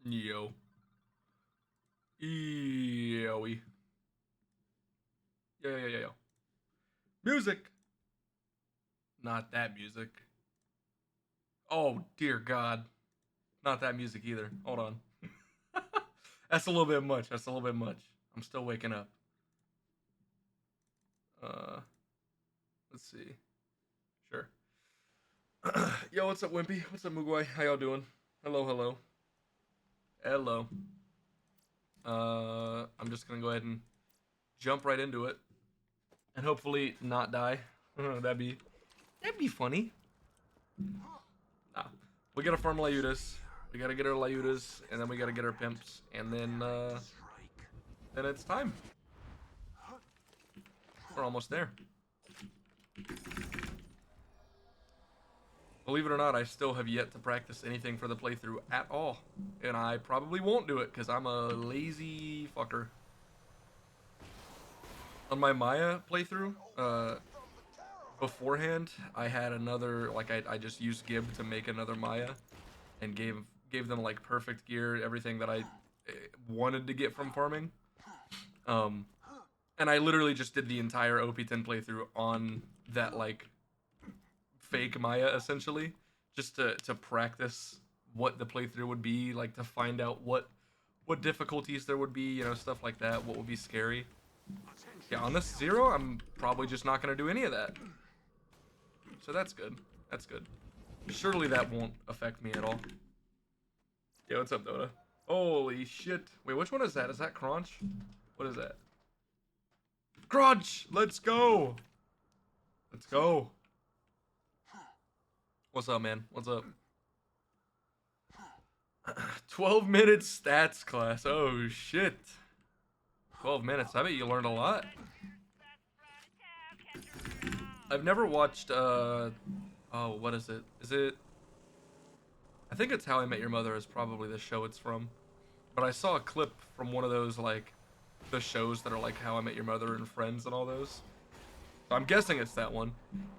Yo. Yo. Yo. Music. Not that music. Oh, dear God. Not that music either. Hold on. That's a little bit much. That's a little bit much. I'm still waking up. Uh, let's see. Sure. Yo, what's up, Wimpy? What's up, Mugwai? How y'all doing? Hello, hello. Hello. I'm just gonna go ahead and jump right into it. And hopefully not die. That'd be funny. Nah. We gotta farm Layutas. We gotta get our Layutas, and then we gotta get our pimps, and then it's time. We're almost there. Believe it or not, I still have yet to practice anything for the playthrough at all. And I probably won't do it, because I'm a lazy fucker. On my Maya playthrough, beforehand, I had another, like, I just used Gib to make another Maya, and gave them, like, perfect gear, everything that I wanted to get from farming. And I literally just did the entire OP10 playthrough on that, like, fake Maya, essentially, just to practice what the playthrough would be, like, to find out what difficulties there would be, you know, stuff like that, what would be scary. Yeah, on this Zero, I'm probably just not going to do any of that. So that's good. That's good. Surely that won't affect me at all. Yeah, what's up, Dota? Holy shit. Wait, which one is that? Is that Crunch? What is that? Crunch! Let's go! Let's go. What's up, man? What's up? 12 minutes stats class. Oh, shit. 12 minutes. I bet you learned a lot. I've never watched, oh, what is it? Is it... I think it's How I Met Your Mother is probably the show it's from. But I saw a clip from one of those, like, the shows that are like How I Met Your Mother and Friends and all those. So I'm guessing it's that one.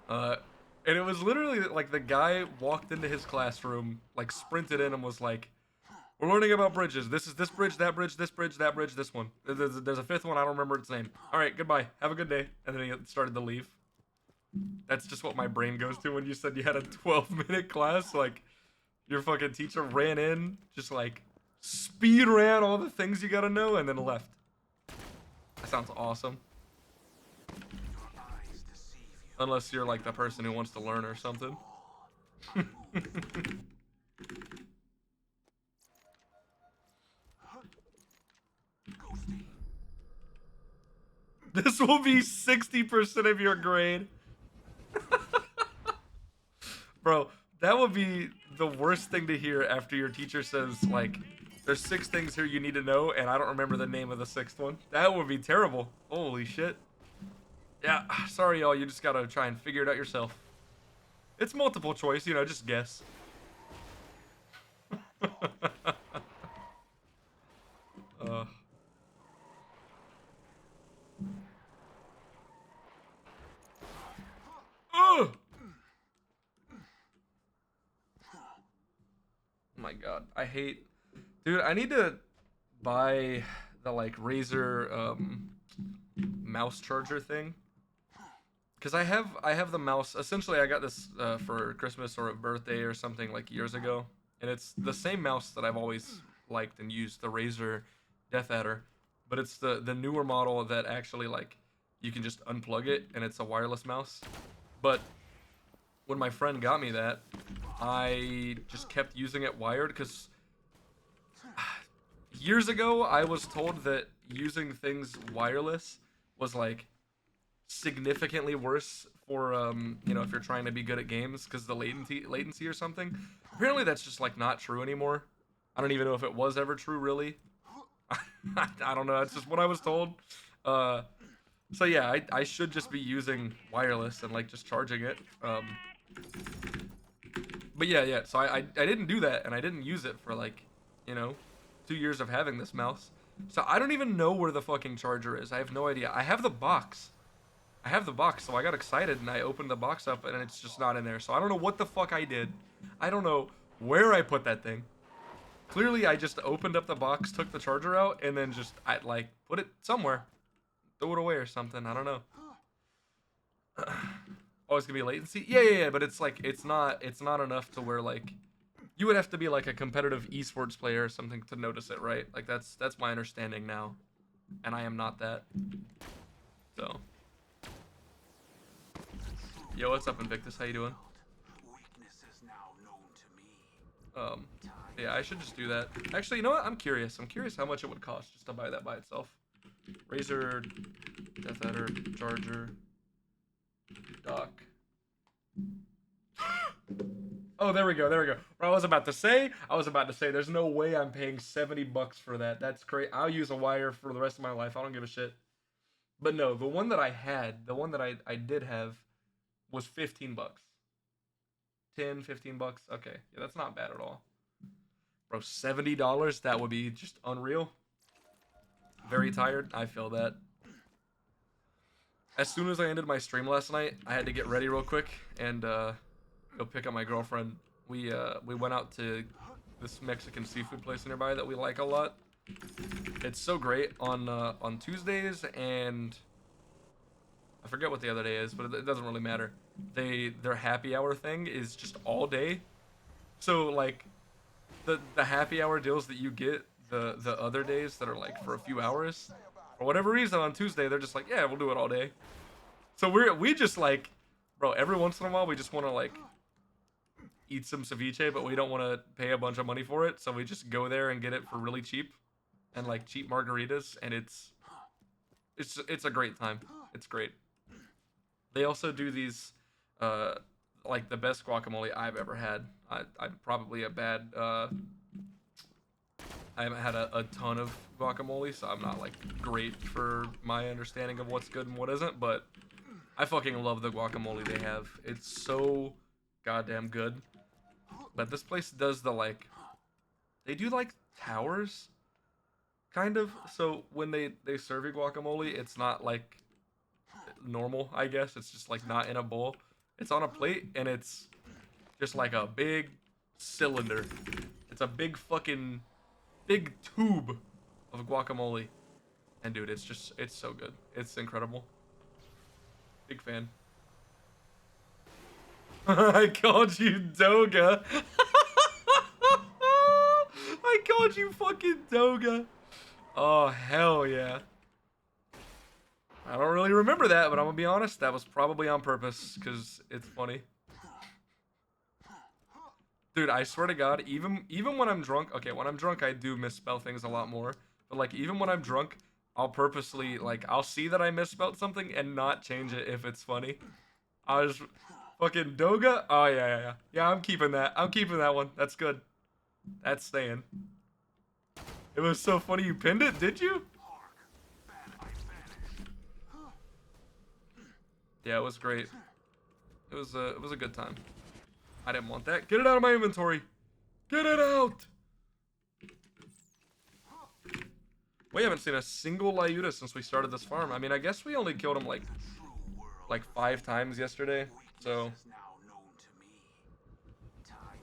And it was literally, like, the guy walked into his classroom, like, sprinted in and was like, we're learning about bridges. This is this bridge, that bridge, this bridge, that bridge, this one. There's a fifth one, I don't remember its name. Alright, goodbye. Have a good day. And then he started to leave. That's just what my brain goes to when you said you had a 12-minute class. Like, your fucking teacher ran in, just like, speed ran all the things you gotta know, and then left. That sounds awesome. Unless you're like the person who wants to learn or something. This will be 60% of your grade. Bro, that would be the worst thing to hear after your teacher says, like, there's 6 things here you need to know, and I don't remember the name of the 6th one. That would be terrible. Holy shit. Yeah, sorry, y'all. You just gotta try and figure it out yourself. It's multiple choice, you know, just guess. uh. Oh my god, I hate... Dude, I need to buy the, like, Razer, mouse charger thing. Because I have the mouse. Essentially, I got this for Christmas or a birthday or something, like, years ago. And it's the same mouse that I've always liked and used, the Razer Death Adder. But it's the newer model that actually, like, you can just unplug it and it's a wireless mouse. But when my friend got me that, I just kept using it wired because years ago I was told that using things wireless was, like, significantly worse for you know, if you're trying to be good at games because the latency or something. Apparently that's just, like, not true anymore. I don't even know if it was ever true, really. I don't know, it's just what I was told. So yeah, I should just be using wireless and, like, just charging it. But yeah, so I didn't do that, and I didn't use it for, like, you know, 2 years of having this mouse. So I don't even know where the fucking charger is. I have no idea. I have the box, so I got excited and I opened the box up and it's just not in there. So I don't know what the fuck I did. I don't know where I put that thing. Clearly, I just opened up the box, took the charger out, and then just I like put it somewhere, throw it away or something. I don't know. Oh, it's gonna be latency. Yeah. But it's like it's not enough to where like you would have to be like a competitive esports player or something to notice it, right? Like that's my understanding now, and I am not that. So, yo, what's up, Invictus? How you doing? Um, yeah, I should just do that. Actually, you know what? I'm curious. I'm curious how much it would cost just to buy that by itself. Razer, Death Adder, Charger, Dock. Oh, there we go. There we go. What I was about to say, there's no way I'm paying 70 bucks for that. That's crazy. I'll use a wire for the rest of my life. I don't give a shit. But no, the one that I had, the one that I did have was 15 bucks. 10, 15 bucks. Okay. Yeah, that's not bad at all. Bro, $70? That would be just unreal. Very tired. I feel that. As soon as I ended my stream last night, I had to get ready real quick and go pick up my girlfriend. We went out to this Mexican seafood place nearby that we like a lot. It's so great on Tuesdays, and I forget what the other day is, but it doesn't really matter. Their happy hour thing is just all day. So like the happy hour deals that you get the other days that are like for a few hours, for whatever reason on Tuesday they're just like, yeah, we'll do it all day. So we just like, bro, every once in a while we just want to like eat some ceviche, but we don't want to pay a bunch of money for it, so we just go there and get it for really cheap, and like cheap margaritas, and it's a great time. It's great. They also do these like the best guacamole I've ever had. I'm probably a bad I haven't had a ton of guacamole, so I'm not like great for my understanding of what's good and what isn't, but I fucking love the guacamole they have. It's so goddamn good. But this place does the like, they do like towers, kind of. So when they serve you guacamole, it's not like normal, I guess. It's just like not in a bowl. It's on a plate, and it's just like a big cylinder. It's a big fucking big tube of guacamole. And dude, it's so good. It's incredible. Big fan. I called you Doga. I called you fucking Doga. Oh, hell yeah. I don't really remember that, but I'm gonna be honest, that was probably on purpose, because it's funny. Dude, I swear to God, even when I'm drunk, okay, when I'm drunk, I do misspell things a lot more. But, like, even when I'm drunk, I'll purposely, like, I'll see that I misspelled something and not change it if it's funny. I was fucking Doga. Oh, yeah. Yeah, I'm keeping that. I'm keeping that one. That's good. That's staying. It was so funny you pinned it, did you? Yeah, it was great. It was a good time. I didn't want that. Get it out of my inventory. Get it out. We haven't seen a single Lyuta since we started this farm. I mean, I guess we only killed him like 5 times yesterday, so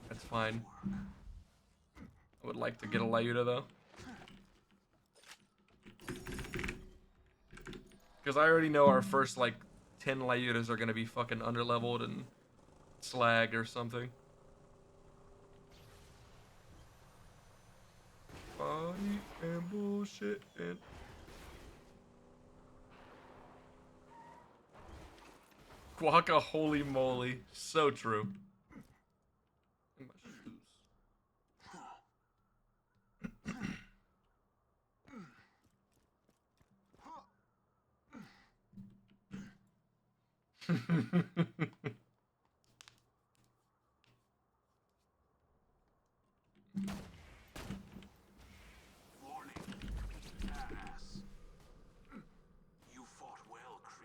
that's fine. I would like to get a Lyuta though, because I already know our first like 10 Lyutas are gonna be fucking underleveled and slag or something. Funny and bullshit and guaca holy moly, so true.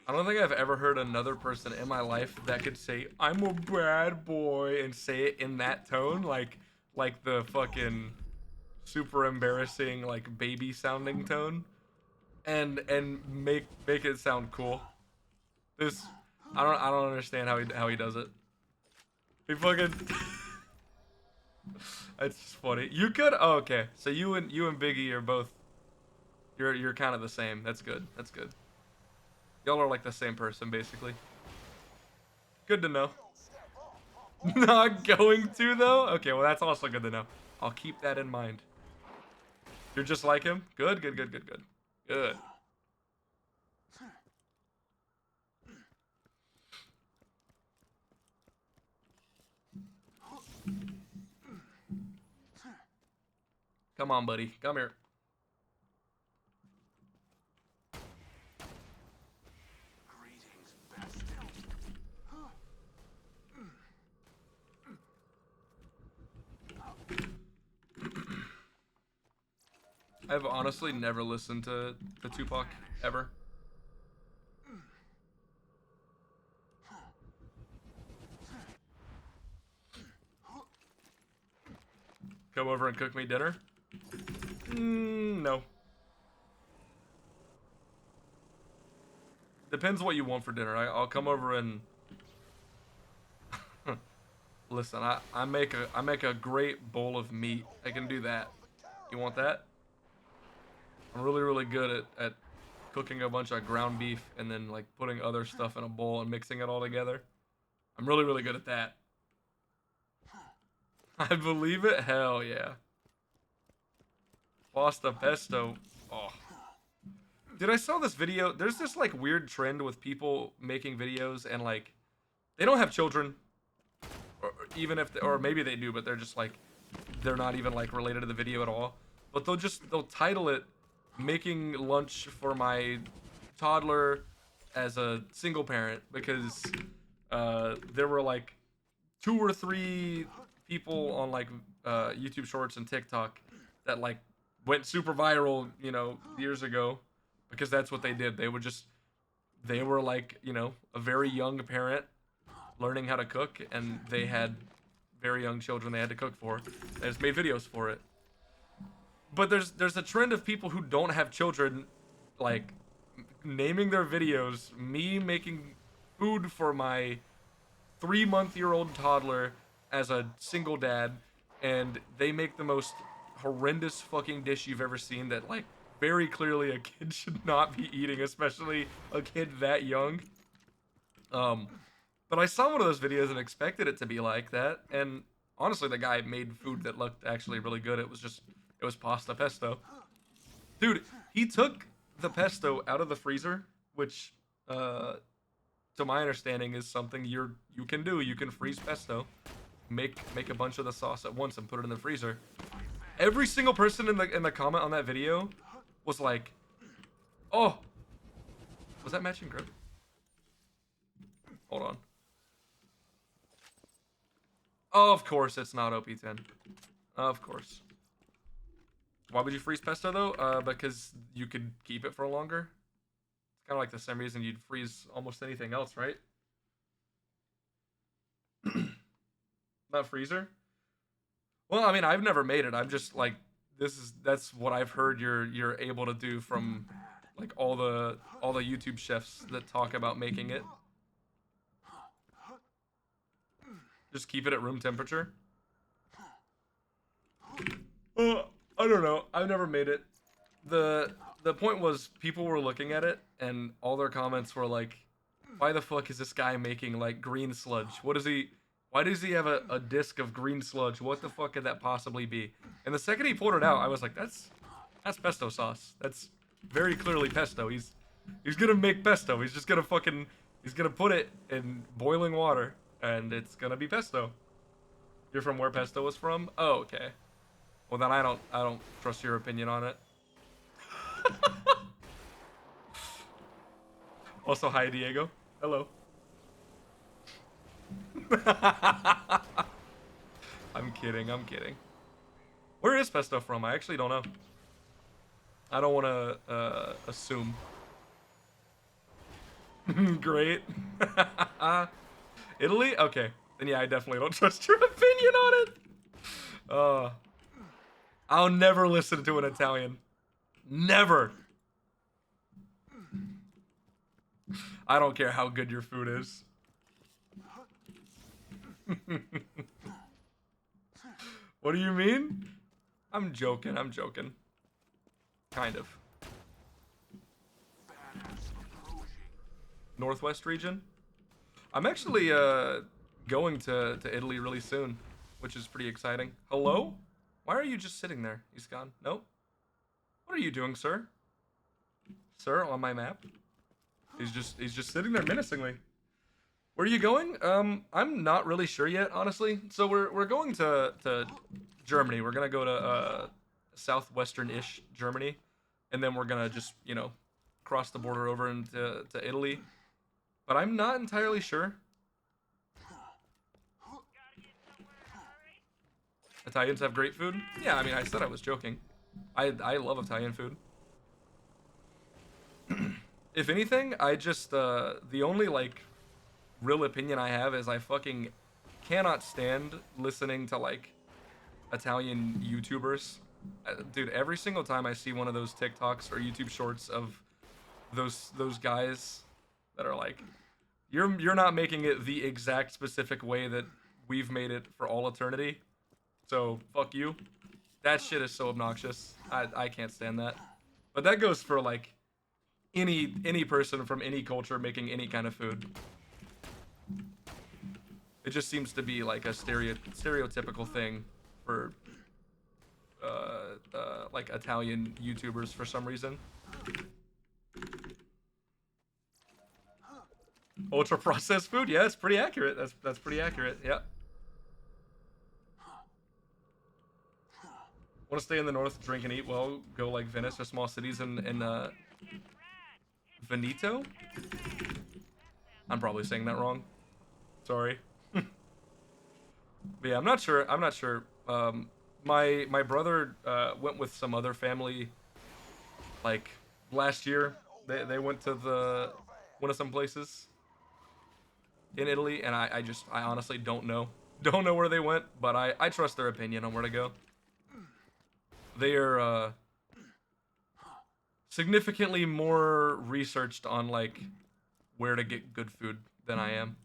I don't think I've ever heard another person in my life that could say "I'm a bad boy" and say it in that tone, like the fucking super embarrassing like baby sounding tone, and make it sound cool. This I don't understand how he does it. He fucking That's just funny. You could. Oh, okay. So you and Biggie are both. You're kind of the same. That's good. That's good. Y'all are like the same person, basically. Good to know. Not going to though. Okay, well that's also good to know. I'll keep that in mind. You're just like him. Good. Good. Good. Good. Good. Good. Come on, buddy. Come here. I've honestly never listened to Tupac ever. Come over and cook me dinner? No. Depends what you want for dinner. I'll come over and listen. I make a great bowl of meat. I can do that. You want that? I'm really good at cooking a bunch of ground beef and then like putting other stuff in a bowl and mixing it all together. I'm really good at that. I believe it. Hell yeah. Pasta pesto. Oh. Dude, I saw this video. There's this like weird trend with people making videos and like they don't have children, or even if or maybe they do, but they're just like they're not even like related to the video at all. But they'll title it "Making Lunch for My Toddler as a Single Parent" because there were like two or three people on like YouTube Shorts and TikTok that like went super viral, years ago because that's what they did. They were like, a very young parent learning how to cook, and they had very young children they had to cook for. They just made videos for it. But there's a trend of people who don't have children, like naming their videos me making food for my 3-month-old toddler as a single dad, and they make the most horrendous fucking dish you've ever seen that like very clearly a kid should not be eating, especially a kid that young. Um, but I saw one of those videos and expected it to be like that, and honestly, the guy made food that looked actually really good. It was pasta pesto, dude. He took the pesto out of the freezer, which, to my understanding, is something you can do. You can freeze pesto, make a bunch of the sauce at once, and put it in the freezer. Every single person in the comment on that video was like, "Oh, was that matching grip? Hold on. Oh, of course it's not OP10. Of course. Why would you freeze pesto though? Because you could keep it for longer. It's kind of like the same reason you'd freeze almost anything else, right? Not freezer. Well, I mean, I've never made it. I'm just like, that's what I've heard you're able to do from like all the YouTube chefs that talk about making it. Just keep it at room temperature. I don't know. I've never made it. The point was people were looking at it and all their comments were like, why the fuck is this guy making like green sludge? Why does he have a disc of green sludge? What the fuck could that possibly be? And the second he pulled it out, I was like, that's pesto sauce. That's very clearly pesto. He's gonna make pesto. He's gonna put it in boiling water and it's gonna be pesto. You're from where pesto was from? Oh, okay. Well then I don't trust your opinion on it. Also, hi Diego. Hello. I'm kidding. I'm kidding. Where is pesto from? I actually don't know. I don't want to assume. Great. Italy? Okay. Then yeah, I definitely don't trust your opinion on it. Uh, I'll never listen to an Italian. Never. I don't care how good your food is. What do you mean? I'm joking. I'm joking. Kind of. Northwest region. I'm actually going to Italy really soon, which is pretty exciting. Hello? Why are you just sitting there? He's gone. Nope. What are you doing, sir? Sir, on my map. He's just sitting there menacingly. Where are you going? I'm not really sure yet, honestly. So we're going to Germany. We're gonna go to southwestern-ish Germany, and then we're gonna just cross the border over into Italy. But I'm not entirely sure. Italians have great food. Yeah, I mean, I said I was joking. I love Italian food. If anything, I just the only like real opinion I have is I fucking cannot stand listening to like Italian YouTubers. Dude, every single time I see one of those TikToks or YouTube shorts of those guys that are like, you're not making it the exact specific way that we've made it for all eternity. So fuck you. That shit is so obnoxious. I can't stand that. But that goes for like any person from any culture making any kind of food. It just seems to be like a stereotypical thing for like Italian YouTubers for some reason. Ultra processed food, yeah, it's pretty accurate. That's pretty accurate. Yeah. Want to stay in the north, drink and eat well, go like Venice or small cities in Veneto? I'm probably saying that wrong. Sorry. But yeah, I'm not sure. I'm not sure. My brother went with some other family like last year. They went to one of some places in Italy, and I honestly don't know. Don't know where they went, but I trust their opinion on where to go. They are significantly more researched on like where to get good food than I am.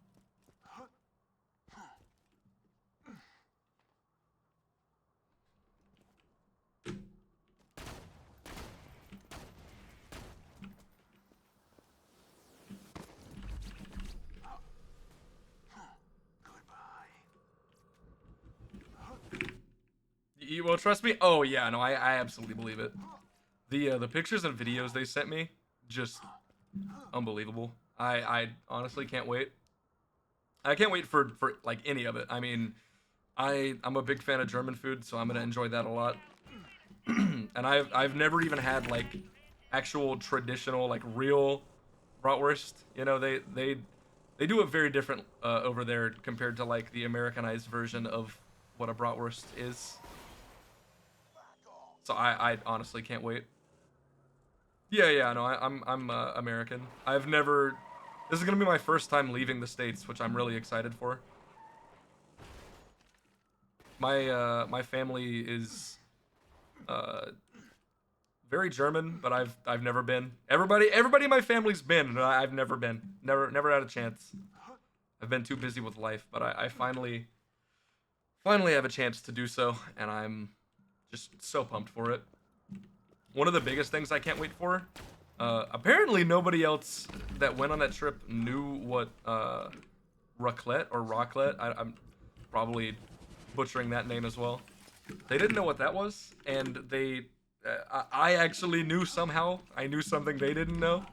You will trust me? Oh yeah, no, I absolutely believe it. The pictures and videos they sent me, just unbelievable. I honestly can't wait. I can't wait for like any of it. I mean, I'm a big fan of German food, so I'm gonna enjoy that a lot. And I've never even had like actual traditional like real bratwurst. You know, they do it very different over there compared to like the Americanized version of what a bratwurst is. So I honestly can't wait. Yeah, yeah, no, I'm American. I've never. This is gonna be my first time leaving the States, which I'm really excited for. My family is uh very German, but I've never been. Everybody in my family's been, and I've never been. Never had a chance. I've been too busy with life, but I finally have a chance to do so, and I'm just so pumped for it. One of the biggest things I can't wait for. Apparently, nobody else that went on that trip knew what raclette or raclette. I'm probably butchering that name as well. They didn't know what that was, and I actually knew somehow. I knew something they didn't know.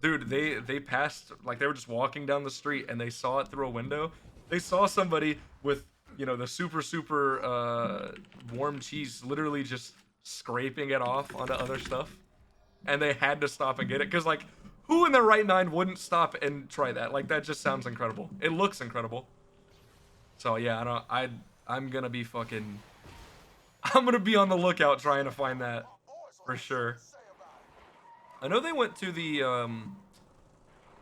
Dude, they passed like they were just walking down the street and they saw it through a window. They saw somebody with the super warm cheese literally just scraping it off onto other stuff, and they had to stop and get it because like who in their right mind wouldn't stop and try that? Like that just sounds incredible. It looks incredible. So yeah, I'm gonna be fucking I'm gonna be on the lookout trying to find that for sure. I know they went to the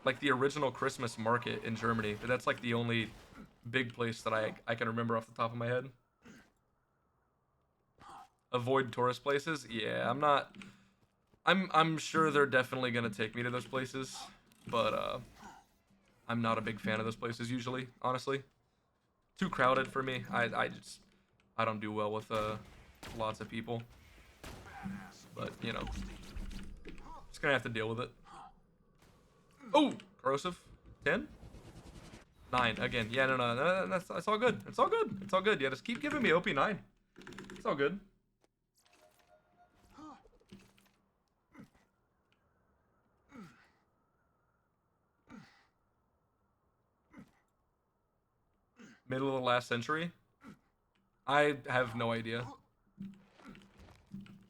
like the original Christmas market in Germany, but that's like the only big place that I can remember off the top of my head. Avoid tourist places? Yeah, I'm not. I'm sure they're definitely gonna take me to those places, but I'm not a big fan of those places usually. Honestly, too crowded for me. I don't do well with lots of people. But you know, just gonna have to deal with it. Oh, corrosive. 10? 9 again. Yeah, no. That's all good. It's all good. It's all good. Yeah, just keep giving me OP9. It's all good. Middle of the last century? I have no idea.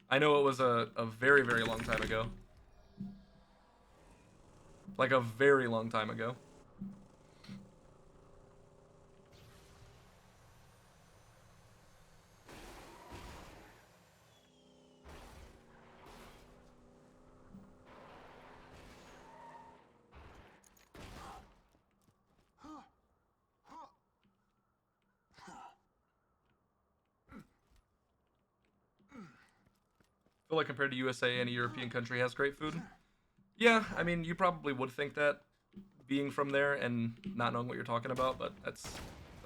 I know it was a very, very long time ago. Like a very long time ago. I feel like compared to USA, any European country has great food. Yeah, I mean, you probably would think that being from there and not knowing what you're talking about, but that's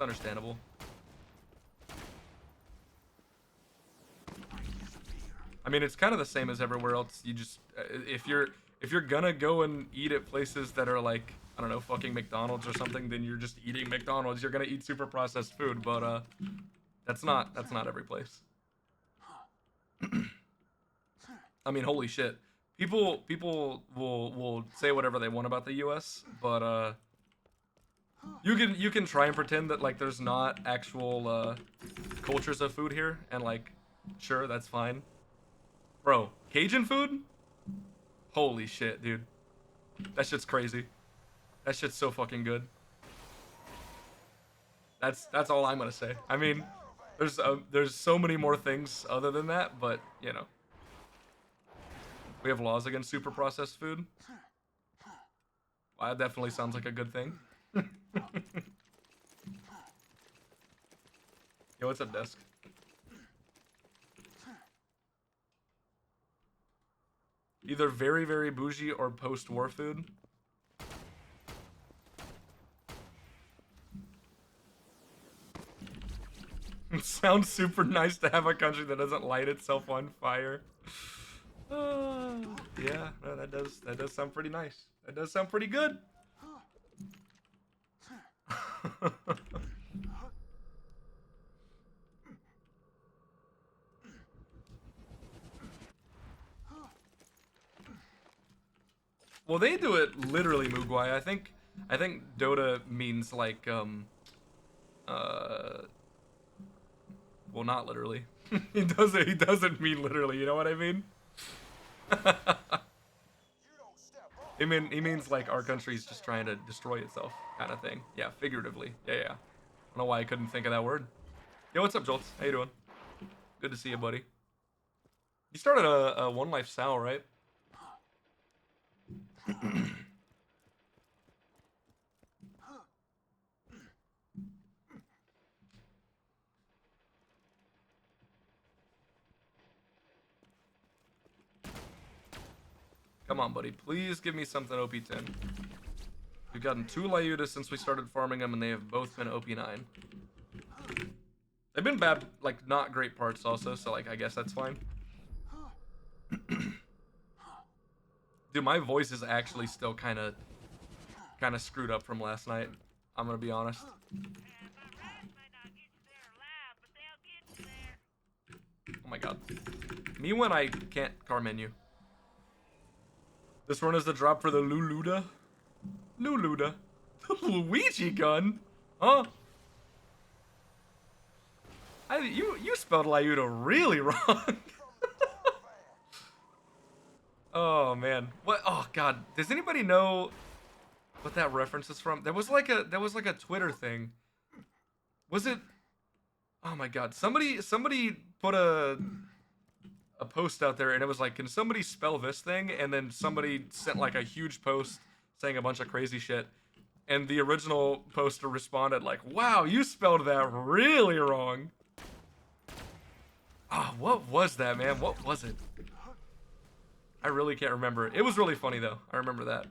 understandable. I mean, it's kind of the same as everywhere else. You just if you're gonna go and eat at places that are like, I don't know, fucking McDonald's or something, then you're just eating McDonald's. You're gonna eat super processed food, but that's not every place. I mean, holy shit. People will say whatever they want about the US, but you can try and pretend that like there's not actual cultures of food here, and like sure, that's fine. Bro, Cajun food? Holy shit, dude. That shit's crazy. That shit's so fucking good. That's all I'm gonna say. I mean, there's so many more things other than that, but you know, we have laws against super processed food. Well, that definitely sounds like a good thing. Yo, what's up, desk? Either very, very bougie or post-war food. It sounds super nice to have a country that doesn't light itself on fire. Yeah, no, that does sound pretty nice. That does sound pretty good. Well, they do it literally, Mugwai. I think Dota means like well, not literally. He doesn't mean literally, you know what I mean? He means like our country's just trying to destroy itself, kind of thing. Yeah, figuratively. Yeah. I don't know why I couldn't think of that word. Yo, what's up, Jolts? How you doing? Good to see you, buddy. You started a One Life Sal, right? Come on, buddy. Please give me something OP10. We've gotten 2 Lyudas since we started farming them, and they have both been OP9. They've been bad, like, not great parts also, so, like, I guess that's fine. Dude, my voice is actually still kind of screwed up from last night. I'm gonna be honest. Oh my god. Me when I can't car menu. This one is the drop for the Luluda. Luluda. The Luigi gun? Huh? You spelled Lyuda really wrong. Oh man. What? Oh god. Does anybody know what that reference is from? There was like a Twitter thing. Was it? Oh my god. Somebody put a post out there and it was like, can somebody spell this thing? And then somebody sent like a huge post saying a bunch of crazy shit. And the original poster responded like, wow, you spelled that really wrong. Ah, oh, what was that, man? What was it? I really can't remember. It was really funny though. I remember that.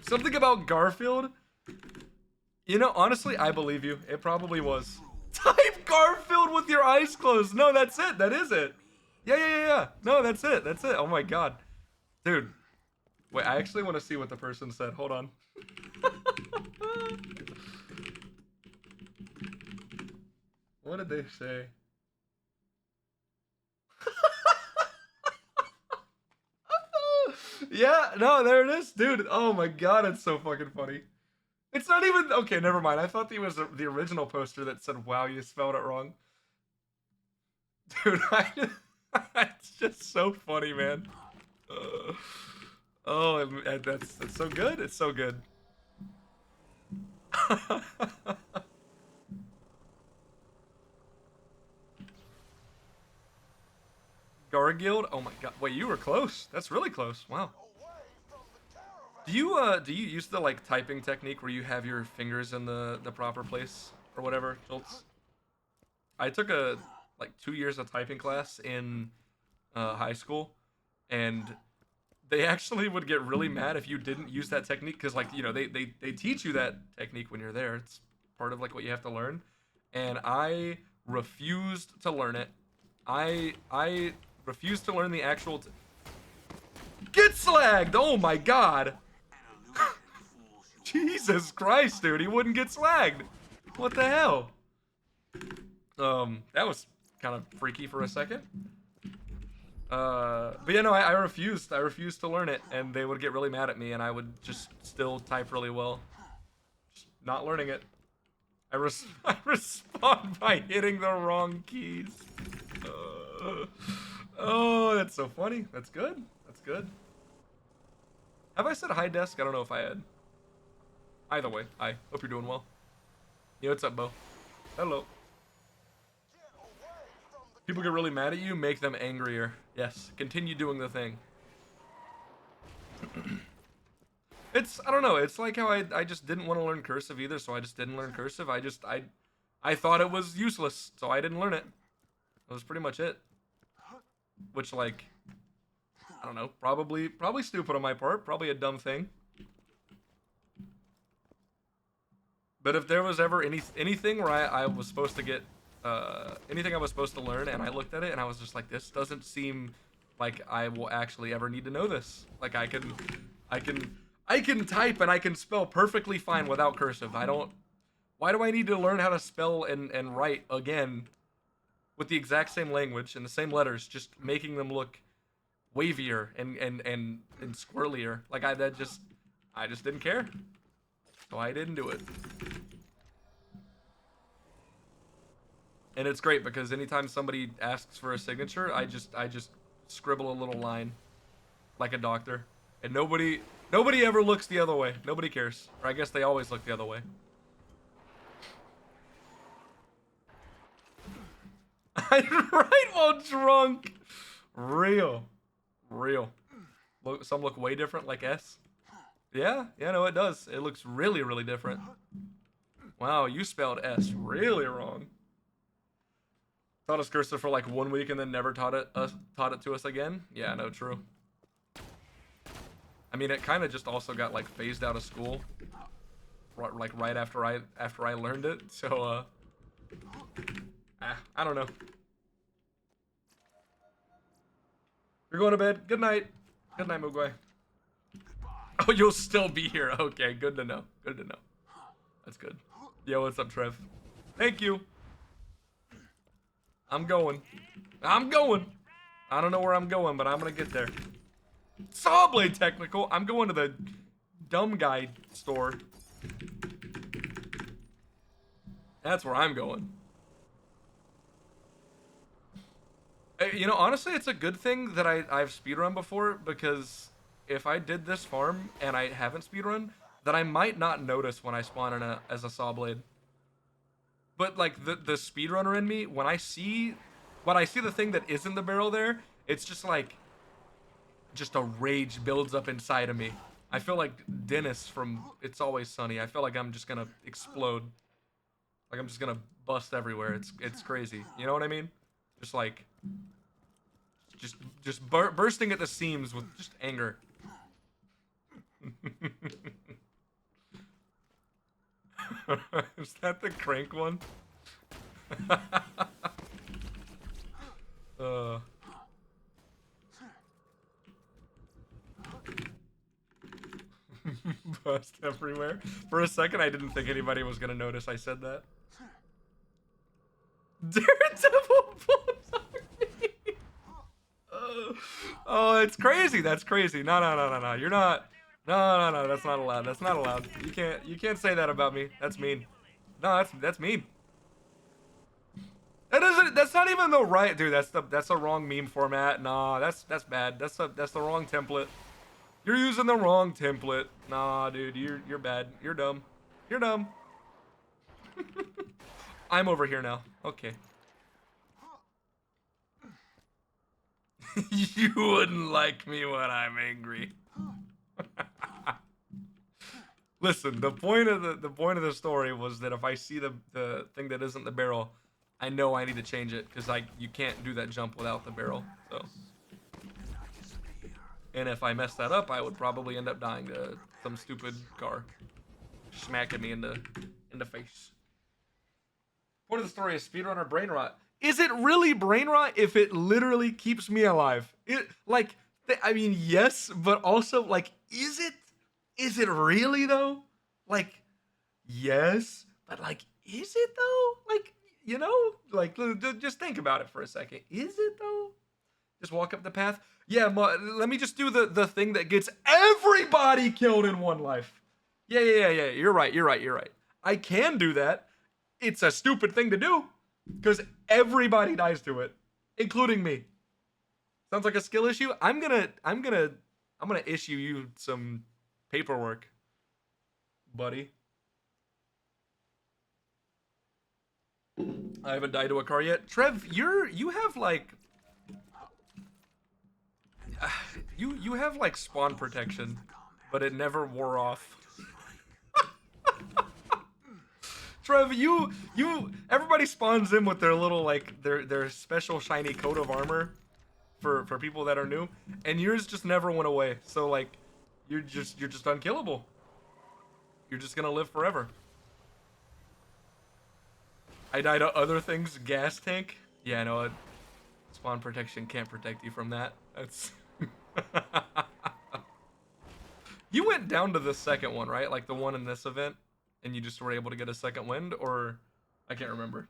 Something about Garfield? You know, honestly, I believe you. It probably was. Type Garfield with your eyes closed. No, that's it. That is it. Yeah. No, that's it. That's it. Oh my god. Dude. Wait, I actually want to see what the person said. Hold on. What did they say? Yeah, no, there it is, dude. Oh my god, it's so fucking funny. It's not even okay. Never mind. I thought it was the original poster that said, "Wow, you spelled it wrong." Dude, it's just so funny, man. Oh, that's so good. It's so good. Gargild? Oh my god. Wait, you were close. That's really close. Wow. Do you use the like typing technique where you have your fingers in the proper place or whatever, Schultz? I took a like 2 years of typing class in high school, and they actually would get really mad if you didn't use that technique because like they teach you that technique when you're there. It's part of like what you have to learn, and I refused to learn it. I refused to learn the actual. Get slagged! Oh my god! Jesus Christ, dude, he wouldn't get slagged. What the hell? That was kind of freaky for a second. But yeah, no, I refused. I refused to learn it, and they would get really mad at me, and I would just still type really well. Just not learning it. I respond by hitting the wrong keys. Oh, that's so funny. That's good. That's good. Have I said hi, desk? I don't know if I had. Either way, hi. Hope you're doing well. Yo, what's up, Bo? Hello. People get really mad at you, make them angrier. Yes, continue doing the thing. I don't know, it's like how I just didn't want to learn cursive either, so I just didn't learn cursive. I thought it was useless, so I didn't learn it. That was pretty much it. Which, like, I don't know, probably stupid on my part, probably a dumb thing. But if there was ever anything where I was supposed to get anything I was supposed to learn, and I looked at it and I was just like, this doesn't seem like I will actually ever need to know this. Like I can type and I can spell perfectly fine without cursive. Why do I need to learn how to spell and write again with the exact same language and the same letters, just making them look wavier and squirrelier? Like I just didn't care. So I didn't do it. And it's great because anytime somebody asks for a signature, I just scribble a little line like a doctor. And nobody ever looks the other way. Nobody cares. Or I guess they always look the other way. I write while drunk. Real. Some look way different, like S. Yeah, no, it does. It looks really, really different. Wow, you spelled S really wrong. Taught us cursive for like 1 week and then never taught it to us again. Yeah, no, true. I mean, it kind of just also got like phased out of school, like right after I learned it. So I don't know. You're going to bed. Good night. Good night, Mugwai. Oh, you'll still be here. Okay, good to know. Good to know. That's good. Yo, what's up, Trev? Thank you. I'm going. I don't know where I'm going, but I'm gonna get there. Sawblade Technical. I'm going to the dumb guy store. That's where I'm going. You know, honestly, it's a good thing that I've speedrun before, because if I did this farm and I haven't speedrun, then I might not notice when I spawn as a Sawblade. But like the speedrunner in me, when I see the thing that is in the barrel there, it's just like a rage builds up inside of me. I feel like Dennis from It's Always Sunny. I feel like I'm just gonna explode. Like I'm just gonna bust everywhere. It's crazy. You know what I mean? Just like bursting at the seams with just anger. Is that the crank one? uh. Bust everywhere. For a second, I didn't think anybody was gonna notice I said that. Daredevil Bulldog. Oh, it's crazy. That's crazy. No, no, no, no, no. You're not. No, no, no. That's not allowed. That's not allowed. You can't. You can't say that about me. That's mean. No, that's mean. That isn't. That's not even the right, dude. That's the wrong meme format. Nah, that's bad. That's the wrong template. You're using the wrong template. Nah, dude. You're bad. You're dumb. You're dumb. I'm over here now. Okay. You wouldn't like me when I'm angry. Listen, the point of the story was that if I see the thing that isn't the barrel, I know I need to change it because you can't do that jump without the barrel. So, and if I mess that up, I would probably end up dying to some stupid car smacking me in the face. Point of the story is speedrunner brain rot. Is it really brain rot if it literally keeps me alive? I mean, yes, but also, like, is it? Is it really though? Like, yes, but like, is it though? Like, like, just think about it for a second. Is it though? Just walk up the path. Yeah, let me just do the thing that gets everybody killed in one life. Yeah. You're right. I can do that. It's a stupid thing to do because everybody dies to it, including me. Sounds like a skill issue. I'm gonna issue you some paperwork, buddy. I haven't died to a car yet. Trev, you have like you have like spawn protection, but it never wore off. Trev, everybody spawns in with their little like their special shiny coat of armor for people that are new, and yours just never went away. So like you're just unkillable. You're just gonna live forever. I died to other things. Gas tank. Yeah, no. Spawn protection can't protect you from that. That's. You went down to the second one, right? Like the one in this event, and you just were able to get a second wind, or I can't remember.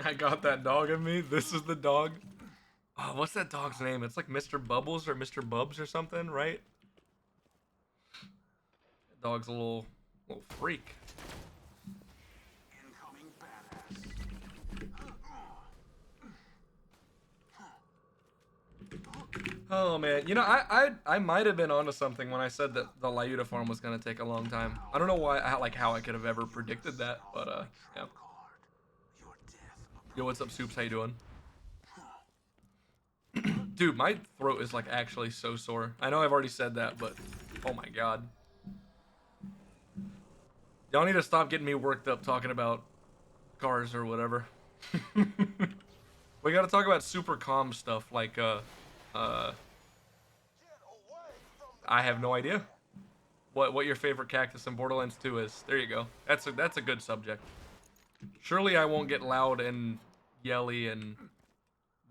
I got that dog in me. This is the dog. Oh, what's that dog's name? It's like Mr. Bubbles or Mr. Bubs or something, right? That dog's a little freak. Oh man, I might have been onto something when I said that the Lyuta farm was gonna take a long time. I don't know how I could have ever predicted that, but yeah. Yo, what's up, Soups? How you doing? Dude, my throat is like actually so sore. I know I've already said that, but oh my god. Y'all need to stop getting me worked up talking about cars or whatever. We gotta talk about super calm stuff like I have no idea what your favorite cactus in Borderlands 2 is. There you go. That's a good subject. Surely I won't get loud and yelly and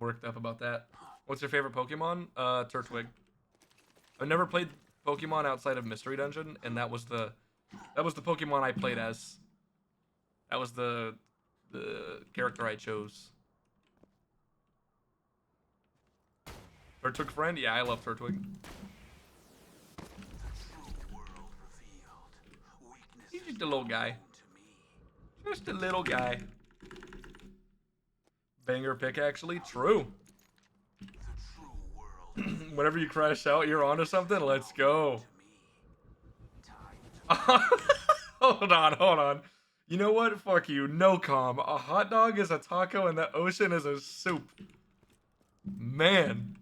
worked up about that. What's your favorite Pokemon? Turtwig. I've never played Pokemon outside of Mystery Dungeon, and that was the Pokemon I played as. That was the character I chose. Turtwig friend? Yeah, I love Turtwig. He's just a little guy. Just a little guy. Banger pick, actually. True. Whenever you crash out, you're onto something. Let's go. Hold on. You know what? Fuck you. No calm. A hot dog is a taco and the ocean is a soup. Man.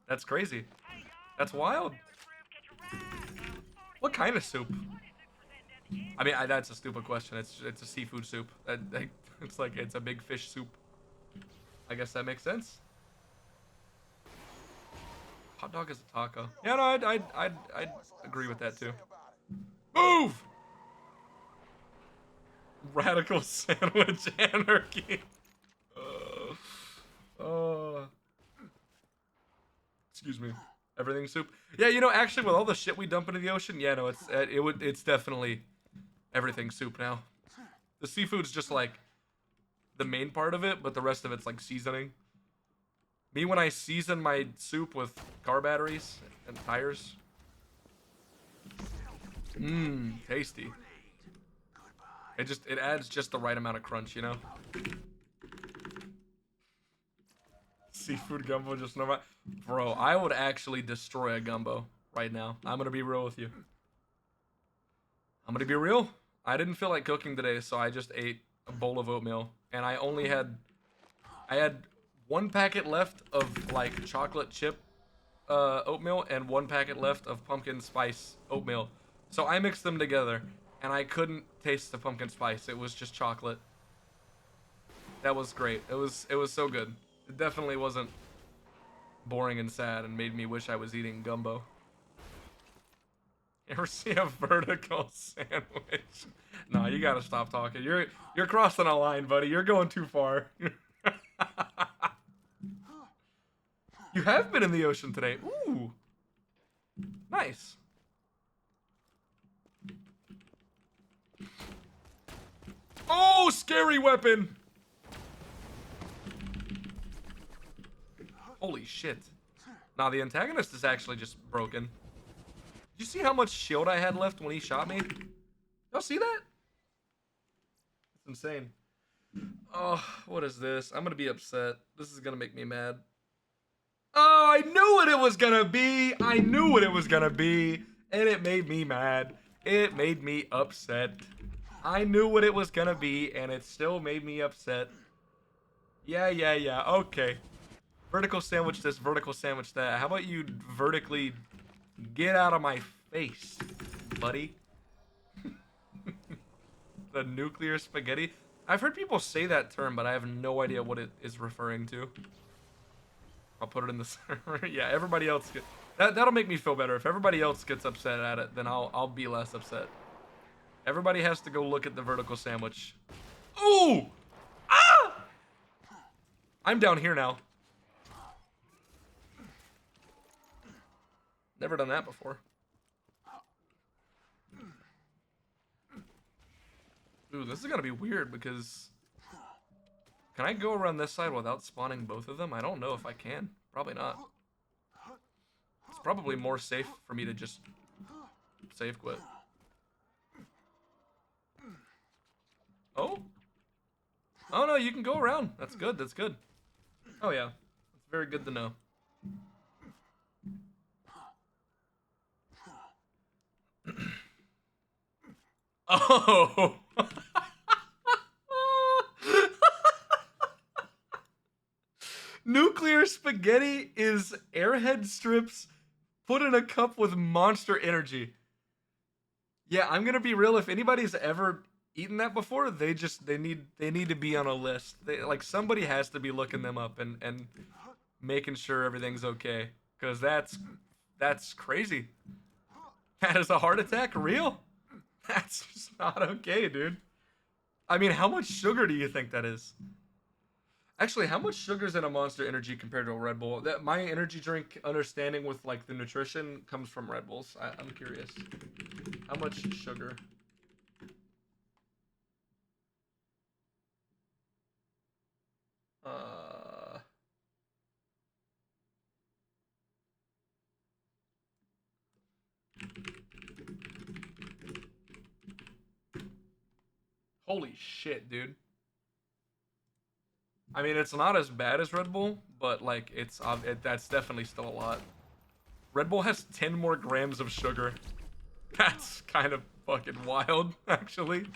That's crazy. That's wild. What kind of soup? I mean, that's a stupid question. It's a seafood soup. It's like it's a big fish soup. I guess that makes sense. Hot dog is a taco. Yeah, no, I'd agree with that too. Move! Radical sandwich anarchy. Uh, excuse me. Everything soup. Yeah, you know, actually, with all the shit we dump into the ocean, yeah, no, it's definitely everything soup now. The seafood's just like the main part of it, but the rest of it's like seasoning. Me when I season my soup with car batteries and tires. Mmm, tasty. It adds just the right amount of crunch, you know? Seafood gumbo just normal. Bro, I would actually destroy a gumbo right now. I'm gonna be real with you. I'm gonna be real. I didn't feel like cooking today, so I just ate a bowl of oatmeal, and I had one packet left of like chocolate chip oatmeal and one packet left of pumpkin spice oatmeal. So I mixed them together, and I couldn't taste the pumpkin spice. It was just chocolate. That was great. It was so good. It definitely wasn't boring and sad and made me wish I was eating gumbo. You ever see a vertical sandwich? No, you gotta stop talking. You're crossing a line, buddy. You're going too far. You have been in the ocean today. Ooh, nice. Oh, scary weapon. Holy shit. Nah, the antagonist is actually just broken. Did you see how much shield I had left when he shot me? Y'all see that? It's insane. Oh, what is this? I'm gonna be upset. This is gonna make me mad. Oh, I knew what it was gonna be. I knew what it was gonna be. And it made me mad. It made me upset. I knew what it was gonna be, and it still made me upset. Yeah. Okay. Vertical sandwich this, vertical sandwich that. How about you vertically get out of my face, buddy? The nuclear spaghetti? I've heard people say that term, but I have no idea what it is referring to. I'll put it in the server. Yeah, everybody else that'll make me feel better. If everybody else gets upset at it, then I'll be less upset. Everybody has to go look at the vertical sandwich. Ooh! Ah! I'm down here now. Never done that before. Ooh, this is gonna be weird because... Can I go around this side without spawning both of them? I don't know if I can. Probably not. It's probably more safe for me to just save quit. Oh? Oh no, you can go around. That's good, that's good. Oh yeah. It's very good to know. Oh! Nuclear spaghetti is airhead strips put in a cup with Monster Energy. Yeah, I'm gonna be real. If anybody's ever eaten that before, they need to be on a list. Like somebody has to be looking them up and making sure everything's okay. Cause that's crazy. That is a heart attack, real? That's just not okay, dude. I mean, how much sugar do you think that is? Actually, how much sugar's in a Monster Energy compared to a Red Bull? That my energy drink understanding with like the nutrition comes from Red Bulls. I'm curious. How much sugar? Uh, Holy shit, dude. I mean, it's not as bad as Red Bull, but like that's definitely still a lot. Red Bull has 10 more grams of sugar. That's kind of fucking wild, actually.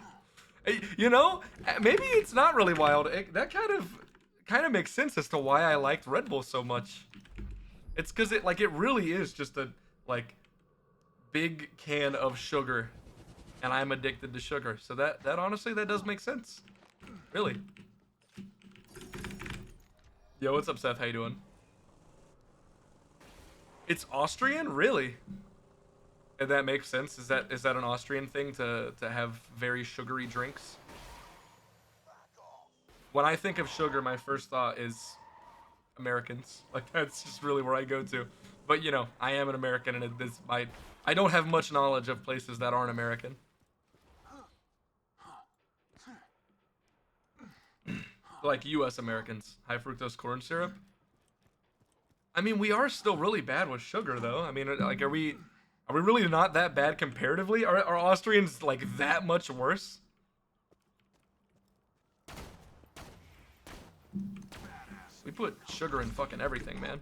You know, maybe it's not really wild. That kind of makes sense as to why I liked Red Bull so much. It's because it really is just a like big can of sugar, and I'm addicted to sugar. So that honestly that does make sense. Really. Yo, what's up, Seth? How you doing? It's Austrian, really? And that makes sense. Is that an Austrian thing to have very sugary drinks? when I think of sugar, my first thought is Americans. Like that's just really where I go to. But you know, I am an American, and this I don't have much knowledge of places that aren't American. Like U.S. Americans, high fructose corn syrup. I mean, we are still really bad with sugar, though. I mean, like, are we really not that bad comparatively? Are Austrians like that much worse? We put sugar in fucking everything, man,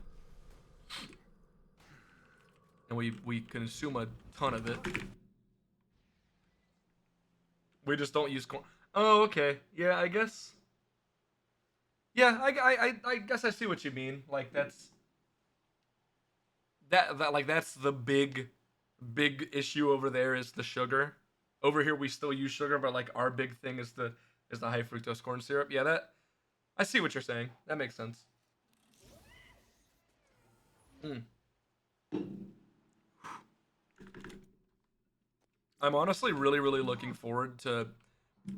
and we consume a ton of it. We just don't use corn. Oh, okay. Yeah, I guess. Yeah, I guess I see what you mean. Like that like that's the big issue over there is the sugar. Over here we still use sugar, but like our big thing is the high fructose corn syrup. Yeah, that I see what you're saying. That makes sense. Mm. I'm honestly really looking forward to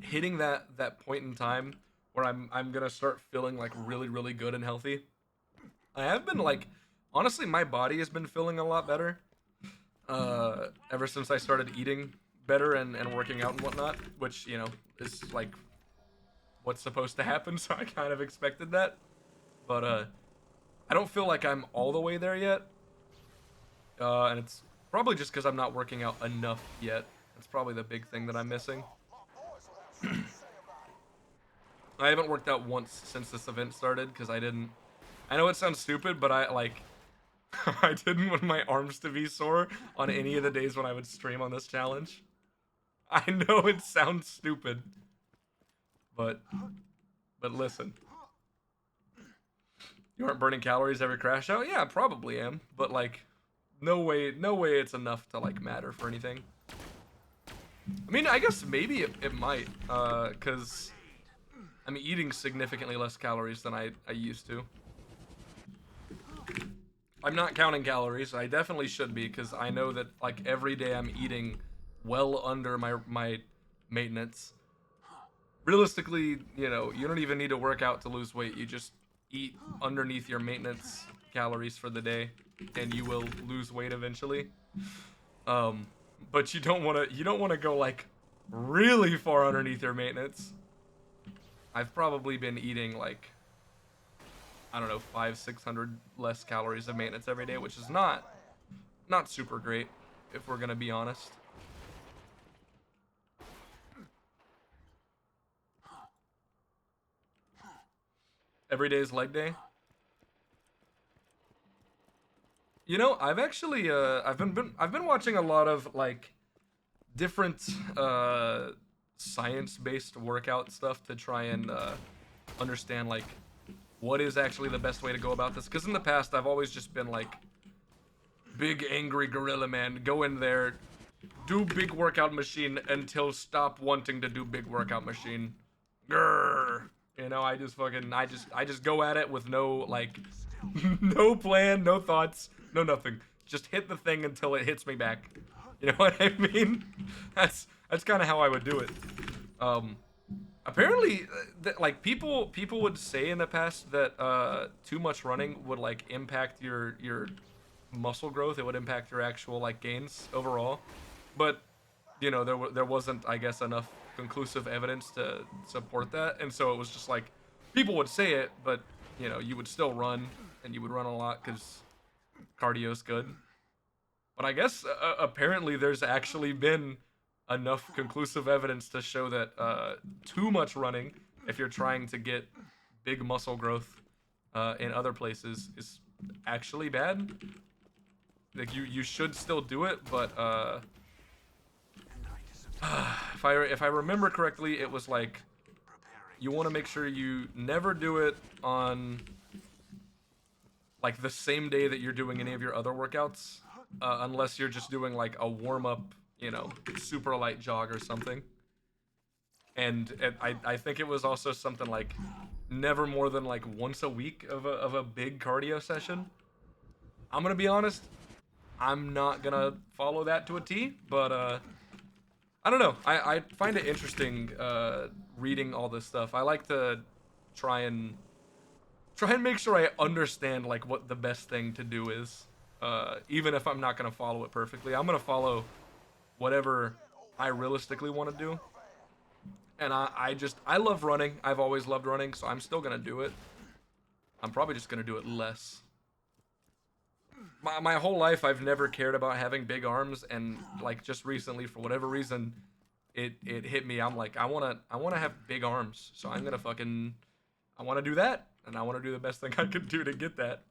hitting that point in time where I'm gonna start feeling like really good and healthy. I have been like honestly my body has been feeling a lot better ever since I started eating better and working out and whatnot, which you know is like what's supposed to happen. So I kind of expected that, but I don't feel like I'm all the way there yet, and it's probably just because I'm not working out enough yet. That's probably the big thing that I'm missing. I haven't worked out once since this event started because I didn't. I know it sounds stupid, but I like I didn't want my arms to be sore on any of the days when I would stream on this challenge. I know it sounds stupid, but listen, you aren't burning calories every crash out? Yeah, I probably am, but like no way it's enough to like matter for anything. I mean, I guess maybe it might cuz I'm eating significantly less calories than I used to. I'm not counting calories. I definitely should be because I know that like every day I'm eating well under my maintenance. Realistically, you know, you don't even need to work out to lose weight. You just eat underneath your maintenance calories for the day, and you will lose weight eventually. Um, but you don't want to go like really far underneath your maintenance. I've probably been eating like I don't know 500-600 less calories of maintenance every day, which is not super great if we're gonna be honest. Every day is leg day. You know, I've actually I've been watching a lot of like different science-based workout stuff to try and understand like what is actually the best way to go about this. Because in the past, I've always just been like big angry gorilla man, go in there, do big workout machine until stop wanting to do big workout machine. Grrr. You know, I just fucking I just go at it with no like no plan, no thoughts, no nothing. Just hit the thing until it hits me back. You know what I mean? That's kind of how I would do it. Um, apparently, like people would say in the past that too much running would like impact your muscle growth. It would impact your actual like gains overall. But you know there wasn't I guess enough conclusive evidence to support that, and so it was just like people would say it, but you know you would still run and you would run a lot because cardio's good. But I guess apparently there's actually been enough conclusive evidence to show that too much running, if you're trying to get big muscle growth in other places, is actually bad. Like you should still do it, but if I remember correctly, it was like you want to make sure you never do it on like the same day that you're doing any of your other workouts, unless you're just doing like a warm up, you know, super light jog or something. And I think it was also something like never more than like once a week of a big cardio session. I'm gonna be honest, I'm not gonna follow that to a T, but I don't know. I find it interesting reading all this stuff. I like to try and make sure I understand like what the best thing to do is. Even if I'm not gonna follow it perfectly, I'm gonna follow whatever I realistically want to do. And I love running. I've always loved running, so I'm still gonna do it. I'm probably just gonna do it less. My whole life I've never cared about having big arms, and like just recently for whatever reason it hit me. I'm like, I wanna have big arms, so I'm gonna fucking I wanna do that, and I wanna do the best thing I can do to get that.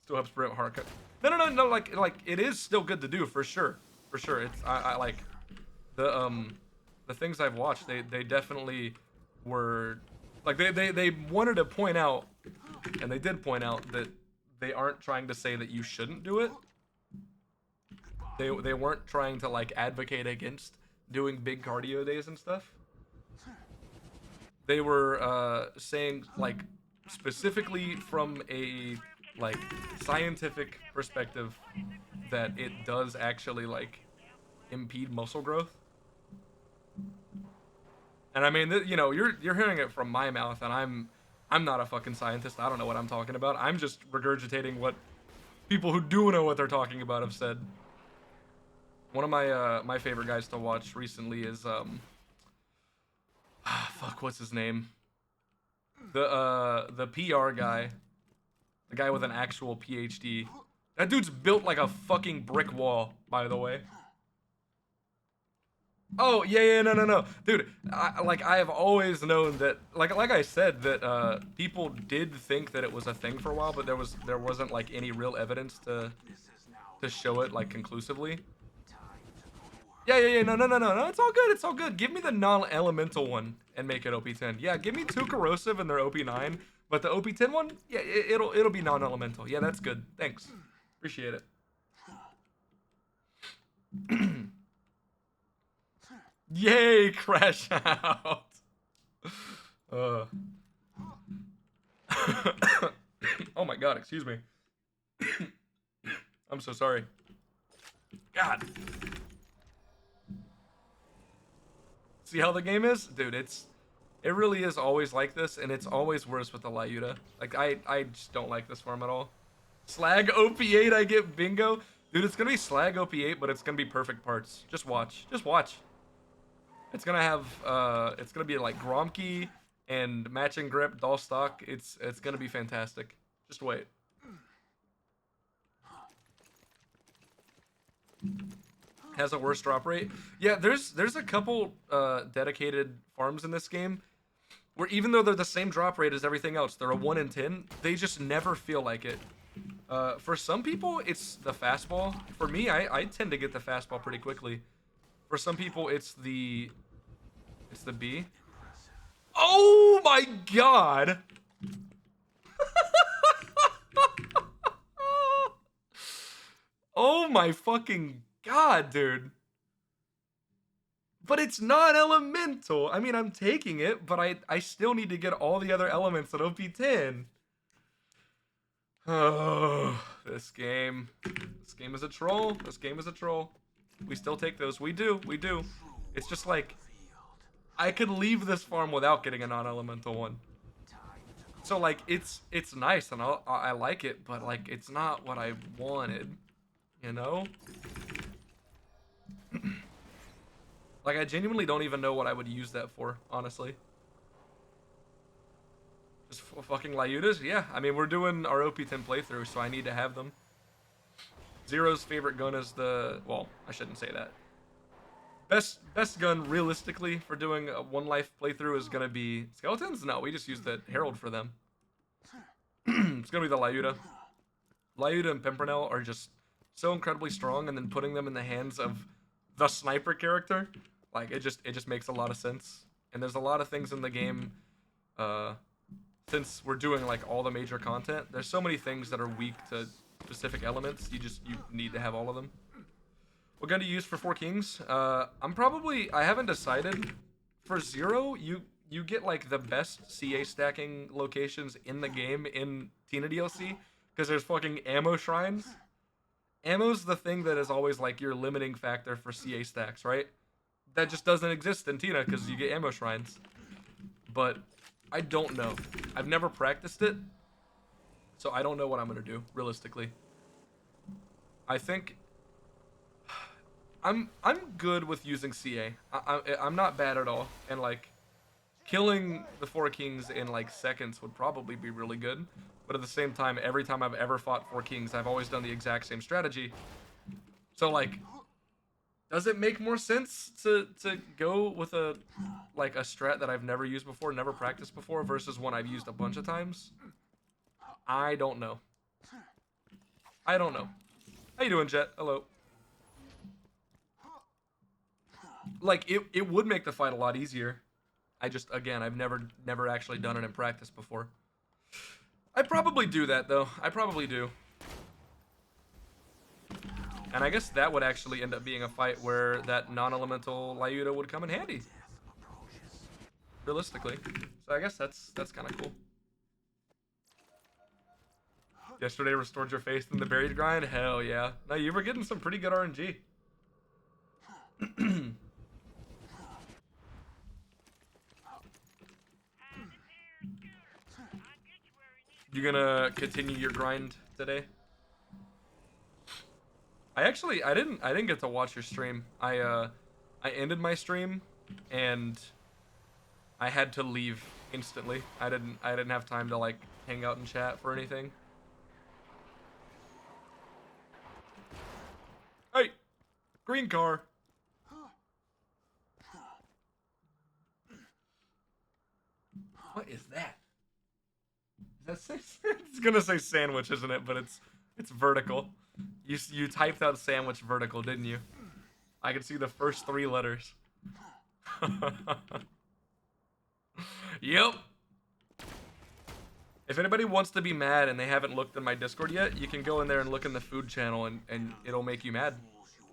Still have sprint hardcut. No, like it is still good to do for sure. For sure. It's I like the things I've watched, they definitely were like they wanted to point out, and they did point out that they aren't trying to say that you shouldn't do it. They weren't trying to like advocate against doing big cardio days and stuff. They were saying like specifically from a like scientific perspective that it does actually like impede muscle growth. And I mean, you know, you're hearing it from my mouth, and I'm not a fucking scientist. I don't know what I'm talking about. I'm just regurgitating what people who do know what they're talking about have said. One of my favorite guys to watch recently is fuck, what's his name? The PR guy, the guy with an actual PhD. That dude's built like a fucking brick wall, by the way. Oh yeah, no, dude. I have always known that, like I said, that people did think that it was a thing for a while, but there wasn't like any real evidence to show it like conclusively. Yeah, no. It's all good. Give me the non-elemental one and make it OP10. Yeah, give me 2 corrosive and their OP9, but the OP10 one, yeah, it'll be non-elemental. Yeah, that's good. Thanks, appreciate it. Yay, crash out. Uh. Oh my god, excuse me. I'm so sorry. God. See how the game is? Dude, it really is always like this, and it's always worse with the Lyuda. Like, I just don't like this farm at all. Slag OP8, I get bingo. Dude, it's gonna be Slag OP8, but it's gonna be perfect parts. Just watch. Just watch. It's gonna have, it's gonna be like Gromke and matching grip, doll stock. It's gonna be fantastic. Just wait. Has a worse drop rate. Yeah, there's a couple dedicated farms in this game where even though they're the same drop rate as everything else, they're a 1 in 10. They just never feel like it. For some people, it's the fastball. For me, I tend to get the fastball pretty quickly. For some people, it's the B. Oh my god! Oh my fucking god, dude. But it's non-elemental. I mean, I'm taking it, but I still need to get all the other elements at OP10. Oh, this game is a troll. This game is a troll. We still take those. We do. It's just like, I could leave this farm without getting a non-elemental one. So like, it's nice and I like it, but like, it's not what I wanted, you know? Like, I genuinely don't even know what I would use that for, honestly. Just fucking Lyudas? Yeah, I mean, we're doing our OP10 playthrough, so I need to have them. Zero's favorite gun is the... Well, I shouldn't say that. Best gun, realistically, for doing a one life playthrough is gonna be... Skeletons? No, we just use the Herald for them. It's gonna be the Lyuda. Lyuda and Pimpernel are just so incredibly strong, and then putting them in the hands of the sniper character, like, it just makes a lot of sense. And there's a lot of things in the game, since we're doing like all the major content, there's so many things that are weak to specific elements. You need to have all of them. What gun to use for 4 Kings? I haven't decided. For Zero, you get like the best CA stacking locations in the game in Tina DLC, because there's fucking ammo shrines. Ammo's the thing that is always like your limiting factor for CA stacks, right? That just doesn't exist in Tina because you get ammo shrines. But I don't know. I've never practiced it, so I don't know what I'm gonna do realistically. I think I'm good with using CA. I'm not bad at all, and like killing the four kings in like seconds would probably be really good. But at the same time, every time I've ever fought four kings, I've always done the exact same strategy. So like, does it make more sense to go with a like a strat that I've never used before, never practiced before, versus one I've used a bunch of times? I don't know. I don't know. How you doing, Jet? Hello. Like it would make the fight a lot easier. I just again I've never actually done it in practice before. I probably do that though. I probably do. And I guess that would actually end up being a fight where that non-elemental Lyuda would come in handy. Realistically. So I guess that's kind of cool. Yesterday restored your faith in the buried grind? Hell yeah. No, you were getting some pretty good RNG. You gonna continue your grind today? I didn't get to watch your stream. I ended my stream and I had to leave instantly. I didn't have time to like hang out and chat for anything. Hey, green car. What is that? Is that it's gonna say sandwich, isn't it? But it's vertical. You typed out sandwich vertical, didn't you? I can see the first three letters. Yep. If anybody wants to be mad and they haven't looked in my Discord yet, you can go in there and look in the food channel and it'll make you mad.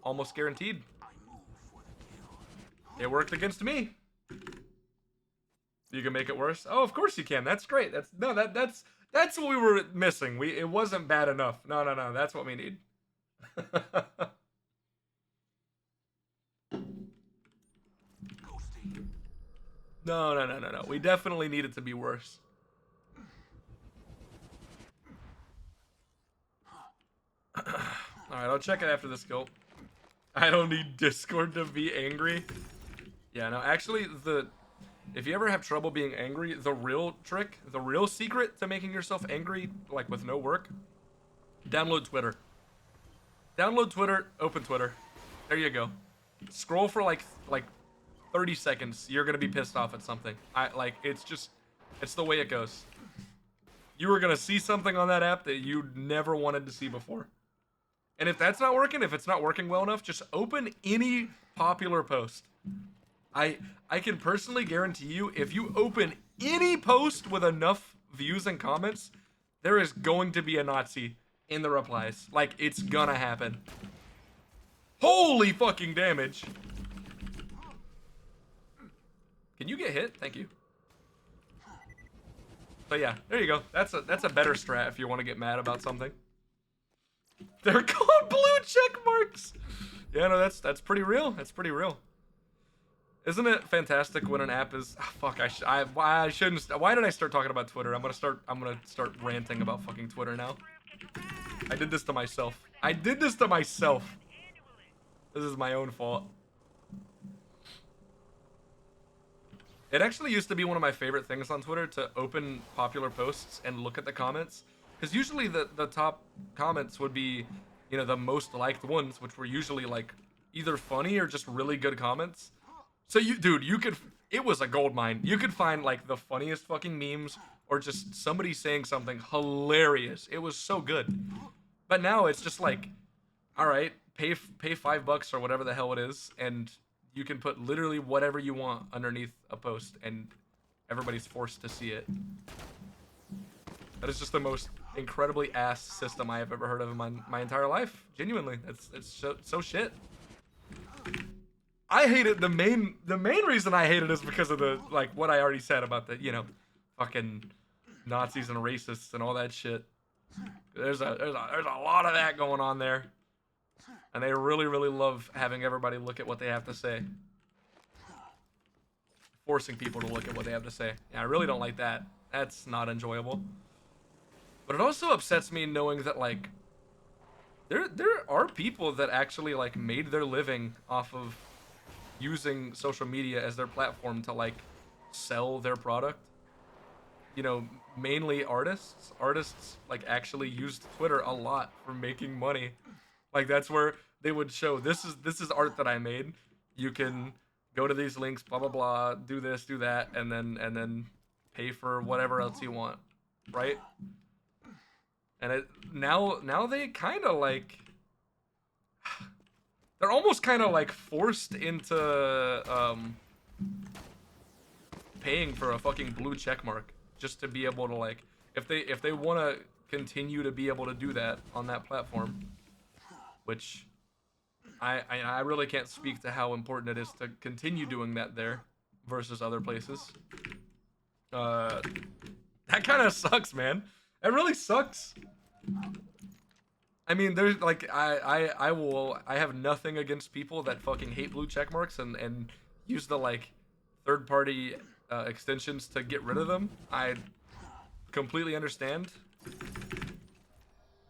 Almost guaranteed. It worked against me. You can make it worse? Oh, of course you can. That's great. That's what we were missing. It wasn't bad enough. No. That's what we need. No. We definitely need it to be worse. Alright, I'll check it after this go. I don't need Discord to be angry. Yeah, no, actually, if you ever have trouble being angry, the real trick, the real secret to making yourself angry, like with no work, download Twitter. Download Twitter, open Twitter. There you go. Scroll for like 30 seconds. You're gonna be pissed off at something. It's the way it goes. You were gonna see something on that app that you never wanted to see before. And if that's not working, if it's not working well enough, just open any popular post. I can personally guarantee you, if you open any post with enough views and comments, there is going to be a Nazi in the replies. Like, it's gonna happen. Holy fucking damage. Can you get hit? Thank you. But yeah, there you go. That's a better strat if you want to get mad about something. They're called blue check marks. Yeah, no, that's pretty real. That's pretty real. Isn't it fantastic when an app is? Oh, fuck, I shouldn't. Why did I start talking about Twitter? I'm gonna start ranting about fucking Twitter now. I did this to myself. This is my own fault. It actually used to be one of my favorite things on Twitter to open popular posts and look at the comments. Because usually the top comments would be, you know, the most liked ones, which were usually like either funny or just really good comments. So it was a gold mine. You could find like the funniest fucking memes or just somebody saying something hilarious. It was so good. But now it's just like, all right, pay $5 or whatever the hell it is, and you can put literally whatever you want underneath a post, and everybody's forced to see it. That is just the most incredibly ass system I have ever heard of in my entire life. Genuinely, it's so shit. I hate it. The main reason I hate it is because of the like what I already said about the, you know, fucking Nazis and racists and all that shit. There's a lot of that going on there, and they really love having everybody look at what they have to say. forcing people to look at what they have to say. Yeah, I really don't like that. That's not enjoyable. But it also upsets me knowing that like there are people that actually like made their living off of using social media as their platform to like sell their product. You know, mainly artists. Artists like actually used Twitter a lot for making money. Like that's where they would show this is art that I made. You can go to these links, blah blah blah, do this, do that, and then pay for whatever else you want, right? And it now they kind of like they're almost kind of like forced into paying for a fucking blue check mark just to be able to like if they want to continue to be able to do that on that platform, which I really can't speak to how important it is to continue doing that there versus other places. That kind of sucks, man. It really sucks. I mean, there's like I have nothing against people that fucking hate blue check marks and use the like third party extensions to get rid of them. I completely understand.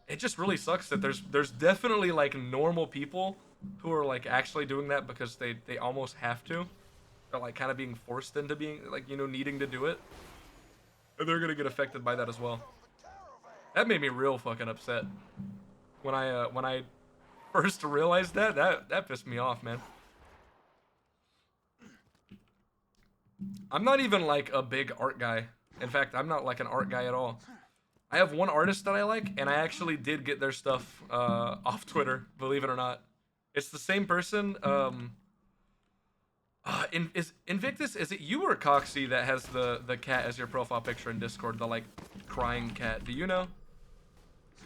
It just really sucks that there's definitely like normal people who are like actually doing that because they almost have to. They're like kind of being forced into being like, you know, needing to do it. And they're gonna get affected by that as well. That made me real fucking upset when I first realized that pissed me off, man. I'm not even like a big art guy. In fact, I'm not like an art guy at all. I have one artist that I like, and I actually did get their stuff off Twitter, believe it or not. It's the same person. Is Invictus? Is it you or Coxie that has the cat as your profile picture in Discord? The like crying cat. Do you know?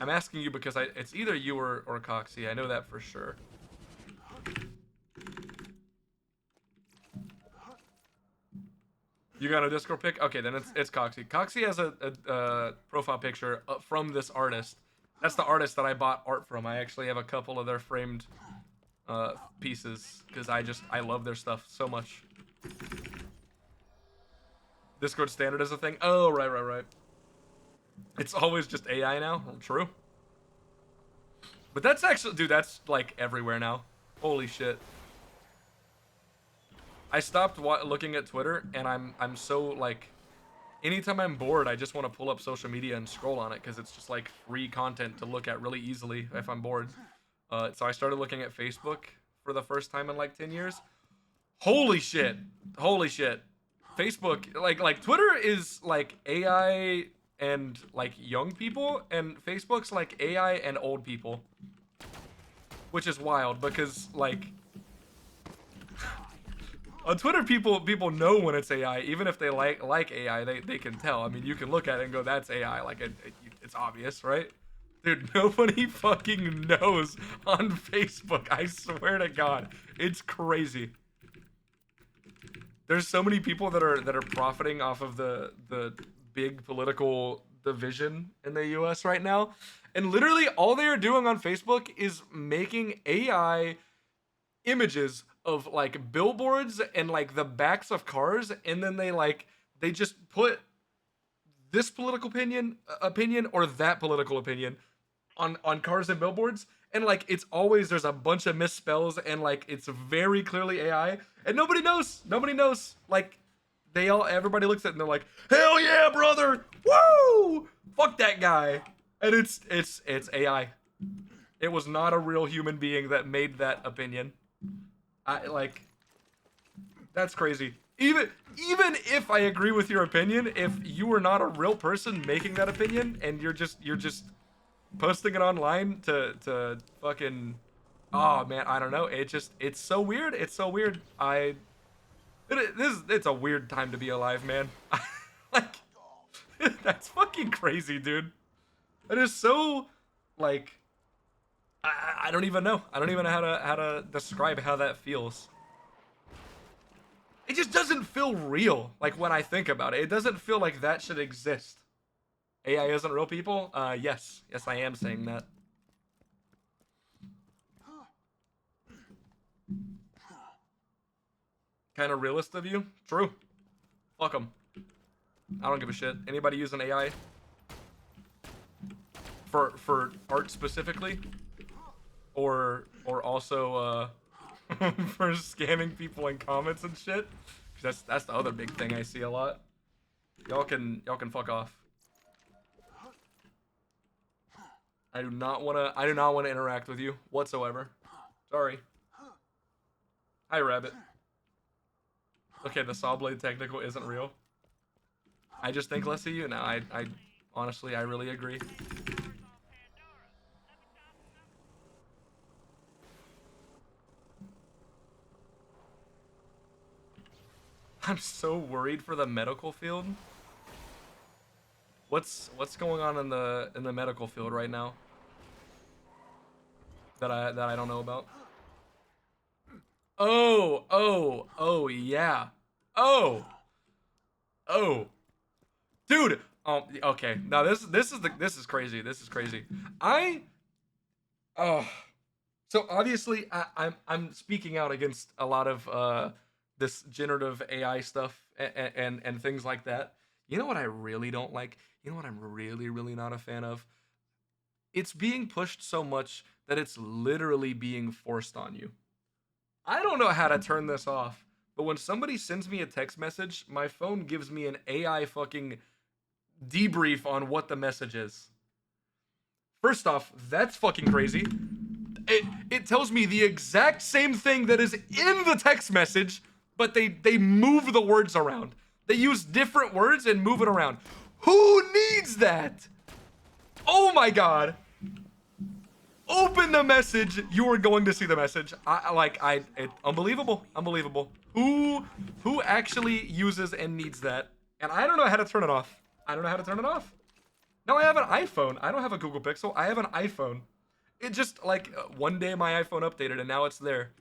I'm asking you because it's either you or Coxie. I know that for sure. You got a Discord pic? Okay, then it's Coxie. Coxie has a profile picture from this artist. That's the artist that I bought art from. I actually have a couple of their framed pieces because I love their stuff so much. Discord standard is a thing. Oh, right. It's always just AI now. Well, true. But that's actually, dude, that's like everywhere now. Holy shit. I stopped looking at Twitter, and I'm so like, anytime I'm bored, I just want to pull up social media and scroll on it because it's just like free content to look at really easily if I'm bored. So I started looking at Facebook for the first time in like 10 years. Holy shit. Facebook, like Twitter is like AI and like young people, and Facebook's like AI and old people. Which is wild because like on Twitter people know when it's AI, even if they like AI, they can tell. I mean, you can look at it and go, that's AI, like it's obvious, right? Dude, nobody fucking knows on Facebook. I swear to God, it's crazy. There's so many people that are profiting off of the big political division in the US right now. And literally all they are doing on Facebook is making AI images of like billboards and like the backs of cars, and then they just put this political opinion or that political opinion on cars and billboards, and like it's always there's a bunch of misspells, and like it's very clearly AI, and nobody knows like everybody looks at it and they're like, hell yeah, brother, woo, fuck that guy. And it's AI. It was not a real human being that made that opinion. I like, that's crazy. Even if I agree with your opinion, if you were not a real person making that opinion and you're just posting it online to fucking, oh man, I don't know. It's so weird. It's so weird. It's a weird time to be alive, man. Like that's fucking crazy, dude. It is so like I don't even know. I don't even know how to describe how that feels. It just doesn't feel real. Like when I think about it, it doesn't feel like that should exist. AI isn't real people? Yes, I am saying that. Kind of realist of you. True. Fuck them. I don't give a shit. Anybody using AI for art specifically, or also for scamming people in comments and shit. That's the other big thing I see a lot. Y'all can fuck off. I do not wanna interact with you whatsoever. Sorry. Hi, Rabbit. Okay, the saw blade technical isn't real. I just think less of you. No, I honestly, I really agree. I'm so worried for the medical field. What's going on in the medical field right now that I don't know about? Oh, yeah. Oh, oh, dude. Okay. Now this is crazy. This is crazy. I oh, so obviously I'm speaking out against a lot of this generative AI stuff and things like that. You know what I really don't like? You know what I'm really not a fan of? It's being pushed so much that it's literally being forced on you. I don't know how to turn this off, but when somebody sends me a text message, my phone gives me an AI fucking debrief on what the message is. First off, that's fucking crazy. It tells me the exact same thing that is in the text message, but they move the words around. They use different words and move it around. Who needs that? Oh my god. Open the message. You are going to see the message. Unbelievable. Unbelievable. Who actually uses and needs that? And I don't know how to turn it off. I don't know how to turn it off. Now I have an iPhone. I don't have a Google Pixel. I have an iPhone. It just like one day my iPhone updated and now it's there.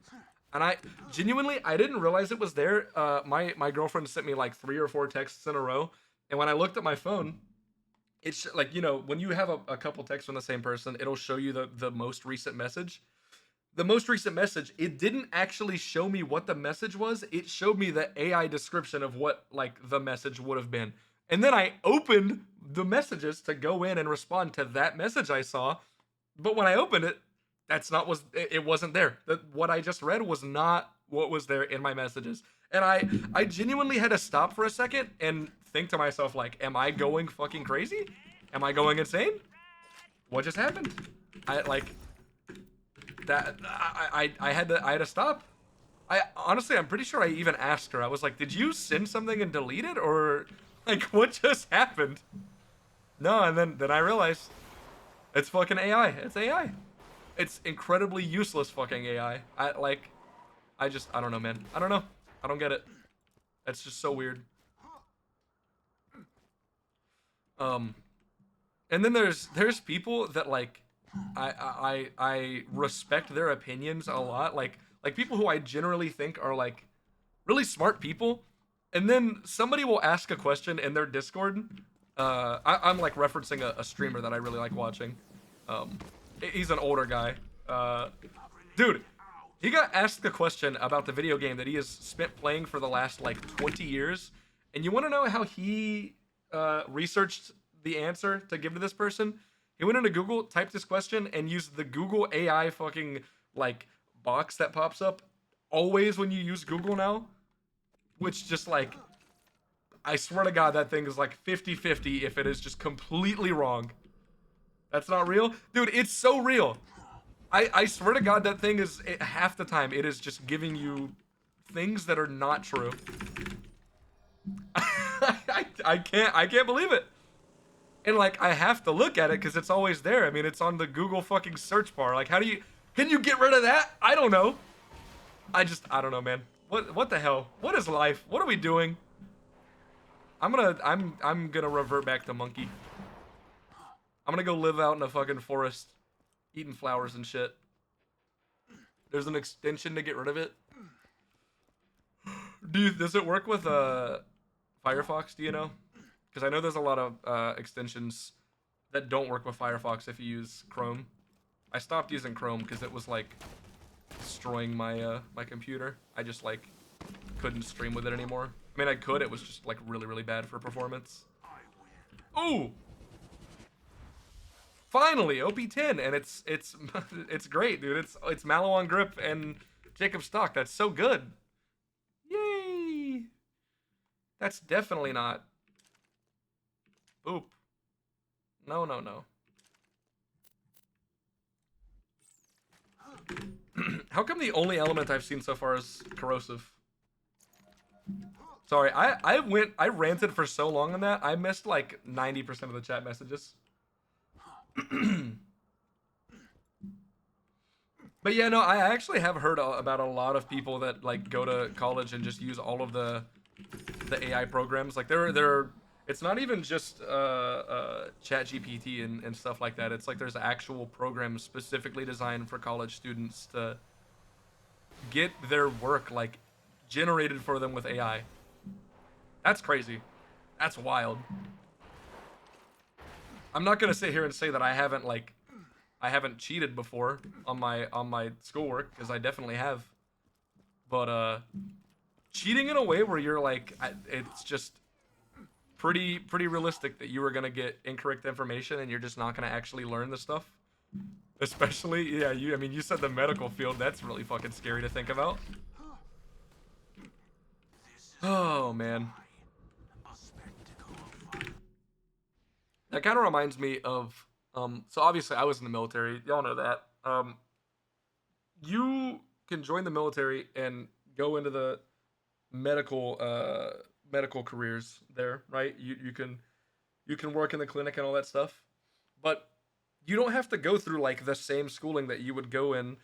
And I genuinely I didn't realize it was there. My girlfriend sent me like 3 or 4 texts in a row, and when I looked at my phone, it's like, when you have a couple texts from the same person, it'll show you the most recent message. The most recent message, it didn't actually show me what the message was. It showed me the AI description of what like the message would have been. And then I opened the messages to go in and respond to that message I saw. But when I opened it, it wasn't there. What I just read was not what was there in my messages. And I genuinely had to stop for a second and think to myself, like, am I going fucking crazy? Am I going insane? What just happened? I like that I had to stop. I'm pretty sure I even asked her. I was like, "Did you send something and delete it, or like what just happened?" No, and then I realized it's fucking AI. It's AI. It's incredibly useless fucking AI. I don't know, man. I don't know. I don't get it. It's just so weird. Um, and then there's people that like I respect their opinions a lot. Like people who I generally think are like really smart people, and then somebody will ask a question in their Discord. I'm like referencing a streamer that I really like watching. Um, he's an older guy. Dude, he got asked a question about the video game that he has spent playing for the last like 20 years, and you want to know how he researched the answer to give to this person? He went into Google, typed this question, and used the Google AI fucking like box that pops up always when you use Google now, which just like I swear to God that thing is like 50-50 if it is just completely wrong. That's not real, dude. It's so real. I swear to God that thing is half the time it is just giving you things that are not true. I can't believe it. And like I have to look at it because it's always there. I mean, it's on the Google fucking search bar. Like, can you get rid of that? I don't know. I don't know, man. What the hell? What is life? What are we doing? I'm gonna revert back to monkey. I'm gonna go live out in a fucking forest, eating flowers and shit. There's an extension to get rid of it. Does it work with Firefox? Do you know? Because I know there's a lot of extensions that don't work with Firefox if you use Chrome. I stopped using Chrome because it was like destroying my my computer. I just like couldn't stream with it anymore. I mean, I could. It was just like really, really bad for performance. Ooh, finally OP10, and it's it's great, dude. It's Mallow on grip and Jacob stock. That's so good. Yay! That's definitely not. Oop. No, no, no. How come the only element I've seen so far is corrosive? Sorry, I ranted for so long on that. I missed like 90% of the chat messages. But yeah, no, I actually have heard about a lot of people that like go to college and just use all of the AI programs. Like they're it's not even just chat GPT and stuff like that. It's like there's actual programs specifically designed for college students to get their work like generated for them with AI. That's crazy. That's wild. I'm not gonna sit here and say that I haven't cheated before on my schoolwork, because I definitely have. But cheating in a way where you're like, it's just pretty realistic that you are gonna get incorrect information and you're just not gonna actually learn the stuff. Especially, yeah, I mean, you said the medical field. That's really fucking scary to think about. Oh man. That kind of reminds me of so obviously I was in the military. Y'all know that. You can join the military and go into the medical careers there, right? You can work in the clinic and all that stuff. But you don't have to go through like the same schooling that you would go in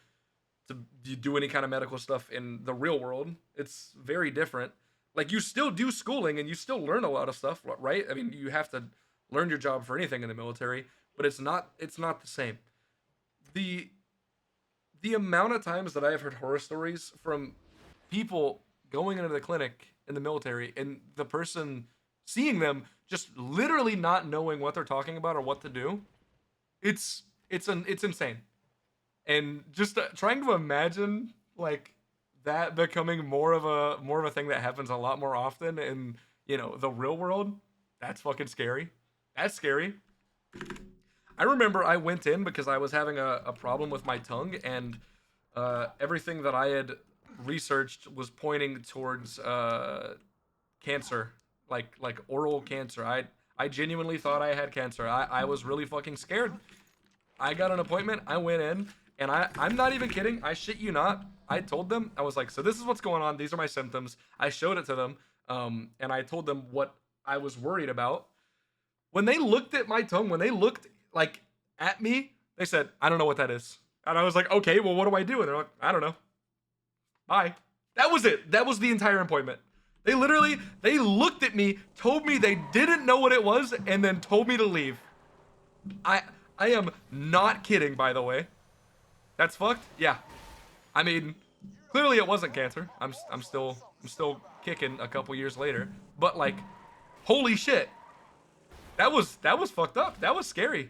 to do any kind of medical stuff in the real world. It's very different. Like you still do schooling and you still learn a lot of stuff, right? I mean, you have to learn your job for anything in the military, but it's not the same. The the amount of times that I have heard horror stories from people going into the clinic in the military and the person seeing them just literally not knowing what they're talking about or what to do, it's insane. And just trying to imagine like that becoming more of a thing that happens a lot more often in the real world. That's fucking scary. That's scary. I remember I went in because I was having a problem with my tongue, and everything that I had researched was pointing towards cancer, like oral cancer. I genuinely thought I had cancer. I was really fucking scared. I got an appointment. I went in, and I'm not even kidding. I shit you not. I told them, I was like, so this is what's going on. These are my symptoms. I showed it to them, and I told them what I was worried about. When they looked at my tongue, when they looked like at me, they said, I don't know what that is. And I was like, okay, well, what do I do? And they're like, I don't know. Bye. That was it. That was the entire appointment. They looked at me, told me they didn't know what it was, and then told me to leave. I I am not kidding, by the way. That's fucked. Yeah. I mean, clearly it wasn't cancer. I'm still kicking a couple years later. But like, holy shit. That was fucked up. That was scary.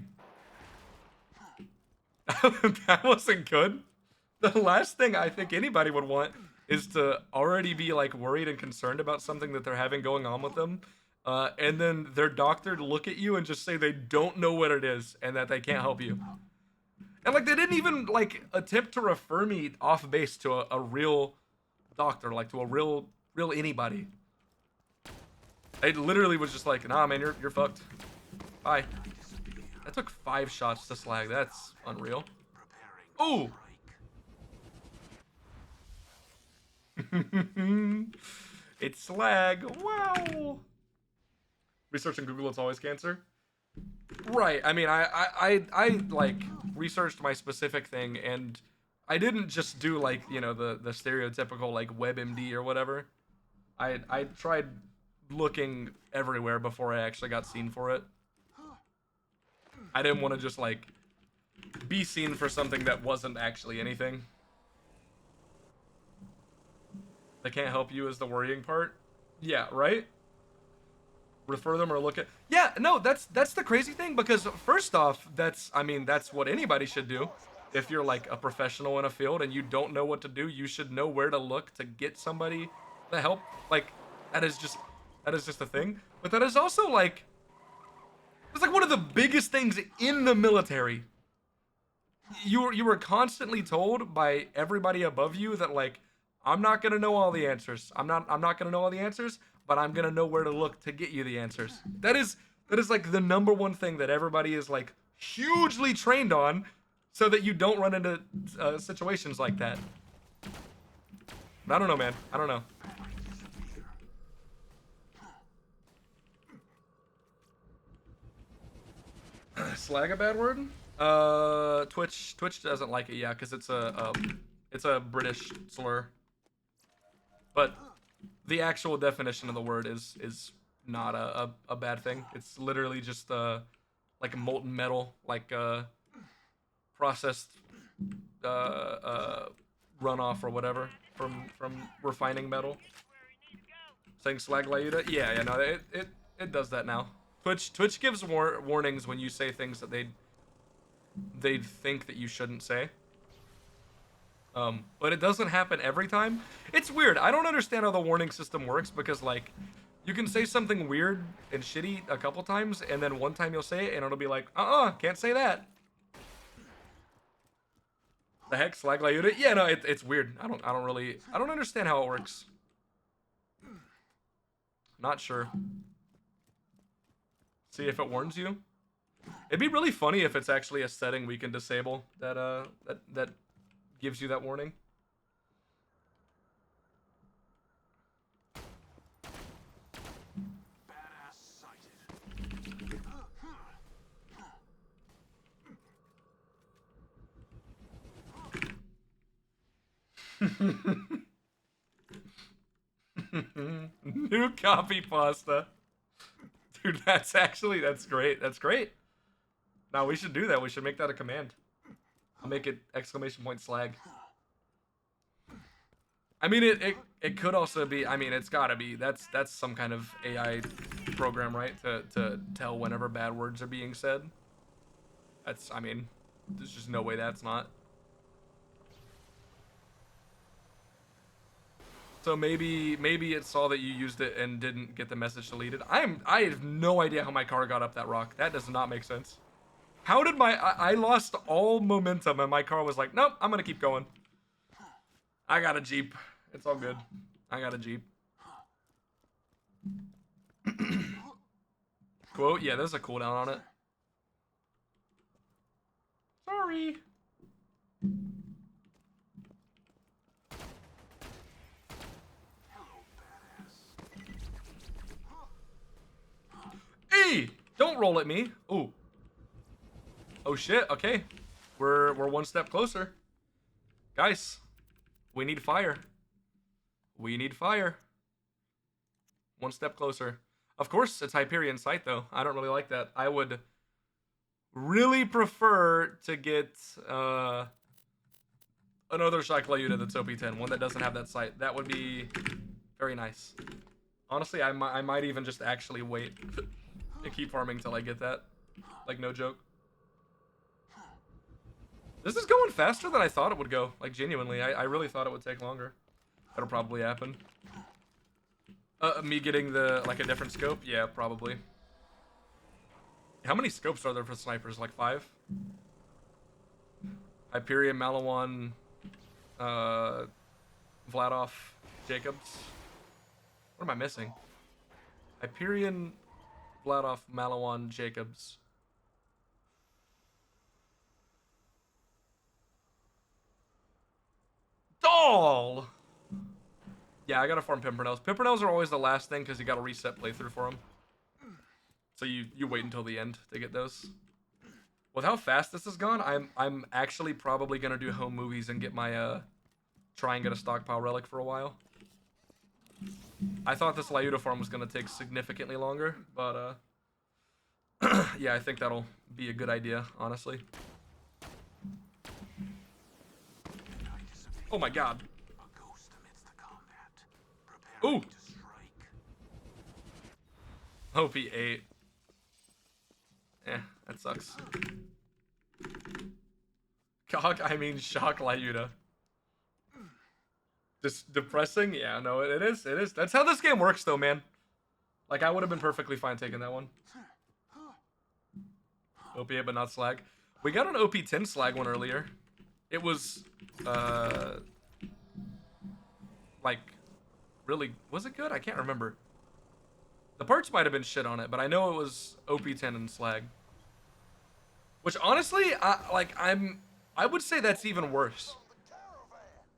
That wasn't good. The last thing I think anybody would want is to already be like worried and concerned about something that they're having going on with them, and then their doctor to look at you and just say they don't know what it is and that they can't help you. And like they didn't even like attempt to refer me off base to a real doctor, like to a real anybody. It literally was just like, nah, man, you're fucked. Bye. That took 5 shots to slag. That's unreal. Ooh. It's slag. Wow. Research in Google, it's always cancer. Right. I mean, I like researched my specific thing, and I didn't just do like the stereotypical like WebMD or whatever. I tried looking everywhere before I actually got seen for it. I didn't want to just like be seen for something that wasn't actually anything. They can't help you is the worrying part. Yeah, right? Refer them or look at. Yeah, no, that's the crazy thing, because first off, that's what anybody should do. If you're like a professional in a field and you don't know what to do, you should know where to look to get somebody to help. Like That is just a thing. But that is also like it's like one of the biggest things in the military. You were constantly told by everybody above you that like I'm not gonna know all the answers. I'm not gonna know all the answers, but I'm gonna know where to look to get you the answers. That is like the number one thing that everybody is like hugely trained on, so that you don't run into situations like that. But I don't know, man. I don't know. Slag a bad word? Twitch doesn't like it, yeah, because it's a British slur. But the actual definition of the word is not a bad thing. It's literally just like molten metal, like processed runoff or whatever from refining metal. Saying slag Lyuda? Yeah, no, it does that now. Twitch gives warnings when you say things that they'd think that you shouldn't say. But it doesn't happen every time. It's weird. I don't understand how the warning system works because like you can say something weird and shitty a couple times, and then one time you'll say it and it'll be like, can't say that. The heck, slag Lyuda? Yeah, no, it's weird. I don't understand how it works. Not sure. See if it warns you. It'd be really funny if it's actually a setting we can disable that gives you that warning. New copy pasta. Dude, that's great. That's great. Now we should do that. We should make that a command. I'll make it exclamation point slag. I mean, it could also be. I mean, it's gotta be. That's some kind of AI program, right? To tell whenever bad words are being said. That's. I mean, there's just no way that's not. So maybe it saw that you used it and didn't get the message deleted. I have no idea how my car got up that rock. That does not make sense. How did I lost all momentum and my car was like, nope, I'm gonna keep going. I got a Jeep. It's all good. I got a Jeep. Quote, yeah, there's a cooldown on it. Sorry. Hey! Don't roll at me. Ooh. Oh shit, okay. We're one step closer. Guys, we need fire. We need fire. One step closer. Of course, it's Hyperion Sight, though. I don't really like that. I would really prefer to get another Shakla unit that's OP10, one that doesn't have that sight. That would be very nice. Honestly, I might even just actually wait and keep farming till I get that. Like, no joke. This is going faster than I thought it would go. Like, genuinely. I really thought it would take longer. That'll probably happen. Me getting like a different scope? Yeah, probably. How many scopes are there for snipers? Like 5? Hyperion, Malawan, Vladov, Jacobs. What am I missing? Hyperion, Vladov, Malawan, Jacobs. Doll! Yeah, I gotta farm Pimpernels. Pimpernels are always the last thing because you gotta reset playthrough for them. So you wait until the end to get those. With how fast this has gone, I'm actually probably gonna do home movies and get my try and get a stockpile relic for a while. I thought this Lyuda farm was gonna take significantly longer, but yeah, I think that'll be a good idea, honestly. Oh my god. Ooh! OP8. That sucks. Shock Lyuda. Just depressing. Yeah, no, it is. It is. That's how this game works, though, man. Like I would have been perfectly fine taking that one. OP8, but not slag. We got an OP10 slag one earlier. It was, like, really. Was it good? I can't remember. The parts might have been shit on it, but I know it was OP10 and slag. Which honestly, I would say that's even worse.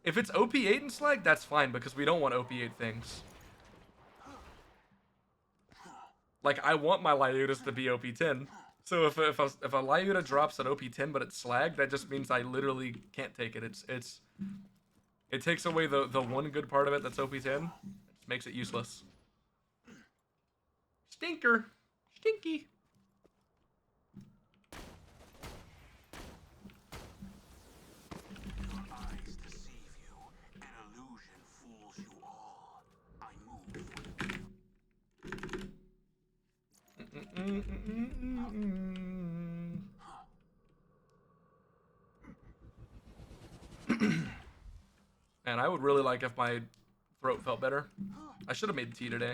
If it's OP8 and slag, that's fine because we don't want OP8 things. Like I want my Lyudas to be OP10. So if a Lyuda drops an OP10 but it's slag, that just means I literally can't take it. It takes away the one good part of it that's OP10. It makes it useless. Stinker. Stinky. Man, I would really like if my throat felt better. I should have made tea today.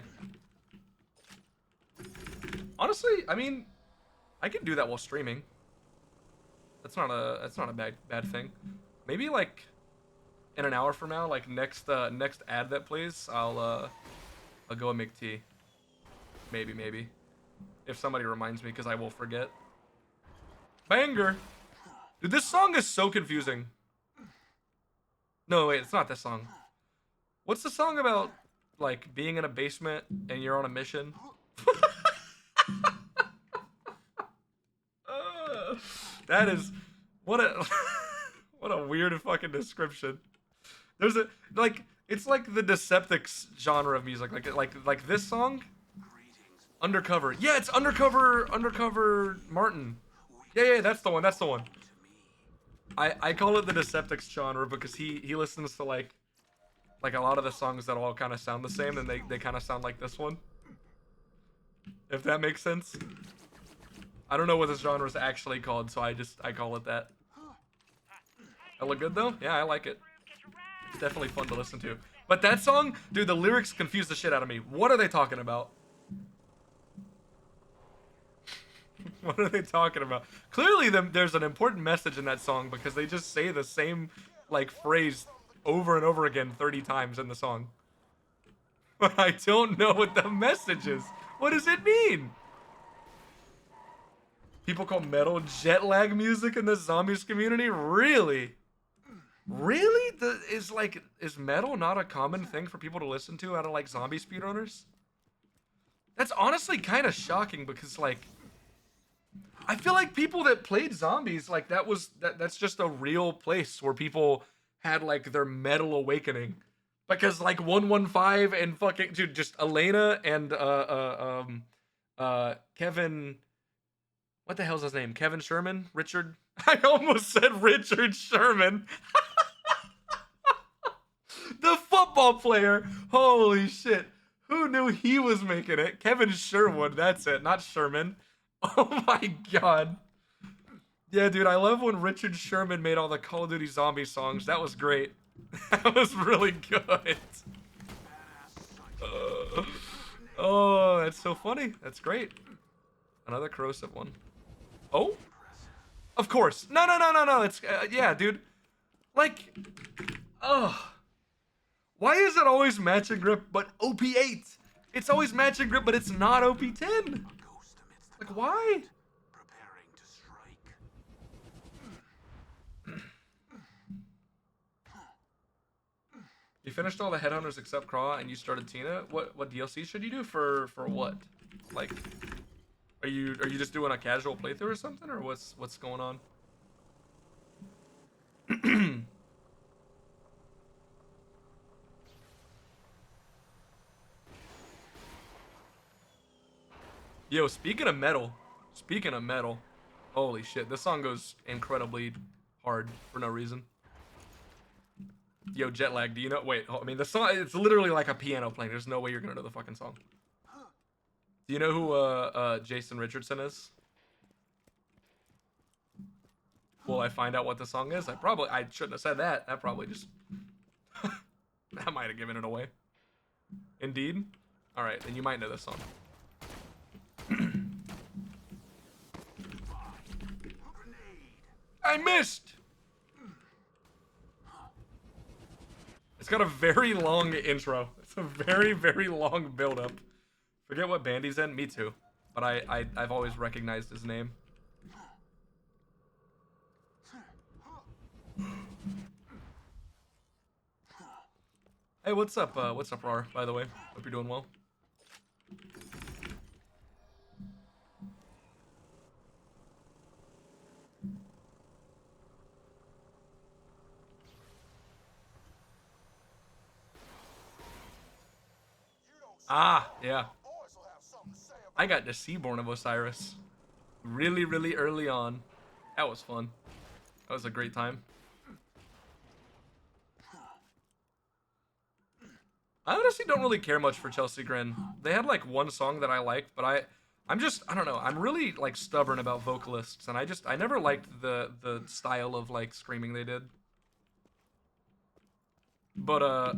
Honestly, I mean, I can do that while streaming. That's not a bad thing. Maybe like in an hour from now, like next ad that plays, I'll go and make tea. Maybe. If somebody reminds me, because I will forget. Banger! Dude, this song is so confusing. No, wait, it's not this song. What's the song about, like, being in a basement and you're on a mission? That is... What a... what a weird fucking description. There's a... Like, it's like the Deceptics genre of music. Like this song... Undercover. Yeah, it's Undercover Martin. Yeah, that's the one. I call it the Deceptics genre because he listens to like a lot of the songs that all kind of sound the same, and they kind of sound like this one. If that makes sense. I don't know what this genre is actually called, so I call it that. I look good though? Yeah, I like it. It's definitely fun to listen to. But that song, dude, the lyrics confuse the shit out of me. What are they talking about? What are they talking about? Clearly, there's an important message in that song because they just say the same, like, phrase over and over again 30 times in the song. But I don't know what the message is. What does it mean? People call metal jet lag music in the zombies community? Really? Really? Is metal not a common thing for people to listen to out of, like, zombie speedrunners? That's honestly kind of shocking because, like, I feel like people that played zombies, like that's just a real place where people had like their metal awakening. Because like 115 and fucking dude, just Elena and Kevin, what the hell's his name? Kevin Sherman? Richard? I almost said Richard Sherman. The football player. Holy shit. Who knew he was making it? Kevin Sherwood, that's it, not Sherman. Oh my god. Yeah, dude, I love when Richard Sherman made all the Call of Duty zombie songs. That was great. That was really good. Oh, that's so funny. That's great. Another corrosive one. Oh? Of course. No. It's, yeah, dude. Like, oh. Why is it always match and grip but OP8? It's always match and grip, but it's not OP10. Like, why? You finished all the headhunters except Craw, and you started Tina. What DLC should you do for what? Like, are you just doing a casual playthrough or something, or what's going on? Yo, speaking of metal, holy shit, this song goes incredibly hard for no reason. Yo, jet lag, do you know? Wait, I mean, the song, it's literally like a piano playing. There's no way you're gonna know the fucking song. Do you know who Jason Richardson is? Will I find out what the song is? I shouldn't have said that. That probably just... That might have given it away. Indeed? Alright, then you might know this song. I missed! It's got a very long intro. It's a very, very long build-up. Forget what band he's in? Me too. But I've always recognized his name. Hey, what's up, Rar, by the way? Hope you're doing well. Ah, yeah. I got the Seaborn of Osiris. Really, really early on. That was fun. That was a great time. I honestly don't really care much for Chelsea Grin. They had like one song that I liked, but I don't know. I'm really like stubborn about vocalists, and I never liked the style of like screaming they did. But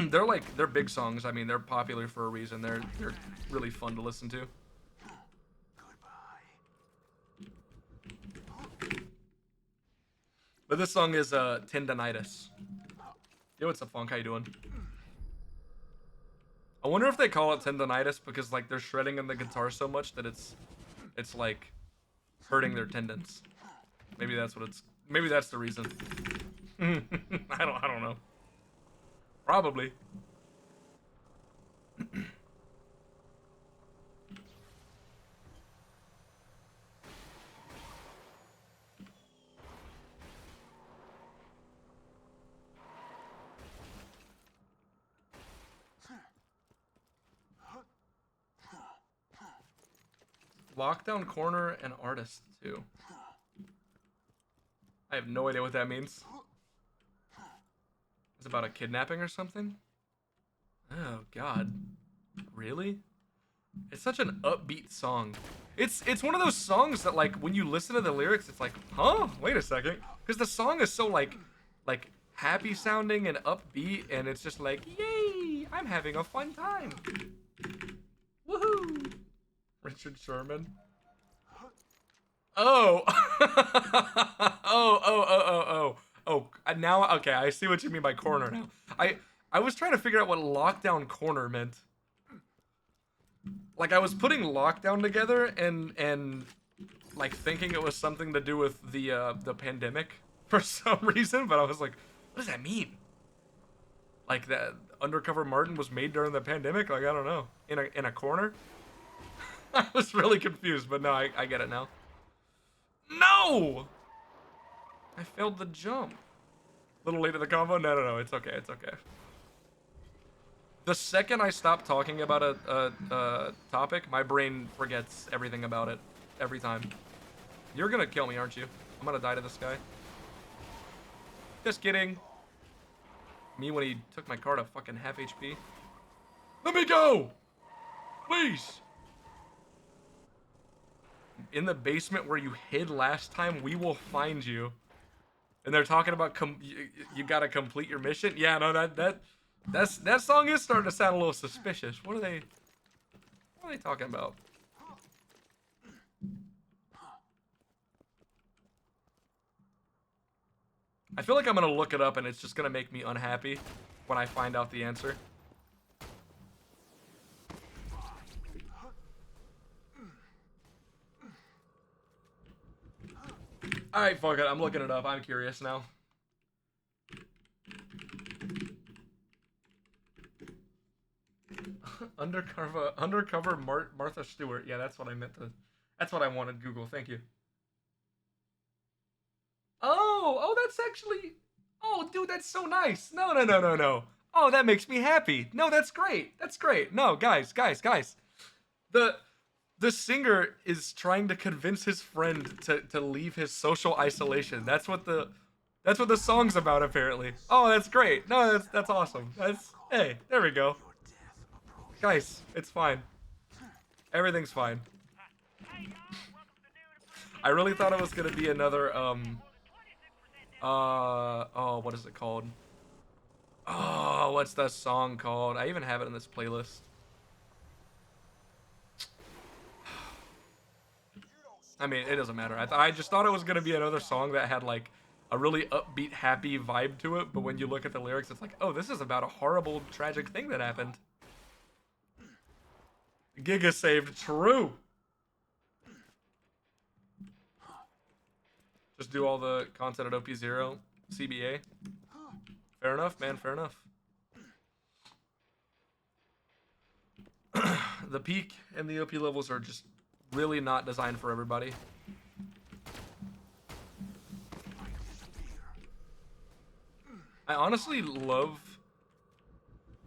they're big songs. I mean, they're popular for a reason. They're really fun to listen to. But this song is Tendinitis. Yo, what's up, Funk? How you doing? I wonder if they call it tendonitis because like they're shredding in the guitar so much that it's like hurting their tendons. Maybe that's what it's. Maybe that's the reason. I don't know. Probably. Lockdown Corner and Artist too. I have no idea what that means. It's about a kidnapping or something? Oh god. Really? It's such an upbeat song. It's one of those songs that like when you listen to the lyrics it's like, "Huh? Wait a second." Cuz the song is so like happy sounding and upbeat and it's just like, "Yay! I'm having a fun time." Woohoo! Richard Sherman. Oh. Oh. Now, okay, I see what you mean by corner now. I was trying to figure out what lockdown corner meant. Like I was putting lockdown together and like thinking it was something to do with the pandemic for some reason, but I was like, what does that mean? Like that Undercover Martin was made during the pandemic? Like I don't know. In a corner? I was really confused, but no, I get it now. No! I failed the jump. A little late to the combo? No, it's okay, it's okay. The second I stop talking about a topic, my brain forgets everything about it. Every time. You're gonna kill me, aren't you? I'm gonna die to this guy. Just kidding. Me when he took my car to fucking half HP. Let me go! Please! In the basement where you hid last time, we will find you. And they're talking about you gotta complete your mission. Yeah, no, that song is starting to sound a little suspicious. What are they talking about? I feel like I'm gonna look it up and it's just gonna make me unhappy when I find out the answer. Alright, fuck it. I'm looking it up. I'm curious now. Undercover Martha Stewart. Yeah, that's what I meant to. That's what I wanted, Google. Thank you. Oh, that's actually. Oh, dude, that's so nice. No. Oh, that makes me happy. No, that's great. That's great. No, guys. The the singer is trying to convince his friend to leave his social isolation. That's what the song's about, apparently. Oh, that's great. No, that's awesome. Hey, there we go. Guys, it's fine. Everything's fine. I really thought it was gonna be another oh, what is it called? Oh, what's that song called? I even have it in this playlist. I mean, it doesn't matter. I just thought it was gonna be another song that had like a really upbeat, happy vibe to it. But when you look at the lyrics, it's like, oh, this is about a horrible, tragic thing that happened. Giga saved. True. Just do all the content at OP0. CBA. Fair enough, man. Fair enough. The peak and the OP levels are just really not designed for everybody. I honestly love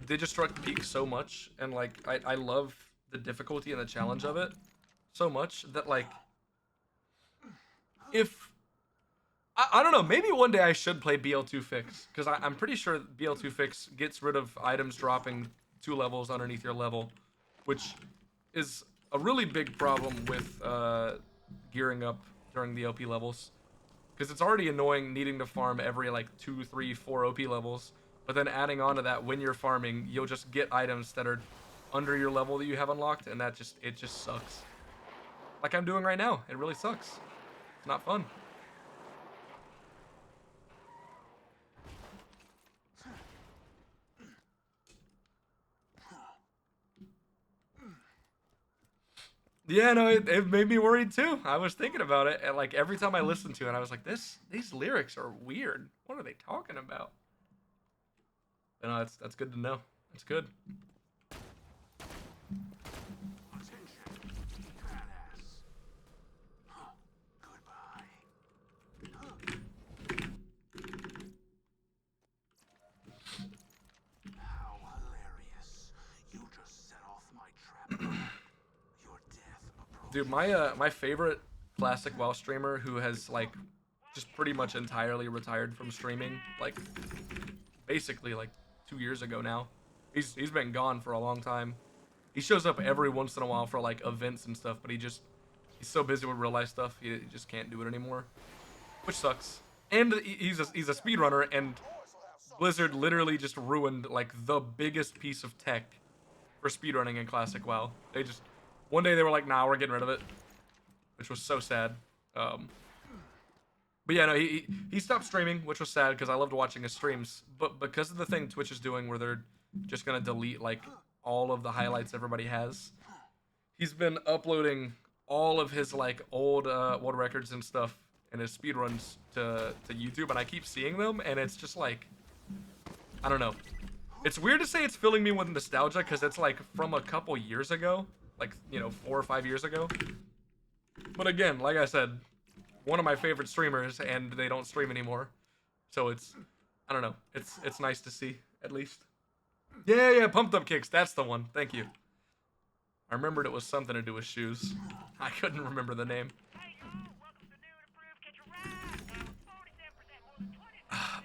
Digistruct Peak so much, and like I love the difficulty and the challenge of it so much that like if I don't know, maybe one day I should play BL2 Fix because I'm pretty sure BL2 Fix gets rid of items dropping 2 levels underneath your level, which is a really big problem with gearing up during the OP levels. Because it's already annoying needing to farm every like 2, 3, 4 OP levels, but then adding on to that, when you're farming, you'll just get items that are under your level that you have unlocked, and it just sucks. Like I'm doing right now, it really sucks. It's not fun. Yeah, no, it made me worried too. I was thinking about it, and like every time I listened to it, I was like, these lyrics are weird. What are they talking about? And that's good to know. That's good. Dude, my favorite classic WoW streamer who has like just pretty much entirely retired from streaming, like basically like 2 years ago now. He's been gone for a long time. He shows up every once in a while for like events and stuff, but he's so busy with real life stuff, he just can't do it anymore, which sucks. And he's a speedrunner, and Blizzard literally just ruined like the biggest piece of tech for speedrunning in classic WoW. They just one day they were like, "Nah, we're getting rid of it," which was so sad. Um, but yeah, no, he stopped streaming, which was sad because I loved watching his streams. But because of the thing Twitch is doing, where they're just gonna delete like all of the highlights everybody has, he's been uploading all of his like old world records and stuff and his speedruns to YouTube, and I keep seeing them, and it's just like, I don't know. It's weird to say it's filling me with nostalgia because it's like from a couple years ago, like 4 or 5 years ago. But again, like I said, one of my favorite streamers, and they don't stream anymore, so I don't know. It's nice to see at least. Yeah, pumped up kicks. That's the one. Thank you. I remembered it was something to do with shoes. I couldn't remember the name.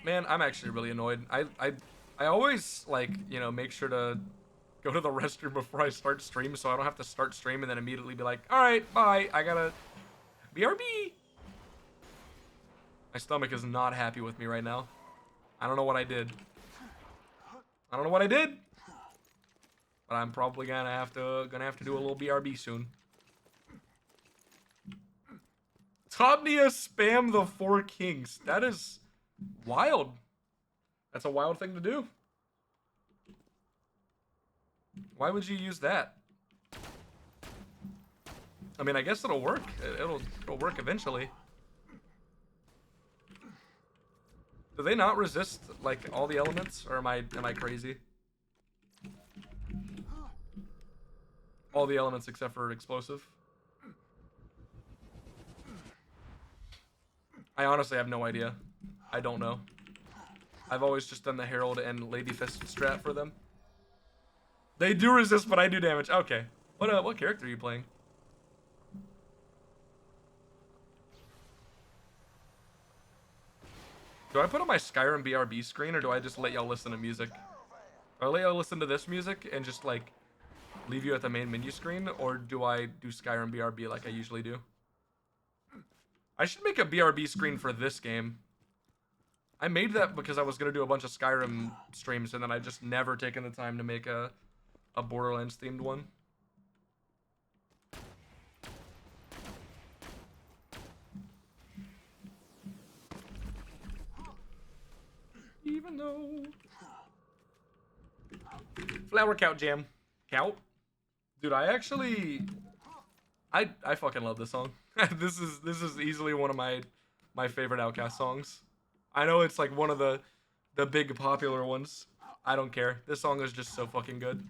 Man, I'm actually really annoyed. I always like make sure to go to the restroom before I start stream, so I don't have to start stream and then immediately be like, all right, bye. I gotta BRB. My stomach is not happy with me right now. I don't know what I did. I don't know what I did. But I'm probably gonna have to do a little BRB soon. Tobnia spam the 4 kings. That is wild. That's a wild thing to do. Why would you use that? I mean, I guess it'll work. It'll work eventually. Do they not resist like all the elements, or am I crazy? All the elements except for explosive. I honestly have no idea. I don't know. I've always just done the Herald and Lady Fist strat for them. They do resist, but I do damage. Okay. What character are you playing? Do I put on my Skyrim BRB screen, or do I just let y'all listen to music? Do I let y'all listen to this music and just like leave you at the main menu screen, or do I do Skyrim BRB like I usually do? I should make a BRB screen for this game. I made that because I was gonna do a bunch of Skyrim streams, and then I just never taken the time to make a Borderlands themed one. Even though flower count jam, count, dude. I fucking love this song. This is easily one of my favorite Outkast songs. I know it's like one of the big popular ones. I don't care. This song is just so fucking good.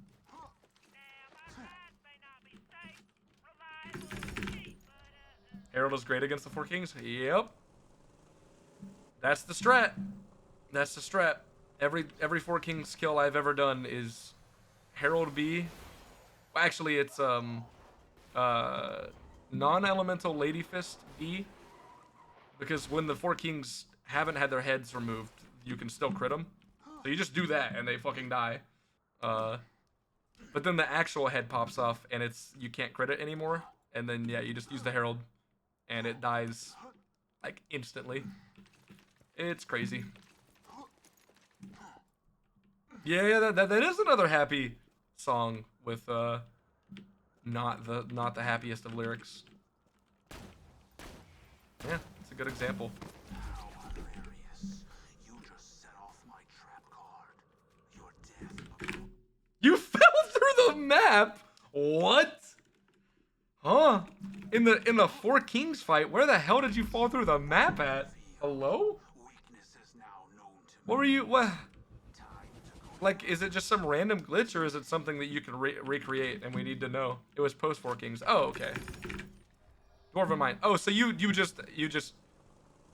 Harold is great against the Four Kings. Yep. That's the strat. That's the strat. Every Four Kings kill I've ever done is Harold B. Actually, it's uh non-elemental Lady Fist B, because when the Four Kings haven't had their heads removed, you can still crit them. So you just do that and they fucking die. Uh, but then the actual head pops off and you can't crit it anymore. And then yeah, you just use the Herald and it dies like instantly. It's crazy. Yeah, that is another happy song with not the happiest of lyrics. Yeah, it's a good example. You fell through the map? What? Huh? In the Four Kings fight, where the hell did you fall through the map at? Hello? What were you? What? Like, is it just some random glitch, or is it something that you can recreate and we need to know? It was post Four Kings. Oh, okay. Dwarven Mine. Oh, so you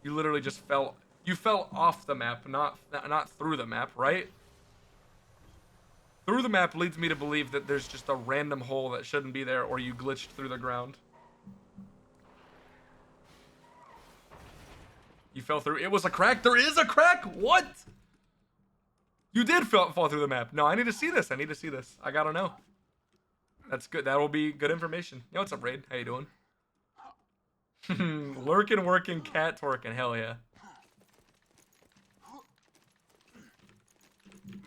literally just fell. You fell off the map, not through the map, right? Through the map leads me to believe that there's just a random hole that shouldn't be there, or you glitched through the ground. You fell through. It was a crack. There is a crack. What? You did fall through the map. No, I need to see this. I need to see this. I gotta know. That's good. That will be good information. Yo, what's up, Raid? How you doing? Lurking, working, cat twerking. Hell yeah.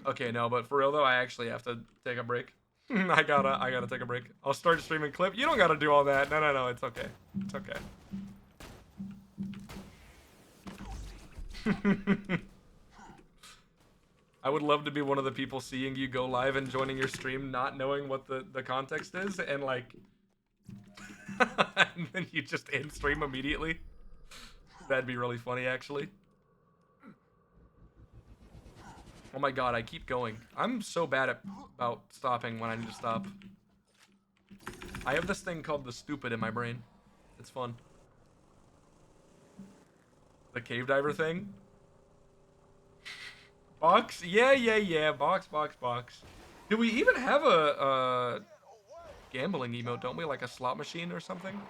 Okay, no, but for real though, I actually have to take a break. I gotta take a break. I'll start streaming clip. You don't gotta do all that. No, it's okay. It's okay. I would love to be one of the people seeing you go live and joining your stream, not knowing what the context is, and like, and then you just end stream immediately. That'd be really funny, actually. Oh my god, I keep going. I'm so bad about stopping when I need to stop. I have this thing called the stupid in my brain. It's fun. The cave diver thing. Box? Yeah. Box. Do we even have a gambling emote, don't we? Like a slot machine or something?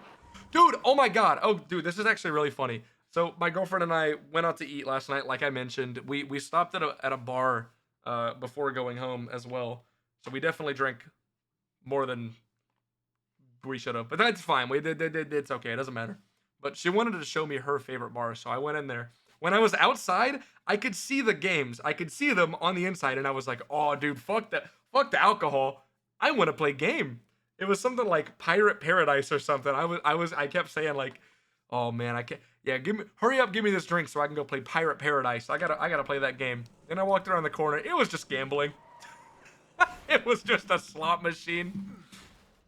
Dude, oh my god. Oh, dude, this is actually really funny. So my girlfriend and I went out to eat last night, like I mentioned. We stopped at a bar before going home as well. So we definitely drank more than we should have. But that's fine. It's okay. It doesn't matter. But she wanted to show me her favorite bar, so I went in there. When I was outside, I could see the games. I could see them on the inside, and I was like, "Oh, dude, fuck that. Fuck the alcohol. I want to play game." It was something like Pirate Paradise or something. I kept saying like, "Oh man, I can't. Yeah, hurry up, give me this drink so I can go play Pirate Paradise. I gotta play that game." Then I walked around the corner. It was just gambling. It was just a slot machine.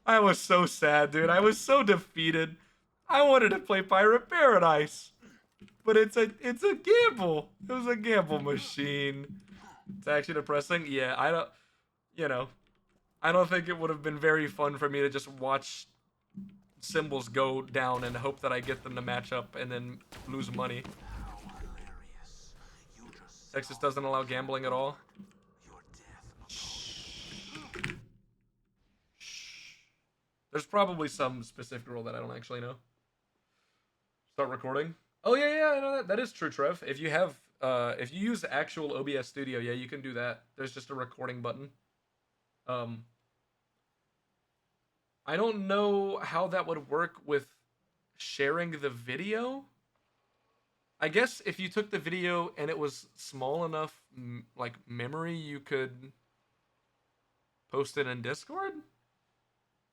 I was so sad, dude. I was so defeated. I wanted to play Pirate Paradise, but it's a gamble. It was a gamble machine. It's actually depressing. Yeah, I don't, you know, I don't think it would have been very fun for me to just watch symbols go down and hope that I get them to match up and then lose money. Texas doesn't allow gambling at all. There's probably some specific rule that I don't actually know. Start recording. Oh yeah, I know that. That is true, Trev. If you use actual OBS Studio, yeah, you can do that. There's just a recording button. I don't know how that would work with sharing the video. I guess if you took the video and it was small enough, like memory, you could post it in Discord.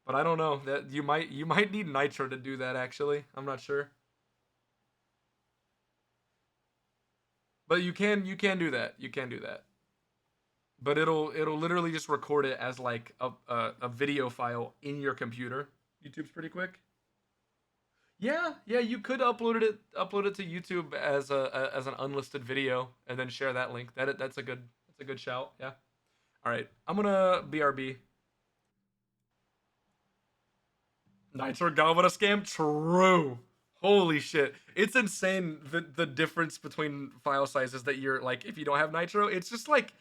But I don't know that you might need Nitro to do that. Actually, I'm not sure. But you can do that. You can do that. But it'll literally just record it as like a video file in your computer. YouTube's pretty quick. Yeah, yeah, you could upload it to YouTube as as an unlisted video and then share that link. That's a good shout. Yeah. All right, I'm gonna BRB. Nitro Galvana scam? True. Holy shit. It's insane the difference between file sizes that you're like if you don't have Nitro, it's just like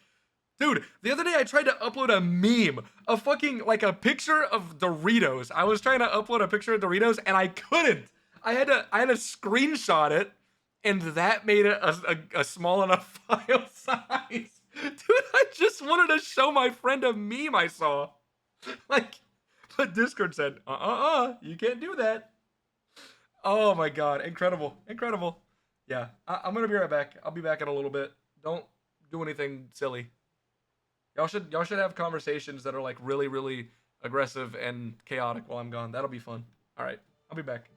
dude, the other day I tried to upload a meme, a fucking like a picture of Doritos. I was trying to upload a picture of Doritos and I couldn't. I had to screenshot it, and that made it a small enough file size. Dude, I just wanted to show my friend a meme I saw. Like, but Discord said, you can't do that. Oh my god, incredible, incredible. Yeah, I'm gonna be right back. I'll be back in a little bit. Don't do anything silly. Y'all should have conversations that are like really really aggressive and chaotic while I'm gone. That'll be fun. All right, I'll be back.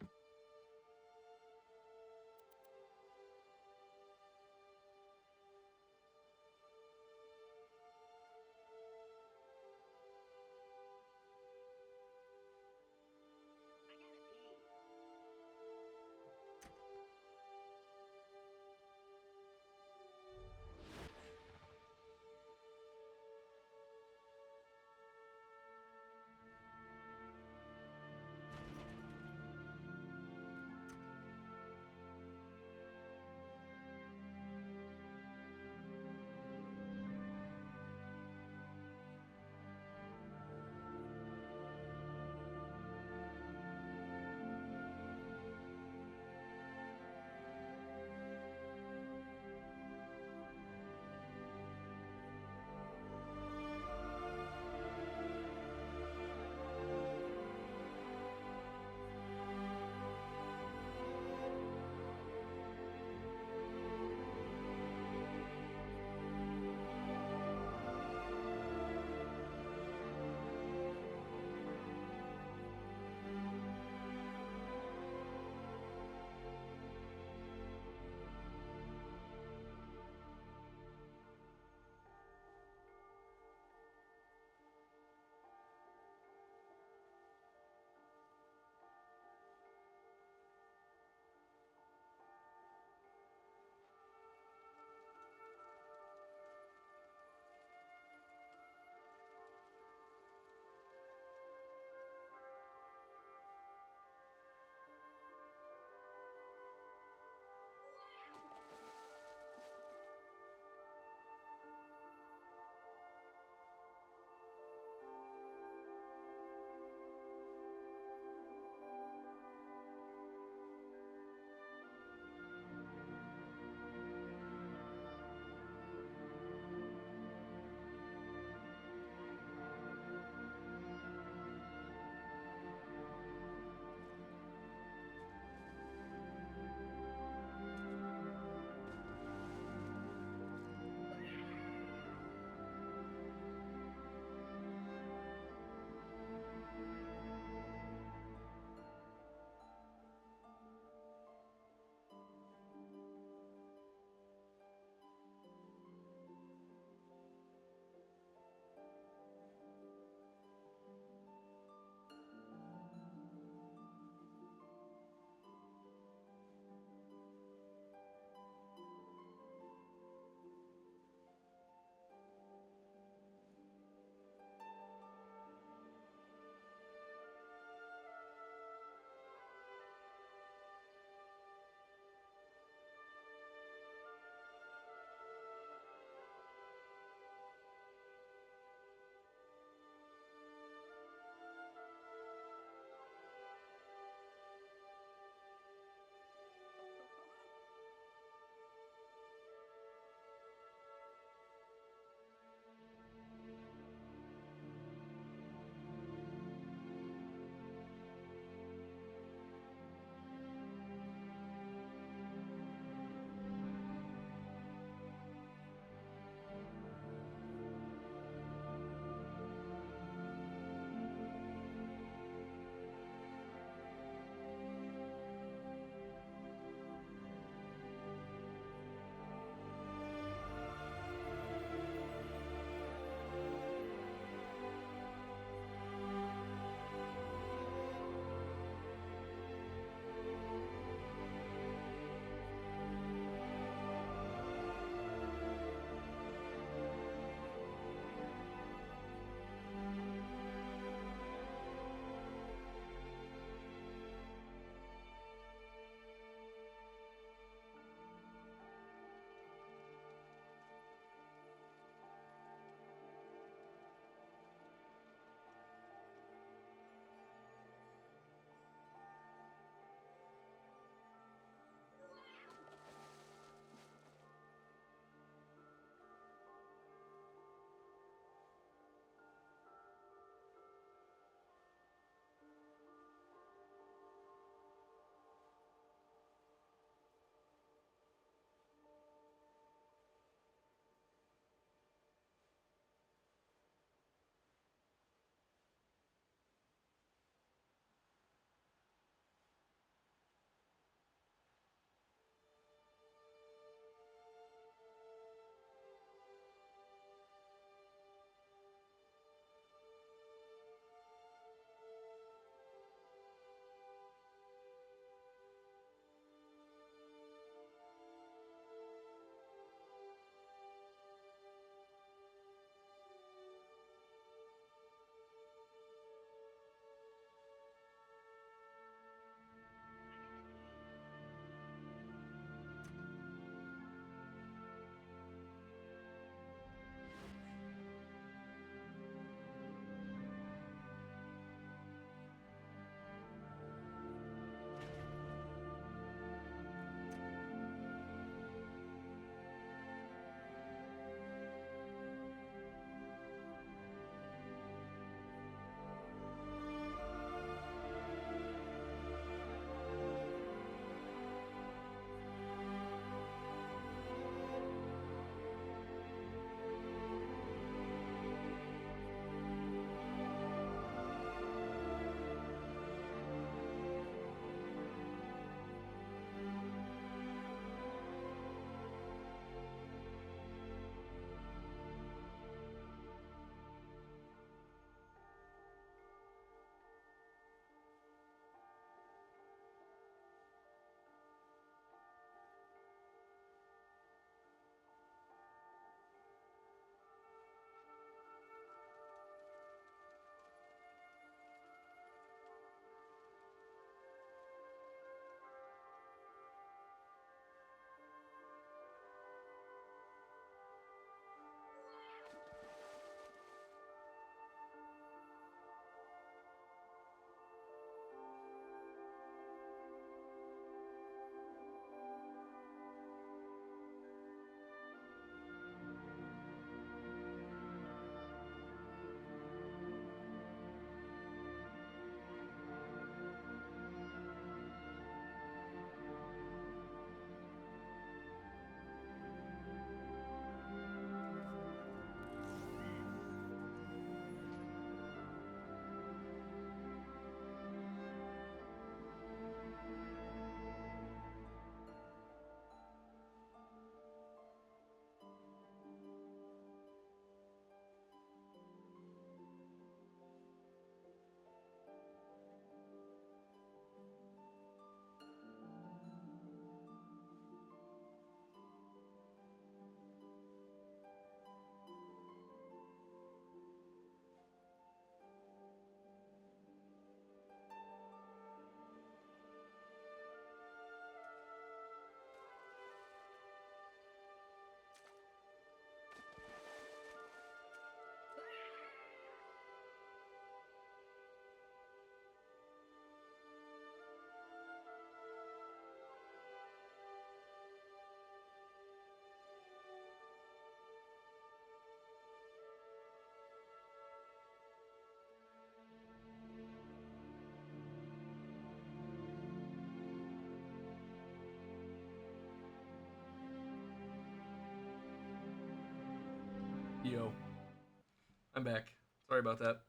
I'm back. Sorry about that.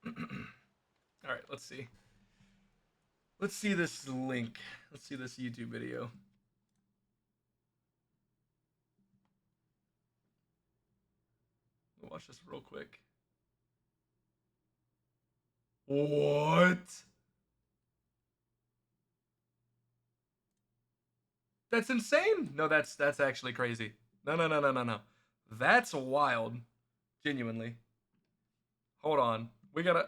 All right, let's see. Let's see this link. Let's see this YouTube video. We'll watch this real quick. What? That's insane. No, that's actually crazy. No, no, no, no, no, no. That's wild. Genuinely. Hold on. We gotta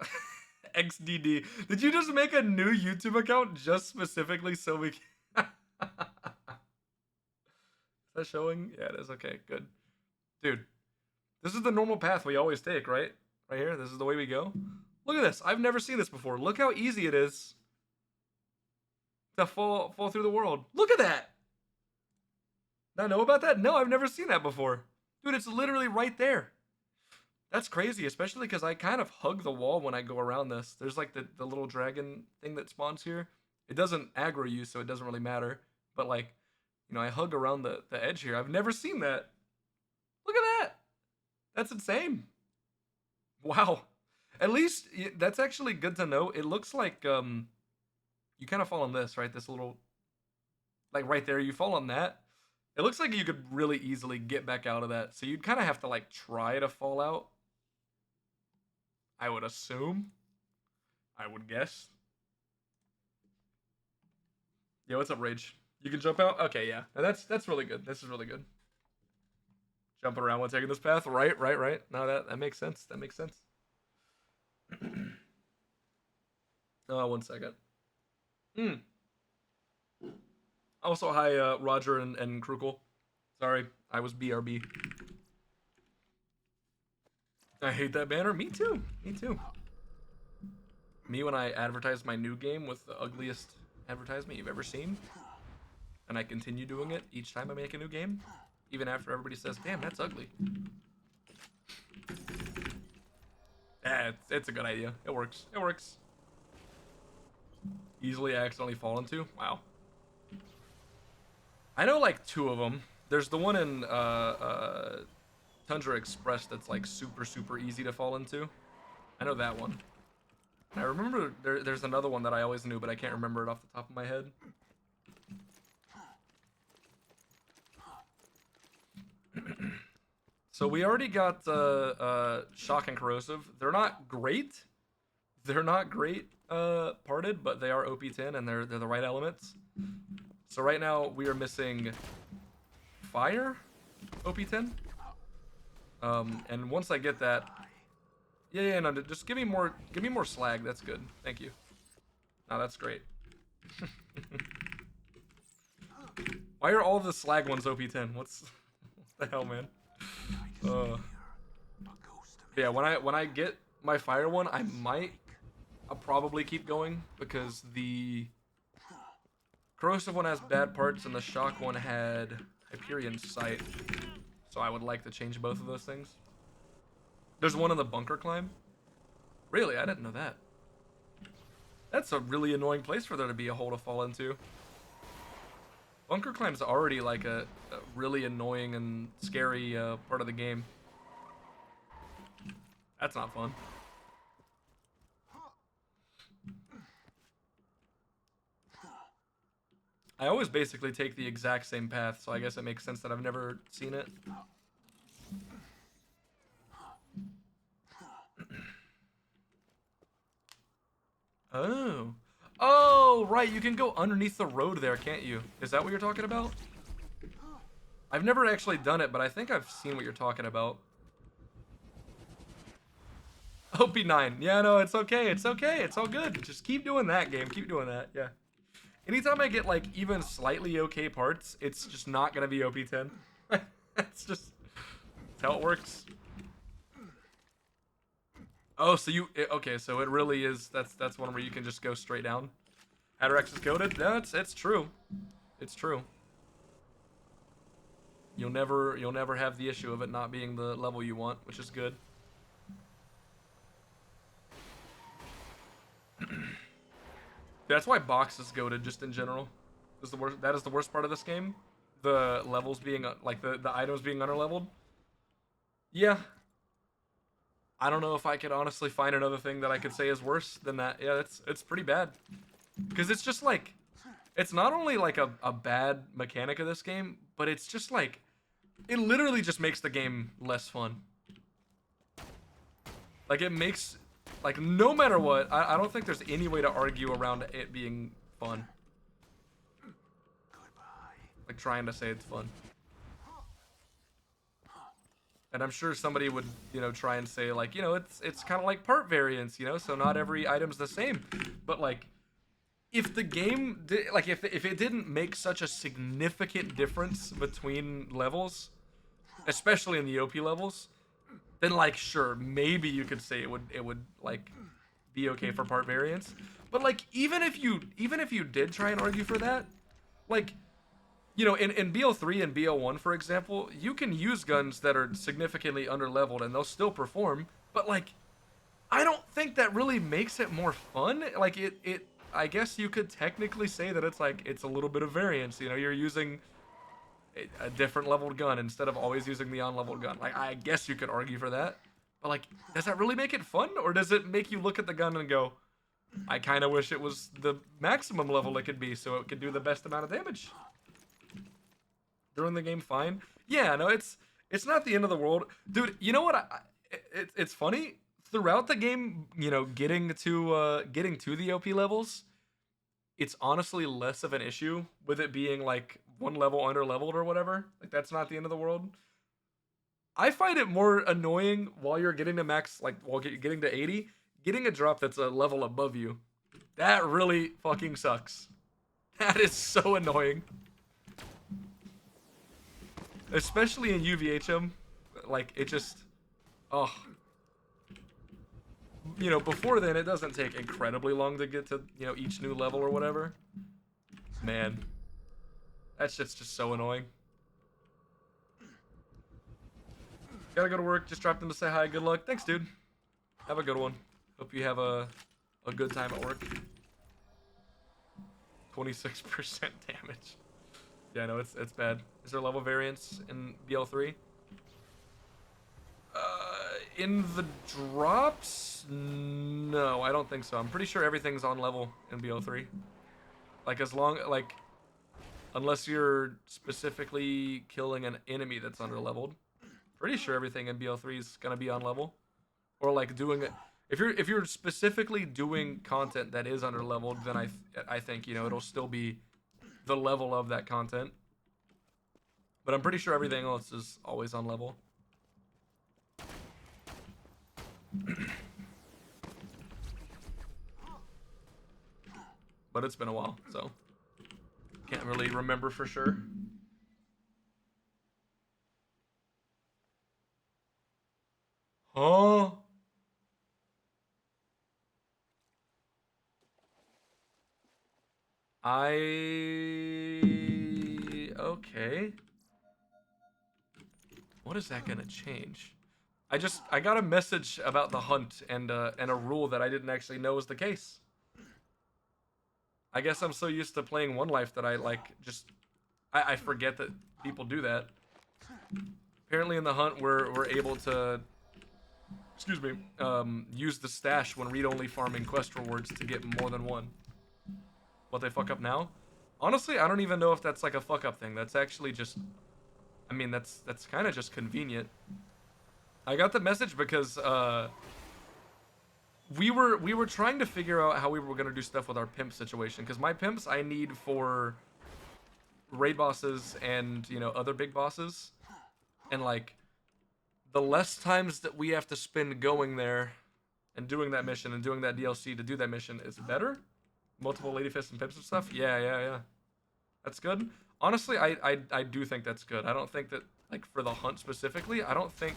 XDD. Did you just make a new YouTube account just specifically so we can... Is that showing? Yeah, it is. Okay, good. Dude, this is the normal path we always take, right? Right here. This is the way we go. Look at this. I've never seen this before. Look how easy it is to fall through the world. Look at that. Not know about that? No, I've never seen that before. Dude, it's literally right there. That's crazy, especially because I kind of hug the wall when I go around this. There's like the little dragon thing that spawns here. It doesn't aggro you, so it doesn't really matter. But like, you know, I hug around the edge here. I've never seen that. Look at that. That's insane. Wow. At least that's actually good to know. It looks like you kind of fall on this, right? This little, like right there, you fall on that. It looks like you could really easily get back out of that. So you'd kind of have to like try to fall out. I would assume. I would guess. Yeah, what's up, Rage? You can jump out? Okay, yeah. Now that's really good. This is really good. Jumping around while taking this path. Right. No, that makes sense. That makes sense. Oh, 1 second. Also, hi, Roger and Krukle. Sorry, I was BRB. I hate that banner. Me too. Me too. Me when I advertise my new game with the ugliest advertisement you've ever seen. And I continue doing it each time I make a new game. Even after everybody says, damn, that's ugly. Yeah, it's a good idea. It works. It works. Easily accidentally fall into? Wow. I know like 2 of them. There's the one in Tundra Express that's like super easy to fall into. I know that one. I remember there's another one that I always knew, but I can't remember it off the top of my head. So we already got Shock and Corrosive. They're not great. They're not great parted, but they are OP10 and they're the right elements. So right now we are missing Fire OP10. And once I get that, yeah, no, just give me more slag. That's good. Thank you. No, that's great. Why are all the slag ones OP10? What the hell, man? Yeah, when I get my fire one, I'll probably keep going because the corrosive one has bad parts and the shock one had Hyperion Sight. So I would like to change both of those things. There's one in the bunker climb. Really? I didn't know that. That's a really annoying place for there to be a hole to fall into. Bunker climb's already like a really annoying and scary part of the game. That's not fun. I always basically take the exact same path, so I guess it makes sense that I've never seen it. Oh. Oh, right, you can go underneath the road there, can't you? Is that what you're talking about? I've never actually done it, but I think I've seen what you're talking about. OP9. Yeah, no, it's okay. It's okay. It's all good. Just keep doing that, game. Keep doing that. Yeah. Anytime I get, like, even slightly okay parts, it's just not going to be OP10. It's just... That's how it works. Oh, so you... Okay, so it really is... That's one where you can just go straight down. Atarax is coded? No, it's true. It's true. You'll never have the issue of it not being the level you want, which is good. That's why box is goated just in general. That is the worst part of this game. The levels being like the items being underleveled. Yeah, I don't know if I could honestly find another thing that I could say is worse than that. Yeah, it's pretty bad. Because it's just like, it's not only like a bad mechanic of this game, but it's just like, it literally just makes the game less fun. Like it makes, like no matter what, I don't think there's any way to argue around it being fun. Like trying to say it's fun. And I'm sure somebody would, you know, try and say like, you know, it's kind of like part variance, you know, so not every item's the same. But like, if the game did, like if it didn't make such a significant difference between levels, especially in the OP levels, then like sure, maybe you could say it would like be okay for part variance. But like even if you did try and argue for that, like you know, in BO3 and BO1, for example, you can use guns that are significantly underleveled and they'll still perform. But like, I don't think that really makes it more fun. Like I guess you could technically say that it's like it's a little bit of variance. You know, you're using a different leveled gun instead of always using the unleveled gun. Like I guess you could argue for that. But like, does that really make it fun, or does it make you look at the gun and go, I kind of wish it was the maximum level it could be so it could do the best amount of damage? During the game, fine. Yeah, no, it's not the end of the world, dude. You know what? It's funny throughout the game. You know, getting to the OP levels, it's honestly less of an issue with it being like one level under leveled or whatever. Like that's not the end of the world. I find it more annoying while you're getting to max, like while getting to 80, getting a drop that's a level above you. That really fucking sucks. That is so annoying. Especially in UVHM, like it just, oh, you know, before then it doesn't take incredibly long to get to, you know, each new level or whatever. Man, that shit's just so annoying. Gotta go to work. Just dropped in to say hi. Good luck. Thanks, dude. Have a good one. Hope you have a good time at work. 26% damage. Yeah, no, it's bad. Is there level variance in BL3? In the drops? No, I don't think so. I'm pretty sure everything's on level in BO3. Like as long like unless you're specifically killing an enemy that's under leveled. Pretty sure everything in BO3 is gonna be on level. Or like doing it if you're specifically doing content that is under leveled, then I think, you know, it'll still be the level of that content. But I'm pretty sure everything else is always on level. But it's been a while, so can't really remember for sure. Oh, okay. What is that gonna change? I got a message about the hunt and a rule that I didn't actually know was the case. I guess I'm so used to playing One Life that I like just I forget that people do that. Apparently in the hunt we're able to, excuse me, use the stash when read-only farming quest rewards to get more than one. What, they fuck up now? Honestly, I don't even know if that's like a fuck up thing. That's actually just, I mean, that's kind of just convenient. I got the message because we were trying to figure out how we were gonna do stuff with our pimp situation. Because my pimps I need for raid bosses and, you know, other big bosses, and like the less times that we have to spend going there and doing that mission and doing that DLC to do that mission is better. Multiple ladyfists and pimps and stuff. Yeah. That's good. Honestly, I do think that's good. I don't think that, like, for the hunt specifically, I don't think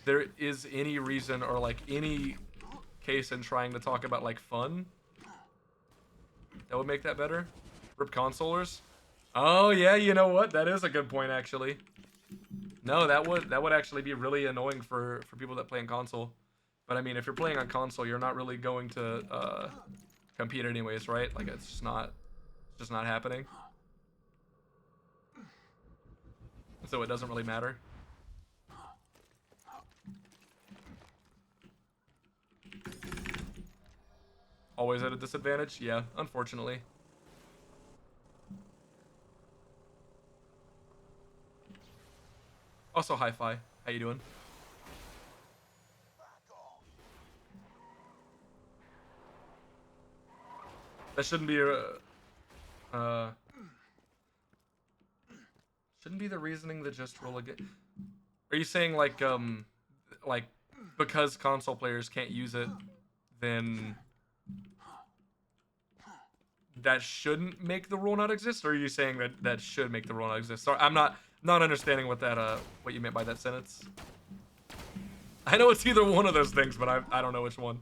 there is any reason or like any case in trying to talk about like fun that would make that better. Rip consolers. Oh yeah, you know what? That is a good point actually. No, that would actually be really annoying for people that play in console. But I mean, if you're playing on console, you're not really going to compete anyways, right? Like it's just not happening. So it doesn't really matter. always at a disadvantage. Yeah, unfortunately. Also, hi-fi. How you doing? That shouldn't be uh shouldn't be the reasoning that just roll again. Are you saying like because console players can't use it, then that shouldn't make the rule not exist, or are you saying that that should make the rule not exist? Sorry, I'm not understanding what that what you meant by that sentence. I know it's either one of those things, but I don't know which one.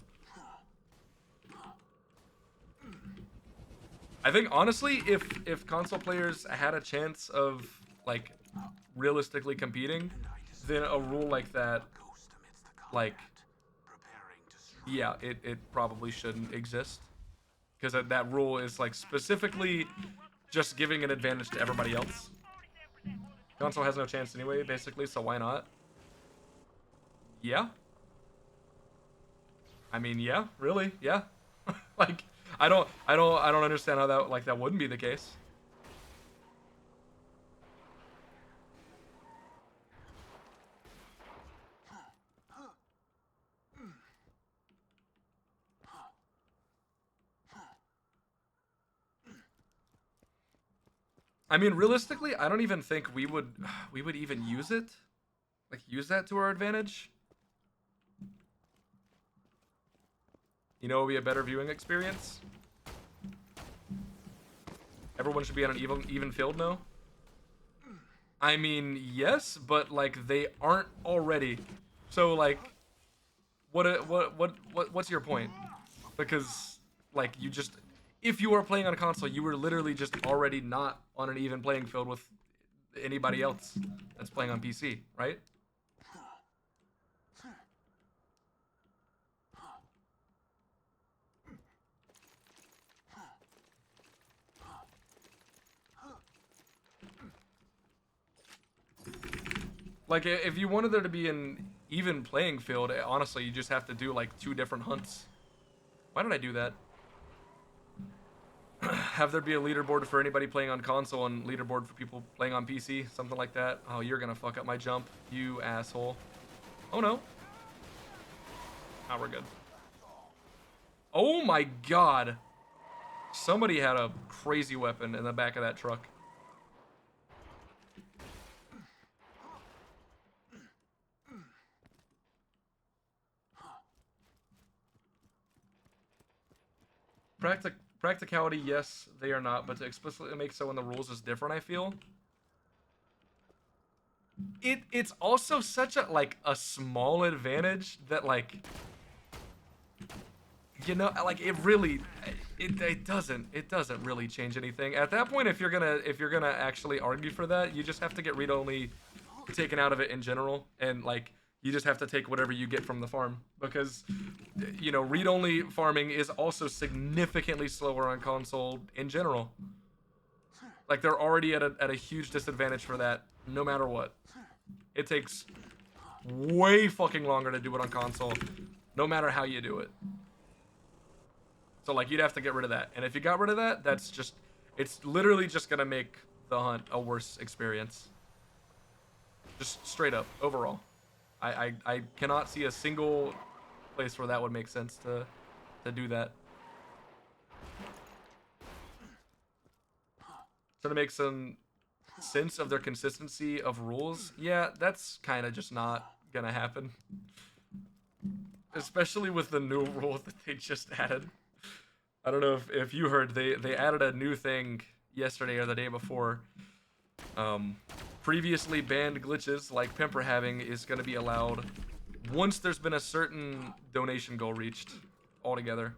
I think honestly, if console players had a chance of like realistically competing, then a rule like that, like, yeah, it probably shouldn't exist, because that rule is like specifically just giving an advantage to everybody else. Console has no chance anyway, basically, so why not? Yeah. I mean, yeah, really, yeah. Like, I don't understand how that like that wouldn't be the case. I mean, realistically, I don't even think we would even use it, like use that to our advantage. You know, it would be a better viewing experience. Everyone should be on an even field now. I mean, yes, but like they aren't already. So like, what's your point? Because like you just, if you are playing on a console, you were literally just already not on an even playing field with anybody else that's playing on PC, right? Like, if you wanted there to be an even playing field, honestly, you just have to do like 2 different hunts. Why did I do that? Have there be a leaderboard for anybody playing on console and leaderboard for people playing on PC, something like that. Oh, you're gonna fuck up my jump, you asshole. Oh no. Now we're good. Oh my god. Somebody had a crazy weapon in the back of that truck. Practicality, yes, they are not, but to explicitly make so in the rules is different, I feel. It's also such a like a small advantage that like, you know, like it really it doesn't really change anything. At that point, if you're gonna actually argue for that, you just have to get read only taken out of it in general, and like you just have to take whatever you get from the farm, because you know, read only farming is also significantly slower on console in general. Like they're already at a huge disadvantage for that no matter what. It takes way fucking longer to do it on console, no matter how you do it. So like you'd have to get rid of that. And if you got rid of that, that's just, it's literally just gonna make the hunt a worse experience. Just straight up, overall. I cannot see a single place where that would make sense to do that. So to make some sense of their consistency of rules, yeah, that's kind of just not gonna happen. Especially with the new rule that they just added. I don't know if you heard, they added a new thing yesterday or the day before. Previously banned glitches like Pimper having is going to be allowed once there's been a certain donation goal reached altogether.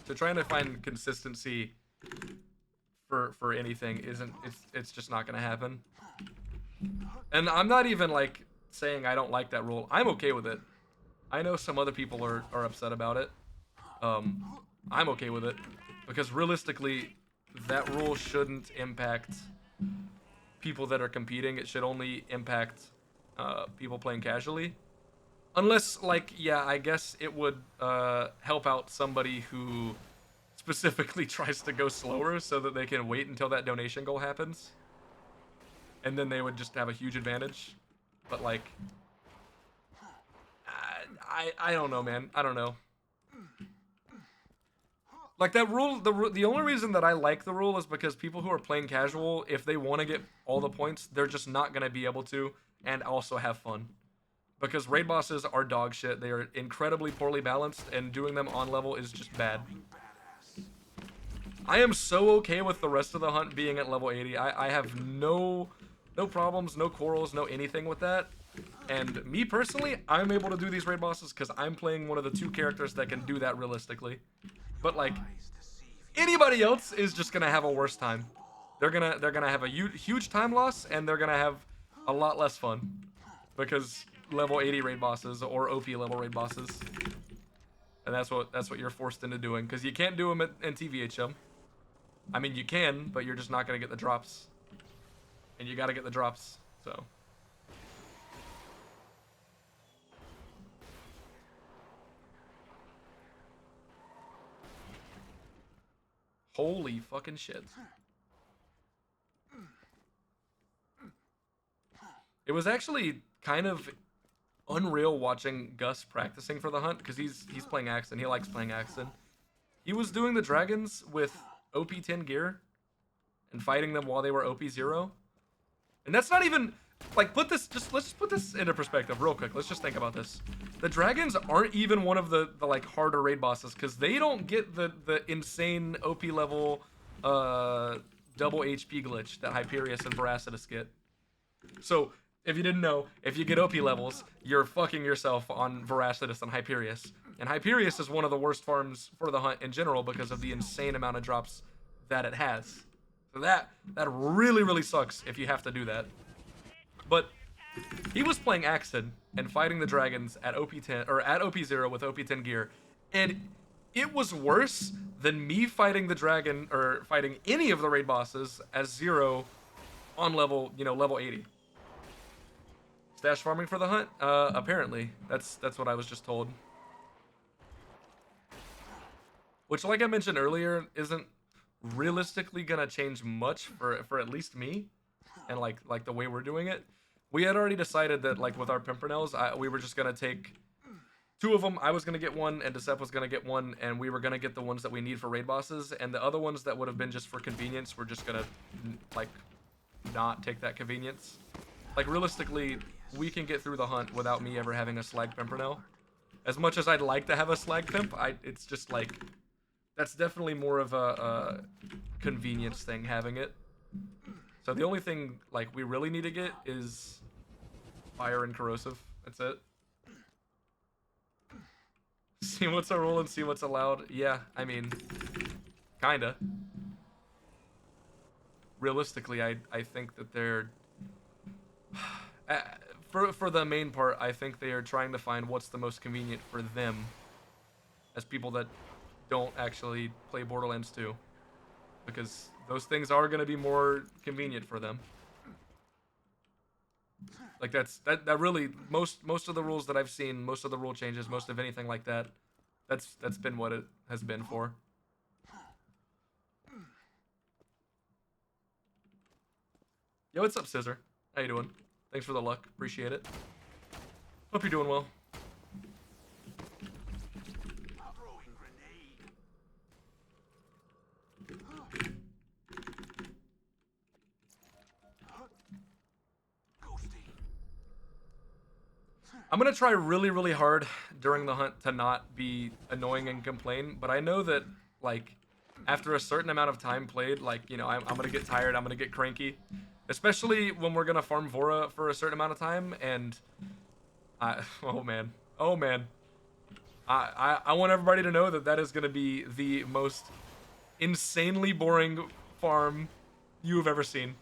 So trying to find consistency for anything isn't, it's just not going to happen. And I'm not even like saying I don't like that rule. I'm okay with it. I know some other people are upset about it. I'm okay with it because realistically that rule shouldn't impact people that are competing. It should only impact people playing casually, Unless, like, yeah, I guess it would help out somebody who specifically tries to go slower so that they can wait until that donation goal happens. And then they would just have a huge advantage. But, like, I don't know, man. I don't know. Like, that rule, the only reason that I like the rule is because people who are playing casual, if they want to get all the points, they're just not going to be able to and also have fun. Because raid bosses are dog shit. They are incredibly poorly balanced, and doing them on level is just bad. I am so okay with the rest of the hunt being at level 80. I have no problems, no quarrels, no anything with that. And me personally, I'm able to do these raid bosses because I'm playing one of the 2 characters that can do that realistically. But like, anybody else is just gonna have a worse time. They're gonna have a huge time loss, and they're gonna have a lot less fun because level 80 raid bosses or OP level raid bosses, and that's what you're forced into doing because you can't do them in TVHM. I mean, you can, but you're just not gonna get the drops, and you gotta get the drops. So. Holy fucking shit. It was actually kind of unreal watching Gus practicing for the hunt because he's playing Axon. He likes playing Axon. He was doing the dragons with OP 10 gear and fighting them while they were OP 0. And that's not even like, let's just put this into perspective real quick. Let's just think about this. The dragons aren't even one of the like harder raid bosses because they don't get the insane OP level double HP glitch that Hyperius and Veracitus get. So if you didn't know, if you get OP levels, you're fucking yourself on Veracitus and Hyperius. And Hyperius is one of the worst farms for the hunt in general because of the insane amount of drops that it has. So that really sucks if you have to do that. But he was playing Axon and fighting the dragons at OP 10 or at OP 0 with OP 10 gear, and it was worse than me fighting the dragon or fighting any of the raid bosses as 0 on level, level 80. Stash farming for the hunt? Apparently. That's what I was just told. Which, like I mentioned earlier, isn't realistically gonna change much for at least me and like the way we're doing it. We had already decided that, like, with our Pimpernels, we were just gonna take 2 of them. I was gonna get one, and Decep was gonna get one, and we were gonna get the ones that we need for raid bosses, and the other ones that would have been just for convenience, we're just gonna, like, not take that convenience. Like, realistically, we can get through the hunt without me ever having a Slag Pimpernel. As much as I'd like to have a Slag Pimp, it's just, like, that's definitely more of a convenience thing, having it. So the only thing, like, we really need to get is Fire and Corrosive. That's it. See what's a rule and see what's allowed. Yeah, I mean, kinda. Realistically, I think that they're... for the main part, I think they are trying to find what's the most convenient for them as people that don't actually play Borderlands 2. Because those things are going to be more convenient for them. Like, that really, most of the rules that I've seen, most of the rule changes, most of anything like that, that's been what it has been for. Yo, what's up, Scissor? How you doing? Thanks for the luck. Appreciate it. Hope you're doing well. I'm gonna try really hard during the hunt to not be annoying and complain, but I know that, like, after a certain amount of time played, like, I'm gonna get tired, I'm gonna get cranky. Especially when we're gonna farm Vora for a certain amount of time, and oh man. I want everybody to know that is gonna be the most insanely boring farm you've ever seen.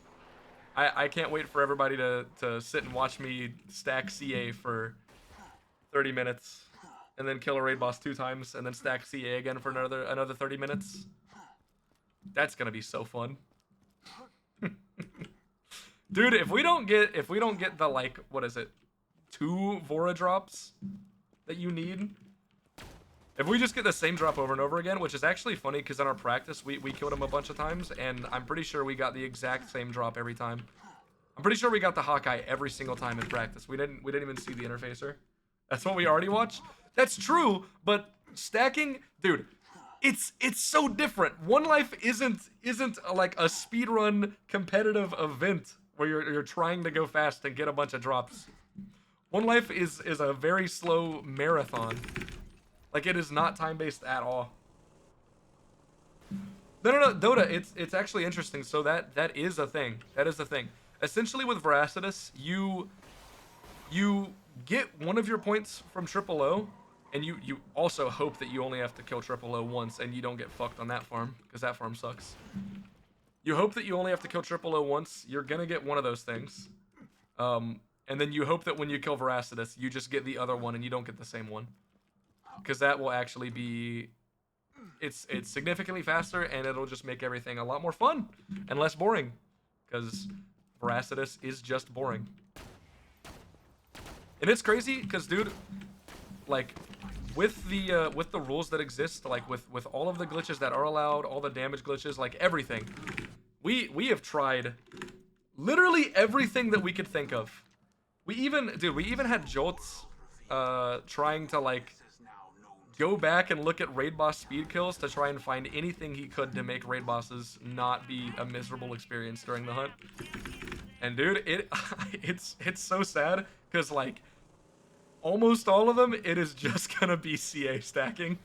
I can't wait for everybody to sit and watch me stack CA for 30 minutes and then kill a raid boss 2 times and then stack CA again for another 30 minutes. That's gonna be so fun. Dude, if we don't get the, like, what is it, 2 Vora drops that you need. If we just get the same drop over and over again, which is actually funny because in our practice, we killed him a bunch of times, and I'm pretty sure we got the exact same drop every time. I'm pretty sure we got the Hawkeye every single time in practice. We didn't even see the interfacer. That's what we already watched. That's true, but stacking, dude, it's so different. One Life isn't like a speedrun competitive event where you're trying to go fast and get a bunch of drops. One Life is a very slow marathon. Like, it is not time-based at all. No, Dota, it's actually interesting. So that is a thing. That is the thing. Essentially, with Veracitus, you get one of your points from Triple O, and you also hope that you only have to kill Triple O once, and you don't get fucked on that farm, because that farm sucks. You hope that you only have to kill Triple O once. You're gonna get one of those things. And then you hope that when you kill Veracitus, you just get the other one, and you don't get the same one. Because that will actually be, it's significantly faster, and it'll just make everything a lot more fun and less boring, because Veracitus is just boring. And it's crazy because, dude, like, with the rules that exist, like with all of the glitches that are allowed, all the damage glitches, like everything, we have tried literally everything that we could think of. We even had Jolts trying to, like, go back and look at raid boss speed kills to try and find anything he could to make raid bosses not be a miserable experience during the hunt. And dude, it's so sad because, like, almost all of them, it is just gonna be CA stacking.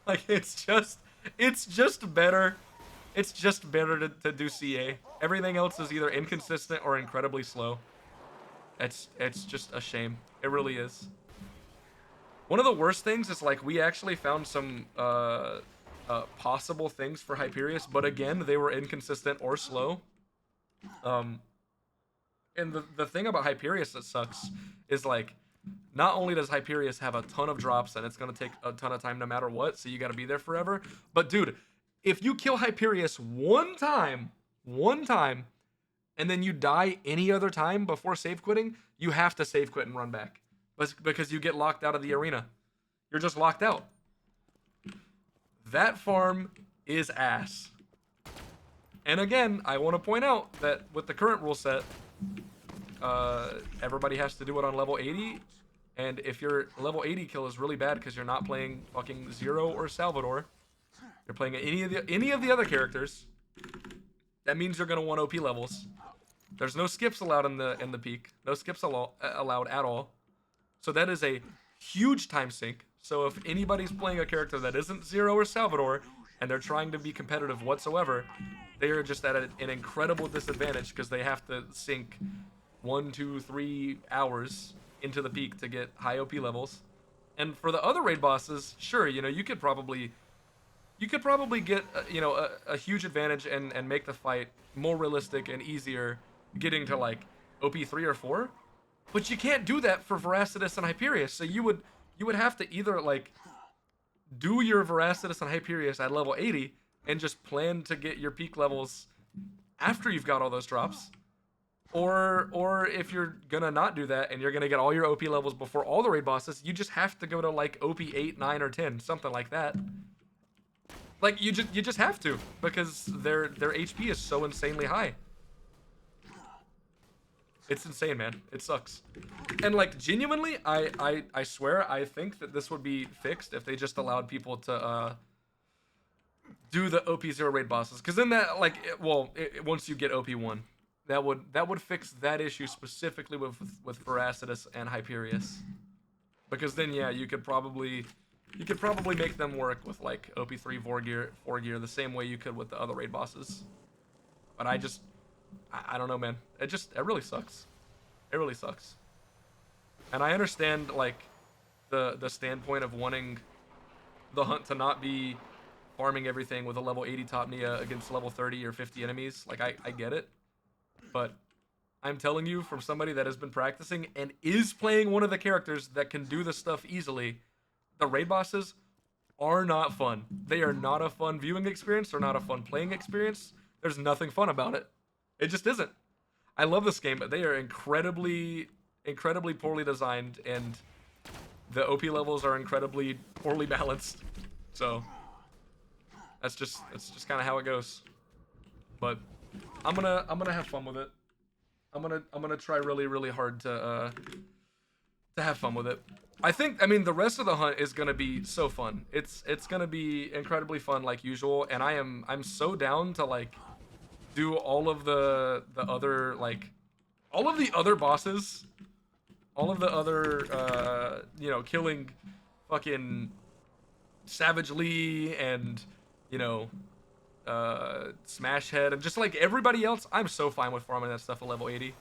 Like, it's just better. It's just better to do CA. Everything else is either inconsistent or incredibly slow. It's just a shame. It really is. One of the worst things is, like, we actually found some possible things for Hyperius, but again, they were inconsistent or slow. And the thing about Hyperius that sucks is, like, not only does Hyperius have a ton of drops and it's going to take a ton of time no matter what, so you got to be there forever, but dude, if you kill Hyperius one time, and then you die any other time before save quitting, you have to save quit and run back. Because you get locked out of the arena. You're just locked out. That farm is ass. And again, I want to point out that with the current rule set, everybody has to do it on level 80. And if your level 80 kill is really bad because you're not playing fucking Zero or Salvador, you're playing any of the other characters, that means you're gonna want OP levels. There's no skips allowed in the peak. No skips allowed at all. So that is a huge time sink. So if anybody's playing a character that isn't Zero or Salvador, and they're trying to be competitive whatsoever, they are just at an incredible disadvantage because they have to sink 1, 2, 3 hours into the peak to get high OP levels. And for the other raid bosses, sure, you know, you could probably get a huge advantage and make the fight more realistic and easier, getting to, like, OP 3 or 4. But you can't do that for Veracitus and Hyperius. So you would have to either, like, do your Veracitus and Hyperius at level 80 and just plan to get your peak levels after you've got all those drops. Or if you're gonna not do that and you're gonna get all your OP levels before all the raid bosses, you just have to go to, like, OP 8, 9, or 10, something like that. Like, you just have to, because their HP is so insanely high. It's insane, man. It sucks. And, like, genuinely, I swear, I think that this would be fixed if they just allowed people to do the OP 0 raid bosses. Because then that, like, once you get OP 1, that would fix that issue specifically with Veracitus and Hyperius. Because then, yeah, you could probably make them work with, like, OP 3 4 gear the same way you could with the other raid bosses. But I don't know, man. It really sucks. It really sucks. And I understand, like, the standpoint of wanting the hunt to not be farming everything with a level 80 top Nia against level 30 or 50 enemies. Like, I get it. But I'm telling you, from somebody that has been practicing and is playing one of the characters that can do this stuff easily, the raid bosses are not fun. They are not a fun viewing experience. They're not a fun playing experience. There's nothing fun about it. It just isn't. I love this game, but they are incredibly poorly designed, and the OP levels are incredibly poorly balanced. So that's just kind of how it goes. But I'm gonna have fun with it. I'm gonna try really hard to have fun with it. I mean the rest of the hunt is gonna be so fun. It's gonna be incredibly fun like usual, and I'm so down to like do all of the other like all of the other bosses, all of the other killing fucking Savage Lee and you know Smash Head and just like everybody else. I'm so fine with farming that stuff at level 80.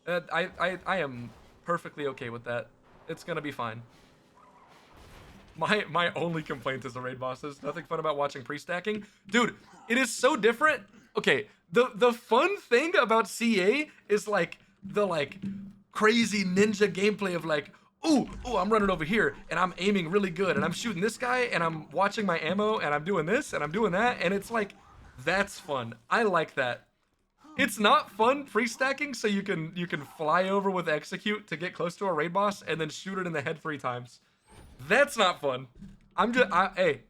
I am perfectly okay with that. It's gonna be fine. My only complaint is the raid bosses. Nothing fun about watching pre-stacking. Dude, it is so different. Okay, the fun thing about CA is like the like crazy ninja gameplay of like, ooh, I'm running over here and I'm aiming really good and I'm shooting this guy and I'm watching my ammo and I'm doing this and I'm doing that and it's like that's fun. I like that. It's not fun pre-stacking so you can fly over with execute to get close to a raid boss and then shoot it in the head 3 times. That's not fun. Hey,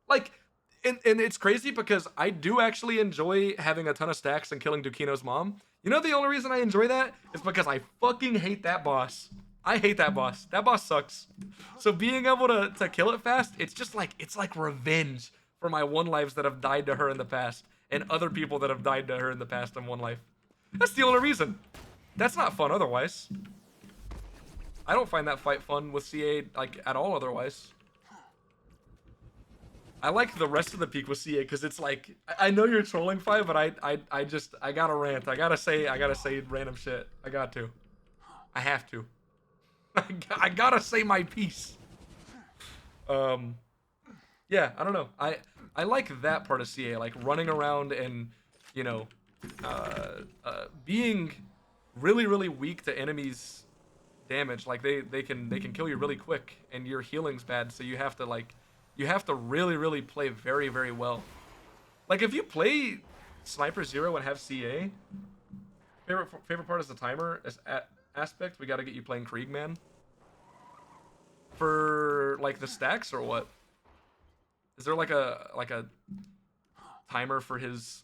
like, and it's crazy because I do actually enjoy having a ton of stacks and killing Dukino's mom. You know the only reason I enjoy that is because I fucking hate that boss. I hate that boss. That boss sucks. So being able to kill it fast, it's like revenge for my 1 lives that have died to her in the past and other people that have died to her in the past in 1 life. That's the only reason. That's not fun otherwise. I don't find that fight fun with CA like at all otherwise. I like the rest of the peak with CA because it's like I know you're trolling fight, but I gotta rant. I gotta say random shit. I got to. I have to. I gotta say my piece. Yeah, I don't know. I like that part of CA, like running around and you know, being really weak to enemies damage. Like they can kill you really quick and your healing's bad, so you have to really play very well. Like if you play Sniper Zero and have CA, favorite part is the timer aspect. We got to get you playing Krieg, man. For like the stacks or what? Is there like a timer for his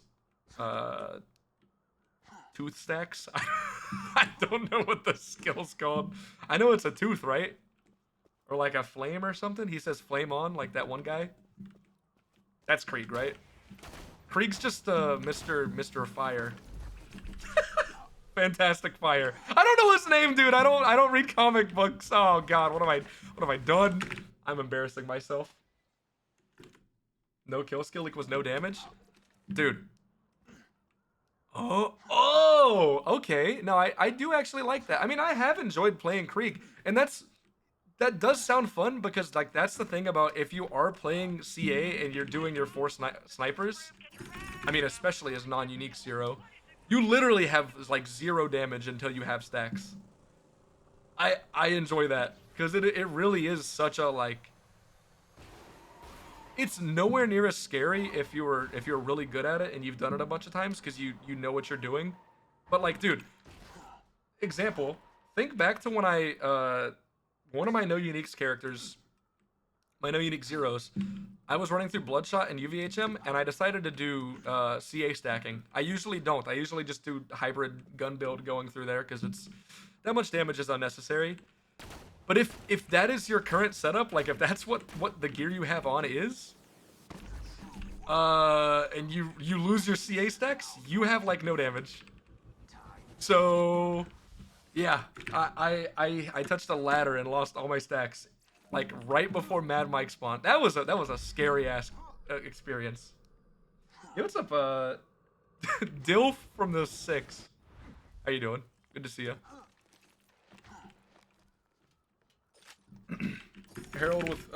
tooth stacks? I don't know what the skill's called. I know it's a tooth, right? Or like a flame or something. He says flame on, like that one guy. That's Krieg, right? Krieg's just Mr. Fire. Fantastic Fire. I don't know his name, dude. I don't read comic books. Oh god, what have I done? I'm embarrassing myself. No kill skill equals no damage? Dude. Oh, okay. No, I do actually like that. I mean, I have enjoyed playing Krieg, and that does sound fun because like that's the thing about if you are playing CA and you're doing your 4 snipers. I mean, especially as non-unique Zero, you literally have like 0 damage until you have stacks. I enjoy that because it really is such a like. It's nowhere near as scary if you're really good at it and you've done it a bunch of times because you know what you're doing. But like, dude, example, think back to when I one of my no uniques characters, my no unique Zeros, I was running through Bloodshot and UVHM and I decided to do CA stacking. I usually don't. I usually just do hybrid gun build going through there because it's that much damage is unnecessary. But if that is your current setup, like if that's what the gear you have on is, and you lose your CA stacks, you have like no damage. So yeah, I touched a ladder and lost all my stacks, like right before Mad Mike spawned. That was a scary ass experience. Yo, what's up, Dilf from the 6? How you doing? Good to see you. Herald with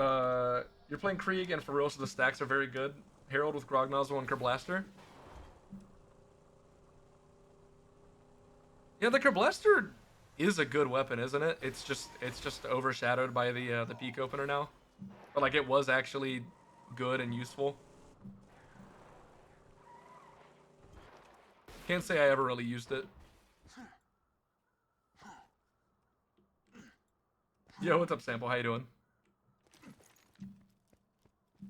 you're playing Krieg and for real, so the stacks are very good. Herald with Grog Nozzle and Kerblaster. Yeah, the Kerblaster is a good weapon, isn't it? It's just overshadowed by the peak opener now. But like it was actually good and useful. Can't say I ever really used it. Yo, what's up, Sample? How you doing?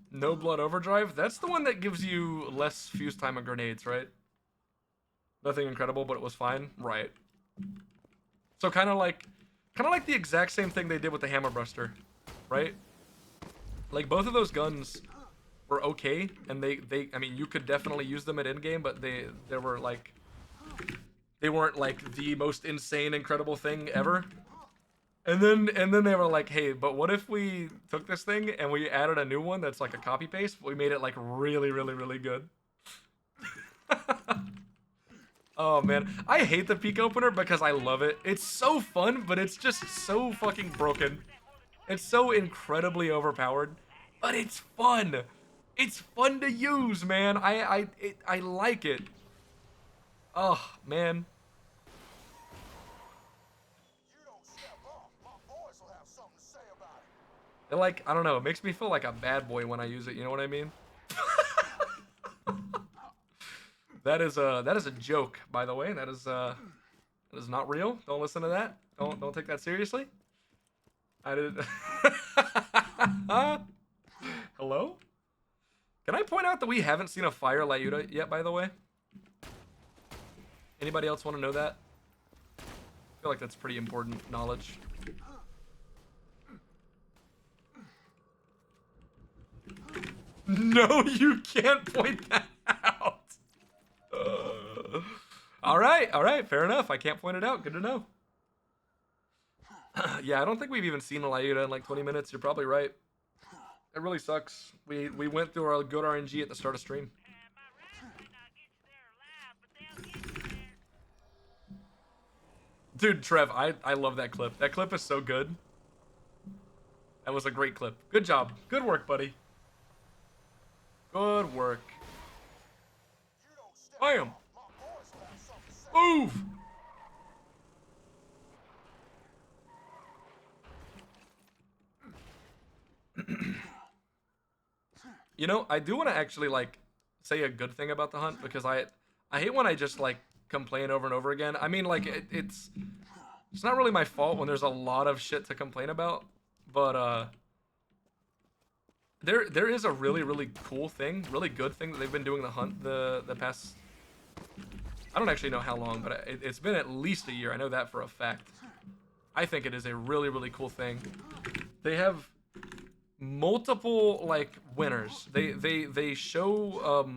No Blood Overdrive? That's the one that gives you less fuse time on grenades, right? Nothing incredible, but it was fine. Right. So kind of like the exact same thing they did with the Hammer Buster, right? Like both of those guns were okay, and I mean, you could definitely use them at endgame, but they were like, they weren't like the most insane, incredible thing ever. And then they were like, hey, but what if we took this thing and we added a new one that's like a copy paste? We made it like really, really, really good. Oh man, I hate the peak opener because I love it. It's so fun, but it's just so fucking broken. It's so incredibly overpowered, but it's fun. It's fun to use, man. I like it. Oh man. And like, I don't know, it makes me feel like a bad boy when I use it, you know what I mean? That is a joke, by the way. That is not real. Don't listen to that. Don't take that seriously. I did. Hello? Can I point out that we haven't seen a fire Lyuda yet, by the way? Anybody else want to know that? I feel like that's pretty important knowledge. No, you can't point that out. All right, fair enough. I can't point it out. Good to know. Yeah, I don't think we've even seen a Lyuda in like 20 minutes. You're probably right. It really sucks. We went through our good RNG at the start of stream. Dude, Trev, I love that clip. That clip is so good. That was a great clip. Good job. Good work, buddy. Good work. Bam! Move! You know, I do want to actually like say a good thing about the hunt because I hate when I just like complain over and over again. I mean, like it's not really my fault when there's a lot of shit to complain about, but there is a really really cool thing, really good thing that they've been doing the hunt the past. I don't actually know how long, but it's been at least a year. I know that for a fact. I think it is a really really cool thing. They have multiple like winners. They show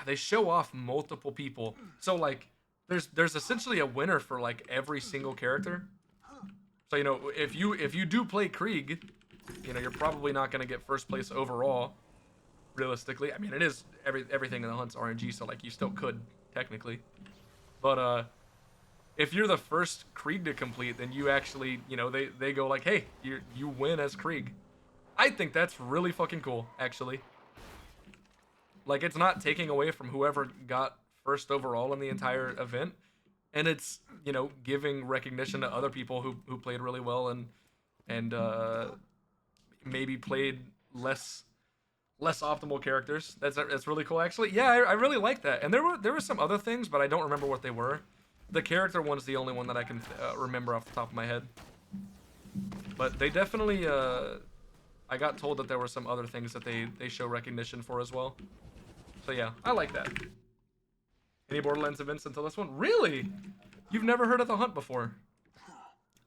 they show off multiple people. So like there's essentially a winner for like every single character. So you know, if you do play Krieg, you know, you're probably not going to get first place overall realistically. I mean, it is everything in the hunt's RNG, so like you still could technically. But if you're the first Krieg to complete, then you actually, you know, they go like, hey, you win as Krieg. I think that's really fucking cool, actually. Like, it's not taking away from whoever got first overall in the entire event, and it's, you know, giving recognition to other people who played really well and maybe played less optimal characters. That's really cool, actually. Yeah, I really like that. And there were some other things, but I don't remember what they were. The character one's the only one that I can remember off the top of my head. But they definitely, I got told that there were some other things that they show recognition for as well. So yeah, I like that. Any Borderlands events until this one? Really? You've never heard of the hunt before?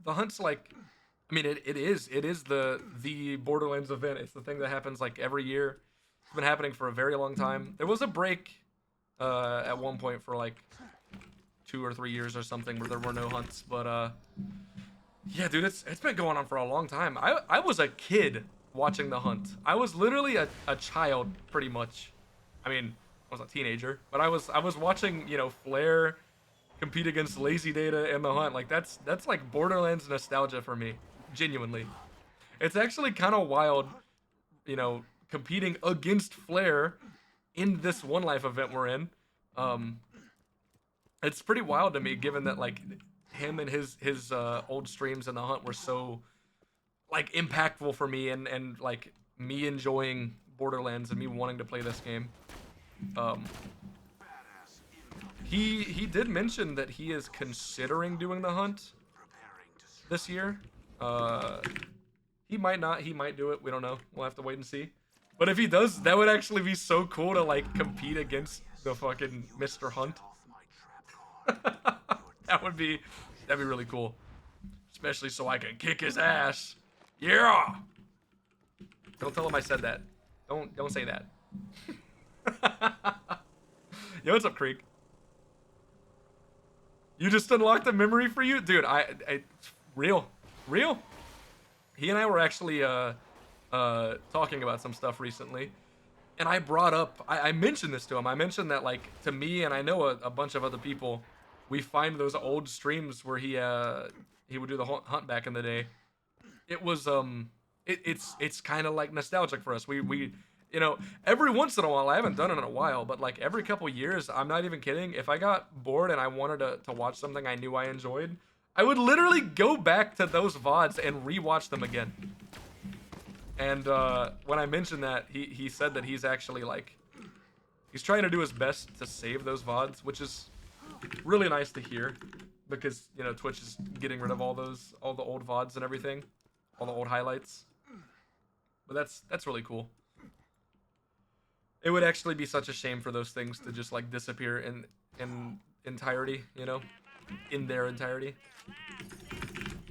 The hunt's like, I mean, it is the Borderlands event. It's the thing that happens like every year. It's been happening for a very long time. There was a break at one point for like 2 or 3 years or something where there were no hunts, but yeah, dude, it's been going on for a long time. I was a kid watching the hunt. I was literally a child pretty much. I mean, I was a teenager, but I was watching, you know, Flare compete against Lazy Data in the hunt. Like that's like Borderlands nostalgia for me, genuinely. It's actually kind of wild, you know, competing against Flare in this One Life event we're in. It's pretty wild to me, given that like him and his old streams in the hunt were so like impactful for me and like me enjoying Borderlands and me wanting to play this game. He did mention that he is considering doing the hunt. this year. Uh, he might not. He might do it. We don't know. We'll have to wait and see. But if he does, that would actually be so cool to like compete against the fucking Mr. Hunt. That'd be really cool. Especially so I can kick his ass. Yeah. Don't tell him I said that. Don't say that. Yo, what's up, Creek? You just unlocked a memory for you, dude. I real. He and I were actually talking about some stuff recently, and I brought up, I mentioned this to him. I mentioned that, like, to me, and I know a bunch of other people, we find those old streams where he would do the hunt back in the day. It was it's kind of like nostalgic for us. We you know, every once in a while, I haven't done it in a while, but like every couple years, I'm not even kidding, if I got bored and I wanted to watch something I knew I enjoyed, I would literally go back to those VODs and rewatch them again. And when I mentioned that, he said that he's actually like, he's trying to do his best to save those VODs, which is really nice to hear, because, you know, Twitch is getting rid of all the old VODs and everything, all the old highlights. But that's really cool. It would actually be such a shame for those things to just like disappear in entirety, you know, in their entirety.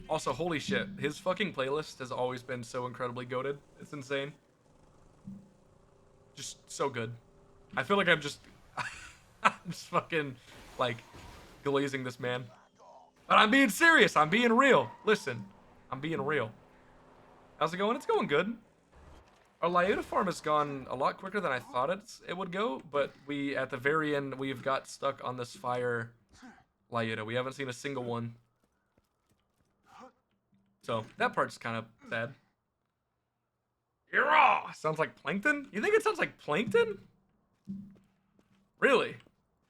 Also, holy shit, his fucking playlist has always been so incredibly goated. It's insane. Just so good. I feel like I'm just fucking like glazing this man. But I'm being serious. I'm being real. Listen, I'm being real. How's it going? It's going good. Our Lyota farm has gone a lot quicker than I thought it would go, but at the very end, we've got stuck on this fire Lyota. We haven't seen a single one. So, that part's kind of sad. Yara! Sounds like plankton? You think it sounds like plankton? Really?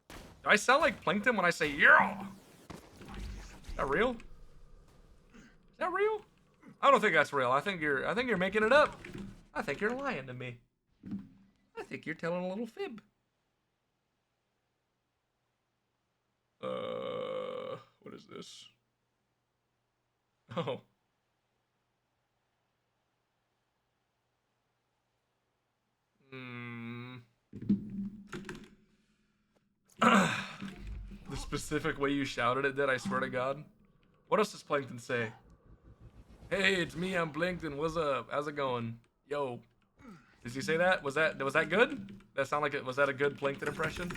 Do I sound like plankton when I say Yara? Is that real? Is that real? I don't think that's real. I think you're making it up. I think you're lying to me. I think you're telling a little fib. What is this? Oh. The specific way you shouted it did, I swear to God. What else does Plankton say? Hey, it's me, I'm Plankton. What's up? How's it going? Yo. Does he say that? Was that good? That sound like it? Was that a good Plankton impression?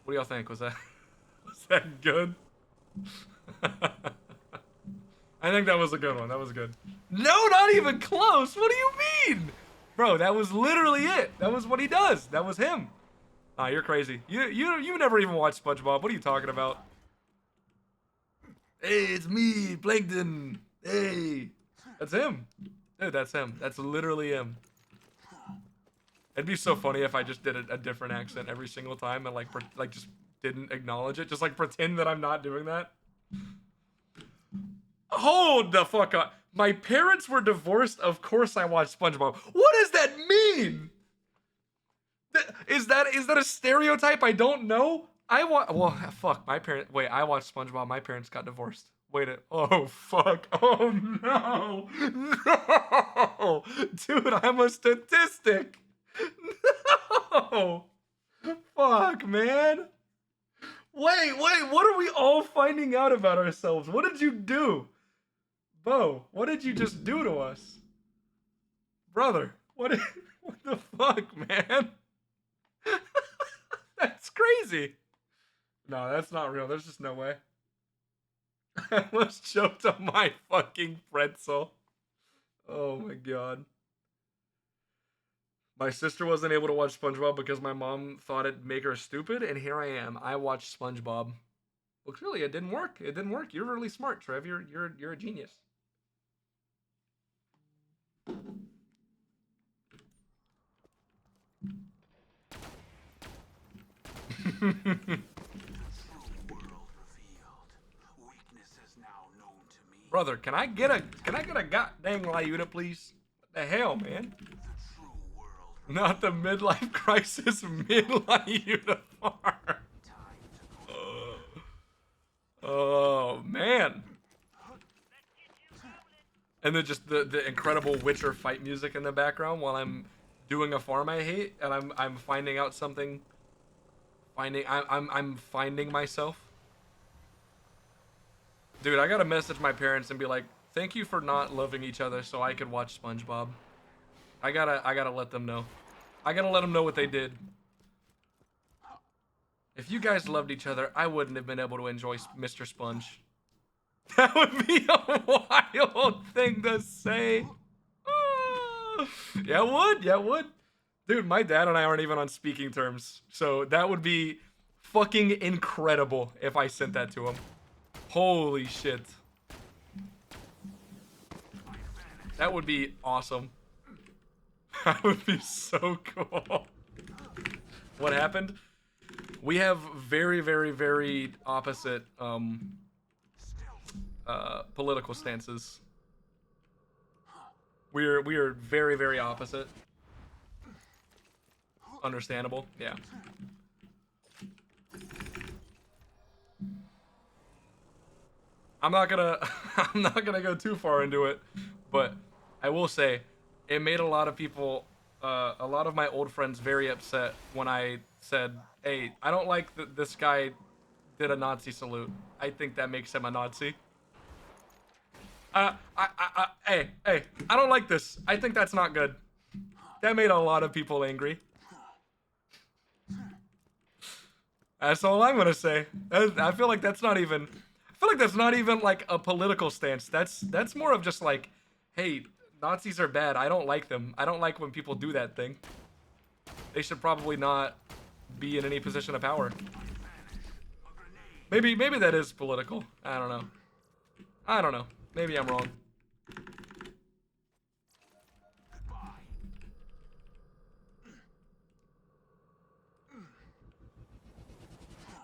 What do y'all think? Was that good? I think that was a good one. That was good. No, not even close. What do you mean? Bro, that was literally it. That was what he does. That was him. Ah, you're crazy. You never even watched SpongeBob. What are you talking about? Hey, it's me, Plankton. Hey. That's him. Dude, that's him. That's literally him. It'd be so funny if I just did a different accent every single time and like just didn't acknowledge it. Just like pretend that I'm not doing that. Hold the fuck up. My parents were divorced. Of course I watched SpongeBob. What does that mean? Is that a stereotype I don't know? Well, fuck, my parents, wait, I watched SpongeBob, my parents got divorced. Wait, oh, fuck, oh, no, no, dude, I'm a statistic, no, fuck, man, wait, what are we all finding out about ourselves? What did you do? Bo, what did you just do to us? Brother, what the fuck, man? That's crazy. No, that's not real. There's just no way. I almost choked on my fucking pretzel. Oh my god. My sister wasn't able to watch SpongeBob because my mom thought it'd make her stupid, and here I am. I watched SpongeBob. Well, clearly it didn't work. It didn't work. You're really smart, Trev. You're a genius. Brother, can I get a goddamn Lyuta, please? What the hell, man? Not the midlife crisis mid Lyuta farm. Oh man. And then just the incredible Witcher fight music in the background while I'm doing a farm I hate and I'm finding out something. I'm finding myself. Dude, I gotta message my parents and be like, thank you for not loving each other so I could watch SpongeBob. I gotta let them know. I gotta let them know what they did. If you guys loved each other, I wouldn't have been able to enjoy Mr. Sponge. That would be a wild thing to say. Yeah, it would. Yeah, it would. Dude, my dad and I aren't even on speaking terms. So that would be fucking incredible if I sent that to him. Holy shit. That would be awesome. That would be so cool. What happened? We have very, very, very opposite political stances. We are very, very opposite. Understandable, yeah. I'm not gonna I'm not gonna go too far into it, but I will say it made a lot of people, a lot of my old friends very upset when I said, "Hey, I don't like that this guy did a Nazi salute. I think that makes him a Nazi." Hey, I don't like this. I think that's not good. That made a lot of people angry. That's all I'm gonna say. I feel like that's not even. I feel like that's not even like a political stance. That's more of just like, hey, Nazis are bad. I don't like them. I don't like when people do that thing. They should probably not be in any position of power. Maybe that is political. I don't know. I don't know. Maybe I'm wrong.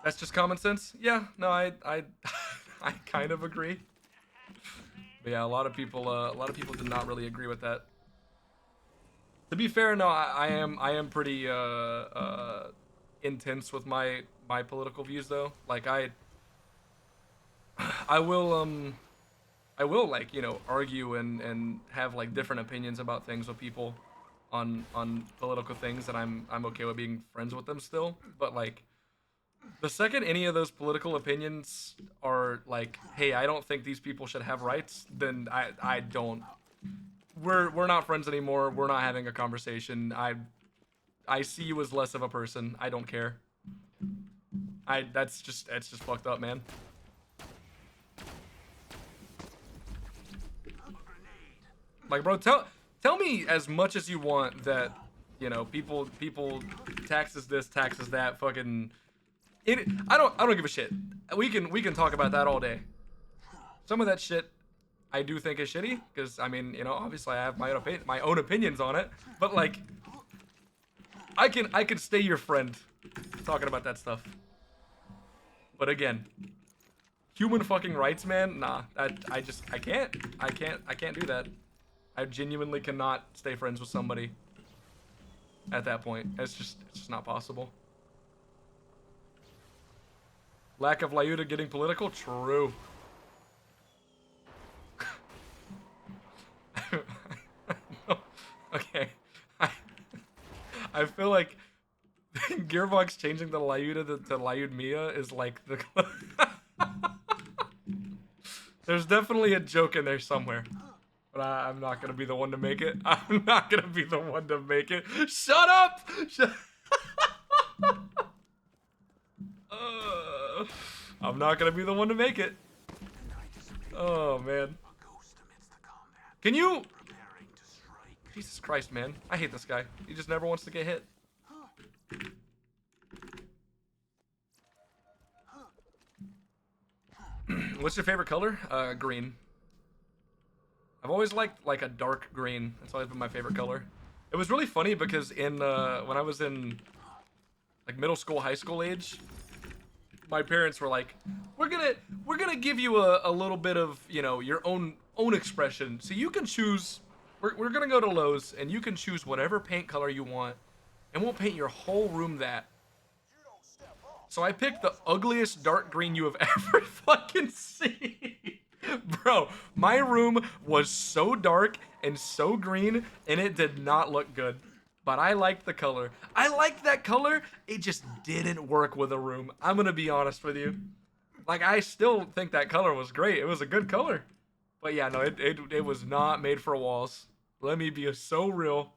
That's just common sense. Yeah. No, I I kind of agree. But yeah, a lot of people did not really agree with that. To be fair, no, I am pretty intense with my political views though. Like I will I will like, you know, argue and have like different opinions about things with people on political things, and I'm okay with being friends with them still. But like the second any of those political opinions are like, hey, I don't think these people should have rights, then I don't. We're not friends anymore. We're not having a conversation. I see you as less of a person. I don't care. That's just fucked up, man. Like, bro, tell me as much as you want that, you know, people taxes this, taxes that, fucking I don't give a shit. We can talk about that all day. Some of that shit I do think is shitty because I mean, you know, obviously I have my own opinions on it, but like I can stay your friend talking about that stuff. But again, human fucking rights, man. Nah, I can't do that. I genuinely cannot stay friends with somebody at that point. It's just not possible. Lack of Lyuda getting political? True. Okay. I, I feel like Gearbox changing the Lyuda to Lyud Mia is like the... There's definitely a joke in there somewhere. But I'm not gonna be the one to make it. I'm not gonna be the one to make it. Shut up! I'm not gonna be the one to make it. Oh man. Can you? Jesus Christ, man. I hate this guy. He just never wants to get hit. What's your favorite color? Green. I've always liked like a dark green. That's always been my favorite color. It was really funny because in when I was in like middle school, high school age, my parents were like, "We're gonna give you a little bit of, you know, your own expression. So you can choose. We're gonna go to Lowe's and you can choose whatever paint color you want, and we'll paint your whole room that." So I picked the ugliest dark green you have ever fucking seen. Bro, my room was so dark and so green, and it did not look good. But I liked the color. I liked that color. It just didn't work with a room. I'm gonna be honest with you. Like, I still think that color was great. It was a good color. But yeah, no, it was not made for walls. Let me be so real.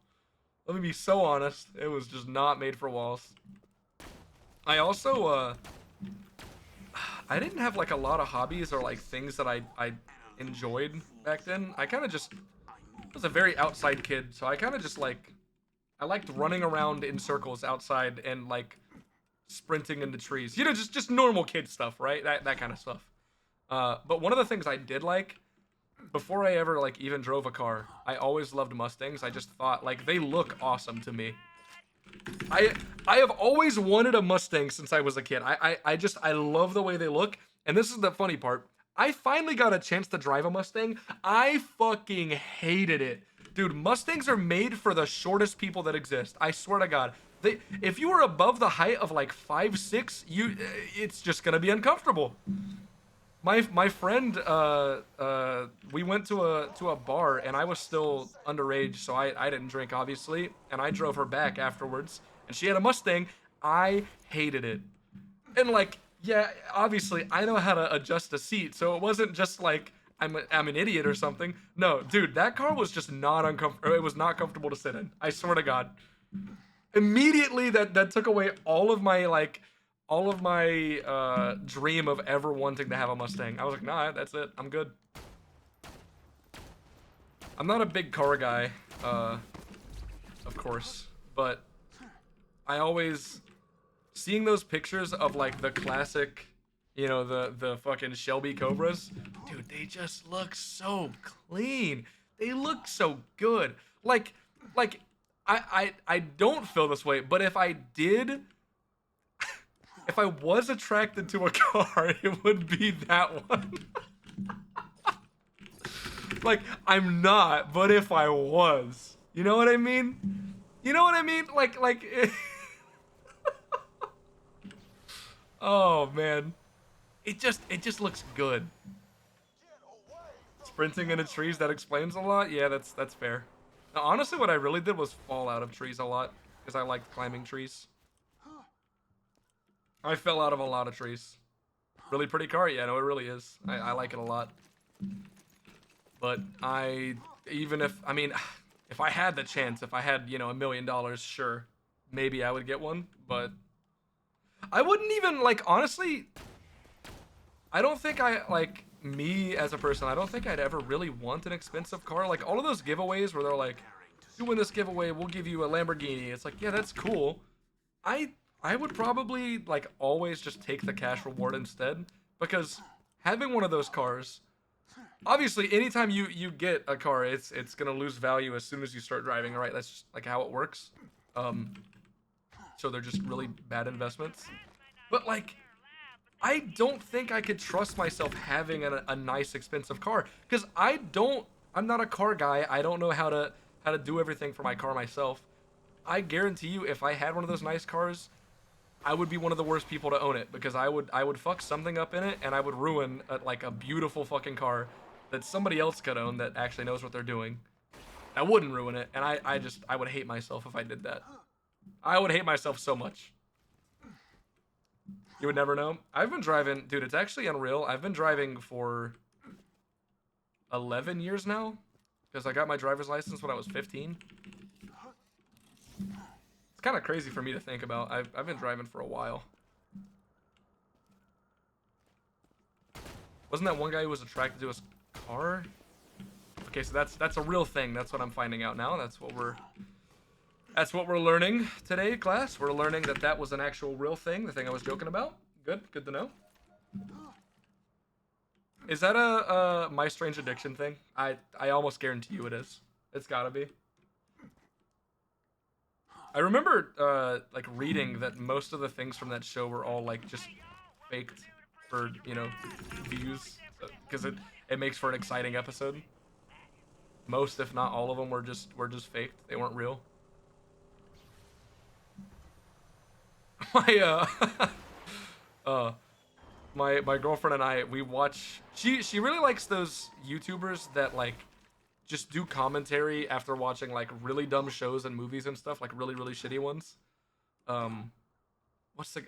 Let me be so honest. It was just not made for walls. I also, I didn't have like a lot of hobbies or like things that I enjoyed back then. I kind of just was a very outside kid, so I kind of just like I liked running around in circles outside and like sprinting into trees. You know, just normal kid stuff, right? That kind of stuff. But one of the things I did like before I ever like even drove a car, I always loved Mustangs. I just thought like they look awesome to me. I I have always wanted a Mustang since I was a kid. I love the way they look. And this is the funny part. I finally got a chance to drive a Mustang. I fucking hated it. Dude, Mustangs are made for the shortest people that exist. I swear to God. If you are above the height of like 5'6", it's just gonna be uncomfortable. My friend, we went to a bar and I was still underage, so I didn't drink obviously, and I drove her back afterwards, and she had a Mustang. I hated it, and like, yeah, obviously I know how to adjust a seat, so it wasn't just like I'm an idiot or something. No, dude, that car was just not uncomfortable. It was not comfortable to sit in. I swear to God. Immediately that took away all of my dream of ever wanting to have a Mustang. I was like, nah, that's it. I'm good. I'm not a big car guy, of course, but I always seeing those pictures of like the classic, you know, the fucking Shelby Cobras, dude, they just look so clean. They look so good. Like I don't feel this way, but if I did, if I was attracted to a car, it would be that one. Like, I'm not, but if I was, you know what I mean? You know what I mean? Like, oh man, it just looks good. Sprinting into trees, that explains a lot. Yeah, that's fair. Now, honestly, what I really did was fall out of trees a lot because I liked climbing trees. I fell out of a lot of trees. Really pretty car, yeah, no, it really is. I like it a lot. But even if, I mean, if I had the chance, if I had, you know, $1 million, sure, maybe I would get one. But I wouldn't even, like, honestly, I don't think like, me as a person, I don't think I'd ever really want an expensive car. Like, all of those giveaways where they're like, you win this giveaway, we'll give you a Lamborghini. It's like, yeah, that's cool. I I would probably like always just take the cash reward instead, because having one of those cars, obviously anytime you get a car, it's gonna lose value as soon as you start driving, right? That's just like how it works. Um, so they're just really bad investments. But like, I don't think I could trust myself having a nice expensive car, because I'm not a car guy. I don't know how to do everything for my car myself. I guarantee you, if I had one of those nice cars, I would be one of the worst people to own it, because I would fuck something up in it, and I would ruin like a beautiful fucking car that somebody else could own that actually knows what they're doing. I wouldn't ruin it, and I would hate myself if I did that. I would hate myself so much. You would never know. I've been driving, dude. It's actually unreal. I've been driving for 11 years now, because I got my driver's license when I was 15. It's kind of crazy for me to think about. I've been driving for a while. Wasn't that one guy who was attracted to his car? Okay, so that's a real thing. That's what I'm finding out now. That's what we're learning today, class. We're learning that was an actual real thing, the thing I was joking about. Good to know. Is that a My Strange Addiction thing? I almost guarantee you it is. It's gotta be. I remember like reading that most of the things from that show were all like just faked for, you know, views, because it makes for an exciting episode. Most, if not all of them, were just faked. They weren't real. My Uh, my girlfriend and I, we watch. She really likes those YouTubers that like just do commentary after watching like really dumb shows and movies and stuff, like really shitty ones. Um, what's the?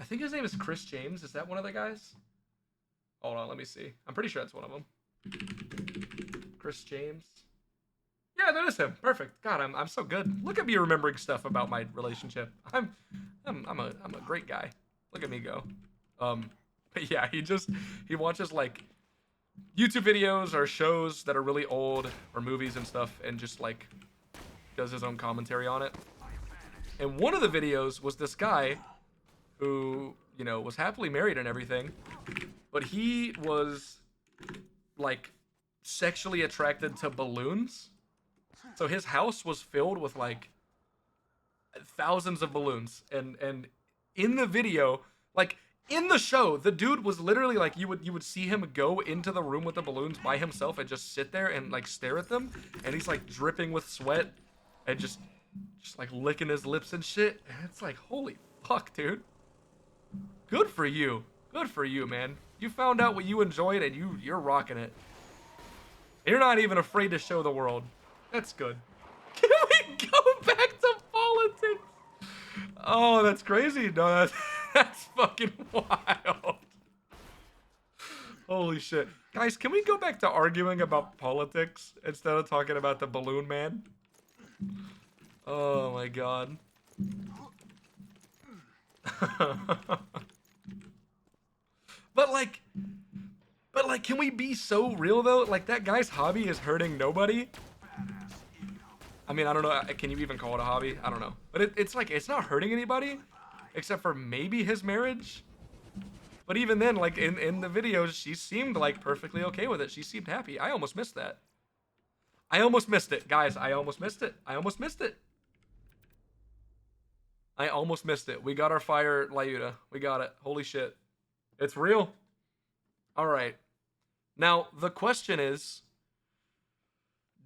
I think his name is Chris James. Is that one of the guys? Hold on, let me see. I'm pretty sure that's one of them. Chris James. Yeah, that is him. Perfect. God, I'm so good. Look at me remembering stuff about my relationship. I'm a great guy. Look at me go. But yeah, he watches like YouTube videos or shows that are really old or movies and stuff, and just like does his own commentary on it. And one of the videos was this guy who, you know, was happily married and everything, but he was like sexually attracted to balloons. So his house was filled with like thousands of balloons, and in the video, like in the show, the dude was literally like you would see him go into the room with the balloons by himself and just sit there and like stare at them, and he's like dripping with sweat and just like licking his lips and shit. And it's like, holy fuck, dude. Good for you. Good for you, man. You found out what you enjoyed and you're rocking it. You're not even afraid to show the world. That's good. Can we go back to politics? Oh, that's crazy. No, that's fucking wild. Holy shit. Guys, can we go back to arguing about politics instead of talking about the balloon man? Oh my god. But like, can we be so real though? Like, that guy's hobby is hurting nobody. I mean, I don't know. Can you even call it a hobby? I don't know. But it's like, it's not hurting anybody, except for maybe his marriage. But even then, like in the videos, she seemed like perfectly okay with it. She seemed happy. I almost missed that. I almost missed it, guys. I almost missed it. I almost missed it. I almost missed it. We got our fire Lyuda. We got it. Holy shit. It's real. All right. Now, the question is,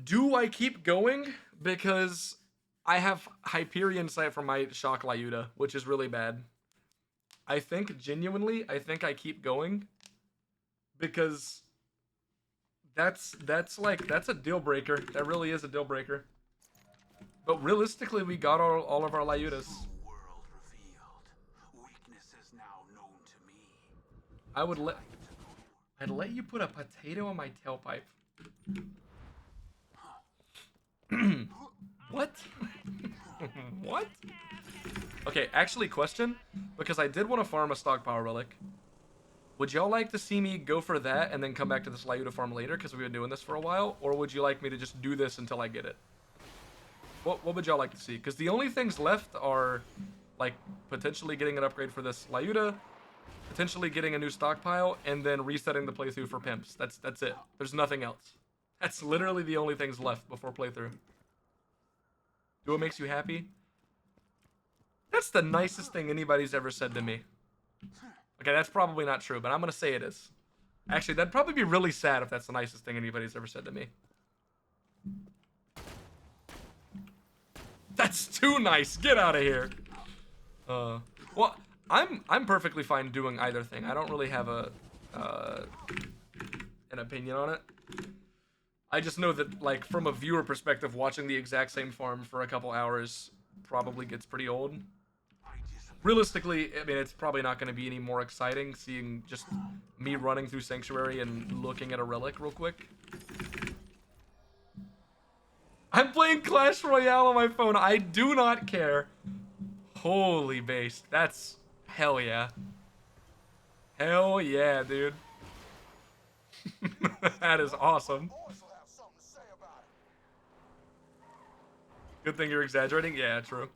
do I keep going? Because I have Hyperion sight from my Shock Lyuda, which is really bad. I think, genuinely, I think I keep going. Because that's a deal breaker. That really is a deal breaker. But realistically, we got all of our Lyudas. I'd let you put a potato on my tailpipe. What? What? Okay, actually, question, because I did want to farm a stockpile relic. Would y'all like to see me go for that and then come back to this Lyuda farm later, because we've been doing this for a while? Or would you like me to just do this until I get it? What would y'all like to see? Because the only things left are, like, potentially getting an upgrade for this Lyuda, potentially getting a new stockpile, and then resetting the playthrough for pimps. That's it. There's nothing else. That's literally the only things left before playthrough. Do what makes you happy? That's the nicest thing anybody's ever said to me. Okay, that's probably not true, but I'm gonna say it is. Actually, that'd probably be really sad if that's the nicest thing anybody's ever said to me. That's too nice. Get out of here. Well, I'm perfectly fine doing either thing. I don't really have an opinion on it. I just know that, like, from a viewer perspective, watching the exact same farm for a couple hours probably gets pretty old. Realistically, I mean, it's probably not going to be any more exciting seeing just me running through Sanctuary and looking at a relic real quick. I'm playing Clash Royale on my phone. I do not care. Holy based. That's hell yeah. Hell yeah, dude. That is awesome. Good thing you're exaggerating. Yeah, true.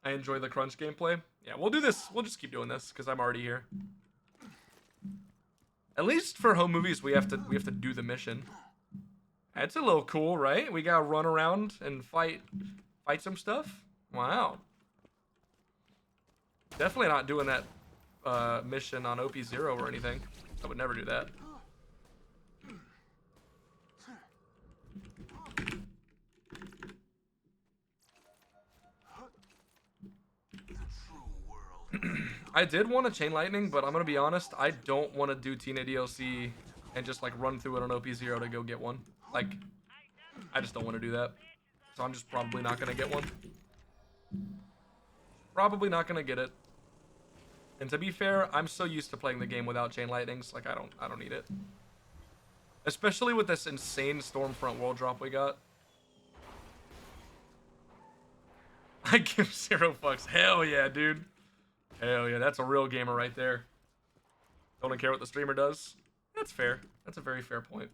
I enjoy the crunch gameplay. Yeah, we'll do this. We'll just keep doing this because I'm already here. At least for home movies, we have to do the mission. That's a little cool, right? We gotta run around and fight some stuff. Wow. Definitely not doing that mission on OP0 or anything. I would never do that. I did want a Chain Lightning, but I'm gonna be honest, I don't want to do Tina DLC and just like run through it on OP0 to go get one. Like, I just don't want to do that. So I'm just probably not gonna get one. Probably not gonna get it. And to be fair, I'm so used to playing the game without Chain Lightnings, like I don't need it. Especially with this insane Stormfront world drop we got. I give 0 fucks. Hell yeah, dude. Hell yeah, that's a real gamer right there. Don't care what the streamer does. That's fair. That's a very fair point.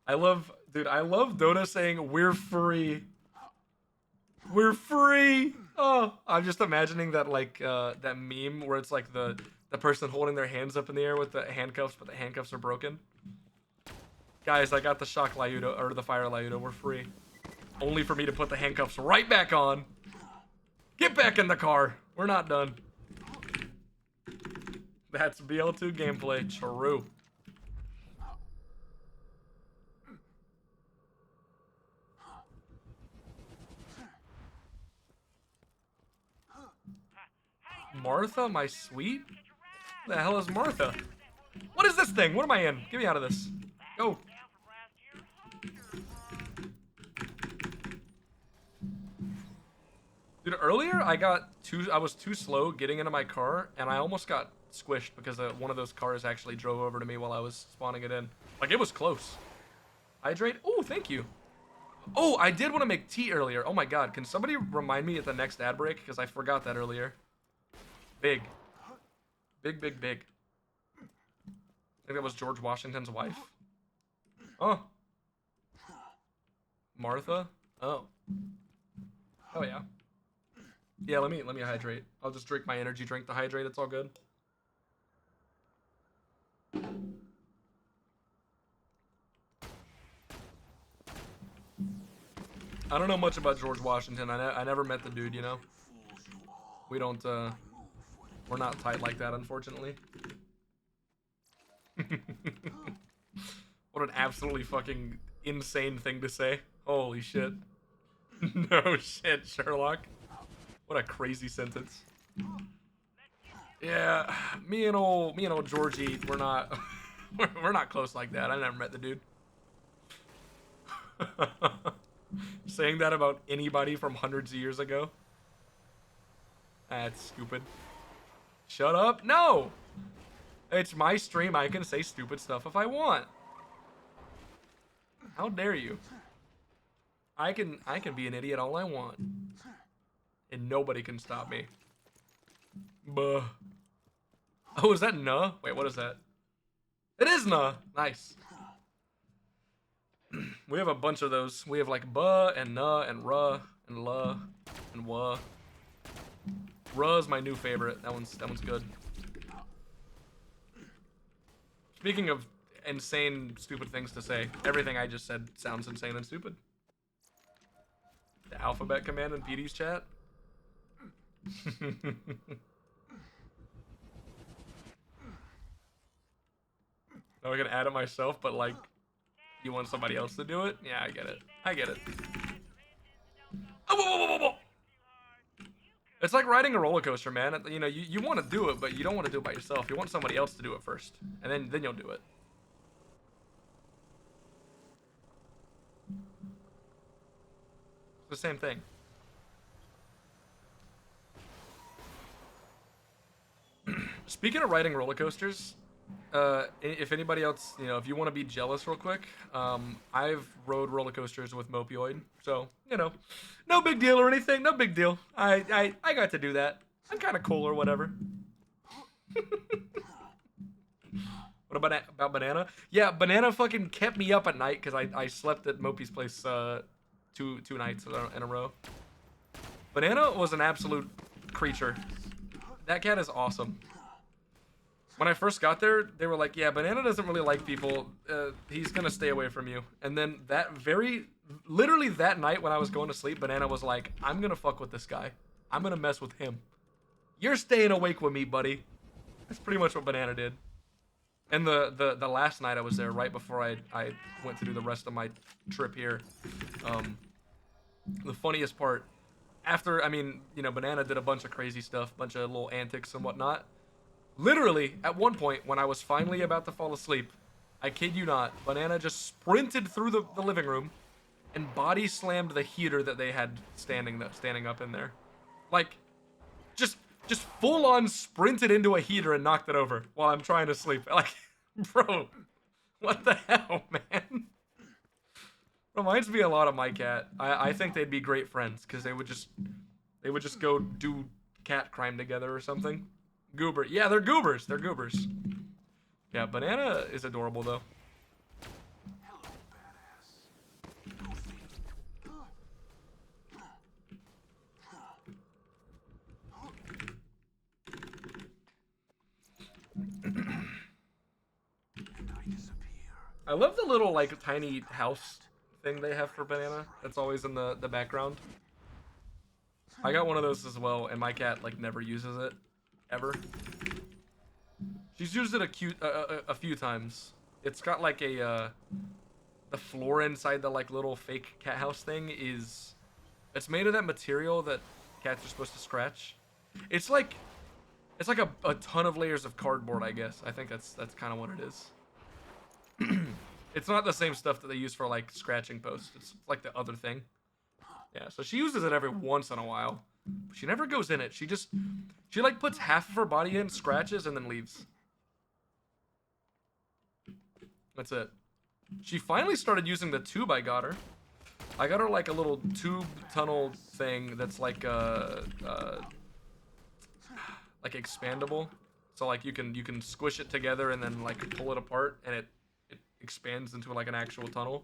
I love Dota saying we're free. We're free. Oh, I'm just imagining that like that meme where it's like the person holding their hands up in the air with the handcuffs, but the handcuffs are broken. Guys, I got the shock Lyuda or the fire Lyuda. We're free. Only for me to put the handcuffs right back on. Get back in the car. We're not done. That's BL2 gameplay. True. Martha, my sweet? Who the hell is Martha? What is this thing? What am I in? Get me out of this. Go. Dude, earlier I was too slow getting into my car, and I almost got squished because one of those cars actually drove over to me while I was spawning it in. Like, it was close. Hydrate? Oh, thank you. Oh, I did want to make tea earlier. Oh my god, can somebody remind me at the next ad break? Because I forgot that earlier. Big. Big, big, big. I think that was George Washington's wife. Oh. Martha? Oh. Oh yeah. Yeah, let me hydrate. I'll just drink my energy drink to hydrate. It's all good. I don't know much about George Washington. I never met the dude, you know. We don't we're not tight like that, unfortunately. What an absolutely fucking insane thing to say. Holy shit. No shit, Sherlock. What a crazy sentence. Yeah, me and old Georgie, we're not we're not close like that. I never met the dude. Saying that about anybody from hundreds of years ago. That's stupid. Shut up. No. It's my stream. I can say stupid stuff if I want. How dare you? I can be an idiot all I want. And nobody can stop me. Buh. Oh, is that nah? Wait, what is that? It is nah. Nice. We have a bunch of those. We have like buh and nah and ruh and la and wah. Ruh is my new favorite. That one's good. Speaking of insane, stupid things to say, everything I just said sounds insane and stupid. The alphabet command in PD's chat. Now I can add it myself, but like, you want somebody else to do it? Yeah, I get it. I get it. Oh, whoa, whoa, whoa, whoa. It's like riding a roller coaster, man. You know, you want to do it, but you don't want to do it by yourself. You want somebody else to do it first, and then you'll do it. It's the same thing. Speaking of riding roller coasters, if anybody else, you know, if you want to be jealous real quick, I've rode roller coasters with Mopioid, so, you know, no big deal or anything, no big deal. I got to do that. I'm kind of cool or whatever. What about Banana? Yeah, Banana fucking kept me up at night because I slept at Mopey's place two nights in a row. Banana was an absolute creature. That cat is awesome. When I first got there, they were like, yeah, Banana doesn't really like people. He's going to stay away from you. And then literally that night when I was going to sleep, Banana was like, I'm going to fuck with this guy. I'm going to mess with him. You're staying awake with me, buddy. That's pretty much what Banana did. And the last night I was there, right before I went to do the rest of my trip here, the funniest part after, I mean, you know, Banana did a bunch of crazy stuff, bunch of little antics and whatnot. Literally, at one point, when I was finally about to fall asleep, I kid you not, Banana just sprinted through the living room and body slammed the heater that they had standing up in there. Like, just just full on sprinted into a heater and knocked it over while I'm trying to sleep. Like, bro, what the hell, man? Reminds me a lot of my cat. I think they'd be great friends because they would just go do cat crime together or something. Goober. Yeah, they're goobers. They're goobers. Yeah, Banana is adorable though. I love the little like tiny house thing they have for Banana. That's always in the background. I got one of those as well, and my cat like never uses it, ever. She's used it a few times. It's got like the floor inside the like little fake cat house thing is, it's made of that material that cats are supposed to scratch. It's like a ton of layers of cardboard, I guess. I think that's kind of what it is. It's not the same stuff that they use for like scratching posts. It's like the other thing. Yeah, so she uses it every once in a while. But she never goes in it. She like puts half of her body in, scratches, and then leaves. That's it. She finally started using the tube I got her. I got her like a little tube tunnel thing that's like like expandable. So like you can squish it together and then like pull it apart and it expands into like an actual tunnel.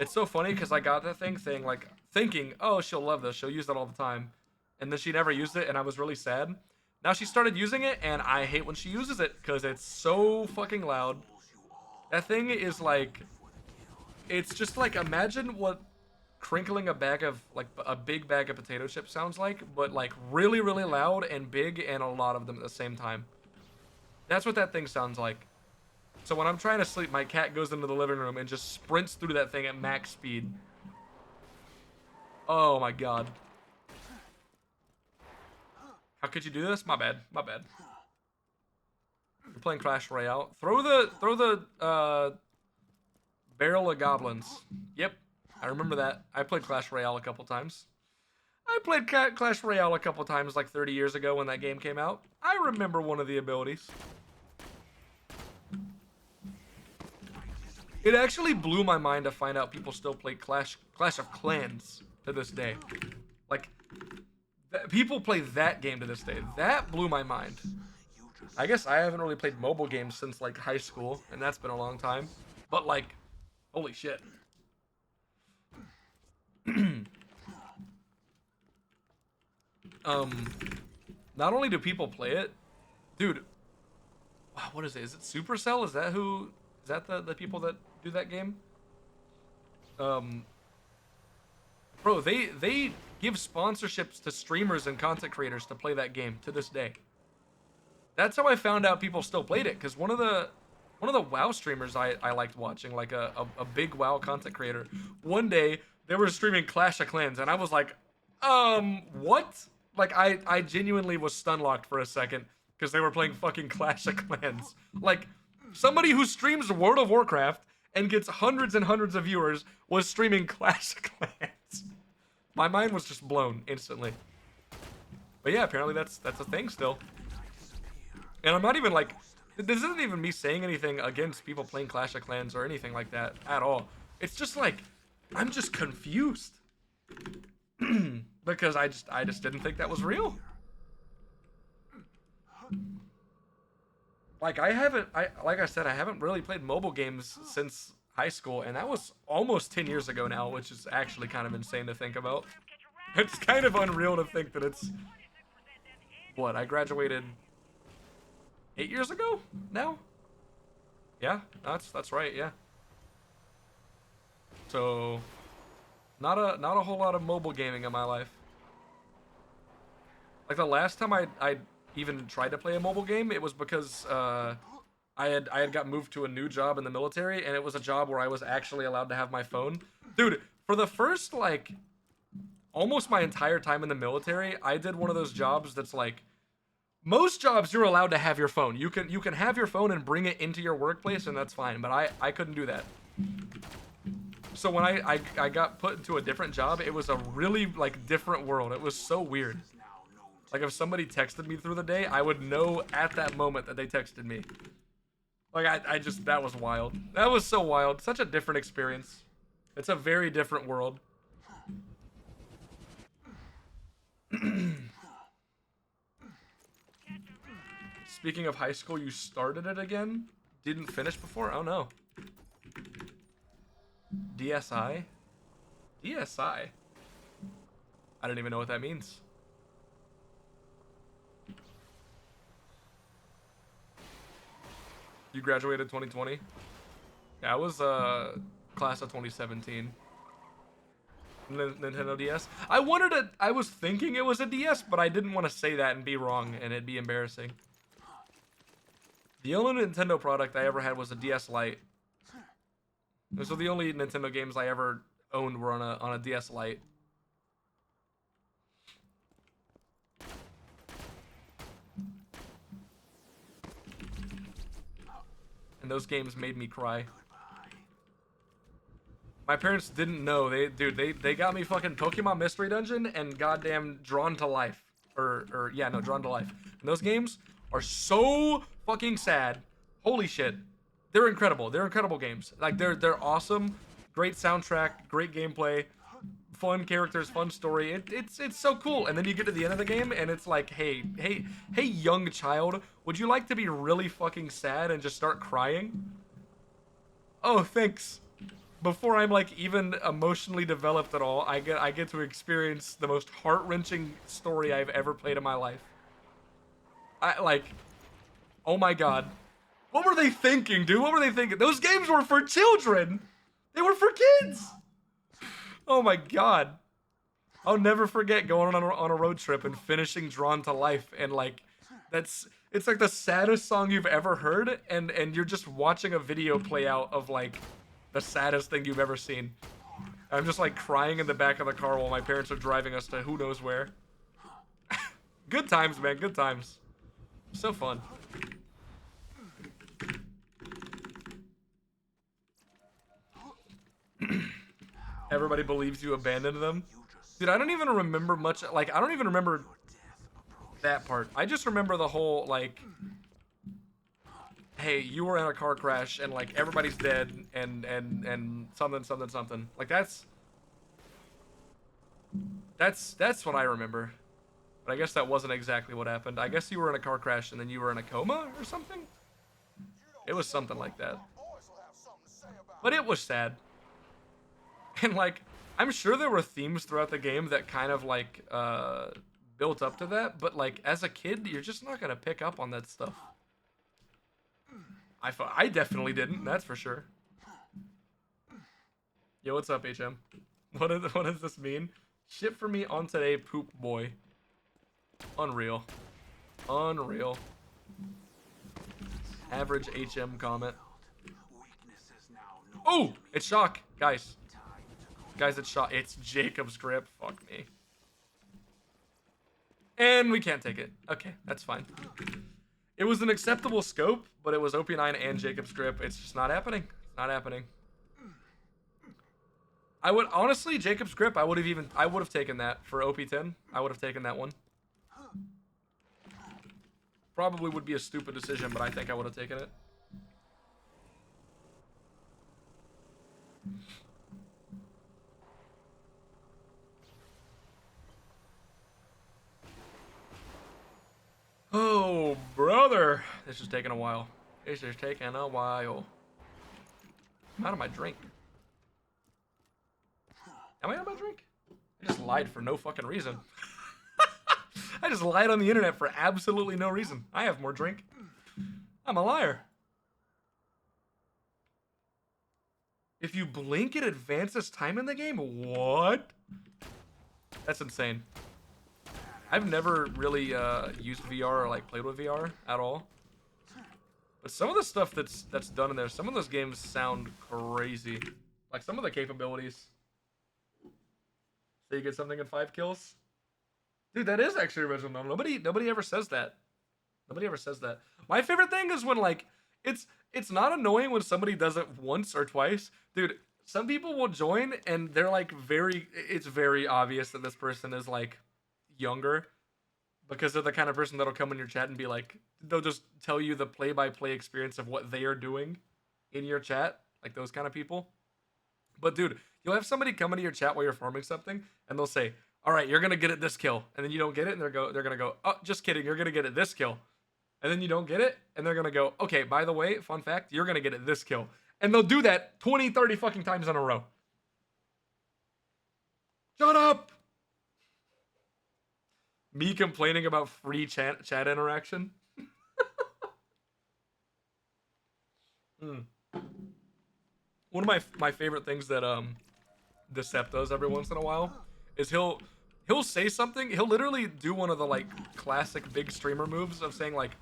It's so funny because I got that thing like thinking, oh, she'll love this, she'll use that all the time, and then she never used it, and I was really sad. Now she started using it, and I hate when she uses it because it's so fucking loud. That thing is like, it's just like, imagine what crinkling a bag of like a big bag of potato chips sounds like, but like really really loud and big and a lot of them at the same time. That's what that thing sounds like. So when I'm trying to sleep, my cat goes into the living room and just sprints through that thing at max speed. Oh my god. How could you do this? My bad. My bad. We're playing Clash Royale. Throw the barrel of goblins. Yep. I remember that. I played Clash Royale a couple times. I played Clash Royale a couple times like 30 years ago when that game came out. I remember one of the abilities. It actually blew my mind to find out people still play Clash of Clans to this day. Like, people play that game to this day. That blew my mind. I guess I haven't really played mobile games since like high school, and that's been a long time. But like, holy shit. Not only do people play it, dude. Wow, what is it? Is it Supercell? Is that who? Is that the people that do that game? Bro, they give sponsorships to streamers and content creators to play that game to this day. That's how I found out people still played it, because one of the WoW streamers I liked watching, like a big WoW content creator, one day they were streaming Clash of Clans, and I was like, what? Like, I genuinely was stun locked for a second because they were playing fucking Clash of Clans. Like, somebody who streams World of Warcraft and gets hundreds and hundreds of viewers was streaming Clash of Clans. My mind was just blown instantly. But yeah, apparently that's a thing still. And I'm not even like, this isn't even me saying anything against people playing Clash of Clans or anything like that at all. It's just like, I'm just confused. Because I just didn't think that was real. Like, like I said, I haven't really played mobile games since high school, and that was almost 10 years ago now, which is actually kind of insane to think about. It's kind of unreal to think that it's, what, I graduated 8 years ago now? Yeah, that's right, yeah. So, not a whole lot of mobile gaming in my life. Like, the last time I even tried to play a mobile game, it was because I had got moved to a new job in the military, and it was a job where I was actually allowed to have my phone. Dude, for the first like almost my entire time in the military, I did one of those jobs that's like, most jobs you're allowed to have your phone. You can have your phone and bring it into your workplace, and that's fine. But I couldn't do that. So when I got put into a different job, it was a really like different world. It was so weird. Like if somebody texted me through the day, I would know at that moment that they texted me. Like I just, that was wild. That was so wild. Such a different experience. It's a very different world. Speaking of high school, you started it again? Didn't finish before? Oh no. DSI? DSI? I don't even know what that means. You graduated 2020? Yeah, I was class of 2017. Nintendo DS. I was thinking it was a DS, but I didn't want to say that and be wrong and it'd be embarrassing. The only Nintendo product I ever had was a DS Lite. Those were the only Nintendo games I ever owned were on a DS Lite. And those games made me cry. My parents didn't know. They got me fucking Pokemon Mystery Dungeon and goddamn Drawn to Life. Yeah, no, Drawn to Life. And those games are so fucking sad. Holy shit. They're incredible. They're incredible games. Like they're awesome. Great soundtrack, great gameplay, fun characters, fun story. It's so cool. And then you get to the end of the game and it's like, hey, young child, would you like to be really fucking sad and just start crying? Oh, thanks. Before I'm like even emotionally developed at all, I get to experience the most heart-wrenching story I've ever played in my life. Oh my god. What were they thinking, dude? What were they thinking? Those games were for children. They were for kids. Oh my god. I'll never forget going on a road trip and finishing Drawn to Life and like it's like the saddest song you've ever heard and you're just watching a video play out of like the saddest thing you've ever seen. I'm just like crying in the back of the car while my parents are driving us to who knows where. Good times, man. Good times. So fun. Everybody believes you abandoned them. Dude, I don't even remember much. Like, I don't even remember that part. I just remember the whole, like, hey, you were in a car crash and, like, everybody's dead and something. Like, that's what I remember. But I guess that wasn't exactly what happened. I guess you were in a car crash and then you were in a coma or something? It was something like that. But it was sad. And, like, I'm sure there were themes throughout the game that kind of, like, built up to that. But, like, as a kid, you're just not going to pick up on that stuff. I definitely didn't, that's for sure. Yo, what's up, HM? What does this mean? Shit for me on today, poop boy. Unreal. Unreal. Average HM comment. Oh, it's Shock, guys. Guys, it's Shock. It's Jacob's grip. Fuck me. And we can't take it. Okay, that's fine. It was an acceptable scope, but it was OP9 and Jacob's grip. It's just not happening. It's not happening. I would honestly, Jacob's grip. I would have taken that for OP10. I would have taken that one. Probably would be a stupid decision, but I think I would have taken it. Oh, brother. This is taking a while. This is taking a while. I'm out of my drink. Am I out of my drink? I just lied for no fucking reason. I just lied on the internet for absolutely no reason. I have more drink. I'm a liar. If you blink, it advances time in the game? What? That's insane. I've never really used VR or like played with VR at all. But some of the stuff that's done in there, some of those games sound crazy. Like some of the capabilities. you get something in 5 kills. Dude, that is actually original. Nobody ever says that. Nobody ever says that. My favorite thing is when like it's not annoying when somebody does it once or twice. Dude, some people will join and they're like it's very obvious that this person is like younger because they're the kind of person that'll come in your chat and be like they'll just tell you the play-by-play experience of what they are doing in your chat, like those kind of people. But dude, you'll have somebody come into your chat while you're farming something and they'll say, "All right, you're going to get it this kill." And then you don't get it and they're going to go, "Oh, just kidding. You're going to get it this kill." And then you don't get it and they're going to go, "Okay, by the way, fun fact, you're going to get it this kill." And they'll do that 20, 30 fucking times in a row. Shut up. Me complaining about free chat interaction. One of my favorite things that Decept does every once in a while is he'll say something. He'll literally do one of the like classic big streamer moves of saying like,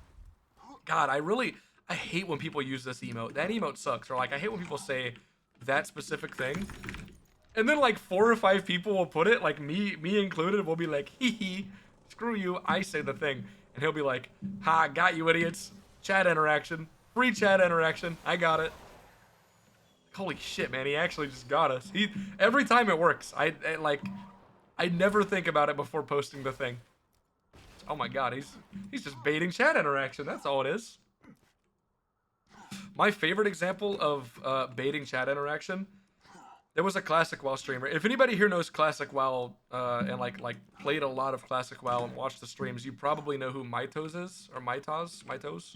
"God, I hate when people use this emote. That emote sucks." Or like, "I hate when people say that specific thing." And then like 4 or 5 people will put it, like me included, will be like, "Hee hee, screw you, I say the thing." And he'll be like, "Ha, got you idiots. Chat interaction. Free chat interaction. I got it." Holy shit, man, he actually just got us. Every time it works. I never think about it before posting the thing. Oh my god, he's just baiting chat interaction. That's all it is. My favorite example of baiting chat interaction, there was a Classic WoW streamer. If anybody here knows Classic WoW and like played a lot of Classic WoW and watched the streams, you probably know who Mitos is, or Mitos.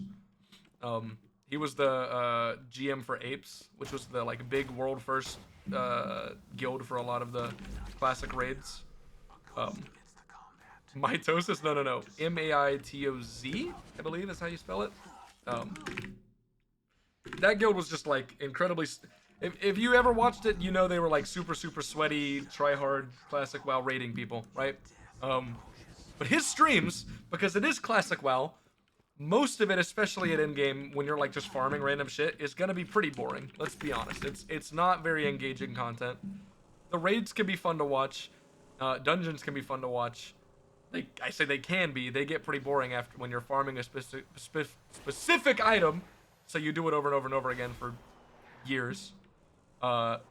He was the GM for Apes, which was the like big world first guild for a lot of the classic raids. Mitosis? No. Maitoz, I believe is how you spell it. That guild was just like incredibly. If you ever watched it, you know they were like super sweaty, try hard classic WoW raiding people, right? But his streams, because it is classic WoW, most of it, especially at endgame, when you're like just farming random shit, is gonna be pretty boring. Let's be honest. It's not very engaging content. The raids can be fun to watch. Dungeons can be fun to watch. I say they can be. They get pretty boring after when you're farming a specific item, so you do it over and over and over again for years. But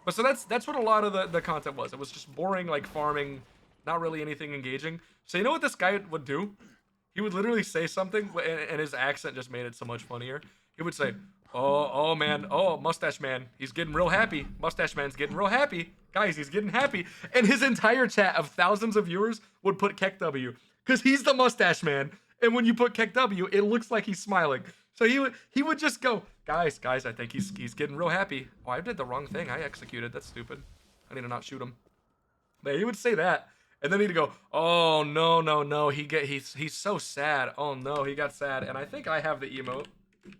so that's what a lot of the content was. It was just boring, like farming, not really anything engaging. So you know what this guy would do? He would literally say something, and his accent just made it so much funnier. He would say, oh man, oh, Mustache Man, he's getting real happy. Mustache Man's getting real happy. Guys, he's getting happy." And his entire chat of thousands of viewers would put Keck W, because he's the Mustache Man. And when you put Keck W, it looks like he's smiling. So he would just go, guys, I think he's getting real happy. Oh, I did the wrong thing. I executed. That's stupid. I need to not shoot him. But he would say that. And then he'd go, "Oh, no. He's so sad. Oh, no, he got sad." And I think I have the emote.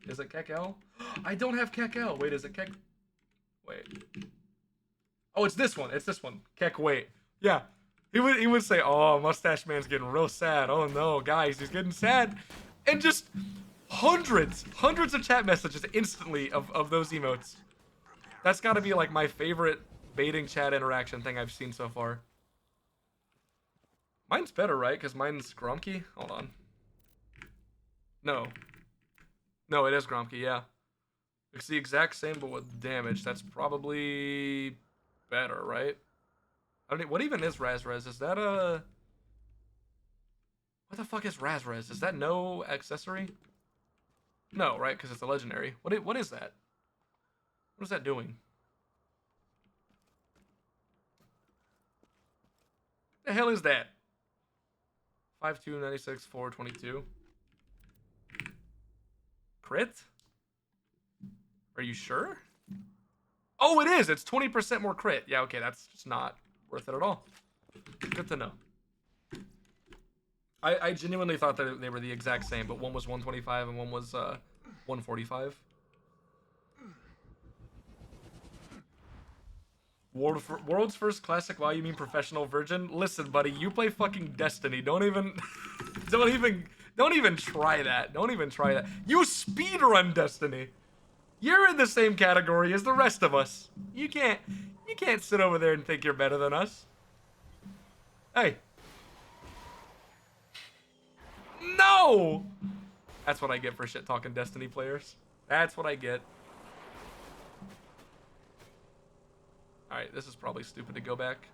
Is it Keck L? I don't have Keck L. Wait, is it Keck? Wait. Oh, it's this one. Keck Wait. Yeah. He would say, "Oh, Mustache Man's getting real sad. Oh, no, guys, he's getting sad." And just hundreds of chat messages instantly of those emotes. That's got to be like my favorite baiting chat interaction thing I've seen so far. Mine's better, right? Because mine's Gromky? Hold on. No, it is Gromky, yeah. It's the exact same, but with damage. That's probably better, right? I don't. What even is Razrez? Is that a... What the fuck is Razrez? Is that no accessory? No, right? Because it's a legendary. What is that? What is that doing? The hell is that? 5'2", 96, 422. Crit? Are you sure? Oh, it is! It's 20% more crit. Yeah, okay, that's just not worth it at all. Good to know. I genuinely thought that they were the exact same, but one was 125 and one was 145. World's first classic WoW, you mean professional virgin? Listen, buddy, you play fucking Destiny. Don't even try that. Don't even try that. You speedrun Destiny. You're in the same category as the rest of us. You can't sit over there and think you're better than us. Hey. No! That's what I get for shit talking Destiny players. That's what I get. Alright, this is probably stupid to go back.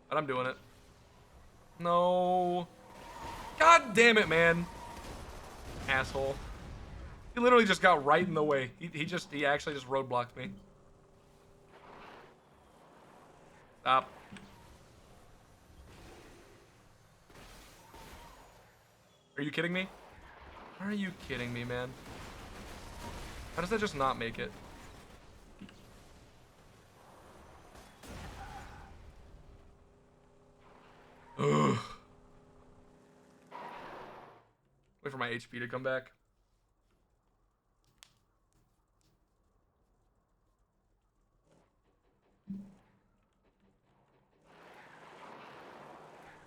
But I'm doing it. No. God damn it, man. Asshole. He literally just got right in the way. He actually just roadblocked me. Stop. Are you kidding me? Are you kidding me, man? How does that just not make it? Ugh. Wait for my HP to come back.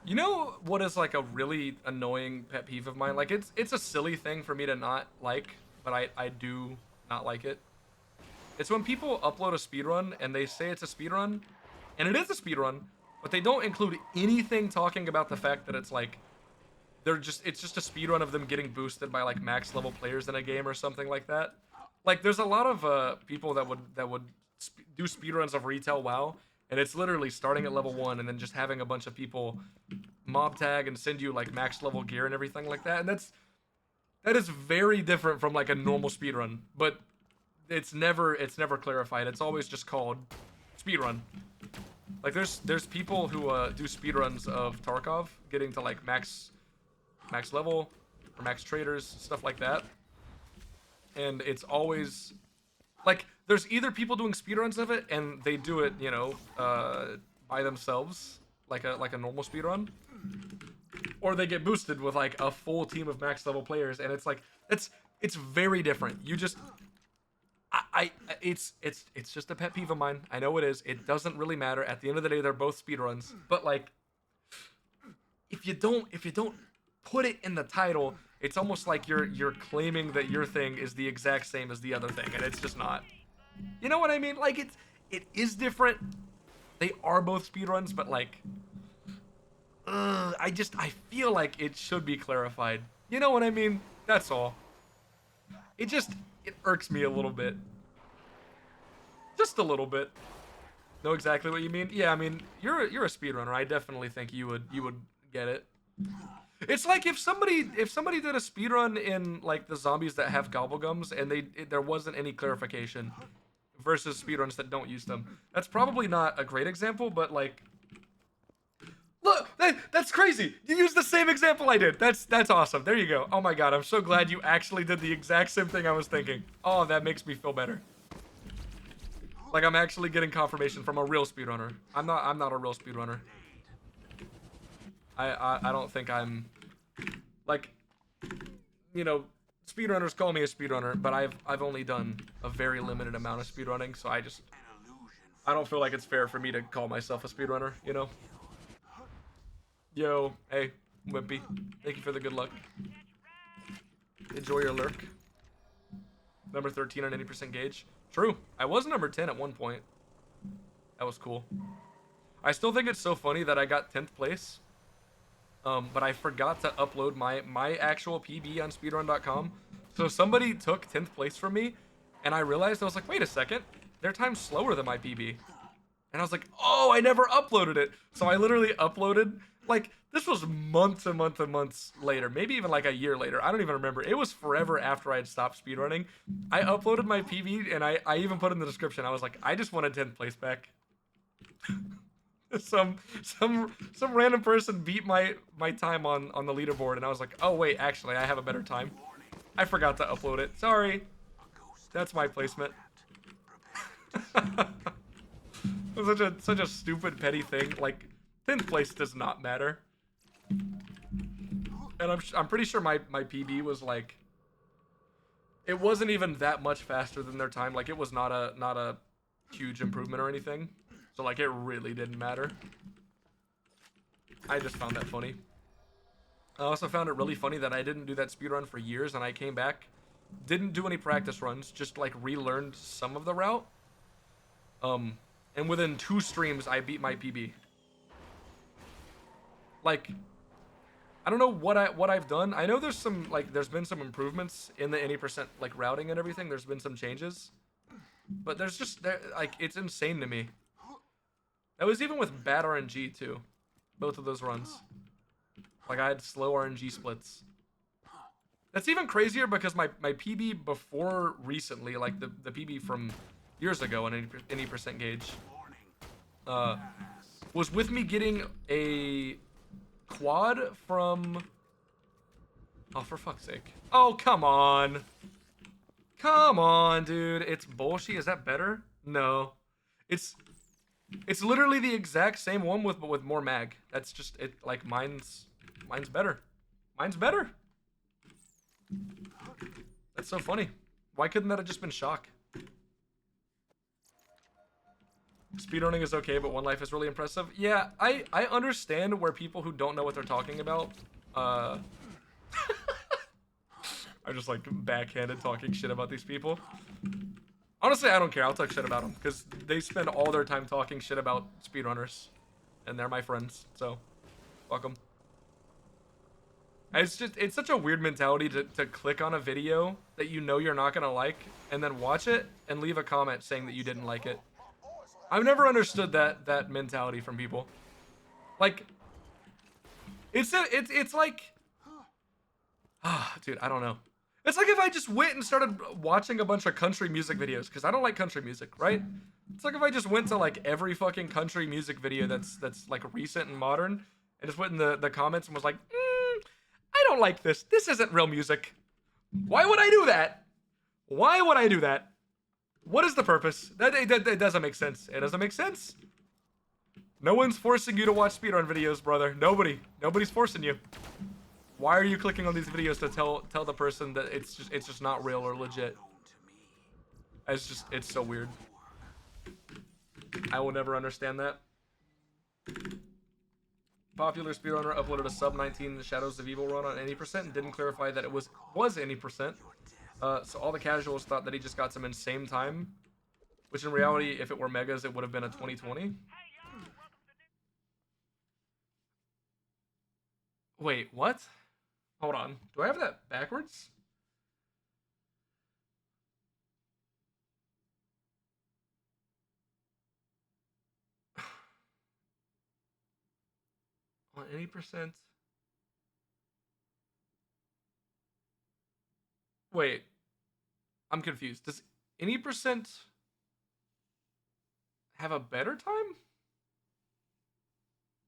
You know what is like a really annoying pet peeve of mine? Like it's a silly thing for me to not like, but I do not like it. It's when people upload a speedrun and they say it's a speedrun, and it is a speedrun, but they don't include anything talking about the fact that it's like it's just a speedrun of them getting boosted by like max level players in a game or something like that. Like there's a lot of people that would do speedruns of retail WoW, and it's literally starting at level 1 and then just having a bunch of people mob tag and send you like max level gear and everything like that. And that is very different from like a normal speedrun, but it's never clarified. It's always just called speedrun. Like there's people who do speedruns of Tarkov getting to like max level or max traders, stuff like that. And it's always like there's either people doing speedruns of it and they do it, you know, by themselves, like a normal speedrun, or they get boosted with like a full team of max level players, and it's like it's very different. You just it's just a pet peeve of mine. I know it is. It doesn't really matter. At the end of the day, they're both speedruns. But like if you don't put it in the title, it's almost like you're claiming that your thing is the exact same as the other thing, and it's just not. You know what I mean? Like it is different. They are both speedruns, but like I feel like it should be clarified. You know what I mean? That's all. It irks me a little bit. Just a little bit. Know exactly what you mean? Yeah, I mean, you're a speedrunner. I definitely think you would get it. It's like if somebody did a speedrun in like the zombies that have gobblegums and there wasn't any clarification versus speedruns that don't use them. That's probably not a great example, but like look, that's crazy. You used the same example I did. That's awesome. There you go. Oh my god, I'm so glad you actually did the exact same thing I was thinking. Oh, that makes me feel better. Like I'm actually getting confirmation from a real speedrunner. I'm not a real speedrunner. I don't think I'm like, you know, speedrunners call me a speedrunner, but I've only done a very limited amount of speedrunning, so I don't feel like it's fair for me to call myself a speedrunner, you know? Yo, hey, Wimpy. Thank you for the good luck. Enjoy your lurk. Number 13 on 80% gauge. True. I was number 10 at one point. That was cool. I still think it's so funny that I got 10th place. But I forgot to upload my actual PB on speedrun.com. So somebody took 10th place from me, and I realized, I was like, wait a second, their time's slower than my PB. And I was like, oh, I never uploaded it. So I literally uploaded, like, this was months and months and months later, maybe even like a year later. I don't even remember. It was forever after I had stopped speedrunning. I uploaded my PB, and I even put in the description, I was like, I just wanted 10th place back. some random person beat my time on the leaderboard, and I was like, oh wait, actually I have a better time. I forgot to upload it. Sorry. That's my placement. It was such a stupid petty thing. Like 10th place does not matter. And I'm pretty sure my PB was like, it wasn't even that much faster than their time. Like it was not a huge improvement or anything. So like it really didn't matter. I just found that funny. I also found it really funny that I didn't do that speedrun for years, and I came back, didn't do any practice runs, just like relearned some of the route. And within 2 streams I beat my PB. like, I don't know what I've done. I know there's some like there's been some improvements in the any percent like routing and everything. There's been some changes, but there's just like it's insane to me. That was even with bad RNG too, both of those runs. Like I had slow RNG splits. That's even crazier because my PB before recently, like the PB from years ago on any percent gauge, was with me getting a quad from. Oh, for fuck's sake! Oh, come on, come on, dude! It's bullshit. Is that better? No, it's literally the exact same one but with more mag. That's just it. Like mine's better. Mine's better. That's so funny. Why couldn't that have just been shock? Speedrunning is okay, but One Life is really impressive. Yeah, I understand where people who don't know what they're talking about, are just like backhanded talking shit about these people. Honestly, I don't care. I'll talk shit about them because they spend all their time talking shit about speedrunners, and they're my friends. So, fuck them. It's such a weird mentality to click on a video that you know you're not gonna like, and then watch it and leave a comment saying that you didn't like it. I've never understood that mentality from people. Like, it's like, dude, I don't know. It's like if I just went and started watching a bunch of country music videos, because I don't like country music, right? It's like if I just went to like every fucking country music video that's like recent and modern, and just went in the comments and was like, I don't like this. This isn't real music. Why would I do that? Why would I do that? What is the purpose? That doesn't make sense. It doesn't make sense. No one's forcing you to watch speedrun videos, brother. Nobody's forcing you. Why are you clicking on these videos to tell the person that it's just not real or legit? It's so weird. I will never understand that. Popular speedrunner uploaded a sub 19 Shadows of Evil run on any percent and didn't clarify that it was any percent. So all the casuals thought that he just got some insane time, which in reality, if it were megas, it would have been a 2020. Wait, what? Hold on. Do I have that backwards? On any percent? Wait, I'm confused. Does any percent have a better time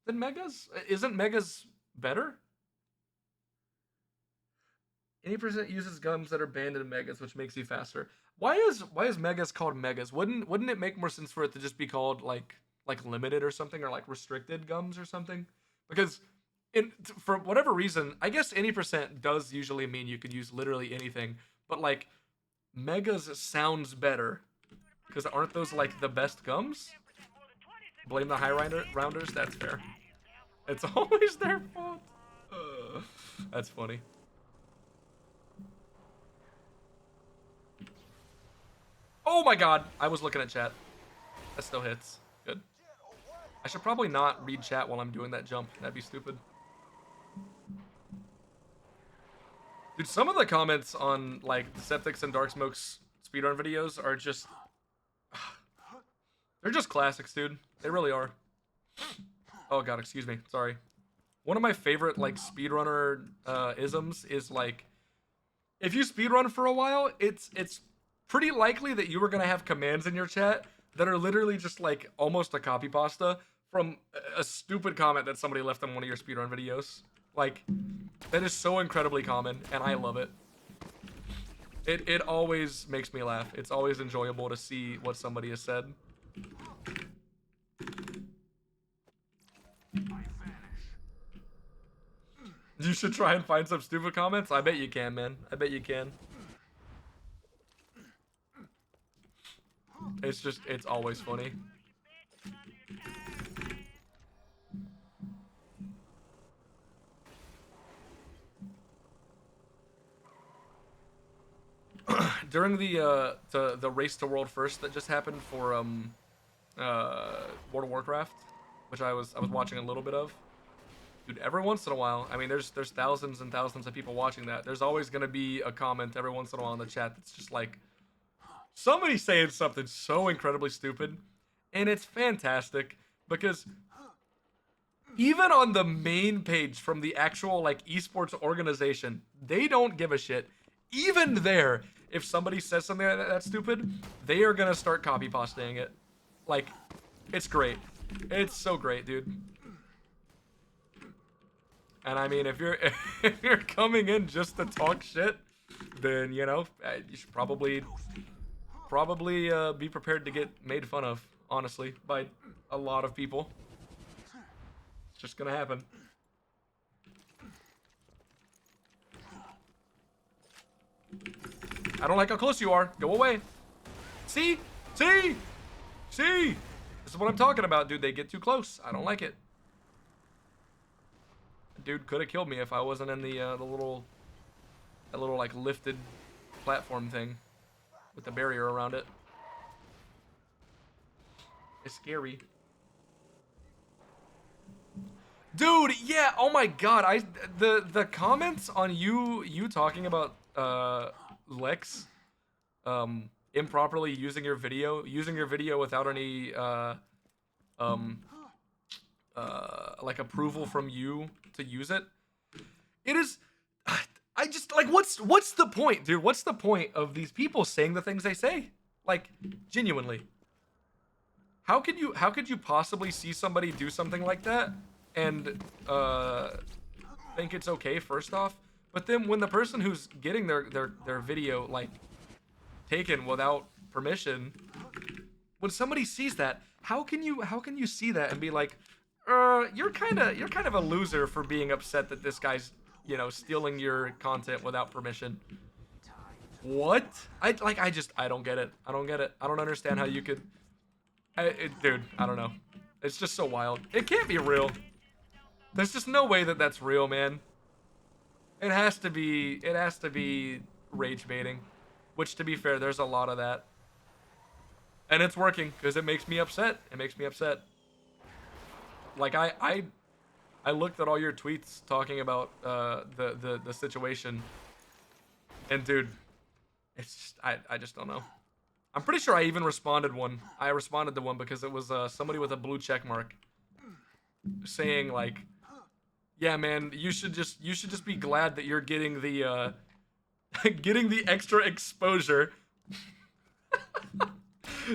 than megas? Isn't megas better? Any percent uses gums that are banned in megas, which makes you faster. Why is megas called megas? Wouldn't it make more sense for it to just be called like limited or something, or like restricted gums or something? Because for whatever reason, I guess any percent does usually mean you could use literally anything, but like megas sounds better because aren't those like the best gums? Blame the high rounders. That's fair. It's always their fault. That's funny. Oh my god, I was looking at chat. That still hits. Good. I should probably not read chat while I'm doing that jump. That'd be stupid. Dude, some of the comments on like Septics and Dark Smoke's speedrun videos are just... They're just classics, dude. They really are. Oh god, excuse me. Sorry. One of my favorite like speedrunner isms is like, if you speedrun for a while, it's pretty likely that you are gonna have commands in your chat that are literally just like almost a copy pasta from a stupid comment that somebody left on one of your speedrun videos. Like, that is so incredibly common, and I love it. It always makes me laugh. It's always enjoyable to see what somebody has said. You should try and find some stupid comments. I bet you can, man. I bet you can. It's always funny. During the race to world first that just happened for World of Warcraft, which I was watching a little bit of. Dude, every once in a while, I mean, there's thousands and thousands of people watching that. There's always gonna be a comment every once in a while in the chat that's just like somebody saying something so incredibly stupid, and it's fantastic because even on the main page from the actual like esports organization, they don't give a shit. Even there, if somebody says something that's stupid, they are gonna start copy pasting it. Like, it's great. It's so great, dude. And I mean, if you're if you're coming in just to talk shit, then you know you should probably be prepared to get made fun of, honestly, by a lot of people. It's just gonna happen. I don't like how close you are. Go away. See? See? See? This is what I'm talking about, dude. They get too close. I don't like it. Dude could have killed me if I wasn't in the little like lifted platform thing with the barrier around it. It's scary. Dude, yeah, oh my god, the comments on you talking about Lex improperly using your video without any like approval from you to use it. It is I just like what's the point, dude? What's the point of these people saying the things they say? Like, genuinely. How could you possibly see somebody do something like that and think it's okay first off, but then when the person who's getting their video like taken without permission, when somebody sees that, how can you see that and be like, you're kind of a loser for being upset that this guy's, you know, stealing your content without permission? What? I don't get it. I don't get it. I don't understand how you could. Dude, I don't know. It's just so wild. It can't be real. There's just no way that that's real, man. It has to be rage baiting, which, to be fair, there's a lot of that. And it's working because it makes me upset. It makes me upset. Like I looked at all your tweets talking about the situation, and dude, it's just I just don't know. I'm pretty sure I even responded one. I responded to one because it was somebody with a blue check mark saying like, yeah, man, you should just be glad that you're getting the getting the extra exposure.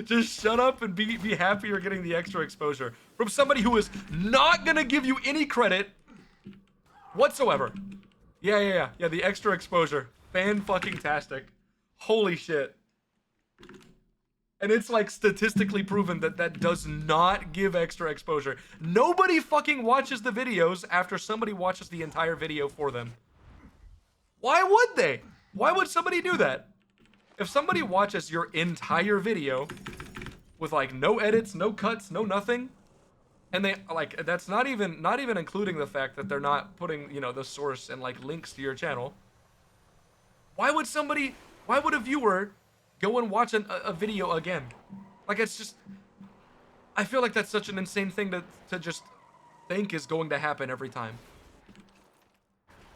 Just shut up and be happy you're getting the extra exposure from somebody who is not gonna give you any credit whatsoever. Yeah, the extra exposure. Fan-fucking-tastic. Holy shit. And it's like statistically proven that that does not give extra exposure. Nobody fucking watches the videos after somebody watches the entire video for them. Why would they? Why would somebody do that? If somebody watches your entire video with like no edits, no cuts, no nothing, and they like, that's not even including the fact that they're not putting, you know, the source and like links to your channel. Why would a viewer go and watch a video again? Like, it's just, I feel like that's such an insane thing to just think is going to happen every time.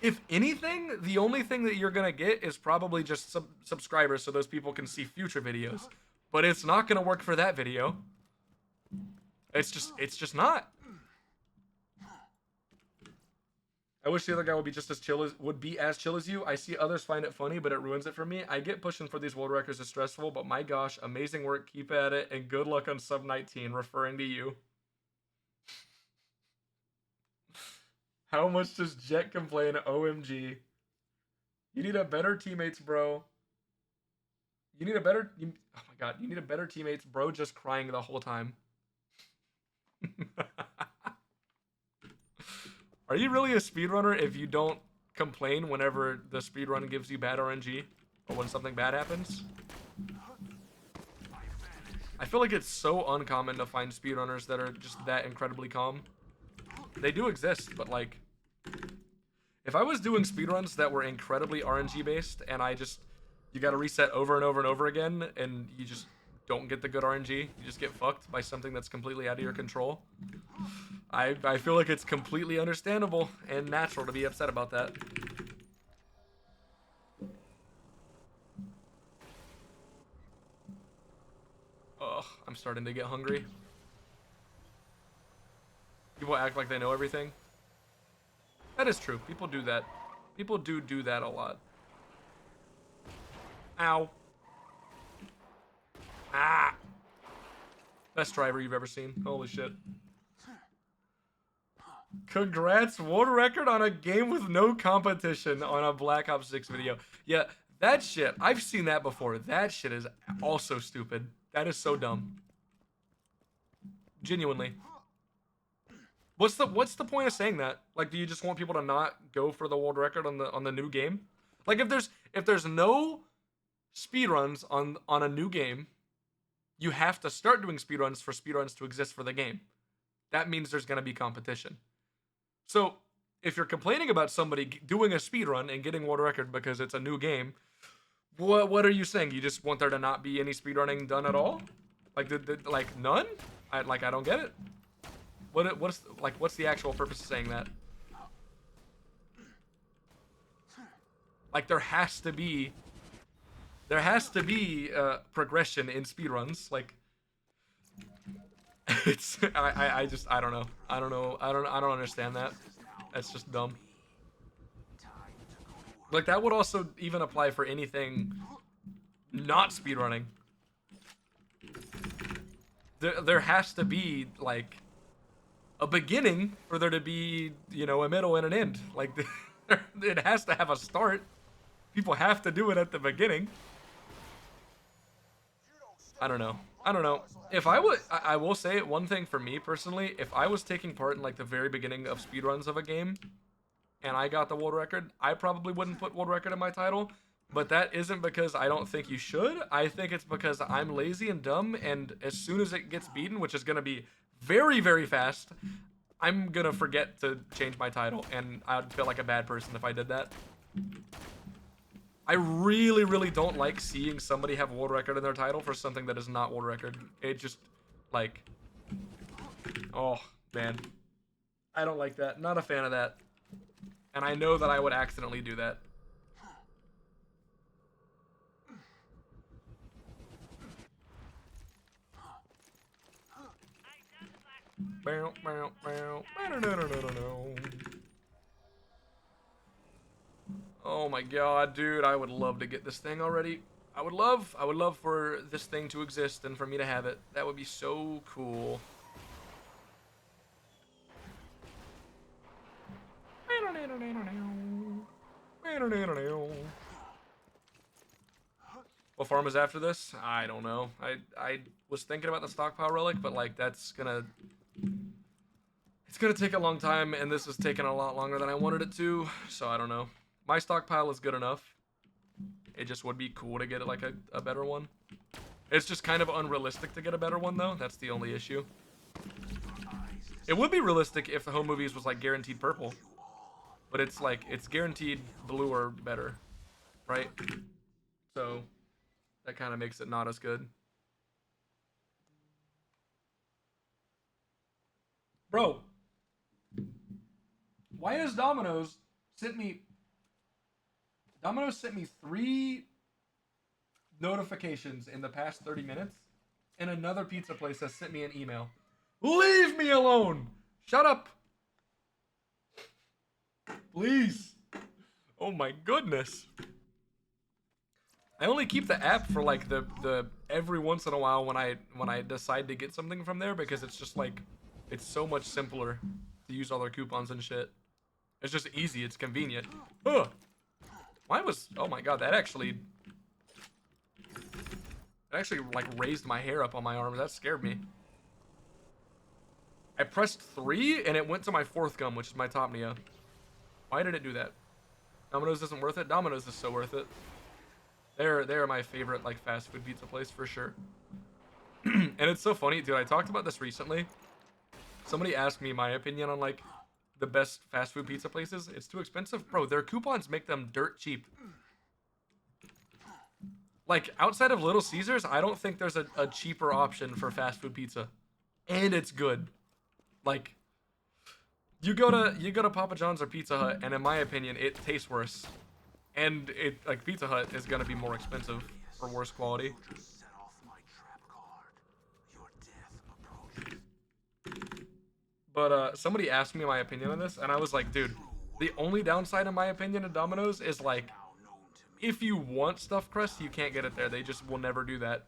If anything, the only thing that you're gonna get is probably just subscribers so those people can see future videos. But it's not gonna work for that video. It's just not. I wish the other guy would be just as chill as you. I see others find it funny, but it ruins it for me. I get pushing for these world records is stressful, but my gosh, amazing work, keep at it, and good luck on sub 19, referring to you. How much does Jet complain? OMG. You need a better teammates, bro. Oh my god, you need a better teammates, bro, just crying the whole time. Are you really a speedrunner if you don't complain whenever the speedrun gives you bad RNG? Or when something bad happens? I feel like it's so uncommon to find speedrunners that are just that incredibly calm. They do exist, but like, if I was doing speedruns that were incredibly RNG based and you gotta reset over and over and over again, and don't get the good RNG. You just get fucked by something that's completely out of your control. I feel like it's completely understandable and natural to be upset about that. Ugh, I'm starting to get hungry. People act like they know everything. That is true. People do that. People do that a lot. Ow. Ah. Best driver you've ever seen. Holy shit. Congrats, world record on a game with no competition on a Black Ops 6 video. Yeah, that shit, I've seen that before. That shit is also stupid. That is so dumb. Genuinely. What's the point of saying that? Like, do you just want people to not go for the world record on the new game? Like, if there's no speedruns on a new game, you have to start doing speedruns for speedruns to exist for the game. That means there's gonna be competition. So, if you're complaining about somebody doing a speedrun and getting world record because it's a new game, what are you saying? You just want there to not be any speedrunning done at all? Like, like none? I don't get it. What's the actual purpose of saying that? Like, there has to be progression in speedruns. Like, it's I don't know. I don't understand that. That's just dumb. Like, that would also even apply for anything not speedrunning. There has to be, like, a beginning for there to be, you know, a middle and an end. Like, it has to have a start. People have to do it at the beginning. I don't know. If I will say one thing for me personally. If I was taking part in, like, the very beginning of speedruns of a game, and I got the world record, I probably wouldn't put world record in my title. But that isn't because I don't think you should. I think it's because I'm lazy and dumb, and as soon as it gets beaten, which is gonna be very, very fast, I'm gonna forget to change my title, and I'd feel like a bad person if I did that. I really, really don't like seeing somebody have world record in their title for something that is not world record. It just, like, oh, man. I don't like that. Not a fan of that. And I know that I would accidentally do that. Oh my god, dude, I would love to get this thing already. I would love for this thing to exist and for me to have it. That would be so cool. What farm is after this? I don't know. I was thinking about the stockpile relic, but, like, it's gonna take a long time, and this is taking a lot longer than I wanted it to, so I don't know. My stockpile is good enough. It just would be cool to get, like, a better one. It's just kind of unrealistic to get a better one, though. That's the only issue. It would be realistic if the home movies was, like, guaranteed purple. But it's, like, it's guaranteed blue or better. Right? So, that kind of makes it not as good. Bro. Why has Domino's sent me 3 notifications in the past 30 minutes, and another pizza place has sent me an email. Leave me alone! Shut up! Please. Oh my goodness. I only keep the app for, like, the every once in a while when I decide to get something from there, because it's just, like, it's so much simpler to use all their coupons and shit. It's just easy, it's convenient. Ugh. Mine was, oh my god, that actually, like, raised my hair up on my arms. That scared me. I pressed 3 and it went to my 4th gum, which is my top Neo. Why did it do that? Domino's isn't worth it? Domino's is so worth it. They're my favorite, like, fast food pizza place for sure. And it's so funny, dude. I talked about this recently. Somebody asked me my opinion on, like, the best fast food pizza places. It's too expensive. Bro, their coupons make them dirt cheap. Like, outside of Little Caesars, I don't think there's a cheaper option for fast food pizza. And it's good. Like, you go to Papa John's or Pizza Hut, and in my opinion, it tastes worse. And it like Pizza Hut is gonna be more expensive for worse quality. But somebody asked me my opinion on this, and I was like, dude, the only downside in my opinion of Domino's is like, if you want stuffed crust, you can't get it there. They just will never do that.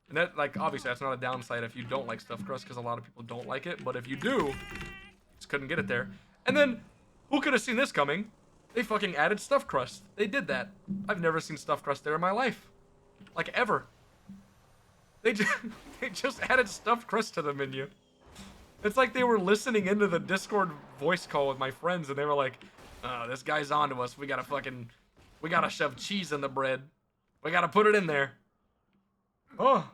And that, like, obviously that's not a downside if you don't like stuffed crust, because a lot of people don't like it. But if you do, just couldn't get it there. And then, who could have seen this coming? They fucking added stuffed crust. They did that. I've never seen stuffed crust there in my life. Like, ever. They just, they just added stuffed crust to the menu. It's like they were listening into the Discord voice call with my friends, and they were like, oh, this guy's on to us. We gotta shove cheese in the bread. We gotta put it in there. Oh.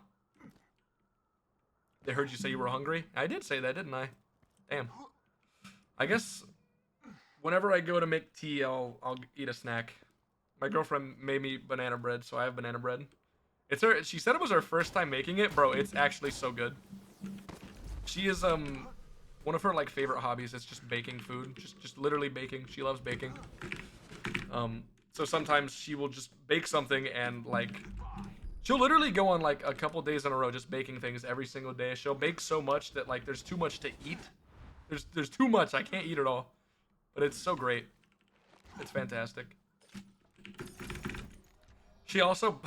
They heard you say you were hungry? I did say that, didn't I? Damn. I guess whenever I go to make tea, I'll eat a snack. My girlfriend made me banana bread, so I have banana bread. She said it was her first time making it. Bro, it's actually so good. She is one of her like favorite hobbies is just baking food. Just literally baking. She loves baking. So sometimes she will just bake something and like she'll literally go on like a couple days in a row just baking things every single day. She'll bake so much that like there's too much to eat. There's too much. I can't eat it all. But it's so great. It's fantastic. She also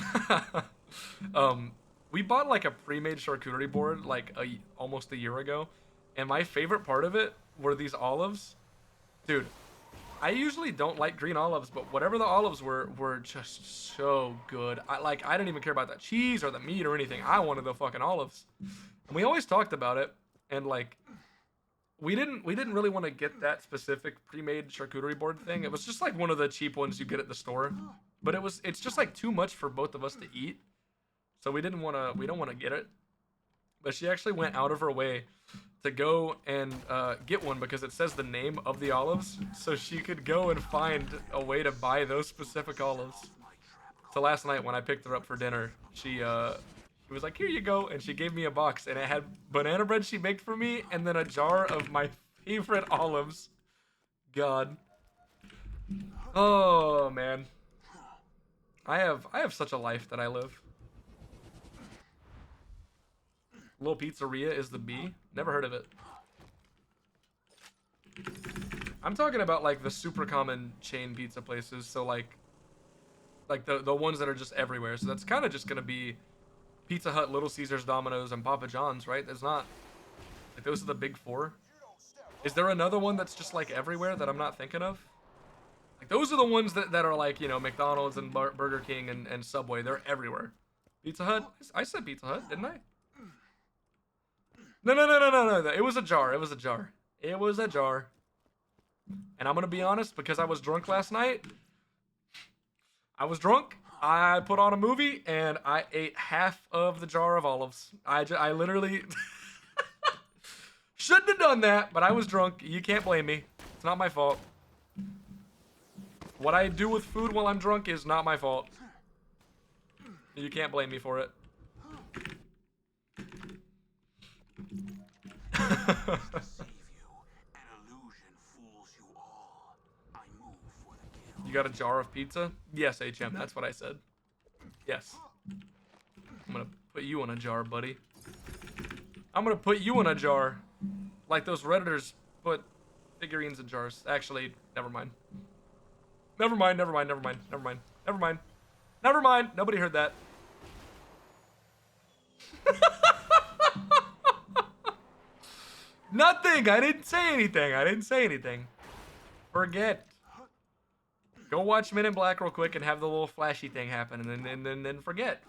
we bought like a pre-made charcuterie board like almost a year ago, and my favorite part of it were these olives. Dude, I usually don't like green olives, but whatever the olives were just so good. I didn't even care about the cheese or the meat or anything. I wanted the fucking olives. And we always talked about it, and like we didn't really want to get that specific pre-made charcuterie board thing. It was just like one of the cheap ones you get at the store. But it's just like too much for both of us to eat. So we don't want to get it. But she actually went out of her way to go and get one because it says the name of the olives, so she could go and find a way to buy those specific olives. So last night when I picked her up for dinner, she was like, "Here you go," and she gave me a box, and it had banana bread she baked for me, and then a jar of my favorite olives. God. Oh man. I have such a life that I live. Little Pizzeria is the B. Never heard of it. I'm talking about like the super common chain pizza places. So like the ones that are just everywhere. So that's kind of just gonna be Pizza Hut, Little Caesars, Domino's, and Papa John's, right? There's not like those are the big four. Is there another one that's just like everywhere that I'm not thinking of? Like those are the ones that are like, you know, McDonald's and Burger King and Subway. They're everywhere. Pizza Hut? I said Pizza Hut, didn't I? No. It was a jar. It was a jar. It was a jar. And I'm going to be honest, because I was drunk last night. I was drunk. I put on a movie and I ate half of the jar of olives. I literally shouldn't have done that, but I was drunk. You can't blame me. It's not my fault. What I do with food while I'm drunk is not my fault. You can't blame me for it. You got a jar of pizza? Yes, HM, that's what I said. Yes. I'm gonna put you in a jar, buddy. I'm gonna put you in a jar. Like those Redditors put figurines in jars. Actually, never mind. Never mind. Nobody heard that. Nothing. I didn't say anything. Forget. Go watch Men in Black real quick and have the little flashy thing happen, and then forget.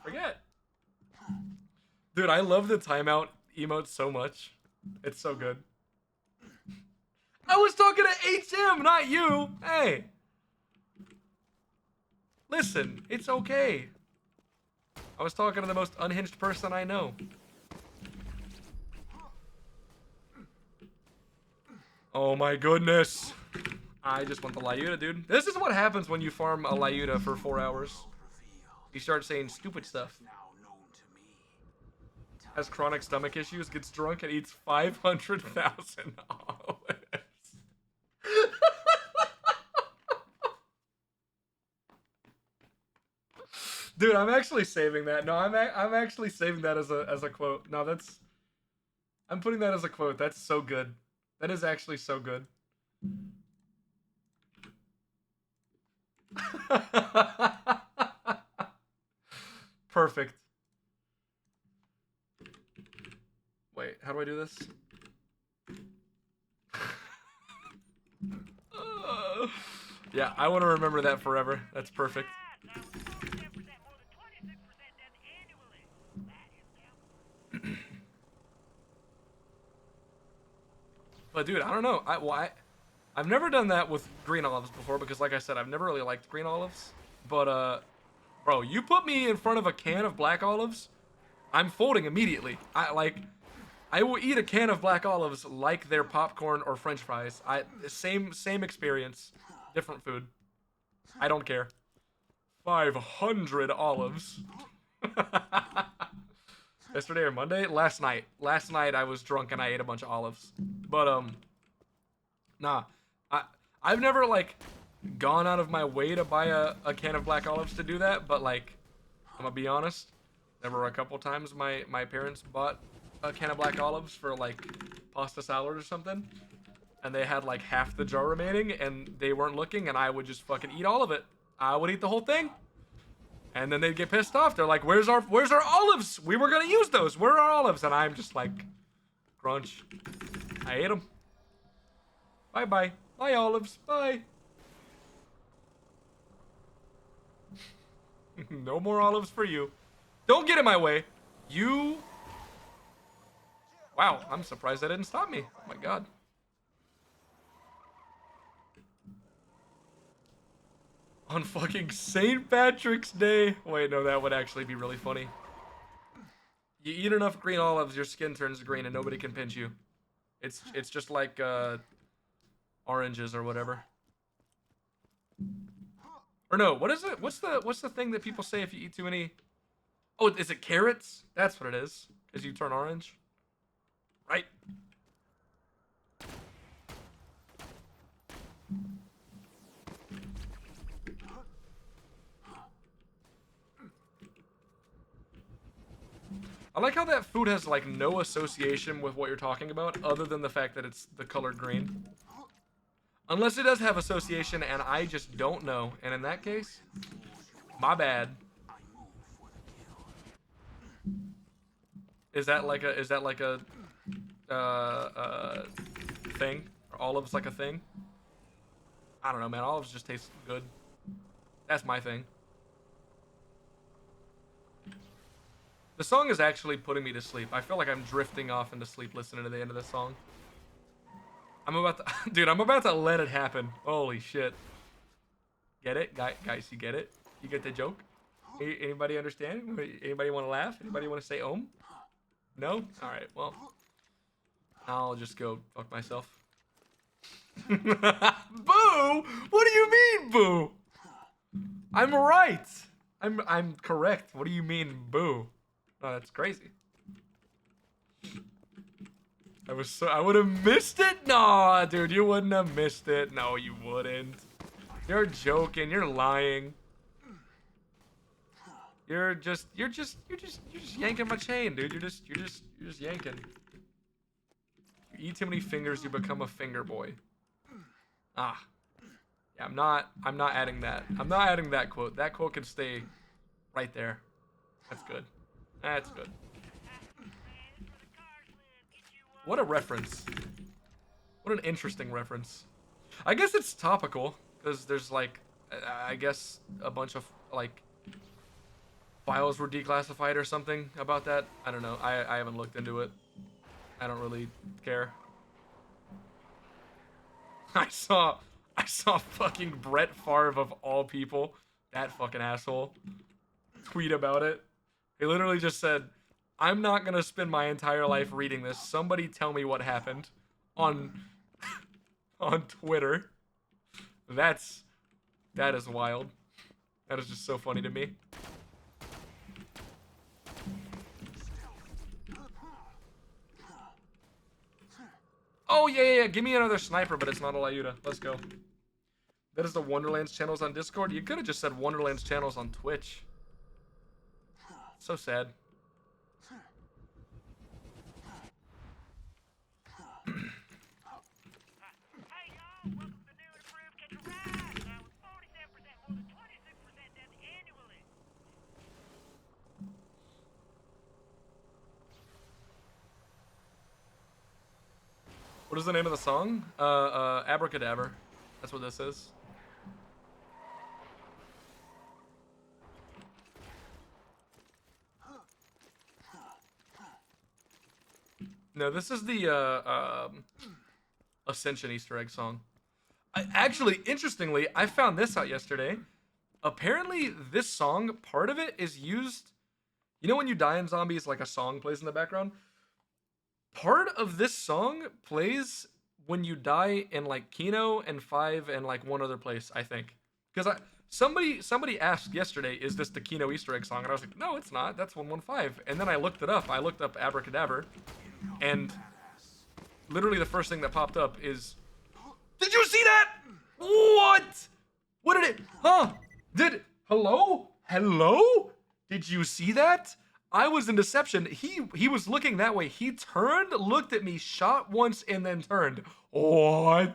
Dude, I love the timeout emote so much. It's so good. I was talking to HM, not you. Hey. Listen, it's okay. I was talking to the most unhinged person I know. Oh my goodness. I just want the Lyuta, dude. This is what happens when you farm a Lyuta for 4 hours. He starts saying stupid stuff. Has chronic stomach issues, gets drunk, and eats 500,000 olives. Dude, I'm actually saving that. No, I'm actually saving that as a quote. No, that's I'm putting that as a quote. That's so good. That is actually so good. Perfect. Wait, how do I do this? Yeah, I want to remember that forever. That's perfect. But dude, I don't know. I've never done that with green olives before because, like I said, I've never really liked green olives. But bro, you put me in front of a can of black olives, I'm folding immediately. I will eat a can of black olives like they're popcorn or French fries. Same experience, different food. I don't care. 500 olives. Yesterday or Monday? Last night. Last night I was drunk and I ate a bunch of olives. But nah. I I've never like gone out of my way to buy a can of black olives to do that, but like I'm gonna be honest, there were a couple times my parents bought a can of black olives for like pasta salad or something, and they had like half the jar remaining and they weren't looking, and I would just fucking eat all of it. I would eat the whole thing. And then they'd get pissed off. They're like, where's our olives? We were gonna use those. Where are our olives? And I'm just like, crunch. I ate them. Bye bye. Bye olives. Bye. No more olives for you. Don't get in my way. You. Wow, I'm surprised that didn't stop me. Oh my god. On fucking St. Patrick's Day. Wait, no, that would actually be really funny. You eat enough green olives, your skin turns green and nobody can pinch you. It's just like oranges or whatever. Or no, what is it? What's the thing that people say if you eat too many? Oh, is it carrots? That's what it is. Because you turn orange. Right. I like how that food has like no association with what you're talking about other than the fact that it's the color green. Unless it does have association and I just don't know. And in that case, my bad. Is that like a thing? Are olives like a thing? I don't know, man. Olives just taste good. That's my thing. The song is actually putting me to sleep. I feel like I'm drifting off into sleep listening to the end of this song. I'm about to... Dude, I'm about to let it happen. Holy shit. Get it? Guys, you get it? You get the joke? Anybody understand? Anybody want to laugh? Anybody want to say om? No? Alright, well. I'll just go fuck myself. Boo! What do you mean, boo? I'm right. I'm correct. What do you mean, boo? Oh, that's crazy. I would have missed it? Nah, dude, you wouldn't have missed it. No, you wouldn't. You're joking. You're lying. You're just yanking my chain, dude. You're just yanking. You eat too many fingers, you become a finger boy. Ah. Yeah, I'm not adding that. I'm not adding that quote. That quote can stay right there. That's good. That's good. What a reference. What an interesting reference. I guess it's topical because there's like, I guess a bunch of like files were declassified or something about that. I don't know. I haven't looked into it. I don't really care. I saw fucking Brett Favre of all people, that fucking asshole, tweet about it. He literally just said, I'm not gonna spend my entire life reading this. Somebody tell me what happened on on Twitter. That is wild. That is just so funny to me. Oh, yeah. Give me another sniper, but it's not a Lyuda. Let's go. That is the Wonderlands channels on Discord. You could have just said Wonderlands channels on Twitch. So sad. What is the name of the song? Abracadabra. That's what this is. No, this is the Ascension Easter egg song. Actually, interestingly, I found this out yesterday. Apparently, this song, part of it is used. You know when you die in zombies, like a song plays in the background? Part of this song plays when you die in like Kino and 5 and like one other place, I think. Because somebody asked yesterday, is this the Kino Easter egg song? And I was like, no, it's not. That's 115. And then I looked it up. I looked up Abracadabra, and literally the first thing that popped up is, did you see that? What? What did it? Huh? Hello? Did you see that? I was in deception. He was looking that way. He turned, looked at me, shot once, and then turned. What?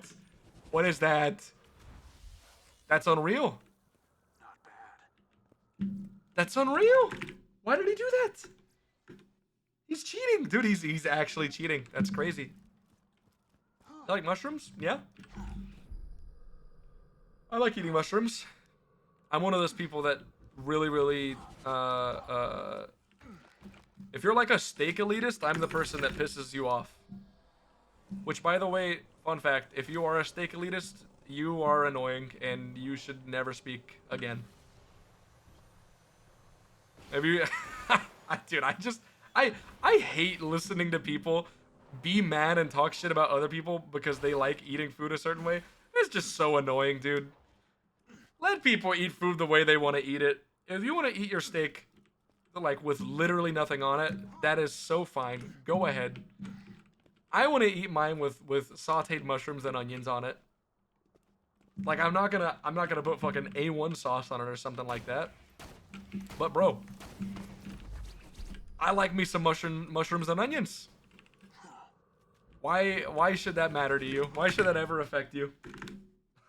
What is that? That's unreal. Not bad. That's unreal. Why did he do that? He's cheating. Dude, he's actually cheating. That's crazy. You like mushrooms? Yeah. I like eating mushrooms. I'm one of those people that really, if you're like a steak elitist, I'm the person that pisses you off. Which, by the way, fun fact, if you are a steak elitist, you are annoying and you should never speak again. Have you... Dude, I hate listening to people be mad and talk shit about other people because they like eating food a certain way. It's just so annoying, dude. Let people eat food the way they want to eat it. If you want to eat your steak, like, with literally nothing on it, that is so fine. Go ahead. I want to eat mine with sauteed mushrooms and onions on it. Like, I'm not gonna put fucking A1 sauce on it or something like that. But bro, I like me some mushrooms and onions. Why should that matter to you? Why should that ever affect you?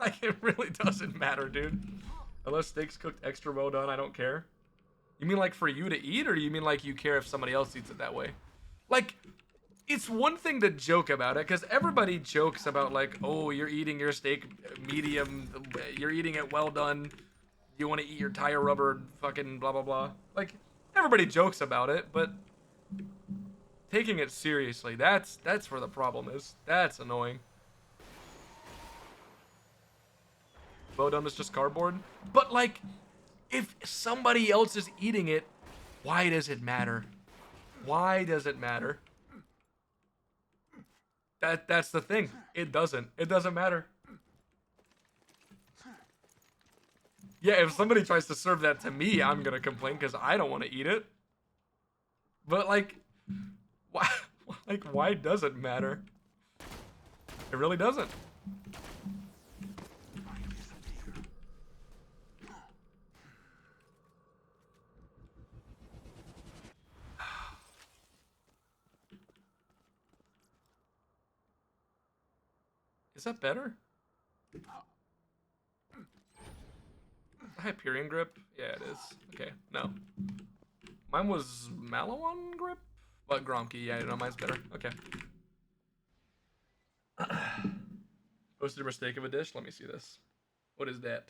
Like, it really doesn't matter, dude. Unless steak's cooked extra well done, I don't care. You mean like for you to eat, or do you mean like you care if somebody else eats it that way? Like, it's one thing to joke about it, because everybody jokes about like, oh, you're eating your steak medium, you're eating it well done, you want to eat your tire rubber, fucking blah blah blah. Like, everybody jokes about it, but taking it seriously, that's where the problem is. That's annoying. Bodum is just cardboard. But like, if somebody else is eating it, why does it matter? Why does it matter? That's the thing. It doesn't matter. Yeah, if somebody tries to serve that to me, I'm gonna complain because I don't want to eat it. But like, why? Like, why does it matter? It really doesn't. Is that better? Hyperion grip? Yeah, it is. Okay, no. Mine was Malawan grip? But Gromke, yeah, no, mine's better. Okay. Posted a mistake of a dish? Let me see this. What is that?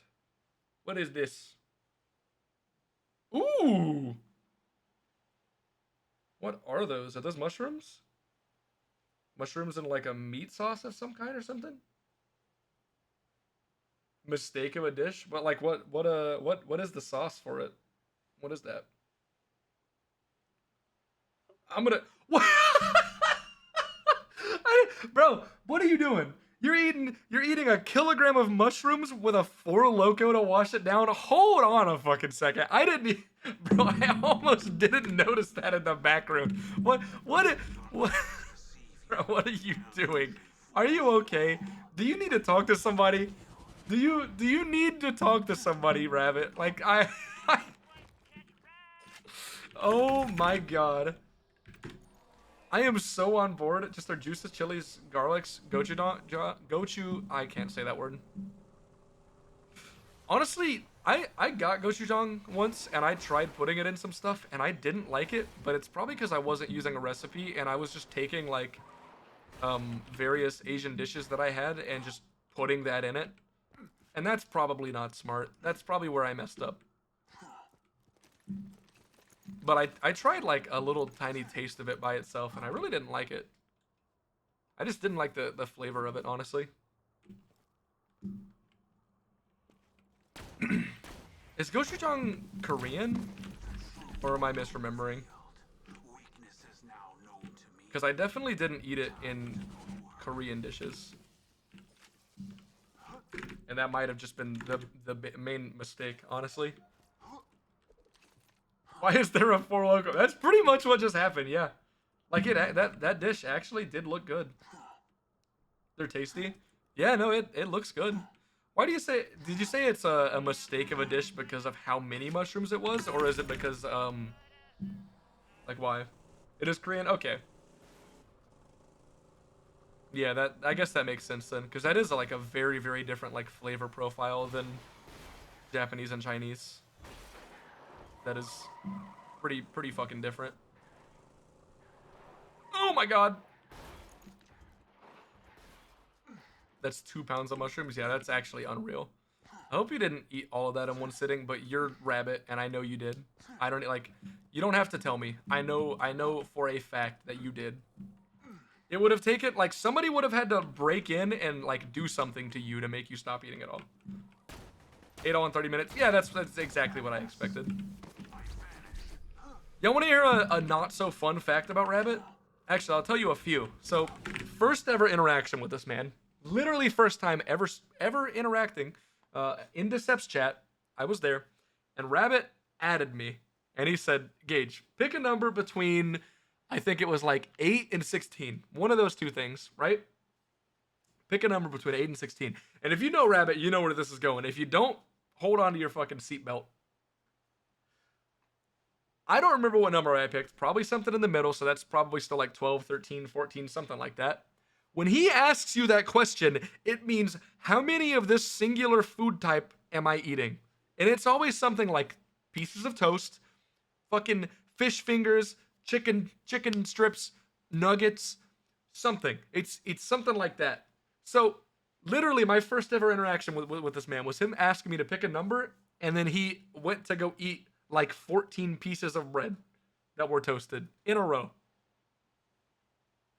What is this? Ooh! What are those? Are those mushrooms? Mushrooms in like a meat sauce of some kind or something? Mistake of a dish? But like what is the sauce for it? What is that? I'm gonna what? Bro, what are you doing? You're eating a kilogram of mushrooms with a Four Loko to wash it down? Hold on a fucking second. Bro, I almost didn't notice that in the background. What Bro, what are you doing? Are you okay? Do you need to talk to somebody? Do you need to talk to somebody, Rabbit? Like I oh my god. I am so on board. Just our juices, chilies, garlics, gochu. I can't say that word. Honestly, I got gochujang once and I tried putting it in some stuff and I didn't like it, but it's probably because I wasn't using a recipe and I was just taking like various Asian dishes that I had and just putting that in it. And that's probably not smart. That's probably where I messed up. But I tried like a little tiny taste of it by itself and I really didn't like it. I just didn't like the flavor of it, honestly. Is gochujang Korean? Or am I misremembering? Weaknesses now known to me. Because I definitely didn't eat it in Korean dishes. And that might have just been the main mistake, honestly. Why is there a Four Loko? That's pretty much what just happened, yeah. Like that dish actually did look good. They're tasty. Yeah, no, it looks good. Why do you say? Did you say it's a mistake of a dish because of how many mushrooms it was, or is it because like why? It is Korean. Okay. Yeah, that I guess that makes sense then, because that is like a very different like flavor profile than Japanese and Chinese. That is pretty fucking different. Oh my god. That's 2 pounds of mushrooms. Yeah, that's actually unreal. I hope you didn't eat all of that in one sitting, but you're Rabbit, and I know you did. I don't like. You don't have to tell me. I know for a fact that you did. It would have taken like somebody would have had to break in and like do something to you to make you stop eating it all. 8 all in 30 minutes. Yeah, that's exactly what I expected. Y'all want to hear a not so fun fact about Rabbit? Actually, I'll tell you a few. So, first ever interaction with this man, literally first time ever interacting in Decep's chat. I was there, and Rabbit added me, and he said, "Gage, pick a number between, I think it was like 8 and 16. One of those two things, right? Pick a number between 8 and 16. And if you know Rabbit, you know where this is going. If you don't, hold on to your fucking seatbelt." I don't remember what number I picked. Probably something in the middle, so that's probably still like 12, 13, 14, something like that. When he asks you that question, it means how many of this singular food type am I eating? And it's always something like pieces of toast, fucking fish fingers, chicken strips, nuggets, something. It's something like that. So literally my first ever interaction with this man was him asking me to pick a number, and then he went to go eat like 14 pieces of bread that were toasted in a row.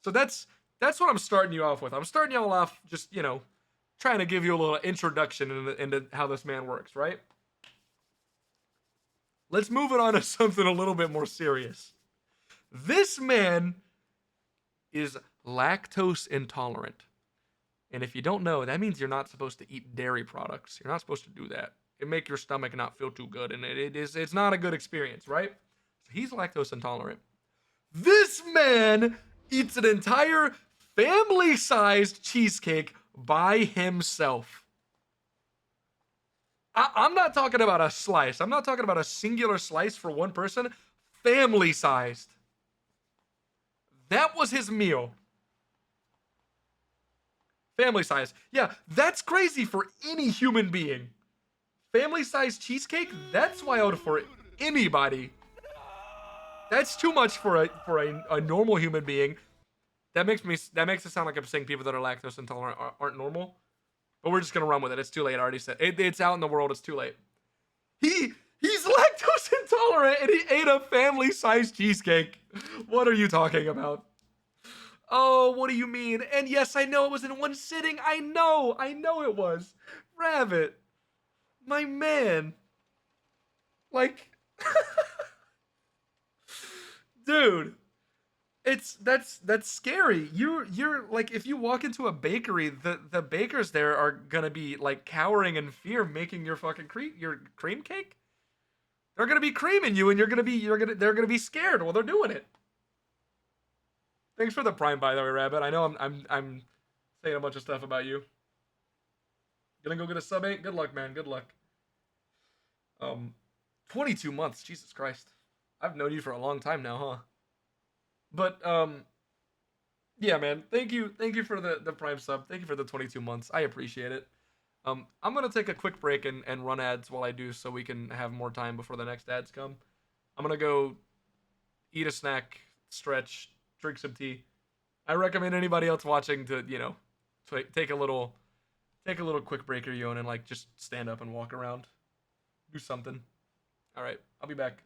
So that's what I'm starting you off with. I'm starting y'all off just, trying to give you a little introduction into how this man works, right? Let's move it on to something a little bit more serious. This man is lactose intolerant. And if you don't know, that means you're not supposed to eat dairy products. You're not supposed to do that. It make your stomach not feel too good, and it's not a good experience, right? So he's lactose intolerant. This man eats an entire family-sized cheesecake by himself. I'm not talking about a slice. I'm not talking about a singular slice for one person. Family-sized. That was his meal. Family size. Yeah, that's crazy for any human being. Family size cheesecake? That's wild for anybody. That's too much for a normal human being. That makes it sound like I'm saying people that are lactose intolerant aren't normal. But we're just gonna run with it. It's too late. I already said it's out in the world. It's too late. He's lactose intolerant and he ate a family sized cheesecake. What are you talking about? Oh, what do you mean? And yes, I know it was in one sitting. I know it was. Rabbit, my man. Like, dude, that's scary. You're like, if you walk into a bakery, the bakers there are gonna be like cowering in fear, making your fucking cream cake. They're gonna be creaming you, and they're gonna be scared while they're doing it. Thanks for the prime, by the way, Rabbit. I know I'm saying a bunch of stuff about you. Gonna go get a sub 8? Good luck, man. Good luck. Um, 22 months. Jesus Christ. I've known you for a long time now, huh? But yeah, man. Thank you for the prime sub. Thank you for the 22 months. I appreciate it. I'm gonna take a quick break and run ads while I do, so we can have more time before the next ads come. I'm gonna go eat a snack, stretch, drink some tea. I recommend anybody else watching to take a little quick break or yawn and like just stand up and walk around, do something. All right, I'll be back.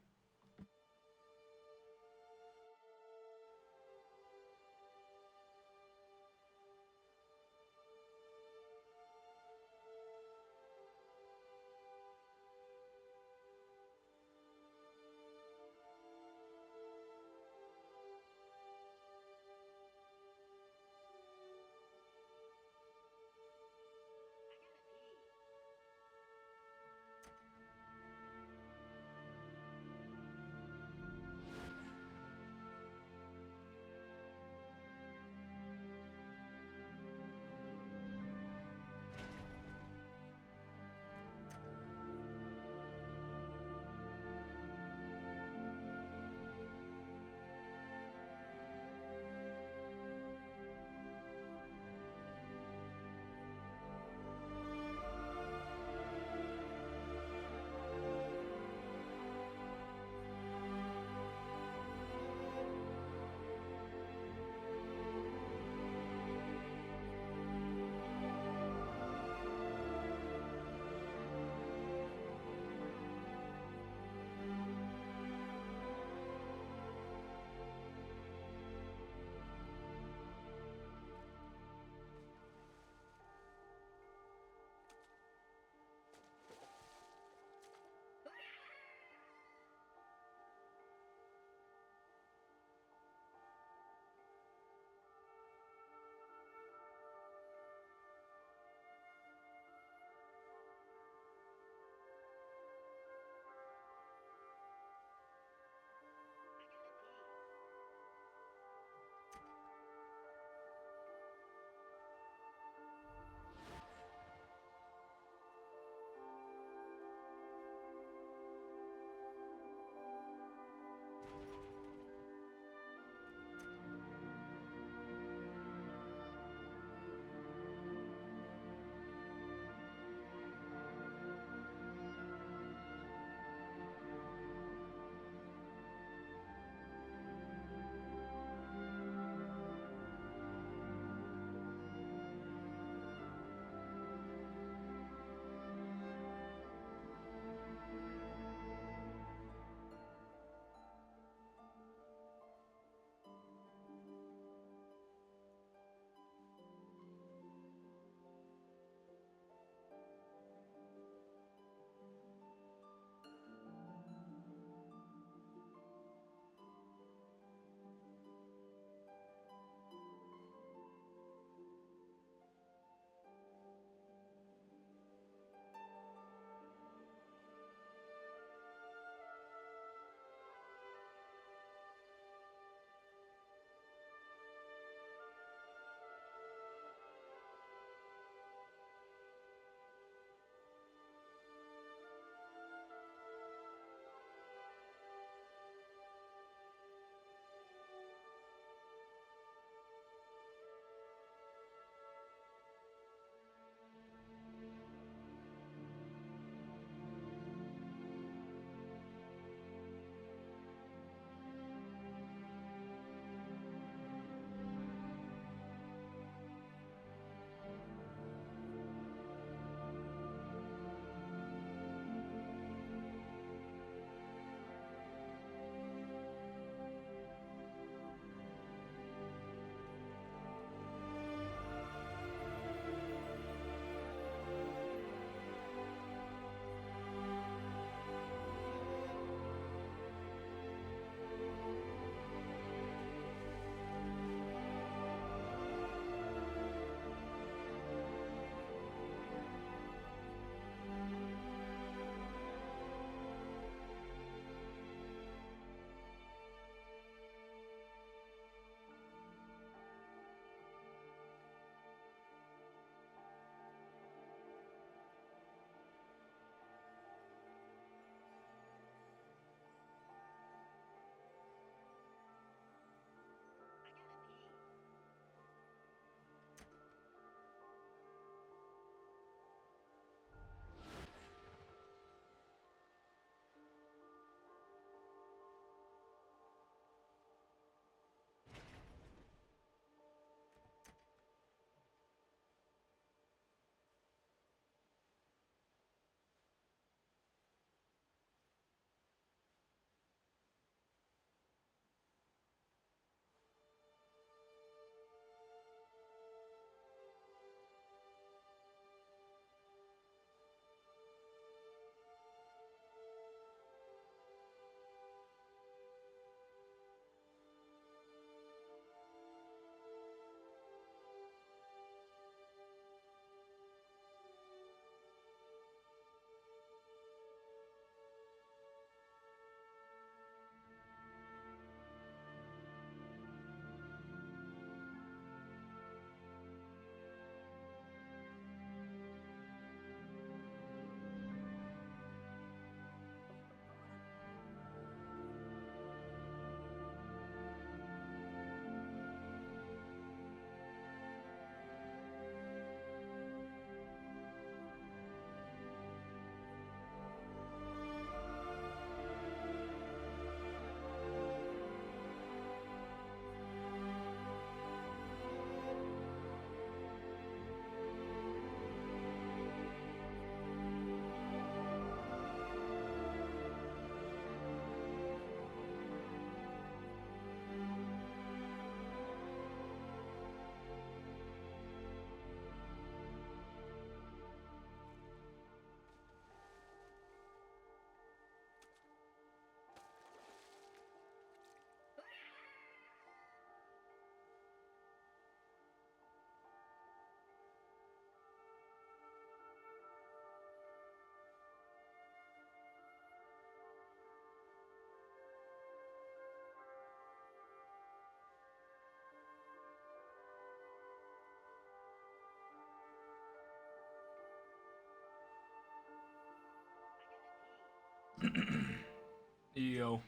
Yo.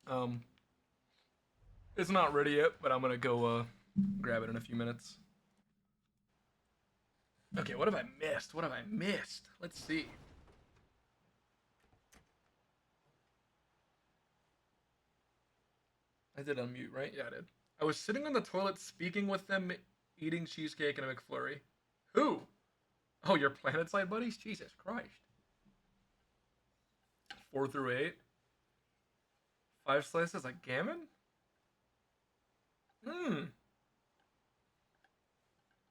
Um, it's not ready yet, but I'm gonna go grab it in a few minutes. Okay, what have I missed? What have I missed? Let's see. I did unmute, right? Yeah, I did. I was sitting on the toilet speaking with them, eating cheesecake and a McFlurry. Who? Oh, your planet side buddies? Jesus Christ. 4 through 8. 5 slices of gammon? Hmm.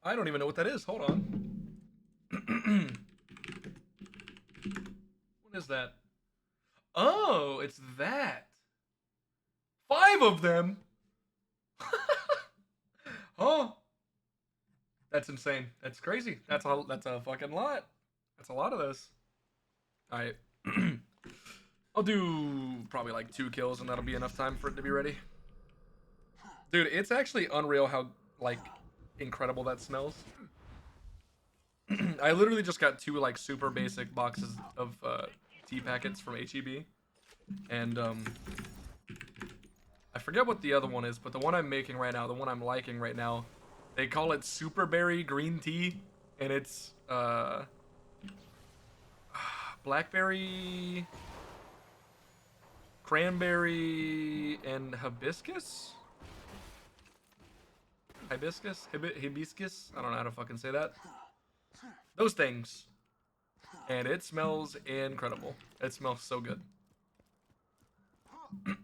I don't even know what that is. Hold on. What is that? Oh, it's that. 5 of them? Oh, that's insane. That's crazy. That's a fucking lot. That's a lot of those. All right. I'll do probably like 2 kills and that'll be enough time for it to be ready. Dude, it's actually unreal how like incredible that smells. I literally just got 2 like super basic boxes of tea packets from HEB, and I forget what the other one is, but the one I'm making right now, the one I'm liking right now, they call it Super Berry Green Tea, and it's blackberry, cranberry, and hibiscus. Hibiscus. I don't know how to fucking say that. Those things, and it smells incredible. It smells so good.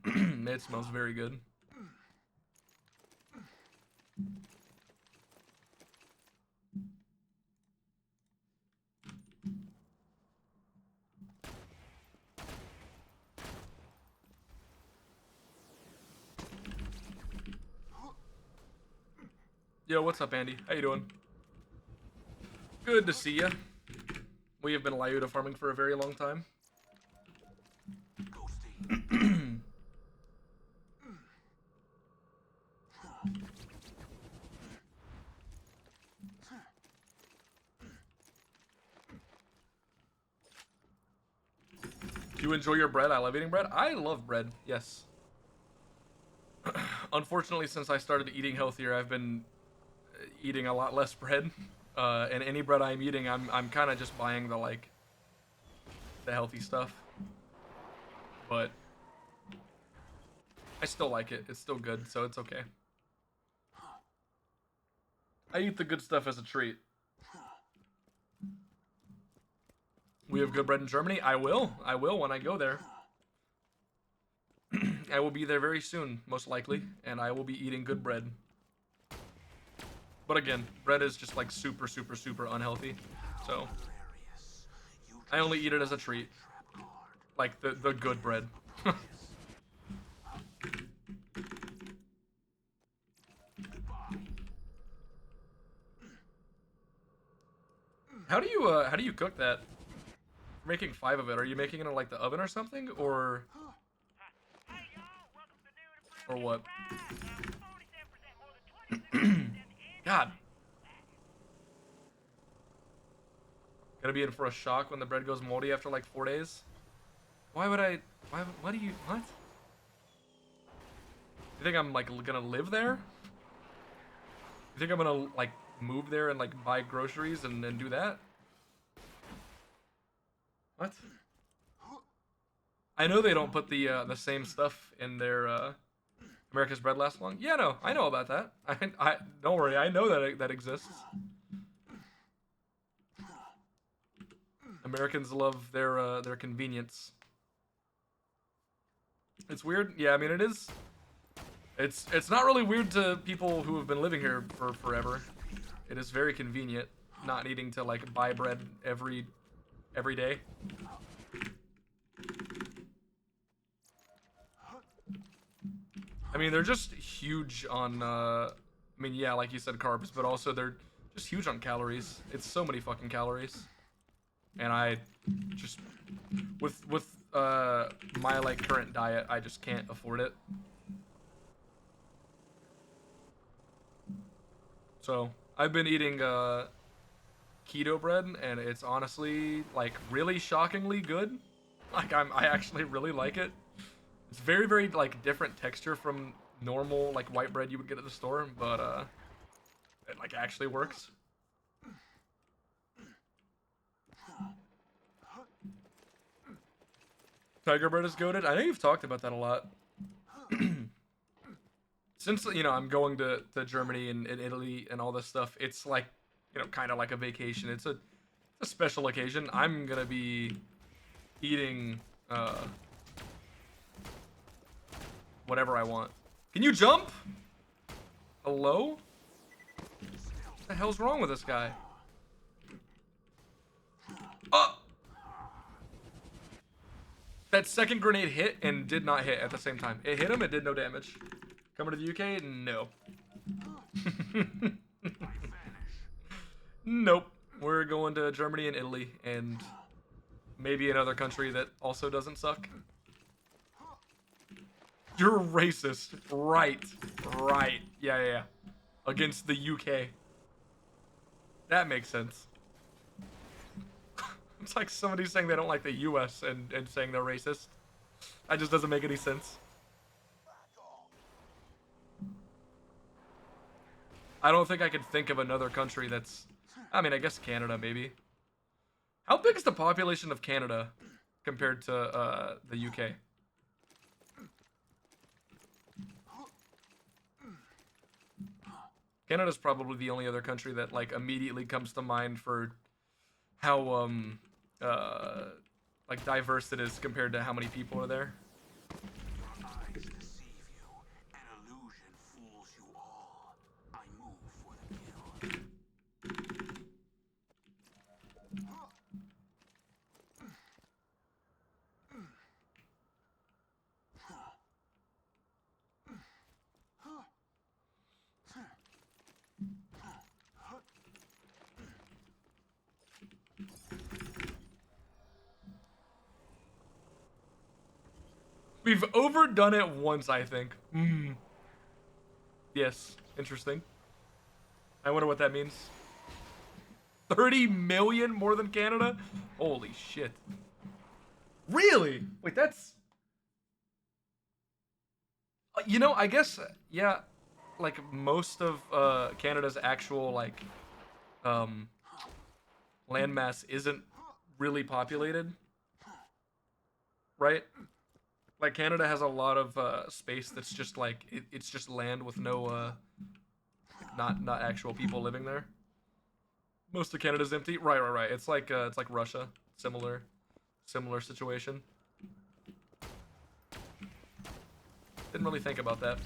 It smells very good. Yo, what's up, Andy? How you doing? Good to see ya. We have been Lyuda farming for a very long time. Do you enjoy your bread? I love eating bread. I love bread, yes. Unfortunately, since I started eating healthier, I've been eating a lot less bread. And any bread I'm eating, I'm kind of just buying the like the healthy stuff. But I still like it. It's still good, so it's okay. I eat the good stuff as a treat. We have good bread in Germany. I will. I will when I go there. I will be there very soon, most likely, and I will be eating good bread. But again, bread is just like super, super, super unhealthy. So I only eat it as a treat. Like the good bread. How do you cook that? You're making 5 of it. Are you making it in like the oven or something, or what? God, gonna be in for a shock when the bread goes moldy after like 4 days. Why would I? Why? What do you? What? You think I'm like gonna live there? You think I'm gonna like move there and like buy groceries and do that? What? I know they don't put the same stuff in their America's Bread Lasts Long. Yeah, no, I know about that. I don't worry, I know that that exists. Americans love their convenience. It's weird. Yeah, I mean it is. It's not really weird to people who have been living here for forever. It is very convenient not needing to like buy bread every day. I mean, they're just huge on I mean, yeah, like you said, carbs, but also they're just huge on calories. It's so many fucking calories. And I just with my like current diet, I just can't afford it. So, I've been eating keto bread and it's honestly like really shockingly good. Like I actually really like it. It's very very like different texture from normal like white bread you would get at the store, but it like actually works. Tiger bread is goaded. I know you've talked about that a lot. Since I'm going to Germany and Italy and all this stuff, it's like kind of like a vacation. It's a special occasion. I'm gonna be eating whatever I want. Can you jump? Hello? What the hell's wrong with this guy? Oh! That second grenade hit and did not hit at the same time. It hit him, it did no damage. Coming to the UK? No. Nope. We're going to Germany and Italy and maybe another country that also doesn't suck. You're racist. Right. Right. Yeah. Against the UK. That makes sense. It's like somebody saying they don't like the US and saying they're racist. That just doesn't make any sense. I don't think I could think of another country that's... I mean, I guess Canada, maybe. How big is the population of Canada compared to the UK? Canada's probably the only other country that like immediately comes to mind for how uh like diverse it is compared to how many people are there. Your eyes deceive you. An illusion fools you all. I move for the kill. We've overdone it once, I think. Yes, interesting. I wonder what that means. 30 million more than Canada? Holy shit. Really? Wait, that's I guess yeah, like most of Canada's actual like um landmass isn't really populated, right? Like Canada has a lot of space that's just like it's just land with no not actual people living there. Most of Canada's empty. Right. It's like Russia, similar situation. Didn't really think about that.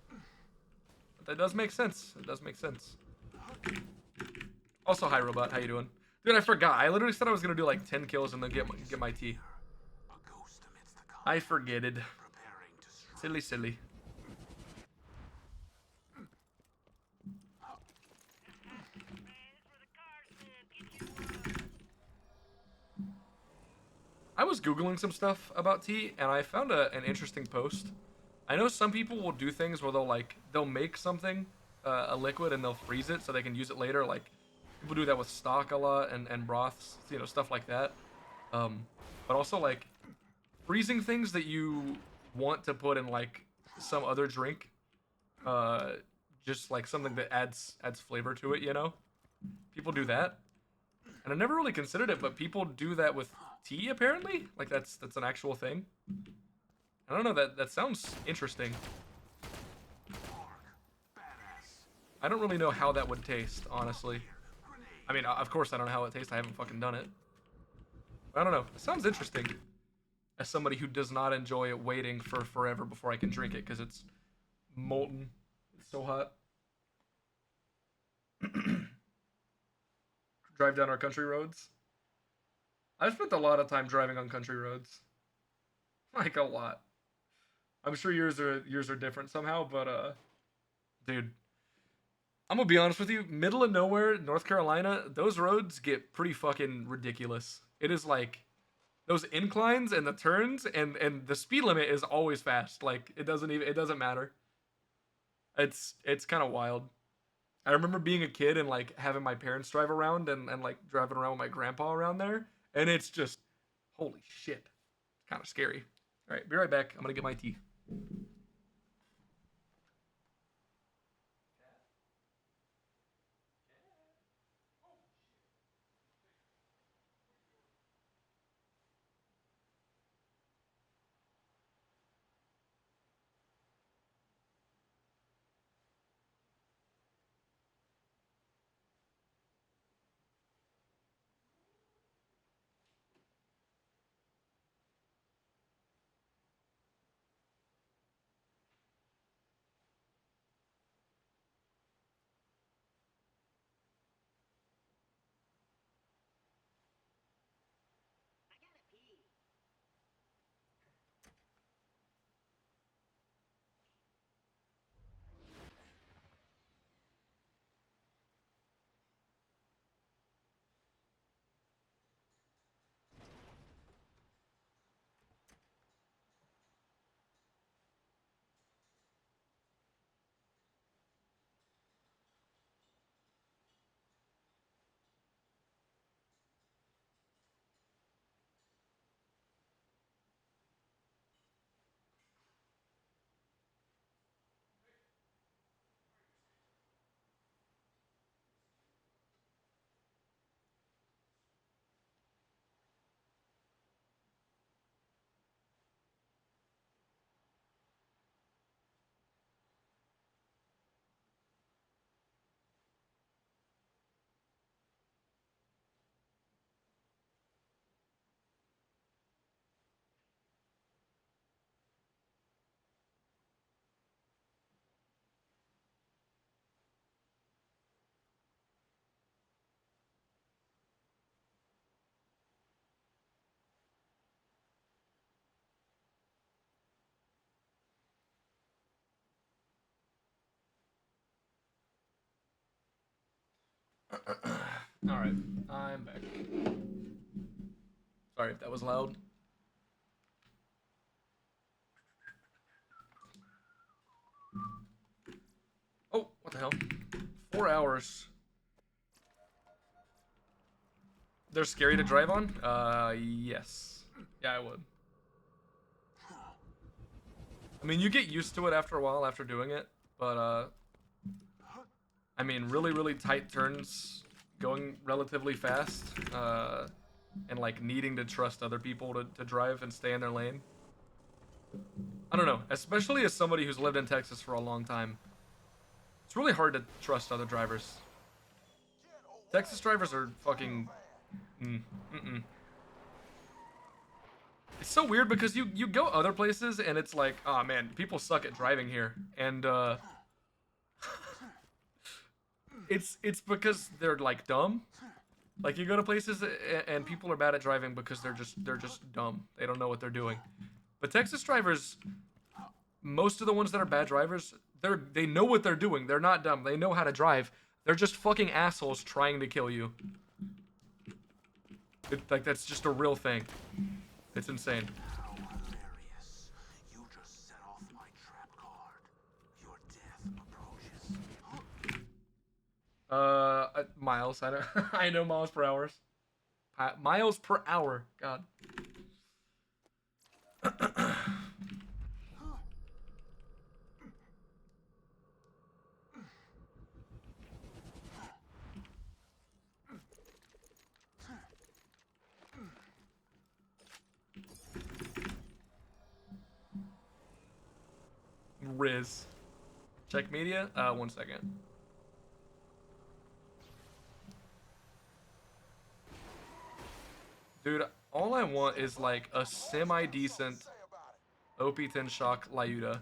But that does make sense. It does make sense. Also, hi robot, how you doing? Dude, I forgot. I literally said I was gonna do like 10 kills and then get my tea. A ghost amidst the I conflict, forgetted. preparing to strike. Silly. I was googling some stuff about tea and I found an interesting post. I know some people will do things where they'll make something a liquid and they'll freeze it so they can use it later. Like people do that with stock a lot and broths, stuff like that. But also like freezing things that you want to put in like some other drink, uh, just like something that adds flavor to it. People do that, and I never really considered it, but people do that with tea apparently. Like that's an actual thing. I don't know, that sounds interesting. I don't really know how that would taste, honestly. I mean, of course I don't know how it tastes. I haven't fucking done it. But I don't know. It sounds interesting. As somebody who does not enjoy waiting for forever before I can drink it because it's molten. It's so hot. Drive down our country roads. I've spent a lot of time driving on country roads. Like a lot. I'm sure yours are different somehow, but dude, I'm gonna be honest with you. Middle of nowhere, North Carolina, those roads get pretty fucking ridiculous. It is like those inclines and the turns and the speed limit is always fast. Like it doesn't matter. It's kind of wild. I remember being a kid and like having my parents drive around and like driving around with my grandpa around there, and it's just Holy shit. It's kind of scary. All right, be right back. I'm going to get my tea. All right, I'm back. Sorry if that was loud. Oh, what the hell? 4 hours. They're scary to drive on? Yes. Yeah, I would. I mean, you get used to it after a while after doing it, but, I mean, really, really tight turns, going relatively fast, and, like, needing to trust other people to drive and stay in their lane. I don't know, especially as somebody who's lived in Texas for a long time. It's really hard to trust other drivers. Texas drivers are fucking... Mm-mm. It's so weird because you go other places and it's like, oh man, people suck at driving here, and it's because they're like dumb. Like you go to places and people are bad at driving because they're just dumb. They don't know what they're doing. But Texas drivers, most of the ones that are bad drivers, they know what they're doing. They're not dumb. They know how to drive. They're just fucking assholes trying to kill you. Like that's just a real thing. It's insane. How hilarious. You just set off my trap card. Your death approaches. Miles. I know. I know miles per hour. Miles per hour. God. Riz. Check media. 1 second. Dude, all I want is like a semi-decent OP10 shock Lyuda.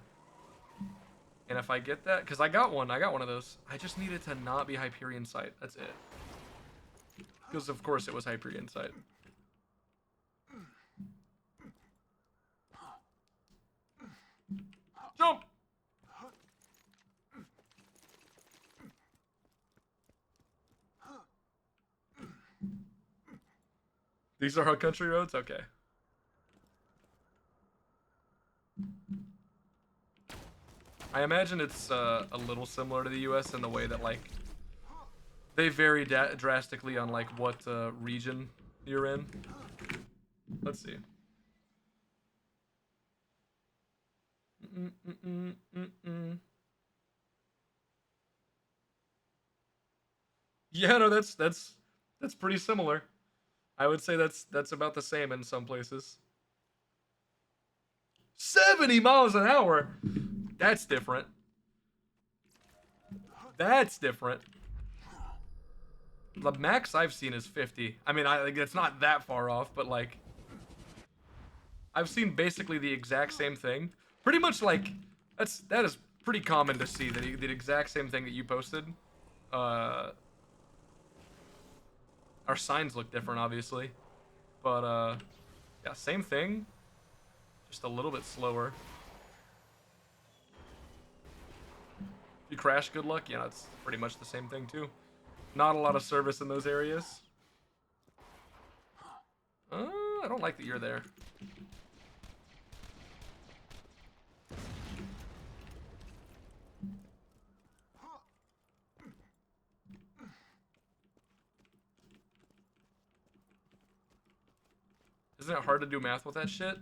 And if I get that, because I got one of those. I just needed to not be Hyperion Sight. That's it. Because of course it was Hyperion Sight. Jump! These are our country roads? Okay. I imagine it's a little similar to the US in the way that, like, they vary drastically on, like, what region you're in. Let's see. Yeah, no, that's pretty similar. I would say that's about the same in some places. 70 miles an hour. That's different. That's different. The max I've seen is 50. I mean, like it's not that far off, but like I've seen basically the exact same thing. Pretty much like that is pretty common to see the exact same thing that you posted. Uh, our signs look different, obviously, but yeah, same thing, just a little bit slower. If you crash, good luck. Yeah, it's pretty much the same thing too. Not a lot of service in those areas. I don't like that you're there. Isn't it hard to do math with that shit?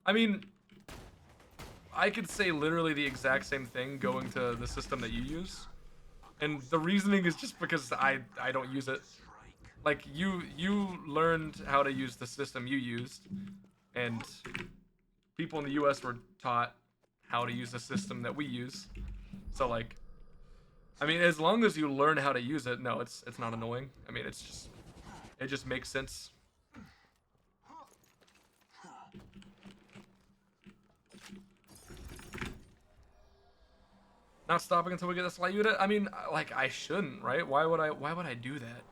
I mean, I could say literally the exact same thing going to the system that you use. And the reasoning is just because I don't use it. Like you learned how to use the system you used, and people in the US were taught how to use the system that we use. So like, I mean, as long as you learn how to use it, no, it's not annoying. I mean, it just makes sense. Not stopping until we get this light unit. I mean, like I shouldn't, right? Why would I do that?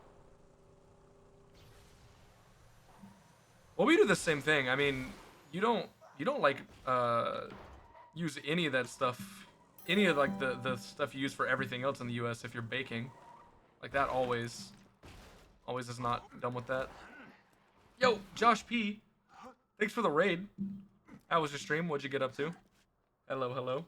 Well, we do the same thing. I mean, you don't like use any of that stuff, any of like the stuff you use for everything else in the US if you're baking. Like that always is not done with that. Yo, Josh P. Thanks for the raid. How was your stream? What'd you get up to? Hello, hello.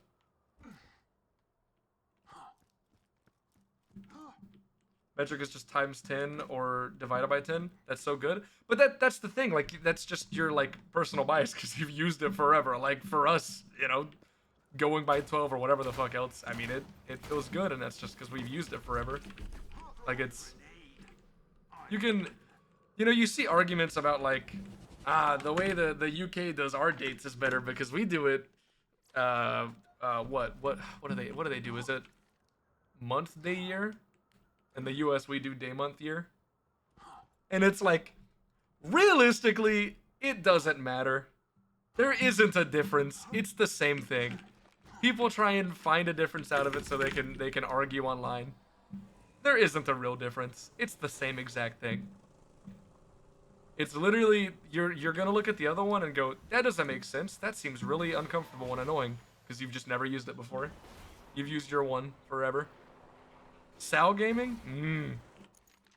Metric is just times 10 or divided by 10. That's so good. But that's the thing. Like that's just your like personal bias because you've used it forever. Like for us, going by 12 or whatever the fuck else. I mean, it feels good, and that's just because we've used it forever. Like you can, you see arguments about like, the way the UK does our dates is better because we do it. What do they do? Is it month, day, year? In the US, we do day, month, year. And it's like, realistically, it doesn't matter. There isn't a difference. It's the same thing. People try and find a difference out of it so they can argue online. There isn't a real difference. It's the same exact thing. It's literally you're gonna look at the other one and go, that doesn't make sense. That seems really uncomfortable and annoying because you've just never used it before. You've used your one forever. Sal gaming?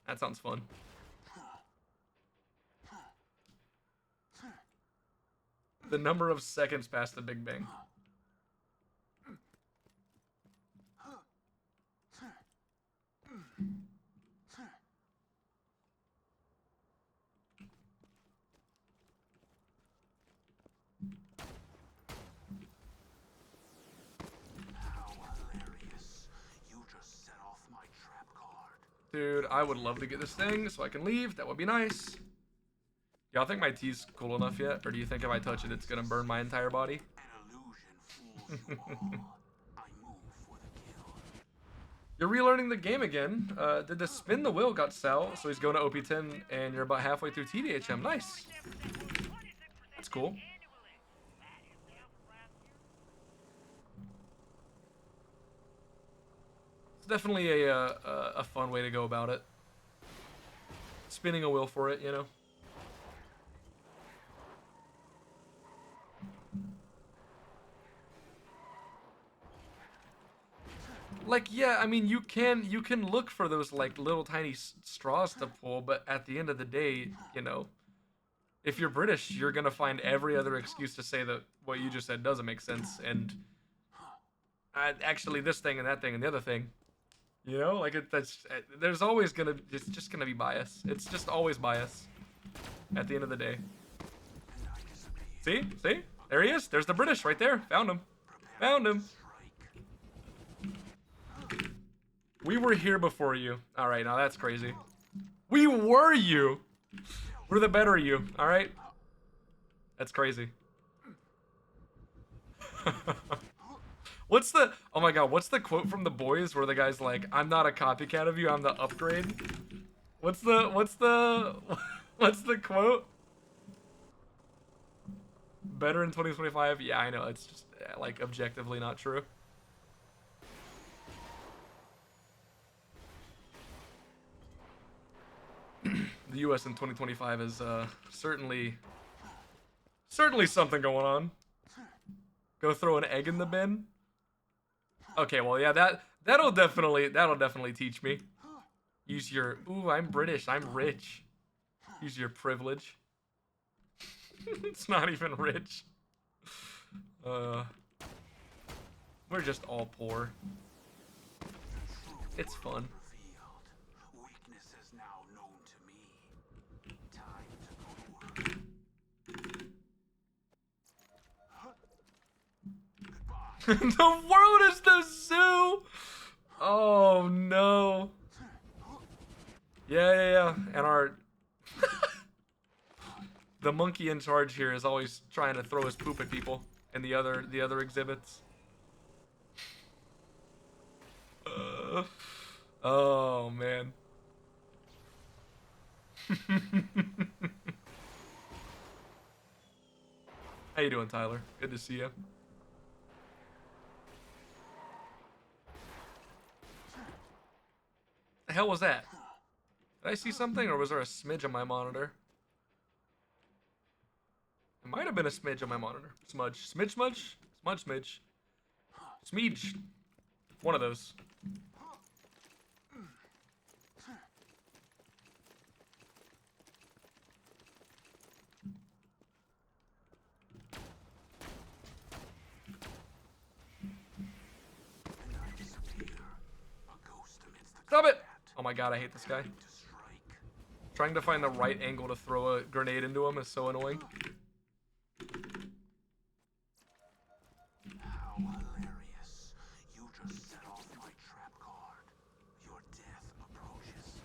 That sounds fun. The number of seconds past the Big Bang. Dude, I would love to get this thing so I can leave. That would be nice. Y'all think my tea's cool enough yet? Or do you think if I touch it, it's gonna burn my entire body? You're relearning the game again. Did the spin the wheel got Sal, so he's going to OP10, and you're about halfway through TDHM. Nice. That's cool. It's definitely a fun way to go about it. Spinning a wheel for it, Like, yeah, I mean, you can look for those like little tiny straws to pull, but at the end of the day, if you're British, you're gonna find every other excuse to say that what you just said doesn't make sense, and actually this thing and that thing and the other thing. Like there's always gonna just gonna be bias. It's just always bias. At the end of the day. See? See? There he is. There's the British right there. Found him. Found him. We were here before you. All right, now that's crazy. We were you. We're the better you. All right. That's crazy. What's the? Oh my God! What's the quote from The Boys where the guy's like, "I'm not a copycat of you. I'm the upgrade." What's the? What's the? What's the quote? Better in 2025? Yeah, I know. It's just like objectively not true. The U.S. in 2025 is certainly something going on. Go throw an egg in the bin. Okay, well, yeah, that'll definitely teach me. Use your ooh, I'm British, I'm rich. Use your privilege. It's not even rich. We're just all poor. It's fun. The world is the zoo. Oh no. Yeah. And our the monkey in charge here is always trying to throw his poop at people in the other exhibits. Oh man. How you doing, Tyler? Good to see you. The hell was that? Did I see something, or was there a smidge on my monitor? It might have been a smidge on my monitor. Smudge. Smidge, smudge? Smudge, smidge. Smidge. One of those. Stop it! Oh my God, I hate this guy. Trying to find the right angle to throw a grenade into him is so annoying. How hilarious. You just set off my trap card. Your death approaches.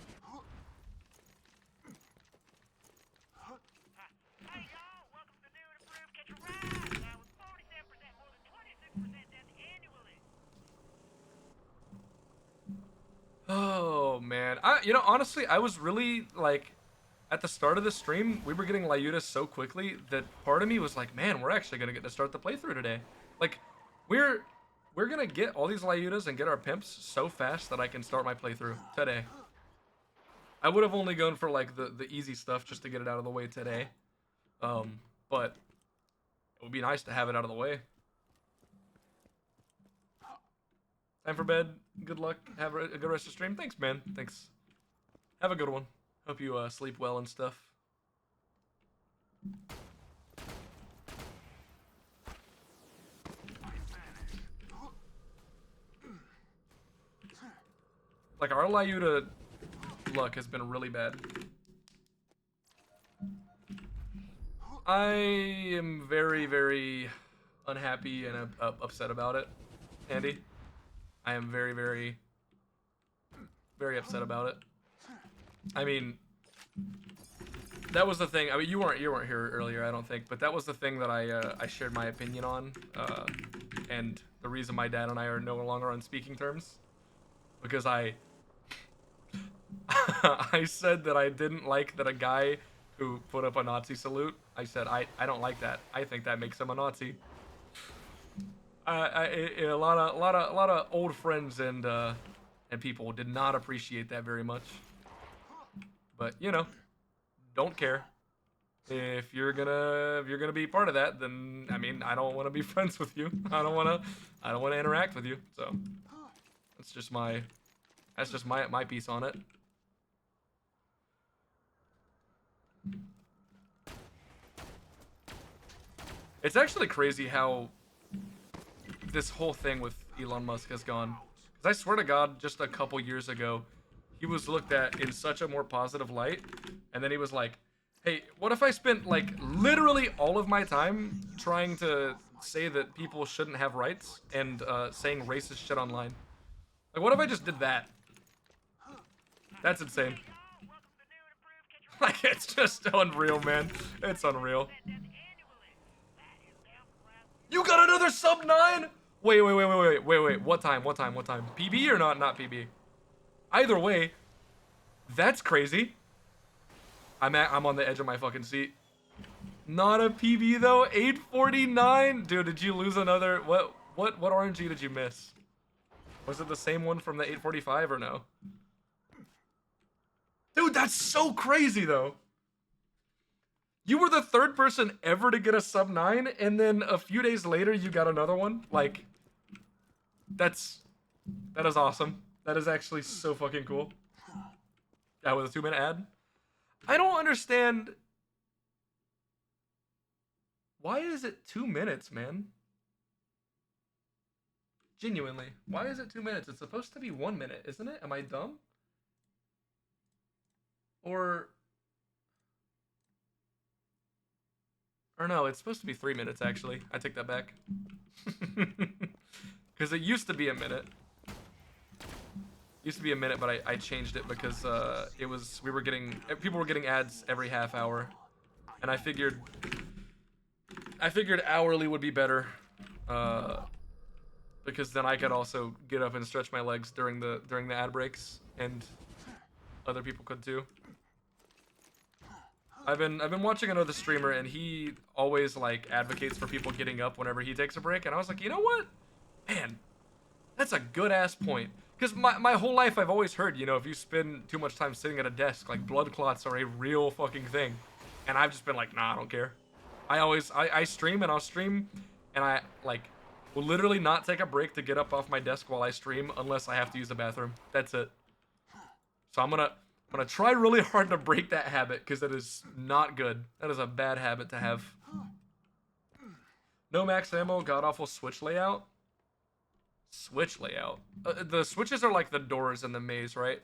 Hey y'all, welcome to the new and improved Catch a Ride. That was 47% more than 26% death annually. Oh man, honestly, I was really like, at the start of the stream, we were getting Lyuda so quickly that part of me was like, man, we're actually gonna get to start the playthrough today. Like, we're gonna get all these Lyudas and get our pimps so fast that I can start my playthrough today. I would have only gone for like the easy stuff just to get it out of the way today, but it would be nice to have it out of the way. Time for bed. Good luck. Have a good rest of the stream. Thanks, man. Thanks. Have a good one. Hope you sleep well and stuff. Like, our Lyuda luck has been really bad. I am very, very unhappy and upset about it, Andy. I am very, very, very upset about it. I mean, that was the thing. I mean, you weren't here earlier, I don't think, but that was the thing that I shared my opinion on, and the reason my dad and I are no longer on speaking terms, because I said that I didn't like that a guy who put up a Nazi salute. I said I don't like that. I think that makes him a Nazi. A lot of old friends and people did not appreciate that very much. But don't care. If you're gonna be part of that, then I mean, I don't want to be friends with you. I don't want to interact with you. So that's just my piece on it. It's actually crazy how this whole thing with Elon Musk has gone. Because I swear to God, just a couple years ago, he was looked at in such a more positive light, and then he was like, Hey, what if I spent like literally all of my time trying to say that people shouldn't have rights and saying racist shit online? Like, what if I just did that? That's insane. Hey, y'all, welcome to the new and improved Catch a Like, it's just unreal, man. It's unreal. 10% death annually. That is downright. You got another sub 9? Wait. What time? PB or not PB? Either way, that's crazy. I'm on the edge of my fucking seat. Not a PB though. 849. Dude, did you lose another? What RNG did you miss? Was it the same one from the 845 or no? Dude, that's so crazy though. You were the third person ever to get a sub 9, and then a few days later you got another one. Like, that is awesome. That is actually so fucking cool. That was a 2-minute ad. I don't understand. Why is it 2 minutes, man? Genuinely, why is it 2 minutes? It's supposed to be 1 minute, isn't it? Am I dumb? Or no, it's supposed to be 3 minutes actually. I take that back. Because it used to be a minute. Used to be a minute, but I changed it because people were getting ads every half hour, and I figured hourly would be better, because then I could also get up and stretch my legs during the ad breaks, and other people could too. I've been watching another streamer, and he always like advocates for people getting up whenever he takes a break, and I was like, you know what, man, that's a good ass point. Because my whole life I've always heard, you know, if you spend too much time sitting at a desk, like blood clots are a real fucking thing. And I've just been like, nah, I don't care. I stream and I'll stream, and I like will literally not take a break to get up off my desk while I stream unless I have to use the bathroom. That's it. So I'm gonna try really hard to break that habit because that is not good. That is a bad habit to have. No max ammo, god awful switch layout. Switch layout. The switches are like the doors in the maze, right?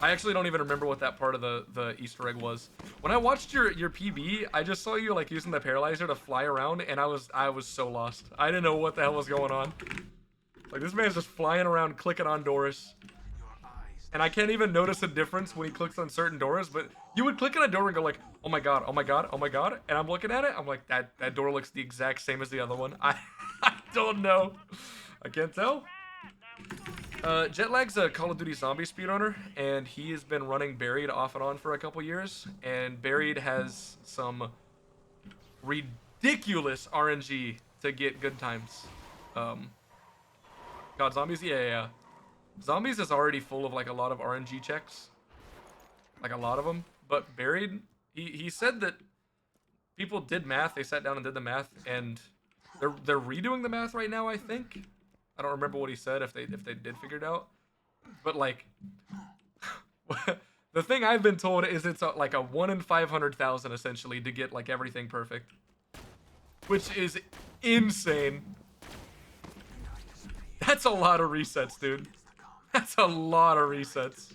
I actually don't even remember what that part of the Easter egg was. When I watched your PB, I just saw you like using the paralyzer to fly around, and I was so lost. I didn't know what the hell was going on. Like, this man's just flying around clicking on doors. And I can't even notice a difference when he clicks on certain doors, but you would click on a door and go like, oh my god, oh my god, oh my god. And I'm looking at it, I'm like, that door looks the exact same as the other one. I don't know. I can't tell. Jetlag's a Call of Duty zombie speedrunner, and he has been running Buried off and on for a couple years, and Buried has some ridiculous RNG to get good times. God, zombies? Yeah. Zombies is already full of like a lot of RNG checks. Like a lot of them. But Buried, he said that people did math, they sat down and did the math, and they're redoing the math right now, I think. I don't remember what he said if they did figure it out. But like the thing I've been told is it's like a 1 in 500,000 essentially to get like everything perfect. Which is insane. That's a lot of resets, dude. That's a lot of resets.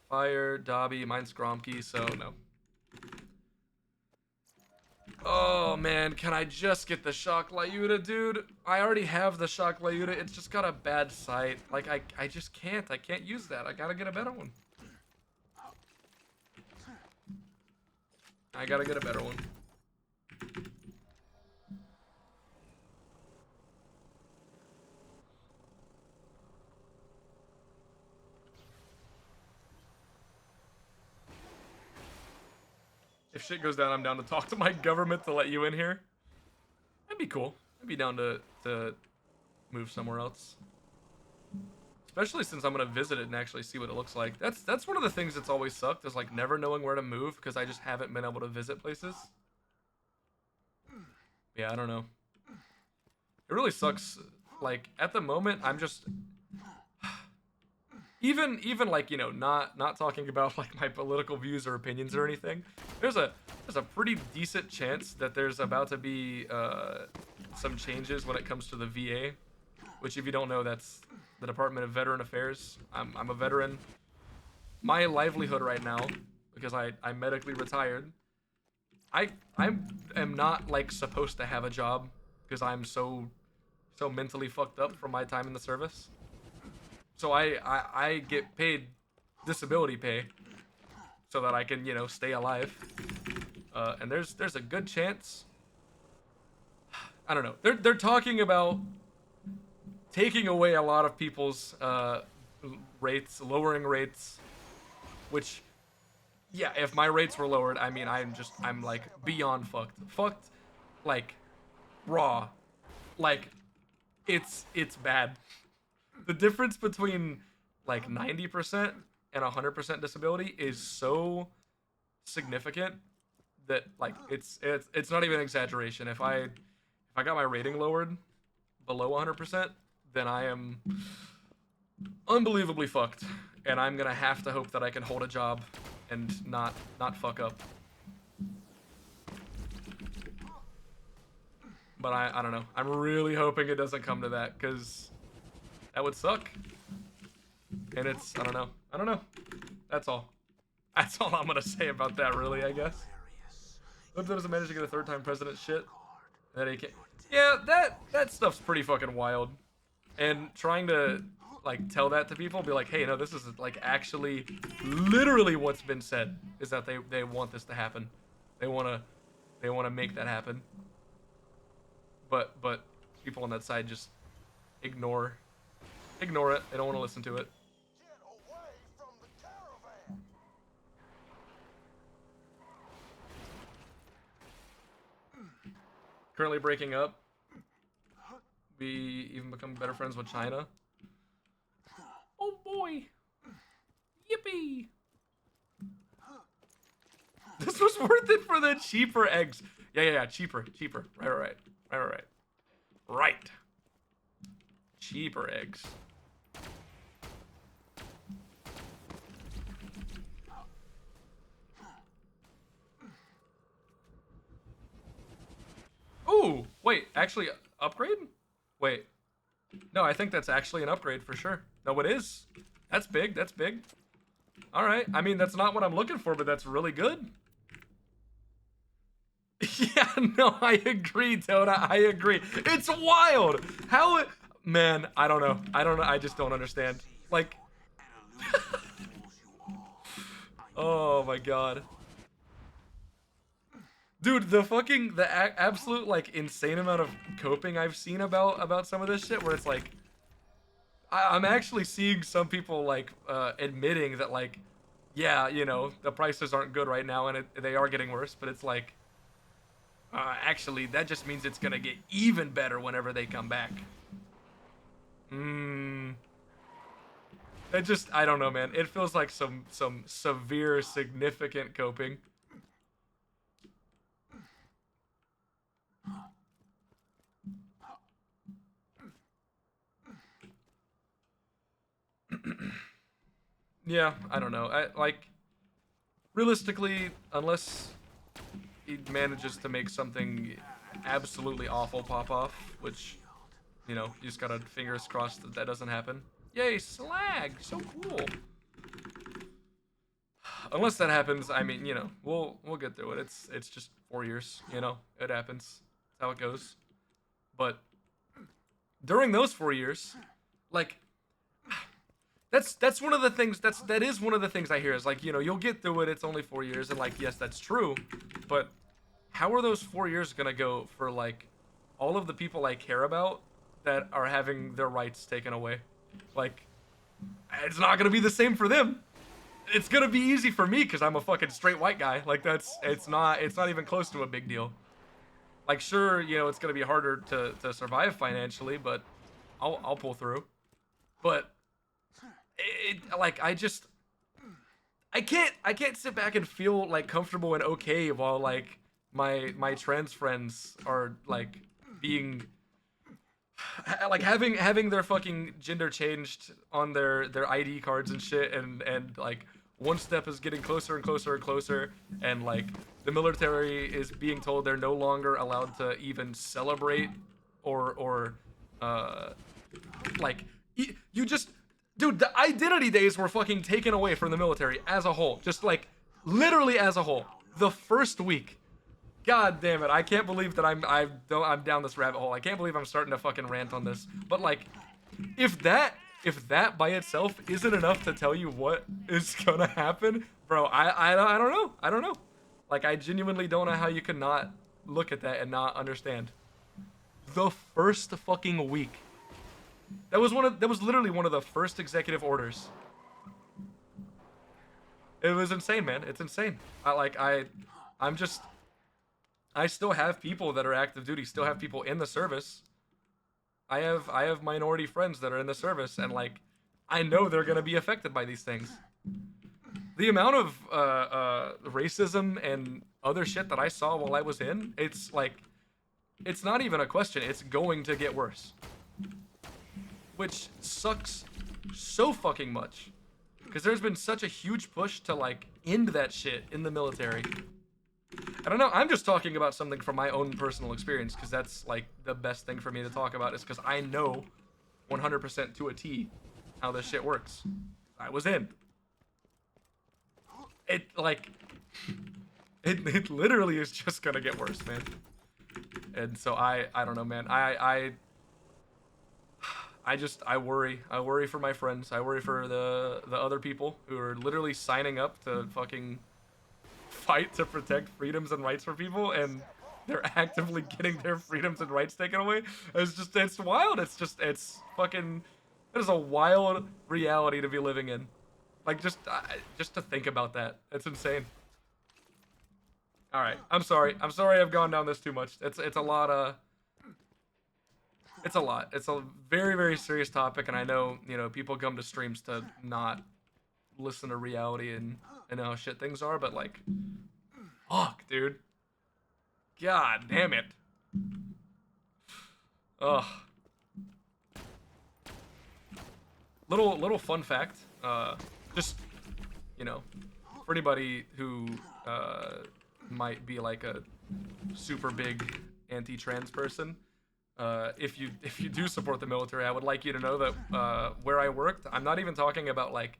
Fire, Dobby, mine's Gromkey, so no. Oh man, can I just get the Shock Lyuda, dude? I already have the Shock Lyuda, it's just got a bad sight. Like, I just can't. I can't use that. I gotta get a better one. I gotta get a better one. If shit goes down, I'm down to talk to my government to let you in here. That'd be cool. I'd be down to move somewhere else. Especially since I'm gonna visit it and actually see what it looks like. That's one of the things that's always sucked, is like never knowing where to move because I just haven't been able to visit places. Yeah, I don't know. It really sucks. Like at the moment, I'm just even like, you know, not talking about like my political views or opinions or anything. There's a pretty decent chance that there's about to be some changes when it comes to the VA, which if you don't know, that's the Department of Veteran Affairs. I'm a veteran. my livelihood right now, because I'm medically retired, I am not like supposed to have a job because I'm so mentally fucked up from my time in the service. So I get paid disability pay so that I can, you know, stay alive. And there's a good chance. I don't know. They're talking about taking away a lot of people's rates, lowering rates, which, yeah, if my rates were lowered, I mean, I'm like beyond fucked. Fucked, like, raw. Like, it's bad. The difference between like 90% and 100% disability is so significant that like it's not even an exaggeration. If I got my rating lowered below 100%, then I am unbelievably fucked, and I'm gonna have to hope that I can hold a job and not fuck up. But I don't know. I'm really hoping it doesn't come to that, because that would suck. And it's I don't know. That's all. That's all I'm gonna say about that, really. I guess. Hope that doesn't manage to get a third-time president shit. That he can. Yeah, that stuff's pretty fucking wild. And trying to like tell that to people, be like, hey, no, this is like actually, literally what's been said is that they want this to happen. They wanna make that happen. But people on that side just ignore it. They don't want to listen to it. Get away from the caravan! Currently breaking up. We even become better friends with China. Oh boy. Yippee. This was worth it for the cheaper eggs. Yeah. Cheaper. Right. Cheaper eggs. Ooh, wait, actually, upgrade? Wait. No, I think that's actually an upgrade for sure. No, it is. That's big. Alright, I mean, that's not what I'm looking for, but that's really good. Yeah, no, I agree, Toda. I agree. It's wild. How? Man, I don't know. I just don't understand. Like, oh my god, dude, the absolute like insane amount of coping I've seen about some of this shit, where it's like, I'm actually seeing some people like admitting that like, yeah, you know, the prices aren't good right now, and they are getting worse, but it's like. Actually, that just means it's gonna get even better whenever they come back. It just, I don't know, man. It feels like some severe, significant coping. Yeah, I don't know. I like, realistically, unless he manages to make something absolutely awful pop off, which, you know, you just gotta fingers crossed that doesn't happen. Yay, slag! So cool. Unless that happens, I mean, you know, we'll get through it. It's just 4 years, you know. It happens. That's how it goes. But during those 4 years, like, that's one of the things that is one of the things I hear is like, you know, you'll get through it. It's only 4 years, and like, yes, that's true. But how are those 4 years gonna go for like all of the people I care about that are having their rights taken away? Like, it's not gonna be the same for them. It's gonna be easy for me because I'm a fucking straight white guy. Like, it's not even close to a big deal. Like, sure, you know, it's gonna be harder to survive financially, but I'll pull through. But like, I can't sit back and feel like comfortable and okay while like my trans friends are like being like having their fucking gender changed on their ID cards and shit, and like one step is getting closer and closer and closer, and like the military is being told they're no longer allowed to even celebrate or like you just Dude, the identity days were fucking taken away from the military as a whole. Just like literally as a whole. The first week. God damn it! I can't believe that I'm down this rabbit hole. I can't believe I'm starting to fucking rant on this. But like, if that by itself isn't enough to tell you what is gonna happen, bro, I don't know. I don't know. Like, I genuinely don't know how you could not look at that and not understand. The first fucking week. That was literally one of the first executive orders. It was insane, man. It's insane. I still have people that are active duty, still have people in the service. I have minority friends that are in the service, and like, I know they're gonna be affected by these things. The amount of racism and other shit that I saw while I was in, it's like, it's not even a question. It's going to get worse, which sucks so fucking much, because there's been such a huge push to like end that shit in the military. I don't know. I'm just talking about something from my own personal experience, because that's like the best thing for me to talk about, is because I know 100% to a T how this shit works. I was in. It like it literally is just gonna get worse, man. And so I don't know, man. I worry. I worry for my friends. I worry for the other people who are literally signing up to fucking fight to protect freedoms and rights for people, and they're actively getting their freedoms and rights taken away. It's wild. It's fucking, it is a wild reality to be living in. Like, just to think about that. It's insane. All right. I'm sorry I've gone down this too much. It's a lot. It's a lot. It's a very, very serious topic, and I know, you know, people come to streams to not listen to reality and how shit things are, but like, fuck, dude. God damn it. Ugh. Little fun fact. Just, you know, for anybody who might be like a super big anti-trans person, if you do support the military, I would like you to know that where I worked, I'm not even talking about like,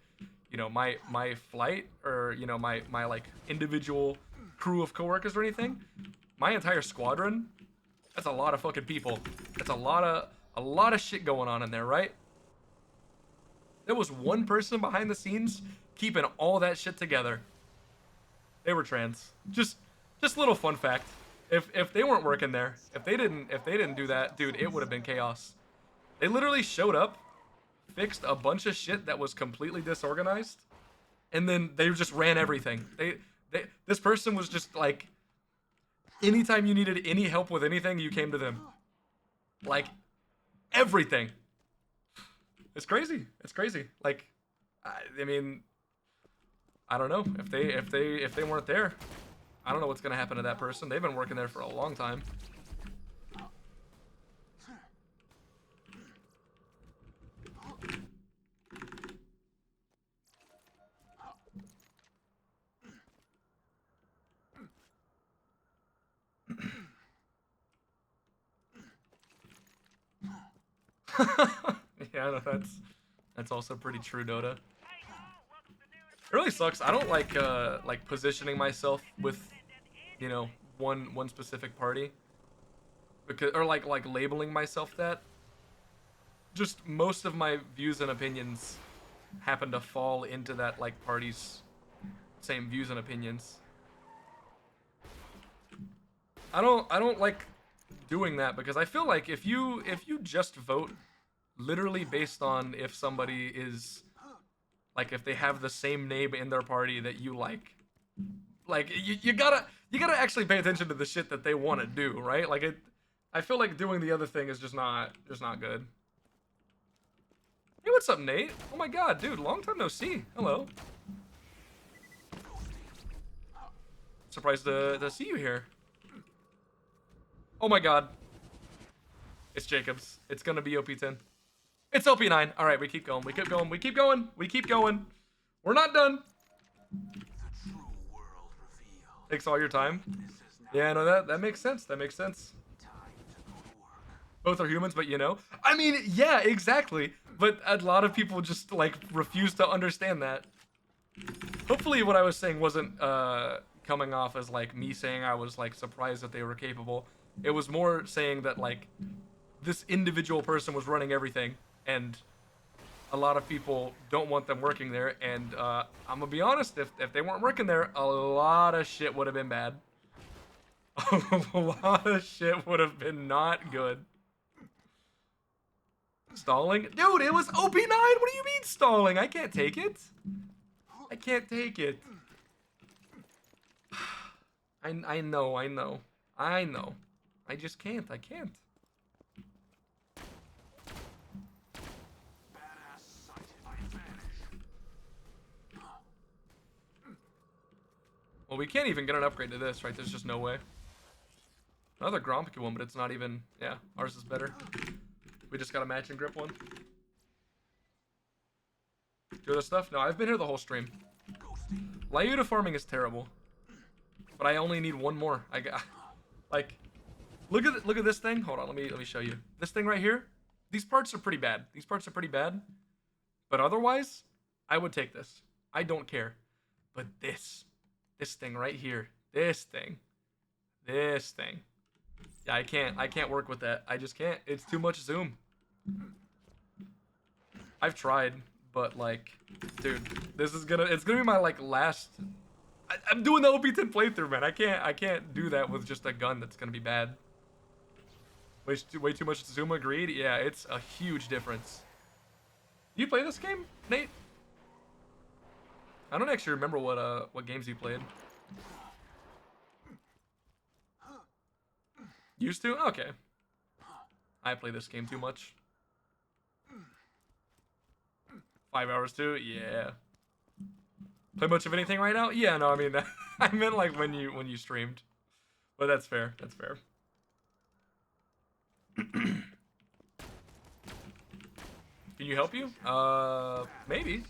you know, my flight, or, you know, my like individual crew of coworkers or anything. My entire squadron, that's a lot of fucking people. That's a lot of shit going on in there, right? There was one person behind the scenes keeping all that shit together. They were trans. Just little fun fact. If they weren't working there, if they didn't do that, dude, it would have been chaos. They literally showed up, fixed a bunch of shit that was completely disorganized, and then they just ran everything. This person was just like, anytime you needed any help with anything, you came to them. Like, everything. It's crazy. It's crazy. Like, I mean, I don't know if they weren't there. I don't know what's gonna happen to that person. They've been working there for a long time. Yeah, that's also pretty true, Dota. It really sucks. I don't like positioning myself with, you know, one specific party, because, or like labeling myself that. Just most of my views and opinions happen to fall into that like party's same views and opinions. I don't like doing that, because I feel like if you just vote literally based on if somebody is like, if they have the same name in their party that you like you gotta actually pay attention to the shit that they want to do, right? Like, I feel like doing the other thing is just not good. Hey, what's up, Nate? Oh my god, dude, long time no see. Hello. Surprised to see you here. Oh my god. It's Jacobs. It's gonna be OP10. It's OP9. Alright, we keep going. We keep going. We keep going. We keep going. We're not done. The true world revealed. Takes all your time. This is now Yeah, no, that makes sense. That makes sense. time to go to work. Both are humans, but you know. I mean, yeah, exactly. But a lot of people just like refuse to understand that. Hopefully what I was saying wasn't coming off as like me saying I was like surprised that they were capable. It was more saying that like this individual person was running everything, and a lot of people don't want them working there. And I'm gonna be honest, if they weren't working there, a lot of shit would have been bad. A lot of shit would have been not good. Stalling? Dude, it was OP9! What do you mean stalling? I can't take it. I can't take it. I know. I just can't. I can't. Badass sighted. I vanish. Well, we can't even get an upgrade to this, right? There's just no way. Another Grompy one, but it's not even... Yeah, ours is better. We just got a matching grip one. Do other stuff? No, I've been here the whole stream. Lyuda farming is terrible. But I only need one more. I got... Like... Look at this thing. Hold on, let me show you. This thing right here. These parts are pretty bad. But otherwise, I would take this. I don't care. But this thing right here. This thing. Yeah, I can't work with that. I just can't. It's too much zoom. I've tried, but like, dude, it's gonna be my like last. I'm doing the OP10 playthrough, man. I can't do that with just a gun that's gonna be bad. Way too much zoom. Agreed. Yeah, it's a huge difference. You play this game, Nate? I don't actually remember what games you played. Used to? Okay. I play this game too much. 5 hours too? Yeah. Play much of anything right now? Yeah, no, I mean, I meant like when you streamed. But that's fair. That's fair. Can you help you? Maybe.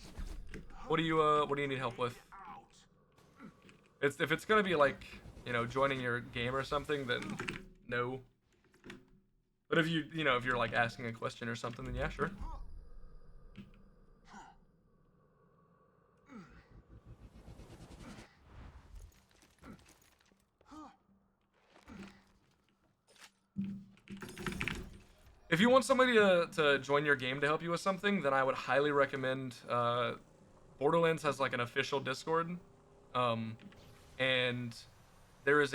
What do you need help with? If it's gonna be like, you know, joining your game or something, then no. But if if you're like asking a question or something, then yeah, sure. If you want somebody to join your game to help you with something, then I would highly recommend Borderlands has like an official Discord. And there's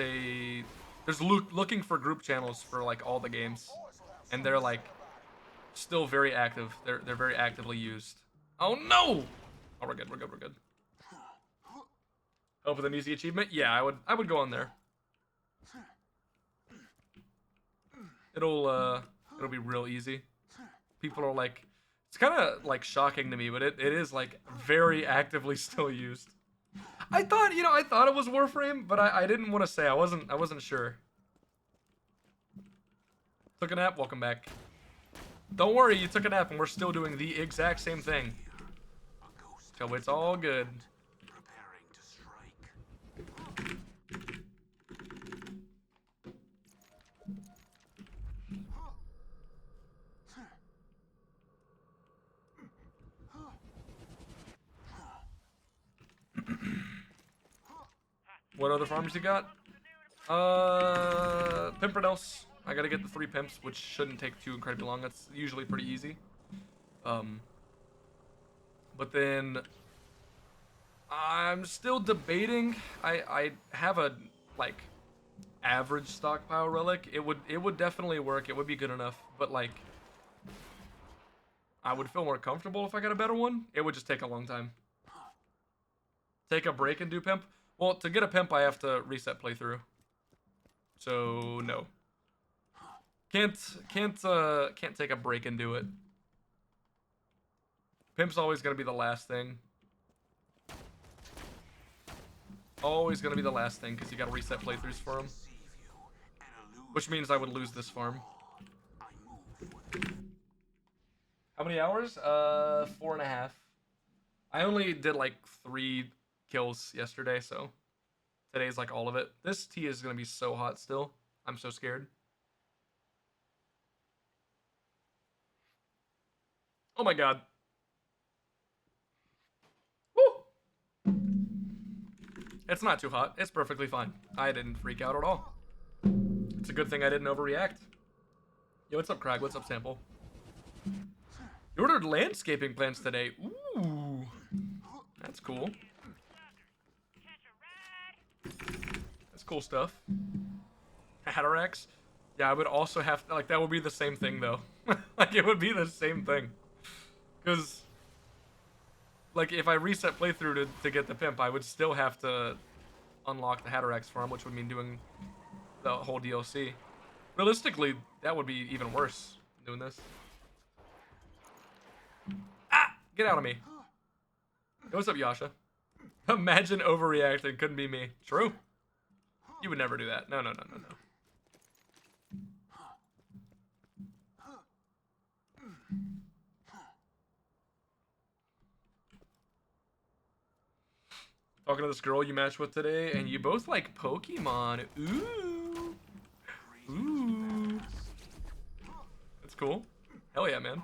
looking for group channels for like all the games. And they're like still very active. They're very actively used. Oh no! Oh, we're good. Help with an easy achievement? Yeah, I would go on there. It'll be real easy. People are like, it's kind of like shocking to me, but it is like very actively still used. I thought it was Warframe, but I didn't want to say. I wasn't sure. Took a nap. Welcome back. Don't worry, you took a nap, and we're still doing the exact same thing. So it's all good. Preparing to strike. What other farms you got? Pimpernels. I gotta get the 3 pimps, which shouldn't take too incredibly long. That's usually pretty easy. But then I'm still debating. I have a like average stockpile relic. It would definitely work. It would be good enough. But like, I would feel more comfortable if I got a better one. It would just take a long time. Take a break and do pimp. Well, to get a pimp, I have to reset playthrough. So no. Can't take a break and do it. Pimp's always gonna be the last thing. Always gonna be the last thing because you gotta reset playthroughs for them. Which means I would lose this farm. How many hours? 4.5. I only did like 3 kills yesterday, so today's like all of it. This tea is gonna be so hot still. I'm so scared. Oh my god. Woo! It's not too hot. It's perfectly fine. I didn't freak out at all. It's a good thing I didn't overreact. Yo, what's up, Crag? What's up, Sample? You ordered landscaping plants today. Ooh. That's cool. That's cool stuff. Hatterax? Yeah, I would also have to, like, that would be the same thing, though. Like, it would be the same thing. Because, like, if I reset playthrough to get the pimp, I would still have to unlock the Hatterax farm, which would mean doing the whole DLC. Realistically, that would be even worse, doing this. Ah! Get out of me. Hey, what's up, Yasha? Imagine overreacting. Couldn't be me. True. You would never do that. No, no, no, no, no. Talking to this girl you matched with today, and you both like Pokemon. Ooh. Ooh. That's cool. Hell yeah, man.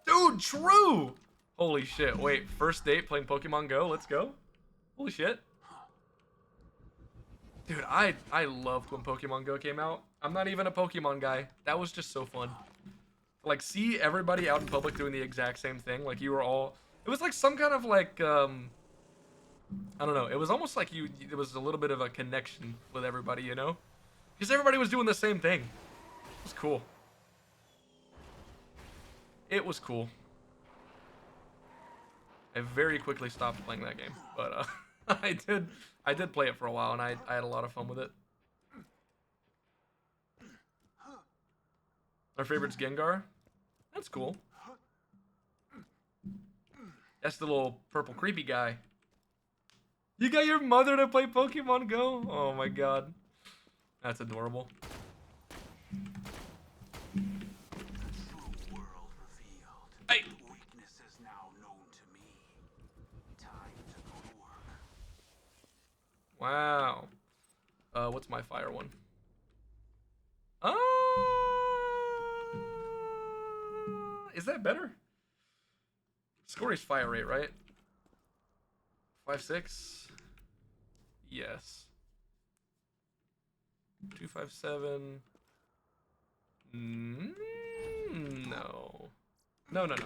Dude, true! Holy shit. Wait, first date playing Pokemon Go? Let's go. Holy shit. Dude, I loved when Pokemon Go came out. I'm not even a Pokemon guy. That was just so fun. Like, see everybody out in public doing the exact same thing. Like, you were all... It was like some kind of, like, I don't know. It was almost like there was a little bit of a connection with everybody, you know? Because everybody was doing the same thing. It was cool. It was cool. I very quickly stopped playing that game, but I did play it for a while, and I had a lot of fun with it. My favorite's Gengar. That's cool. That's the little purple creepy guy. You got your mother to play Pokemon Go? Oh my god. That's adorable. Hey! Weaknesses now known to me. Time to go to work. Wow. What's my fire one? Is that better? Scory's fire rate, right? 5.6? Yes. 257. No. No, no, no.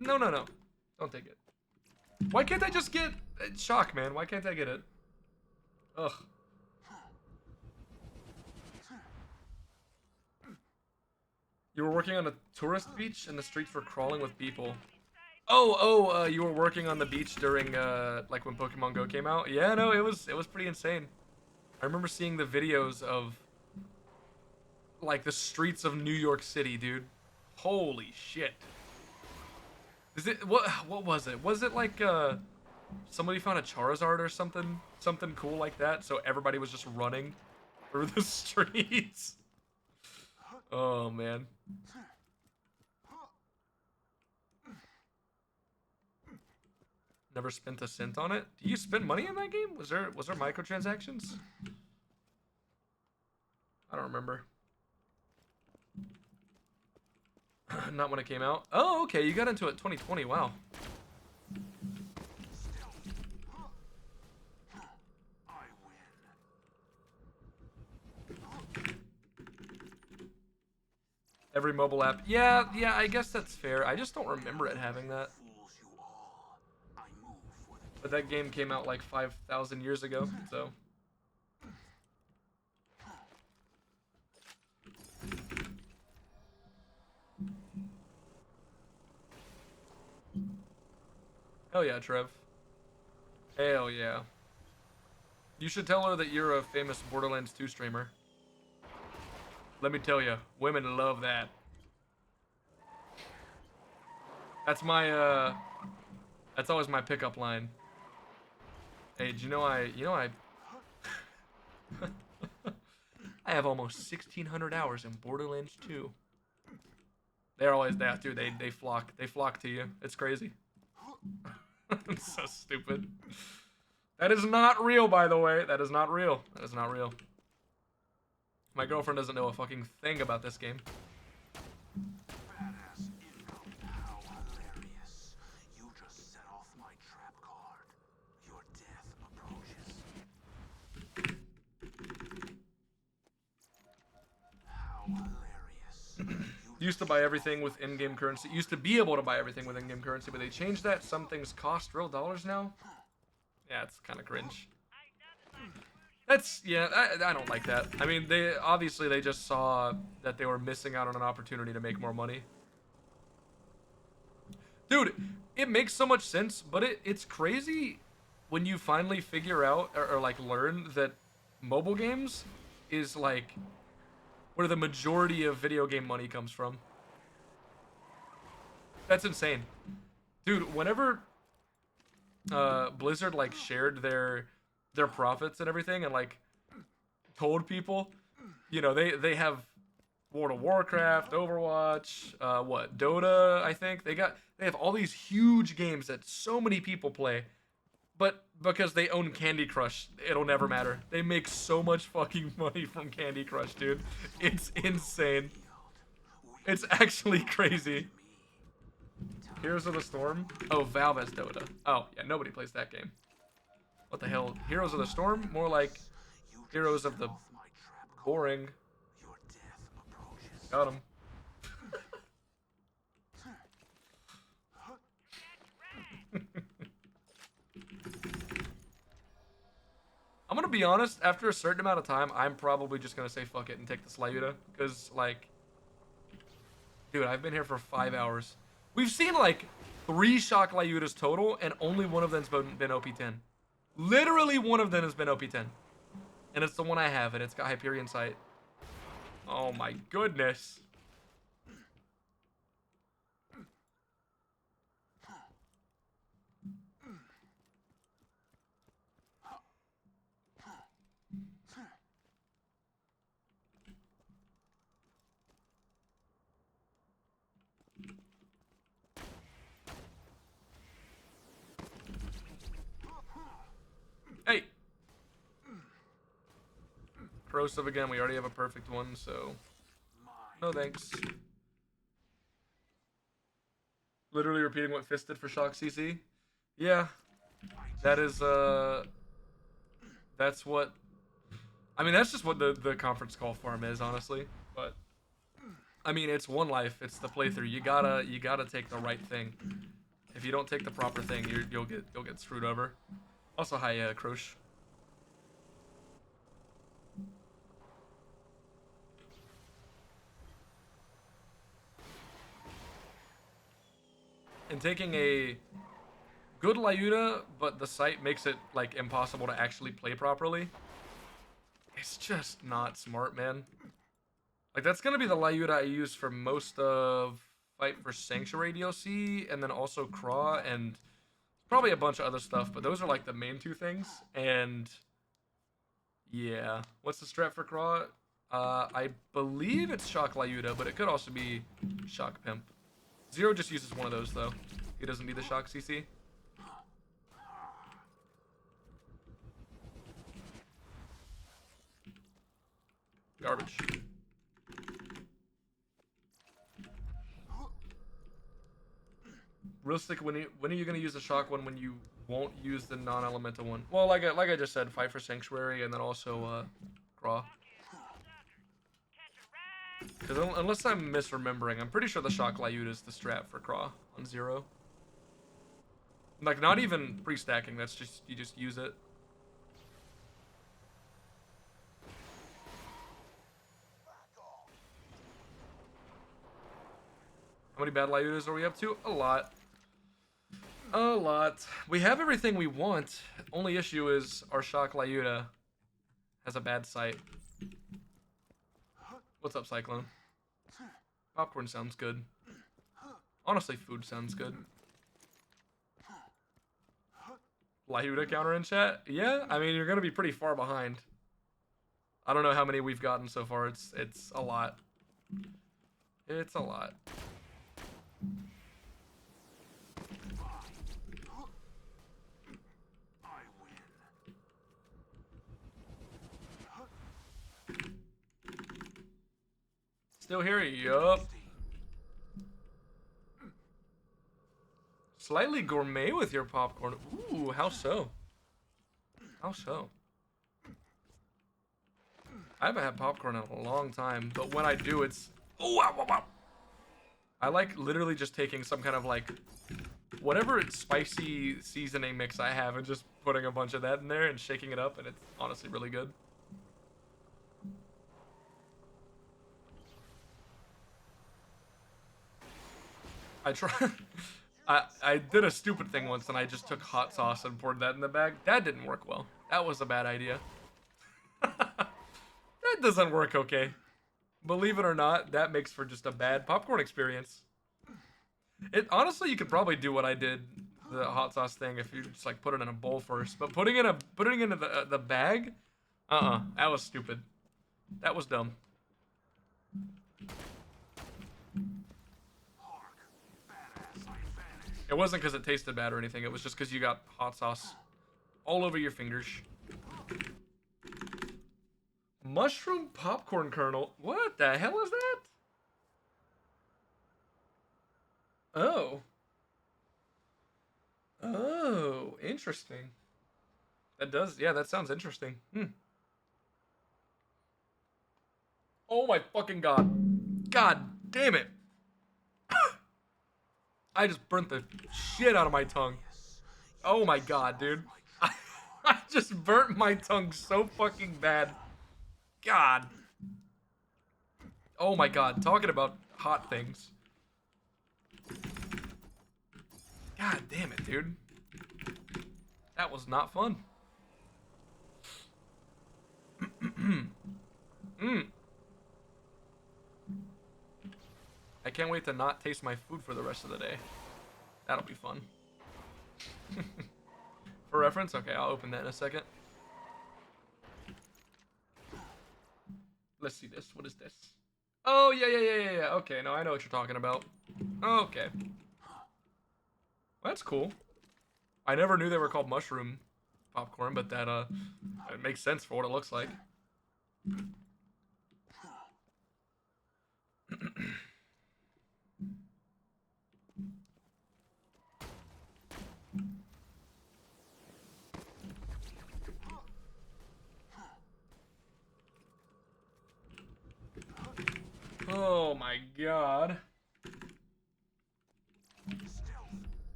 No, no, no. Don't take it. Why can't I just get shock, man? Why can't I get it? Ugh. You were working on a tourist beach and the streets were crawling with people. You were working on the beach during like when Pokemon Go came out. Yeah, no, it was pretty insane. I remember seeing the videos of like the streets of New York City, dude. Holy shit. Is it what was it? Was it like somebody found a Charizard or something cool like that, so everybody was just running through the streets? Oh man. Never spent a cent on it. Do you spend money in that game? Was there microtransactions? I don't remember. Not when it came out. Oh, okay. You got into it 2020. Wow. Every mobile app. Yeah, I guess that's fair. I just don't remember it having that. But that game came out like 5,000 years ago, so. Hell yeah, Trev. Hell yeah. You should tell her that you're a famous Borderlands 2 streamer. Let me tell you, women love that. That's my, that's always my pickup line. Hey, do you know I I have almost 1,600 hours in Borderlands 2. They're always that, dude. They flock to you. It's crazy. It's so stupid. That is not real, by the way. That is not real. That is not real. My girlfriend doesn't know a fucking thing about this game. Badass income. How hilarious. You just set off my trap card. Your death approaches. How hilarious. You Used to just buy set everything off with my in-game trap currency. card. Used to be able to buy everything with in-game currency, but they changed that. Some things cost real dollars now. Yeah, it's kind of cringe. That's yeah, I don't like that. I mean, they obviously they just saw that they were missing out on an opportunity to make more money. Dude, it makes so much sense, but it's crazy when you finally figure out or like learn that mobile games is like where the majority of video game money comes from. That's insane. Dude, whenever Blizzard like shared their profits and everything and like told people, you know, they have World of Warcraft, Overwatch, what, Dota, I think. They have all these huge games that so many people play. But because they own Candy Crush, it'll never matter. They make so much fucking money from Candy Crush, dude. It's insane. It's actually crazy. Heroes of the Storm? Oh, Valve has Dota. Oh, yeah, nobody plays that game. What the hell? Heroes of the Storm? More like Heroes of the Boring. Your death approaches. Got him. I'm gonna be honest, after a certain amount of time, I'm probably just gonna say fuck it and take the Slayuta. Because, like, dude, I've been here for 5 hours. We've seen, like, 3 Shock Lyutas total, and only one of them's been OP10. Literally one of them has been OP10. And it's the one I have, and it's got Hyperion Sight. Oh my goodness. Hey! Corrosive again, we already have a perfect one, so... No thanks. Literally repeating what Fist did for Shock CC? Yeah. That is, that's what... I mean, that's just what the conference call for him is, honestly. But... I mean, it's one life. It's the playthrough. You gotta take the right thing. If you don't take the proper thing, you'll get screwed over. Also, hi, Crosh. And taking a good Lyuta, but the site makes it like impossible to actually play properly. It's just not smart, man. Like, that's gonna be the Lyuta I use for most of Fight for Sanctuary DLC, and then also Craw, and probably a bunch of other stuff, but those are like the main 2 things. And yeah, what's the strat for Craw? I believe it's Shock Lyuta, but it could also be Shock Pimp. Zero just uses one of those, though. He doesn't need the Shock CC. Garbage. Realistic, when are you gonna use the Shock one when you won't use the non-elemental one? Well, like I just said, Fight for Sanctuary, and then also Craw. Because unless I'm misremembering, I'm pretty sure the Shock Lyuta is the strat for Craw on Zero. Like, not even pre-stacking, that's just, you just use it. How many bad Lyutas are we up to? A lot. A lot. We have everything we want. Only issue is our Shock Lyuta has a bad sight. What's up, Cyclone? Popcorn sounds good. Honestly, food sounds good. Lyuta counter in chat? Yeah, I mean, you're gonna be pretty far behind. I don't know how many we've gotten so far. It's a lot. It's a lot. I win. still here? Yup. Slightly gourmet with your popcorn. Ooh, how so? How so? I haven't had popcorn in a long time, but when I do, it's... Oh, wow, wow, wow. I like literally just taking some kind of like... whatever spicy seasoning mix I have and just putting a bunch of that in there and shaking it up, and it's honestly really good. I try... I did a stupid thing once and I just took hot sauce and poured that in the bag. That didn't work well. That was a bad idea. That doesn't work okay. Believe it or not, that makes for just a bad popcorn experience. It honestly, you could probably do what I did, the hot sauce thing, if you just like put it in a bowl first. But putting it into the bag, that was stupid. That was dumb. It wasn't because it tasted bad or anything. It was just because you got hot sauce all over your fingers. Mushroom popcorn kernel. What the hell is that? Oh. Oh, interesting. That does, yeah, that sounds interesting. Oh my fucking god. God damn it. I just burnt the shit out of my tongue. Oh my god, dude. I just burnt my tongue so fucking bad. God. Oh my god, talking about hot things. God damn it, dude. That was not fun. I can't wait to not taste my food for the rest of the day. That'll be fun. For reference? Okay, I'll open that in a second. Let's see this. What is this? Oh, yeah. Okay, no, I know what you're talking about. Okay. Well, that's cool. I never knew they were called mushroom popcorn, but that, it makes sense for what it looks like. Oh my god.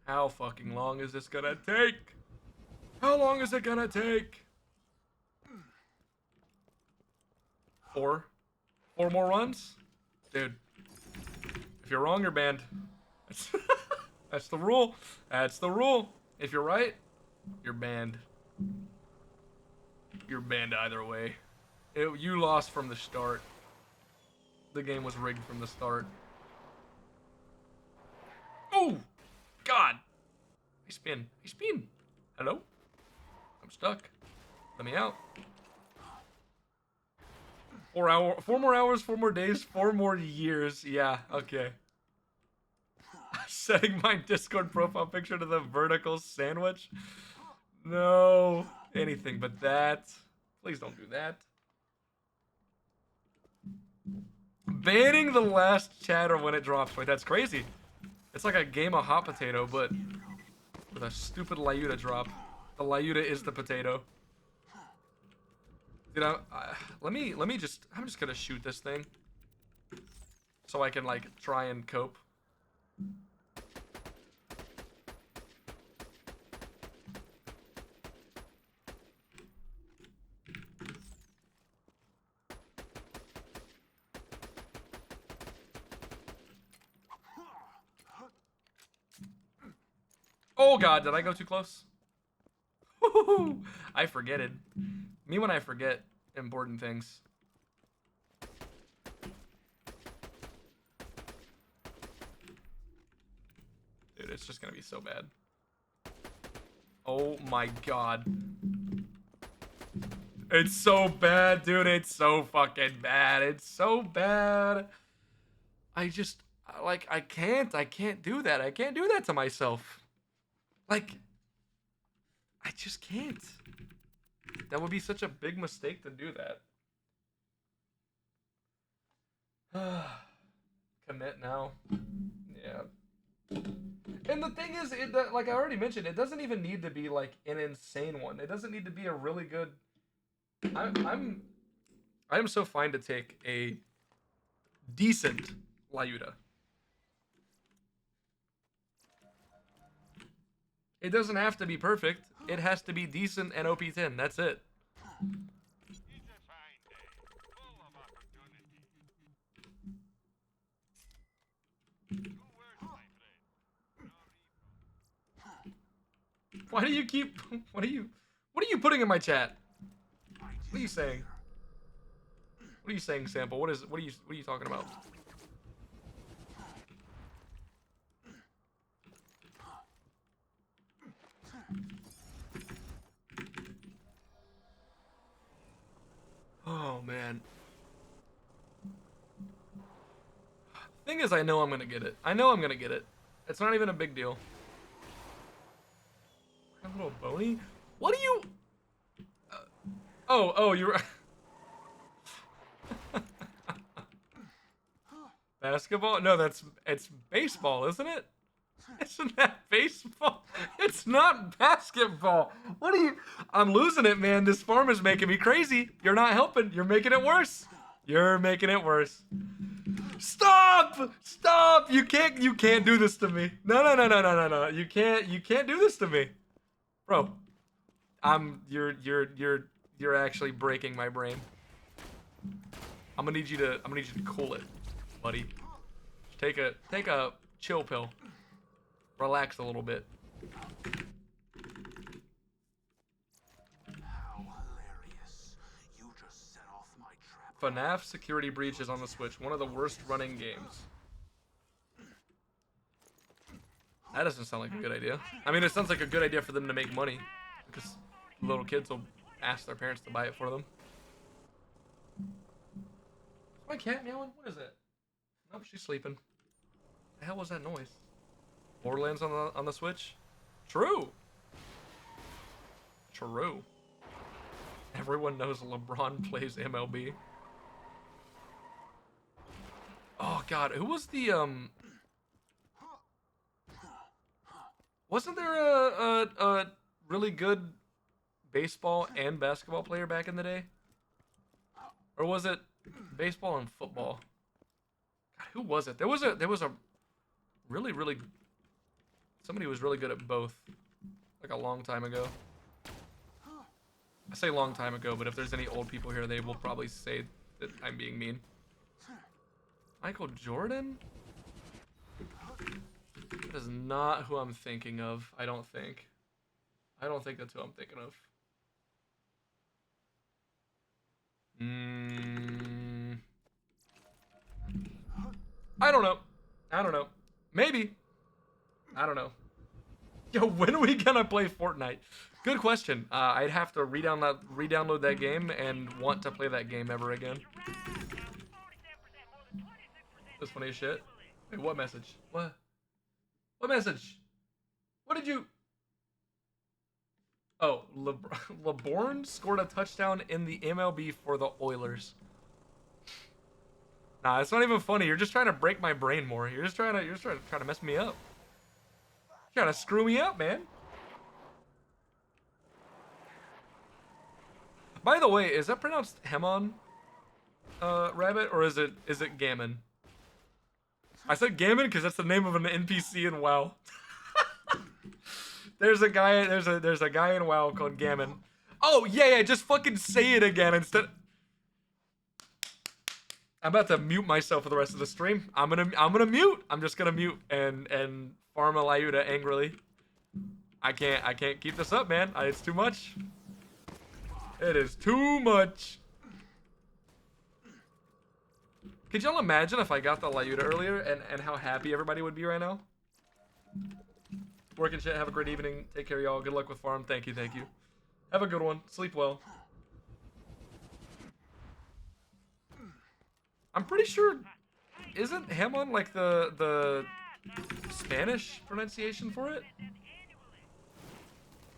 How fucking long is this gonna take? How long is it gonna take? 4? 4 more runs? Dude. If you're wrong, you're banned. That's the rule. That's the rule. If you're right, you're banned. You're banned either way. You lost from the start. The game was rigged from the start. Oh! God! I spin. Hello? I'm stuck. Let me out. 4 more hours, 4 more days, 4 more years. Yeah, okay. Setting my Discord profile picture to the vertical sandwich. No. Anything but that. Please don't do that. Banning the last chatter when it drops. Wait, that's crazy. It's like a game of hot potato, but with a stupid Lyuta drop. The Lyuta is the potato. Dude, I'm just gonna shoot this thing. So I can, like, try and cope. Oh god, did I go too close? I forget it. Me when I forget important things. Dude, it's just gonna be so bad. Oh my god. It's so bad, dude. It's so fucking bad. It's so bad. I just, like, I can't do that. I can't do that to myself. Like, I just can't. That would be such a big mistake to do that. Commit now. Yeah. And the thing is, like I already mentioned, it doesn't even need to be like an insane one. It doesn't need to be a really good. I'm so fine to take a decent Lyuda. It doesn't have to be perfect. It has to be decent and OP10. That's it. It's a fine day, full of opportunity. 2 words, my friend. No Why do you keep? What are you putting in my chat? What are you saying? What are you saying, Sample? What are you talking about? Oh man. Thing is, I know I'm gonna get it. I know I'm gonna get it. It's not even a big deal. A little bony. What are you? Oh, you're. Basketball? No, it's baseball, isn't it? Isn't that baseball? It's not basketball. What are you? I'm losing it, man. This farm is making me crazy. You're not helping. You're making it worse. You're making it worse. Stop! Stop! You can't do this to me. No. You can't do this to me. Bro, you're actually breaking my brain. I'm gonna need you to cool it, buddy. Take a chill pill. Relax a little bit. How hilarious. You just set off my trap. FNAF Security Breach is on the Switch, one of the worst running games. That doesn't sound like a good idea. I mean, it sounds like a good idea for them to make money, because little kids will ask their parents to buy it for them. Is my cat meowing? What is that? Nope, she's sleeping. The hell was that noise? Borderlands on the Switch? True. True. Everyone knows LeBron plays MLB. Oh god, who was the wasn't there a really good baseball and basketball player back in the day? Or was it baseball and football? God, who was it? There was a really somebody who was really good at both, like a long time ago. I say long time ago, but if there's any old people here, they will probably say that I'm being mean. Michael Jordan? That is not who I'm thinking of, I don't think. I don't think that's who I'm thinking of. I don't know. I don't know. Maybe. I don't know. Yo, when are we gonna play Fortnite? Good question. I'd have to re-download that game and want to play that game ever again. That's funny as shit. Wait, what message? What? What message? What did you? Oh, LeBron scored a touchdown in the MLB for the Oilers. Nah, it's not even funny. You're just trying to break my brain more. You're just trying to mess me up. You're trying to screw me up, man. By the way, is that pronounced Hemon, Rabbit, or is it Gammon? I said Gammon because that's the name of an NPC in WoW. There's a guy in WoW called Gammon. Oh yeah, just fucking say it again instead. I'm about to mute myself for the rest of the stream. I'm gonna mute. I'm just gonna mute and farm a Lyuda angrily. I can't keep this up, man. It's too much. It is too much. Could y'all imagine if I got the Lyuda earlier and how happy everybody would be right now? Work and shit. Have a great evening. Take care, y'all. Good luck with farm. Thank you. Have a good one. Sleep well. I'm pretty sure, isn't Hamon like the Spanish pronunciation for it?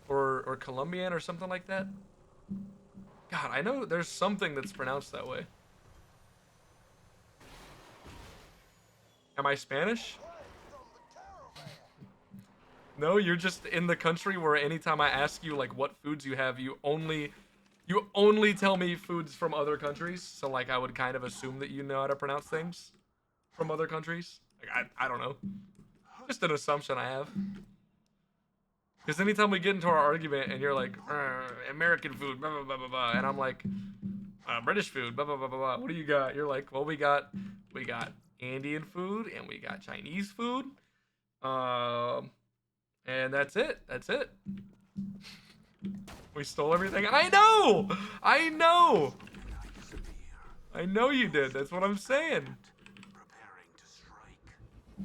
Or Colombian or something like that? God, I know there's something that's pronounced that way. Am I Spanish? No, you're just in the country where anytime I ask you like what foods you have, you only tell me foods from other countries. So like I would kind of assume that you know how to pronounce things from other countries. Like I don't know. Just an assumption I have. Because anytime we get into our argument and you're like, American food, blah, blah, blah, blah, blah, and I'm like, British food, blah, blah, blah, blah, blah. What do you got? You're like, well, we got Indian food and we got Chinese food. Um, and that's it. That's it. We stole everything. I know! I know! I know you did. That's what I'm saying. Preparing to strike.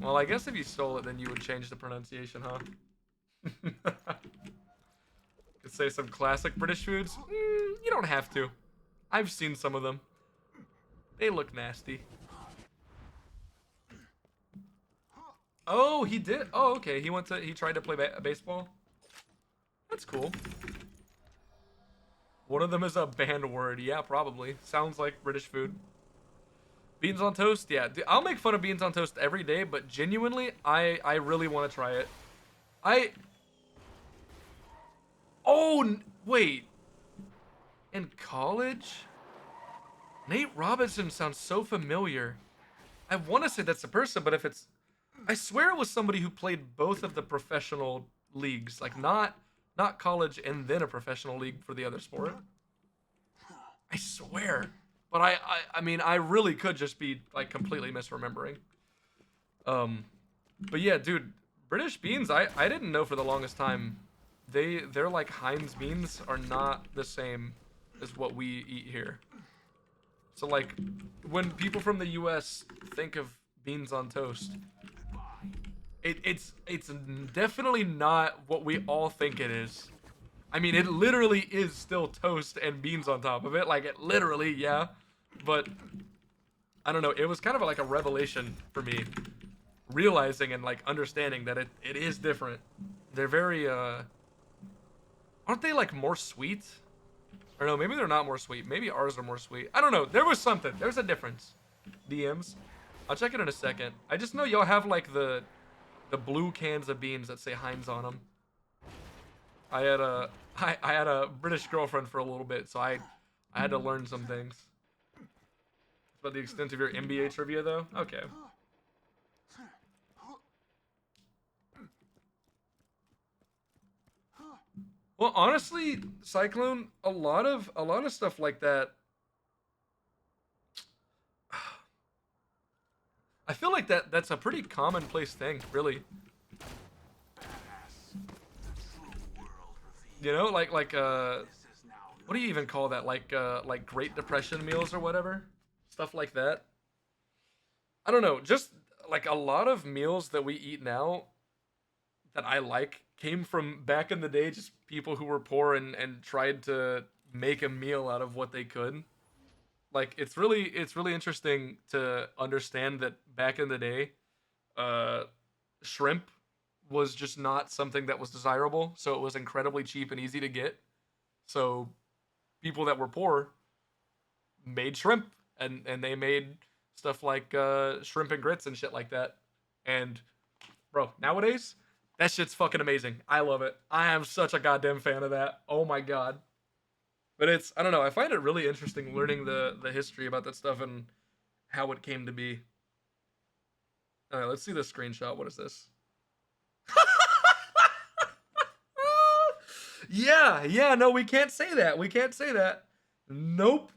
Well, I guess if you stole it, then you would change the pronunciation, huh? Could say some classic British foods. You don't have to. I've seen some of them. They look nasty. Oh, he did. Oh, okay. He tried to play baseball. That's cool. One of them is a banned word. Yeah, probably. Sounds like British food. Beans on toast? Yeah. I'll make fun of beans on toast every day, but genuinely, I really want to try it. Oh, wait. In college? Nate Robinson sounds so familiar. I want to say that's the person, but if it's... I swear it was somebody who played both of the professional leagues. Like, not college and then a professional league for the other sport. I swear. But I mean, I really could just be, like, completely misremembering. But yeah, dude, British beans, I didn't know for the longest time. They're like Heinz beans are not the same as what we eat here. So like, when people from the U.S. think of beans on toast, it's definitely not what we all think it is. I mean, it literally is still toast and beans on top of it. Like, it literally, yeah. But I don't know. It was kind of like a revelation for me, realizing and like understanding that it is different. They're very aren't they like more sweet? Or no, maybe they're not more sweet. Maybe ours are more sweet. I don't know. There was something. There's a difference. DMs. I'll check it in a second. I just know y'all have like the blue cans of beans that say Heinz on them. I had a British girlfriend for a little bit, so I had to learn some things. About the extent of your NBA trivia, though. Okay. Well, honestly, Cyclone, a lot of stuff like that. I feel like that's a pretty commonplace thing, really. You know, like what do you even call that? Like Great Depression meals or whatever, stuff like that. I don't know, just like a lot of meals that we eat now that I like came from back in the day, just people who were poor and tried to make a meal out of what they could. Like it's really interesting to understand that back in the day, uh, shrimp was just not something that was desirable, so it was incredibly cheap and easy to get. So people that were poor made shrimp, and they made stuff like shrimp and grits and shit like that. And bro, nowadays that shit's fucking amazing. I love it. I am such a goddamn fan of that. Oh my god. But it's, I don't know, I find it really interesting learning the history about that stuff and how it came to be. All right, let's see this screenshot. What is this? Yeah, no, we can't say that. We can't say that. Nope.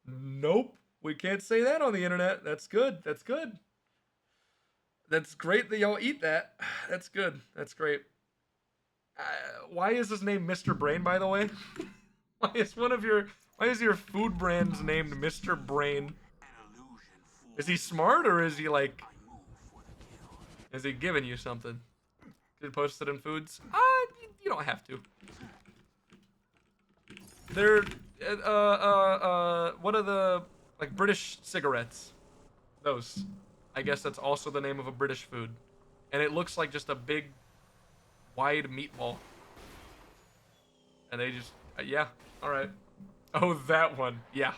Nope. We can't say that on the internet. That's good. That's good. That's great that y'all eat that. That's good. That's great. Why is his name Mr. Brain, by the way? Why is your food brand's named Mr. Brain? Is he smart or is he like, is he giving you something? Did he post it in foods? You don't have to. They're what are the like British cigarettes? Those. I guess that's also the name of a British food. And it looks like just a big wide meatball. And they just yeah, all right. Oh, that one. Yeah.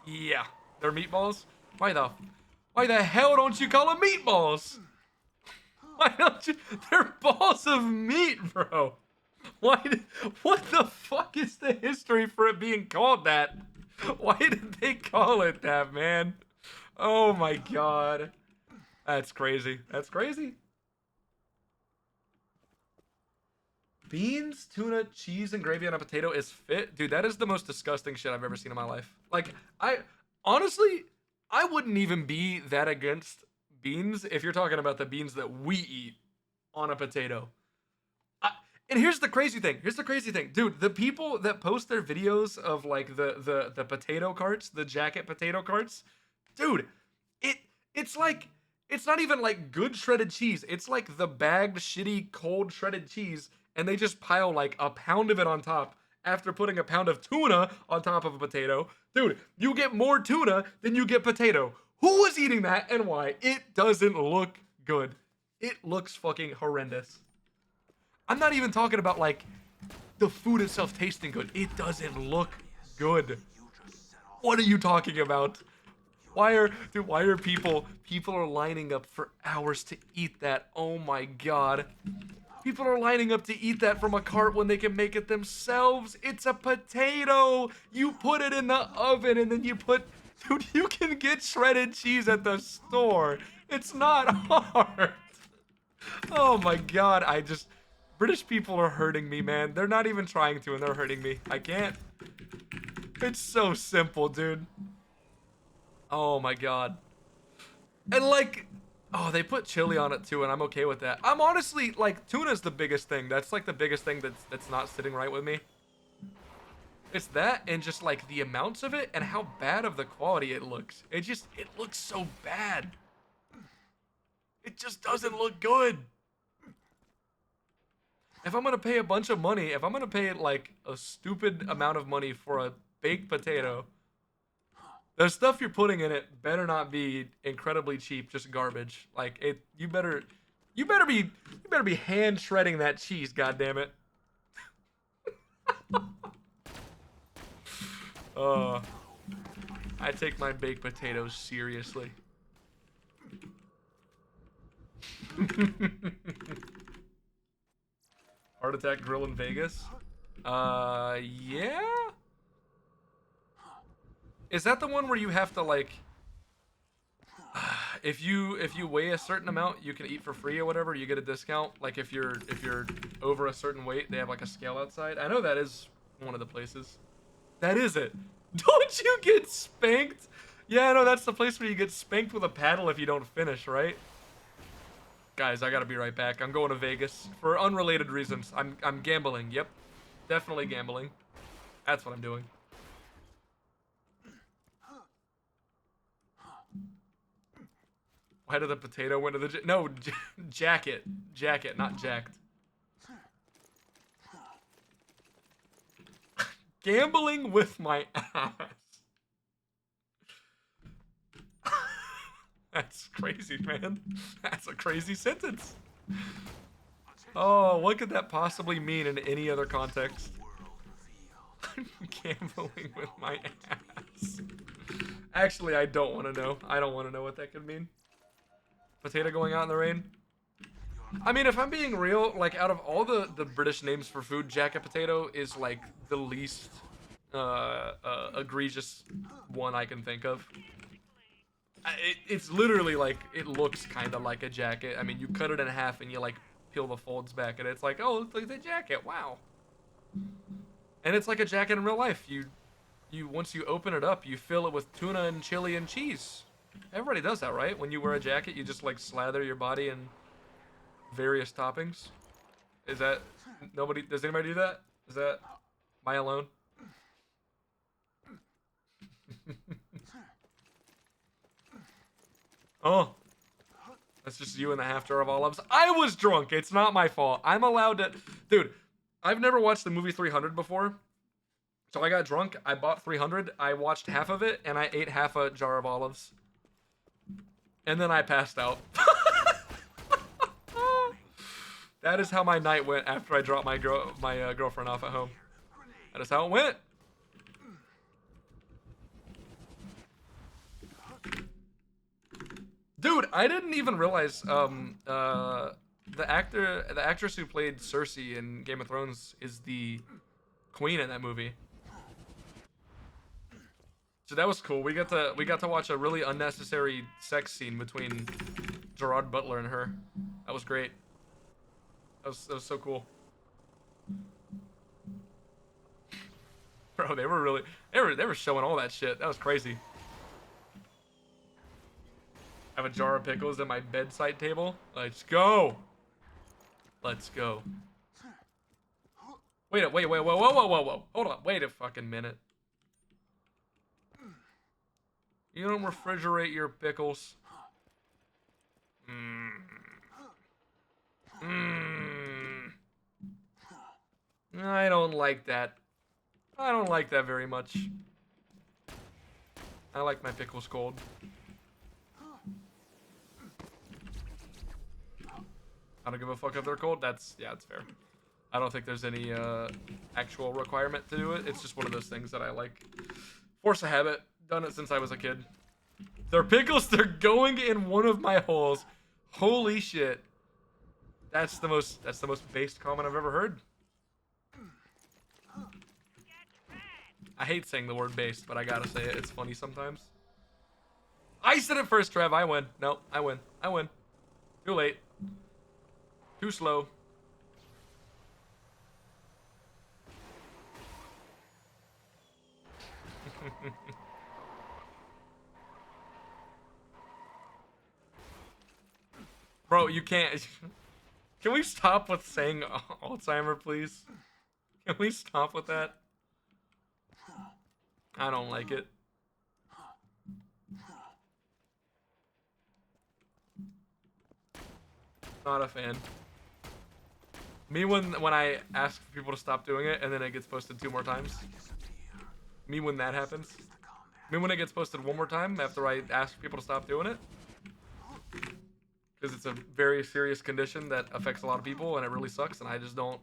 Yeah. They're meatballs? Why the Why the hell don't you call them meatballs? Why don't you? They're balls of meat, bro. Why? What the fuck is the history for it being called that? Why did they call it that, man? Oh my god. That's crazy. That's crazy. Beans, tuna, cheese, and gravy on a potato is fit? Dude, that is the most disgusting shit I've ever seen in my life. Like, I honestly, I wouldn't even be that against beans if you're talking about the beans that we eat on a potato. I, and here's the crazy thing. Here's the crazy thing, dude. The people that post their videos of like the potato carts, the jacket potato carts, dude, it it's like it's not even like good shredded cheese. It's like the bagged shitty cold shredded cheese, and they just pile like a pound of it on top after putting a pound of tuna on top of a potato. Dude, you get more tuna than you get potato. Who is eating that and why? It doesn't look good. It looks fucking horrendous. I'm not even talking about like the food itself tasting good. It doesn't look good. What are you talking about? Why are people are lining up for hours to eat that? Oh my god. People are lining up to eat that from a cart when they can make it themselves. It's a potato. You put it in the oven and then you put dude, you can get shredded cheese at the store. It's not hard. Oh my god, British people are hurting me, man. They're not even trying to and they're hurting me. I can't. It's so simple, dude. Oh my god. And like, oh, they put chili on it too, and I'm okay with that. I'm honestly like, tuna's the biggest thing. That's like the biggest thing that's not sitting right with me. It's that and just like the amounts of it and how bad of the quality it looks. It looks so bad. It just doesn't look good. If I'm gonna pay a bunch of money, if I'm gonna pay like a stupid amount of money for a baked potato, the stuff you're putting in it better not be incredibly cheap, just garbage. Like it, you better be hand shredding that cheese. God damn it. Uh, I take my baked potatoes seriously. Heart Attack Grill in Vegas. Yeah. Is that the one where you have to like, if you weigh a certain amount, you can eat for free or whatever? You get a discount. Like if you're over a certain weight, they have like a scale outside. I know that is one of the places. That is it. Don't you get spanked? Yeah, no, that's the place where you get spanked with a paddle if you don't finish, right? Guys, I gotta be right back. I'm going to Vegas for unrelated reasons. I'm gambling. Yep, definitely gambling. That's what I'm doing. Why did the potato went to the no jacket, not jacked. Gambling with my ass. That's crazy, man. That's a crazy sentence. Oh, what could that possibly mean in any other context? I'm gambling with my ass. Actually, I don't want to know. I don't want to know what that could mean. Potato going out in the rain? I mean, if I'm being real, like, out of all the British names for food, jacket potato is, like, the least egregious one I can think of. It's literally, like, it looks kind of like a jacket. I mean, you cut it in half and you, like, peel the folds back, and it's like, oh, look like the jacket, wow. And it's like a jacket in real life. Once you open it up, you fill it with tuna and chili and cheese. Everybody does that, right? When you wear a jacket, you just, like, slather your body in various toppings. Is that nobody? Does anybody do that? Is that am I alone? Oh, that's just you and the half jar of olives. I was drunk. It's not my fault. I'm allowed to, dude. I've never watched the movie 300 before, so I got drunk. I bought 300. I watched half of it, and I ate half a jar of olives, and then I passed out. That is how my night went after I dropped my girlfriend off at home. That is how it went. I didn't even realize the actress who played Cersei in Game of Thrones is the queen in that movie. So that was cool. We got to watch a really unnecessary sex scene between Gerard Butler and her. That was great. That was so cool. Bro, they were showing all that shit. That was crazy. I have a jar of pickles at my bedside table. Let's go. Let's go. Wait, whoa, whoa, whoa, whoa, whoa, whoa. Hold on. Wait a fucking minute. You don't refrigerate your pickles. Mmm. Mmm. I don't like that. I don't like that very much. I like my pickles cold. I don't give a fuck if they're cold. That's fair. I don't think there's any actual requirement to do it. It's just one of those things that I like. Force a habit. Done it since I was a kid. They're pickles. They're going in one of my holes. Holy shit. That's the most based comment I've ever heard. I hate saying the word based, but I gotta say it. It's funny sometimes. I said it first, Trev. I win. No, I win. I win. Too late. Too slow. Bro, you can't. Can we stop with saying Alzheimer, please? Can we stop with that? I don't like it. Not a fan. Me when I ask people to stop doing it and then it gets posted 2 more times. Me when that happens. Me when it gets posted 1 more time after I ask people to stop doing it. Because it's a very serious condition that affects a lot of people and it really sucks and I just don't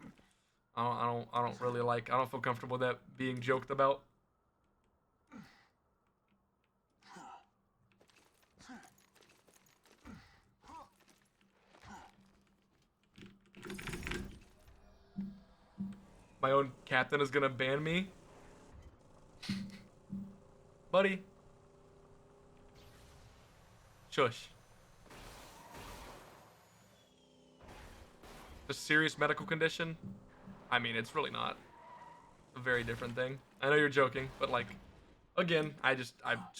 I don't really like I don't feel comfortable with that being joked about. My own captain is gonna ban me. Buddy. Shush. A serious medical condition? I mean, it's really not. A very different thing. I know you're joking, but like, again, I just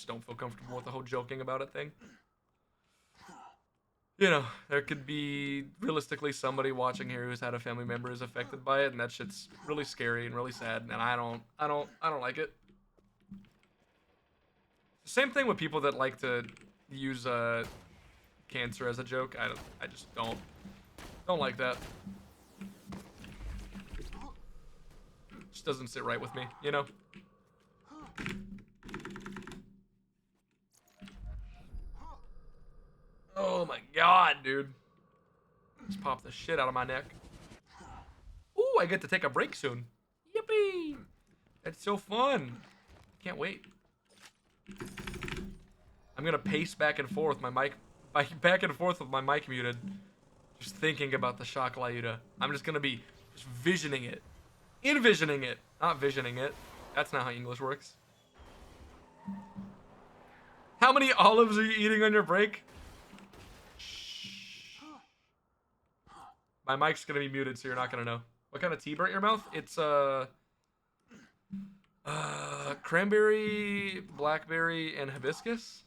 don't feel comfortable with the whole joking about it thing. You know, there could be realistically somebody watching here who's had a family member who's affected by it, and that shit's really scary and really sad, and I don't like it. Same thing with people that like to use cancer as a joke. I just don't like that. Just doesn't sit right with me, you know? Oh my god, dude. Just popped the shit out of my neck. Ooh, I get to take a break soon. Yippee! That's so fun. Can't wait. I'm gonna pace back and forth with my mic muted. Just thinking about the shock Lyuda. I'm just gonna be just visioning it. Envisioning it. Not visioning it. That's not how English works. How many olives are you eating on your break? My mic's gonna be muted, so you're not gonna know. What kind of tea burnt your mouth? It's cranberry, blackberry, and hibiscus.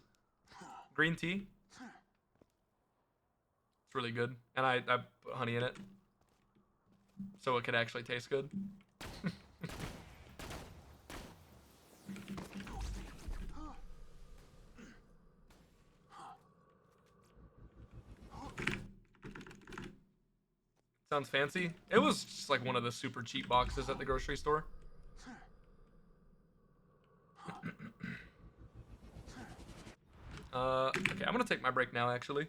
Green tea. It's really good, and I put honey in it, so it could actually taste good. Sounds fancy. It was just like one of the super cheap boxes at the grocery store. Okay, I'm gonna take my break now, actually.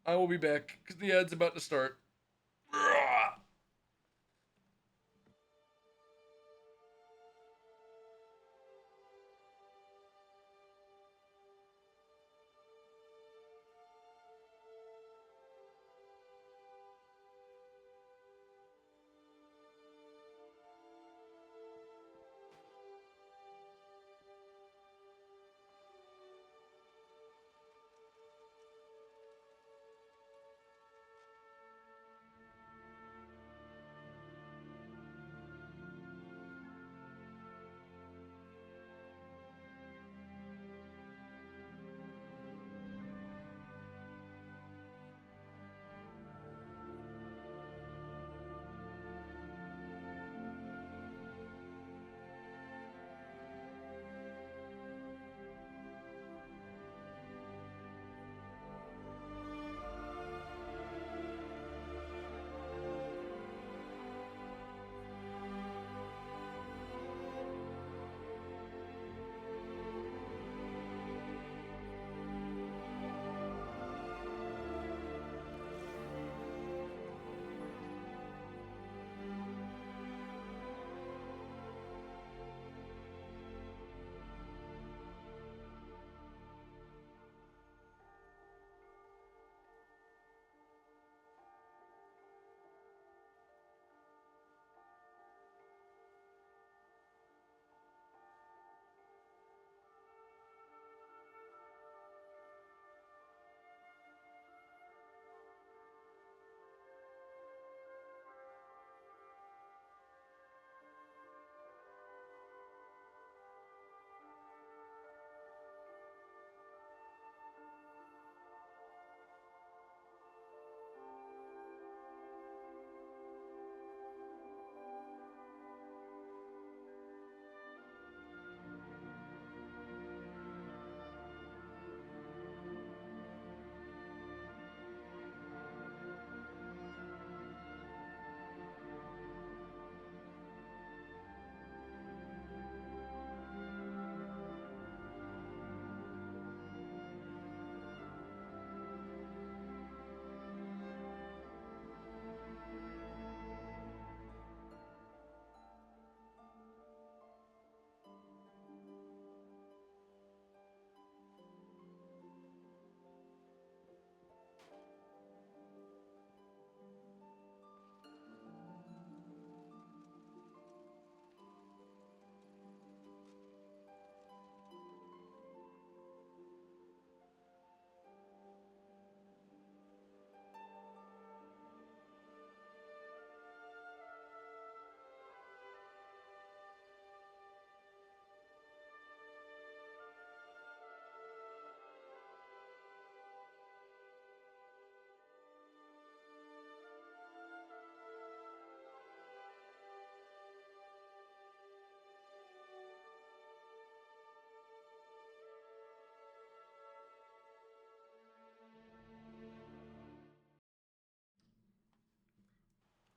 I will be back, because the ad's about to start.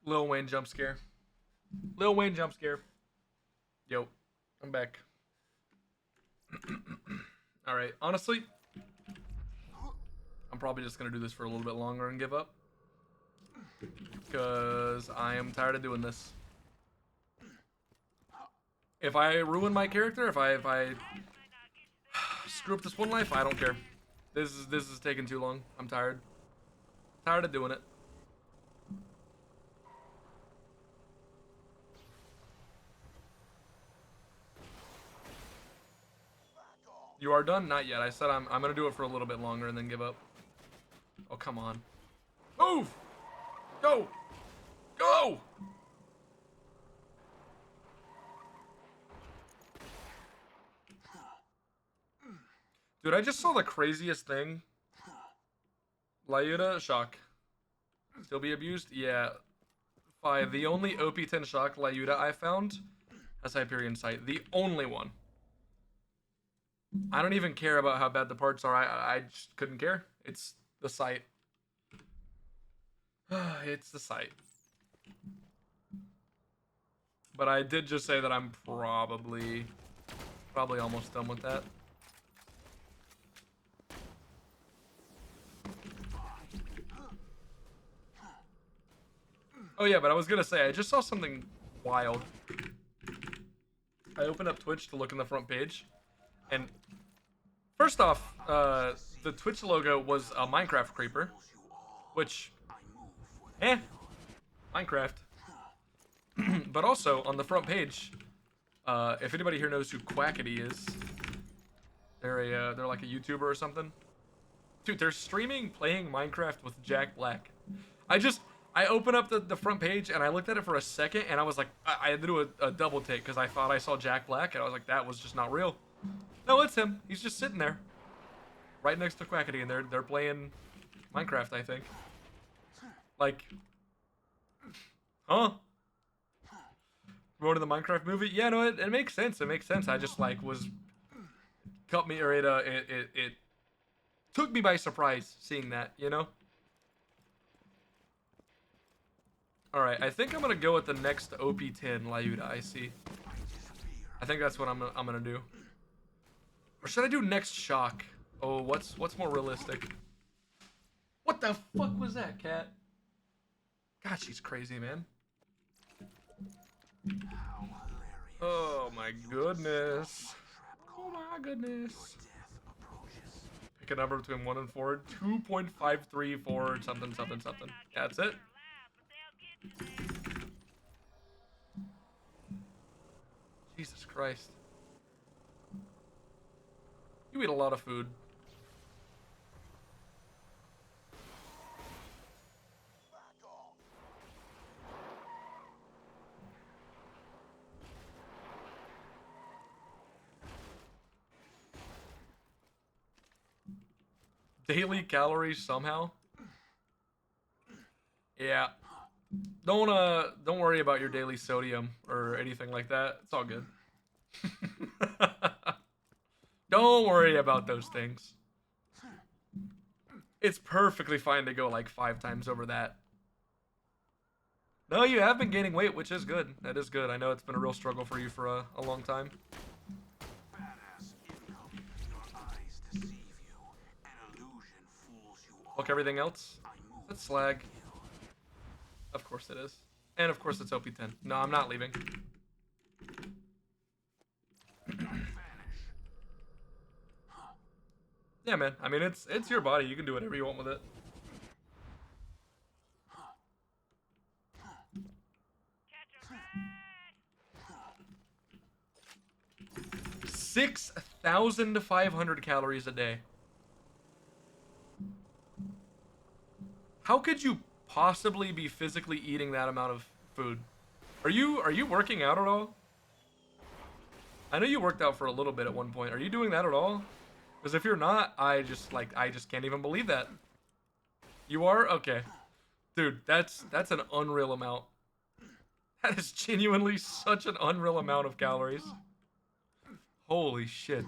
Lil Wayne jump scare. Lil Wayne jump scare. Yo, I'm back. All right. Honestly, I'm probably just gonna do this for a little bit longer and give up, because I am tired of doing this. If I ruin my character, if I screw up this one life, I don't care. This is taking too long. I'm tired. Tired of doing it. You are done? Not yet. I said I'm gonna do it for a little bit longer and then give up. Oh, come on. Move! Go! Go! Dude, I just saw the craziest thing. Lyuda, shock. Still be abused? Yeah. 5. The only OP10 shock Lyuda I found has Hyperion Sight. The only one. I don't even care about how bad the parts are. I just couldn't care. It's the sight. It's the sight. But I did just say that I'm probably almost done with that. Oh yeah, but I was gonna say, I just saw something wild. I opened up Twitch to look in the front page, and first off, the Twitch logo was a Minecraft creeper, which, Minecraft. But also, on the front page, if anybody here knows who Quackity is, they're like a YouTuber or something. Dude, they're streaming playing Minecraft with Jack Black. I opened up the front page and I looked at it for a second and I was like, I had to do a double take because I thought I saw Jack Black and I was like, that was just not real. No, it's him. He's just sitting there, right next to Quackity, and they're playing Minecraft, I think. Like, huh? Promoting the Minecraft movie? Yeah, no, it makes sense. It makes sense. I just like cut me, or it took me by surprise seeing that, you know? Alright, I think I'm gonna go with the next OP10 Lyuda I see. I think that's what I'm gonna do. Or should I do next shock? Oh, what's more realistic? What the fuck was that, cat? God, she's crazy, man. Oh my goodness. Oh my goodness. Pick a number between 1 and 4. 2.534 something something something. Yeah, that's it. Jesus Christ. You eat a lot of food. Daily calories somehow? Yeah. Don't worry about your daily sodium or anything like that. It's all good. Don't worry about those things. It's perfectly fine to go like 5 times over that. No, you have been gaining weight, which is good. That is good. I know it's been a real struggle for you for a long time. Look, everything else? That's slag. Of course it is. And of course it's OP10. No, I'm not leaving. Yeah, man. I mean, it's your body. You can do whatever you want with it. Catch a ride! 6,500 calories a day. How could you possibly be physically eating that amount of food? Are you working out at all? I know you worked out for a little bit at one point. Are you doing that at all? Because if you're not, I just can't even believe that. You are? Okay. Dude, that's an unreal amount. That is genuinely such an unreal amount of calories. Holy shit.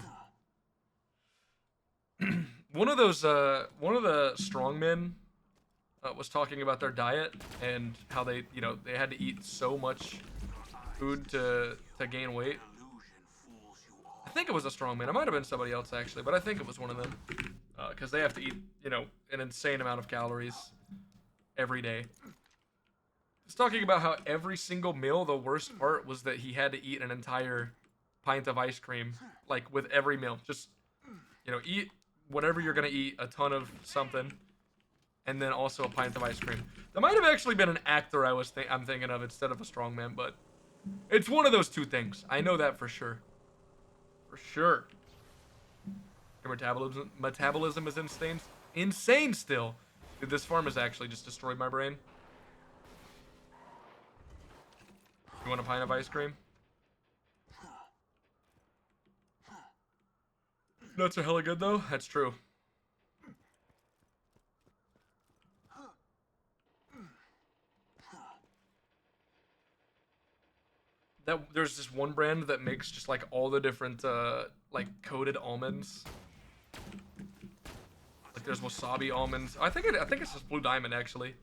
One of the strongmen was talking about their diet and how they, you know, they had to eat so much food to gain weight. I think it was a strongman. It might have been somebody else actually, but I think it was one of them. Because they have to eat, you know, an insane amount of calories every day. He's talking about how every single meal, the worst part was that he had to eat an entire pint of ice cream, like with every meal. Just, you know, eat whatever you're gonna eat, a ton of something, and then also a pint of ice cream. That might have actually been an actor I'm thinking of instead of a strongman, but it's one of those two things. I know that for sure. For sure. Your metabolism is insane still. Dude, this farm has actually just destroyed my brain. You want a pint of ice cream? Nuts are hella good though. That's true. That there's this one brand that makes just like all the different like coated almonds. Like there's wasabi almonds. I think it's just Blue Diamond actually.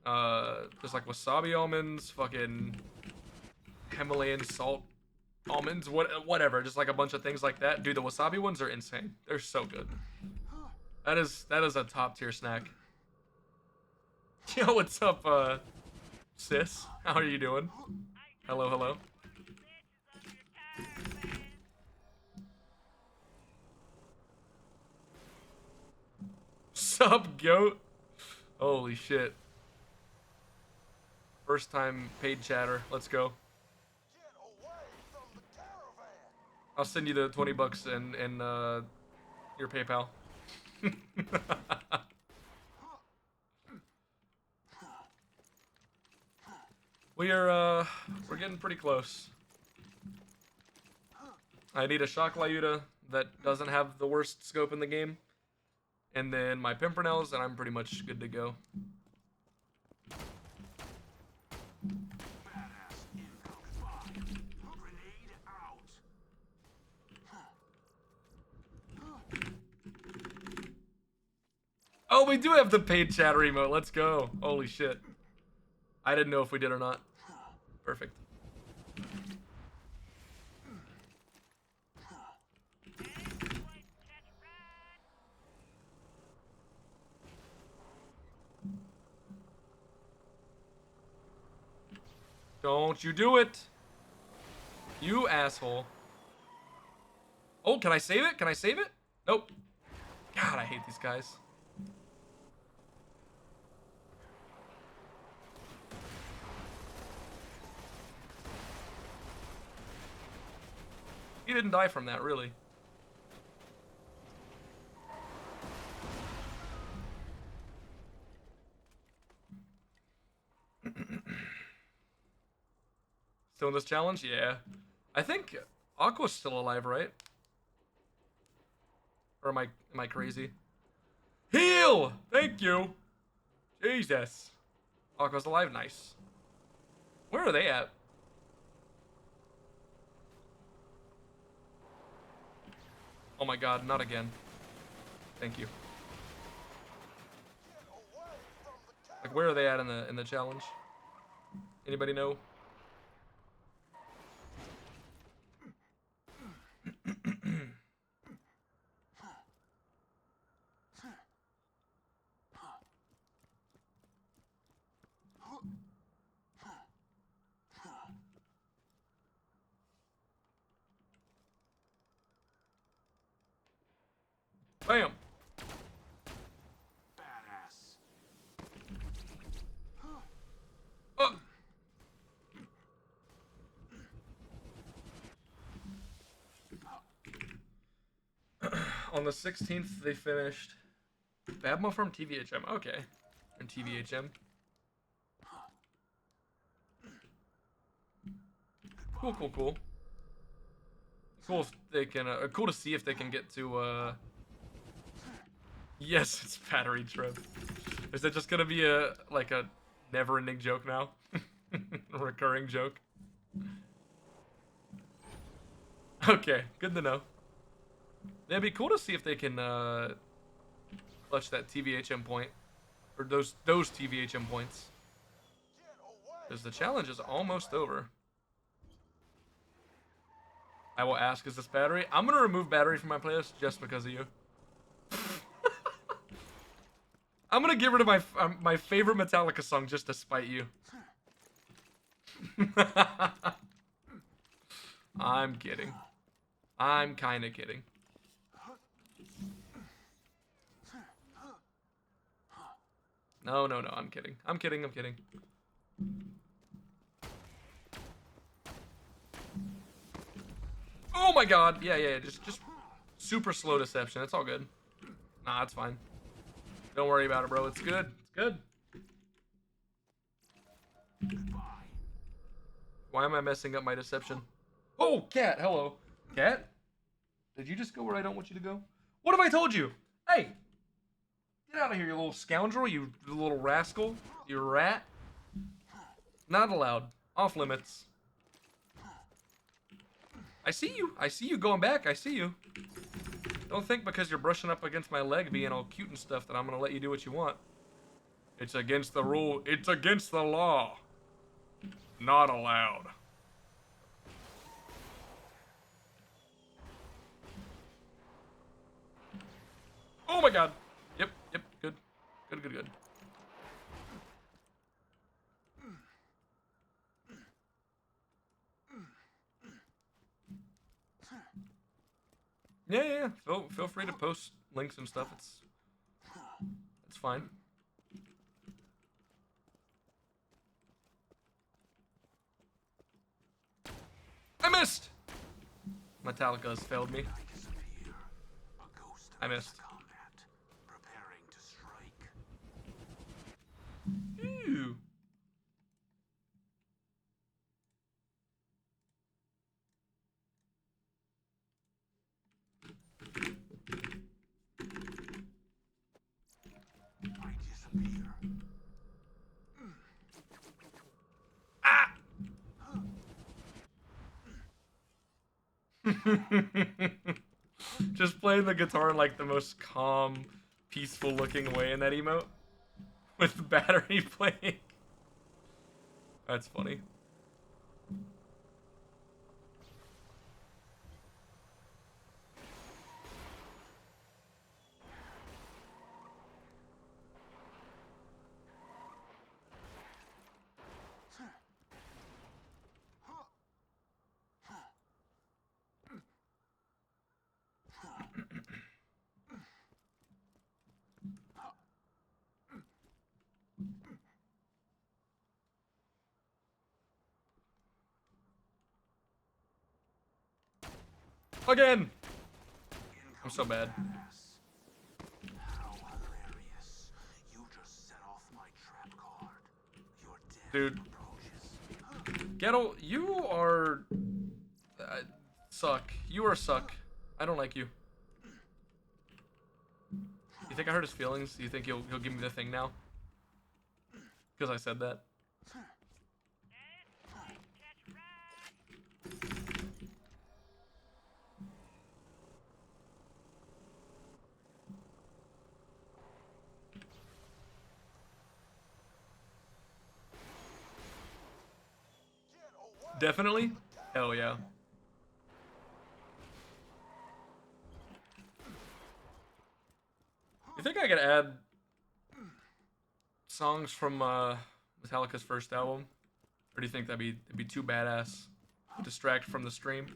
There's like wasabi almonds, fucking Himalayan salt almonds, whatever, just like a bunch of things like that. Dude, the wasabi ones are insane. They're so good. That is a top tier snack. Yo, what's up, sis? How are you doing? Hello, hello. Sup, goat? Holy shit. First time paid chatter. Let's go. I'll send you the 20 bucks in your PayPal. We're getting pretty close. I need a shock Lyuta that doesn't have the worst scope in the game. And then my Pimpernels, and I'm pretty much good to go. Oh, we do have the paid chatter emote. Let's go. Holy shit. I didn't know if we did or not. Perfect. Don't you do it. You asshole. Oh, can I save it? Can I save it? Nope. God, I hate these guys. He didn't die from that, really. Still in this challenge? Yeah. I think Aqua's still alive, right? Or am I crazy? Heal! Thank you! Jesus. Aqua's alive, nice. Where are they at? Oh my god, not again. Thank you. Like, where are they at in the challenge? Anybody know? Bam! Badass. Oh. On the 16th, they finished Babmo from TVHM. Okay. And TVHM. Cool, cool, cool. Cool if they can, cool to see if they can get to, Yes, it's battery trip. Is that just gonna be like a never-ending joke now? A recurring joke? Okay, good to know. It'd be cool to see if they can, clutch that TVHM point. or those TVHM points. Because the challenge is almost over. I will ask, is this battery? I'm gonna remove battery from my playlist just because of you. I'm gonna get rid of my favorite Metallica song just to spite you. I'm kidding. I'm kinda kidding. No, no, no, I'm kidding. I'm kidding, I'm kidding. Oh my god! Yeah, yeah, just super slow deception. It's all good. Nah, it's fine. Don't worry about it, bro. It's good. It's good. Why am I messing up my deception? Oh, cat, hello. Cat? Did you just go where I don't want you to go? What have I told you? Hey! Get out of here, you little scoundrel, you little rascal. You rat. Not allowed. Off limits. I see you. I see you going back. I see you. Don't think because you're brushing up against my leg being all cute and stuff that I'm gonna let you do what you want. It's against the rule. It's against the law. Not allowed. Oh my god. Yep, yep, good. Good, good, good. Yeah, yeah, yeah. Feel free to post links and stuff. It's fine. I missed! Metallica has failed me. I missed. Ew. Ah! Just playing the guitar in like the most calm, peaceful looking way in that emote. With the battery playing. That's funny. Again! I'm so bad. Dude. Gettle, you are... suck. You are suck. I don't like you. You think I hurt his feelings? You think he'll give me the thing now? Because I said that. Definitely? Hell yeah. You think I could add songs from Metallica's first album? Or do you think that'd be too badass? Distract from the stream?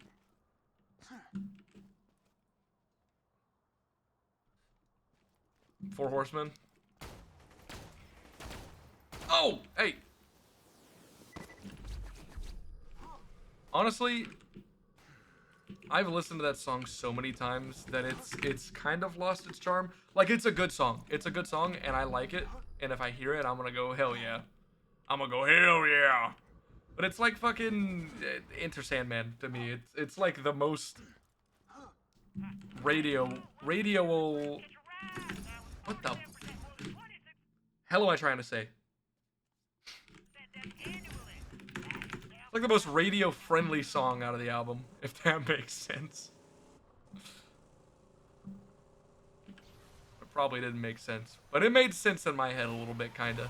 Four Horsemen? Oh! Hey! Honestly, I've listened to that song so many times that it's kind of lost its charm. Like, it's a good song. It's a good song, and I like it. And if I hear it, I'm gonna go, hell yeah. I'm gonna go, hell yeah. But it's like fucking Enter Sandman to me. It's like the most radio... What the hell am I trying to say? It's like the most radio-friendly song out of the album, if that makes sense. probably didn't make sense, but it made sense in my head a little bit, kinda.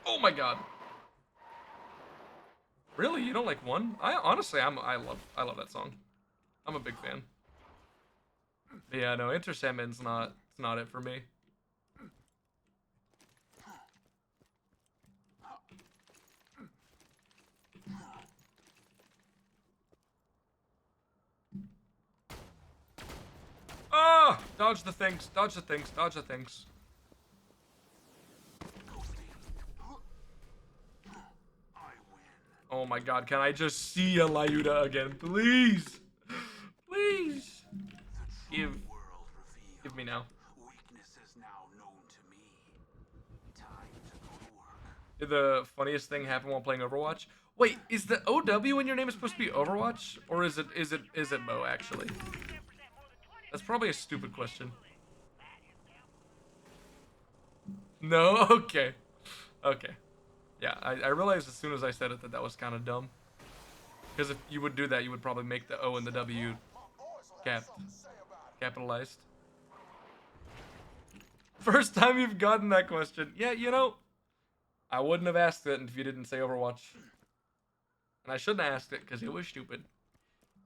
Oh my god. Really? You don't like one? I honestly, I love that song. I'm a big fan. Yeah, no, Enter Sandman's not, it's not it for me. Ah! Dodge the things, dodge the things, dodge the things. Oh my god, can I just see a Lyuda again, please? Please. Give me now. Weaknesses now known to me. Time to go to work. The funniest thing happened while playing Overwatch. Wait, is the OW in your name supposed to be Overwatch, or is it Mo actually? That's probably a stupid question. No, okay, okay. Yeah, I realized as soon as I said it that that was kind of dumb. Because if you would do that, you would probably make the O and the W capitalized. First time you've gotten that question. Yeah, you know, I wouldn't have asked it if you didn't say Overwatch. And I shouldn't have asked it because it was stupid.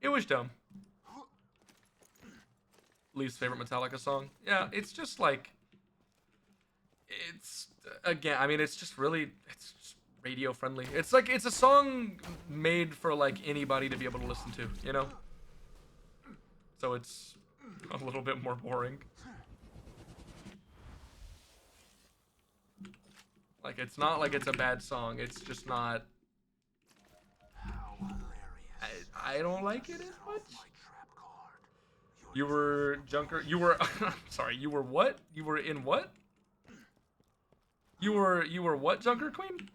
It was dumb. Least favorite Metallica song? Yeah, it's just like... It's... Again, I mean, it's just really... It's just radio friendly. It's like, it's a song made for like anybody to be able to listen to, you know? So it's a little bit more boring. Like, it's not like it's a bad song. It's just not... I don't like it as much. You were Junker... You were... sorry, you were what? You were in what? You were what, Junker Queen?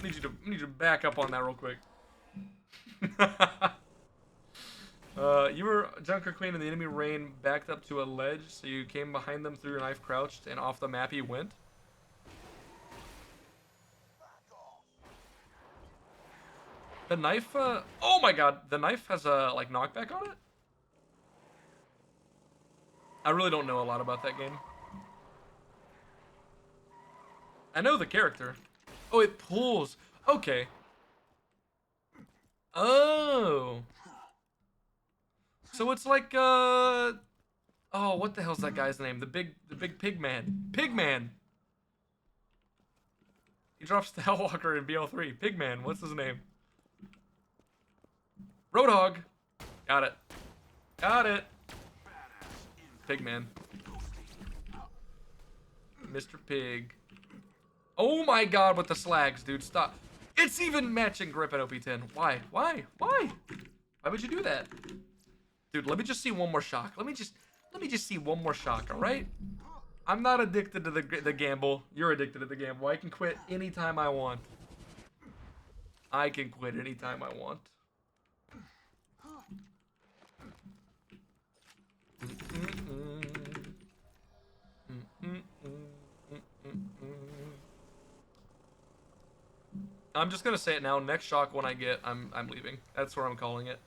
I need you to back up on that real quick. You were Junker Queen and the enemy Rain backed up to a ledge, so you came behind them through your knife crouched, and off the map he went. The knife, oh my god, the knife has a, like, knockback on it? I really don't know a lot about that game. I know the character. Oh, it pulls. Okay. Oh. So it's like, oh, what the hell's that guy's name? The big pig man. Pigman! He drops the Hellwalker in BL3. Pigman, what's his name? Roadhog. Got it. Got it. Pigman. Mr. Pig. Oh my god, with the slags, dude. Stop. It's even matching grip at OP10. Why? Why? Why? Why would you do that? Dude, let me just see one more shock. Let me just see one more shock, all right? I'm not addicted to the gamble. You're addicted to the gamble. I can quit anytime I want. I can quit anytime I want. I'm just gonna say it now. Next shock when I get, I'm leaving. That's where I'm calling it.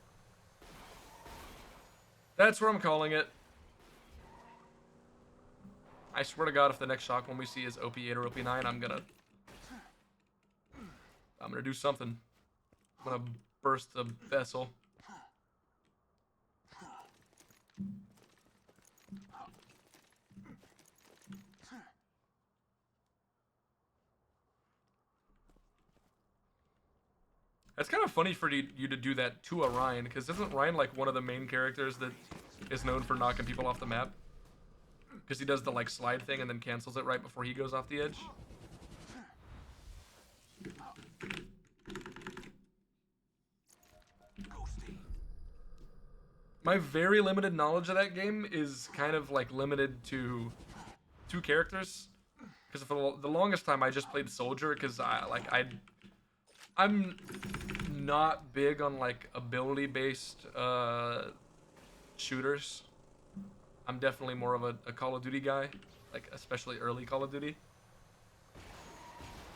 That's where I'm calling it. I swear to God, if the next shock one we see is OP8 or OP9, I'm gonna do something. I'm gonna burst the vessel. That's kind of funny for you to do that to a Ryan, because isn't Ryan like one of the main characters that is known for knocking people off the map? Because he does the like slide thing and then cancels it right before he goes off the edge. My very limited knowledge of that game is kind of like limited to 2 characters. Because for the longest time I just played Soldier, because I'm not big on like ability-based shooters. I'm definitely more of a Call of Duty guy, like especially early Call of Duty.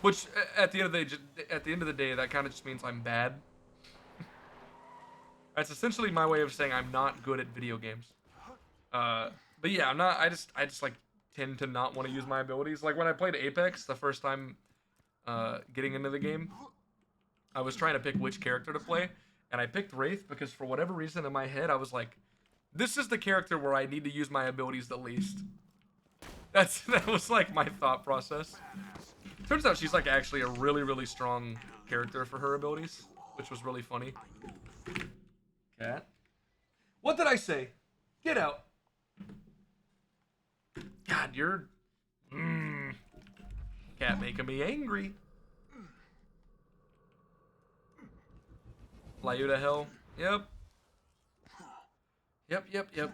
Which at the end of the day, that kind of just means I'm bad. That's essentially my way of saying I'm not good at video games. But yeah, I'm not. I just like tend to not want to use my abilities. Like when I played Apex the first time, getting into the game, I was trying to pick which character to play, and I picked Wraith because for whatever reason in my head I was like, this is the character where I need to use my abilities the least. That was like my thought process. Turns out she's like actually a really strong character for her abilities, which was really funny. Cat. What did I say? Get out. God, you're cat making me angry. Fly you to hell. Yep. Yep.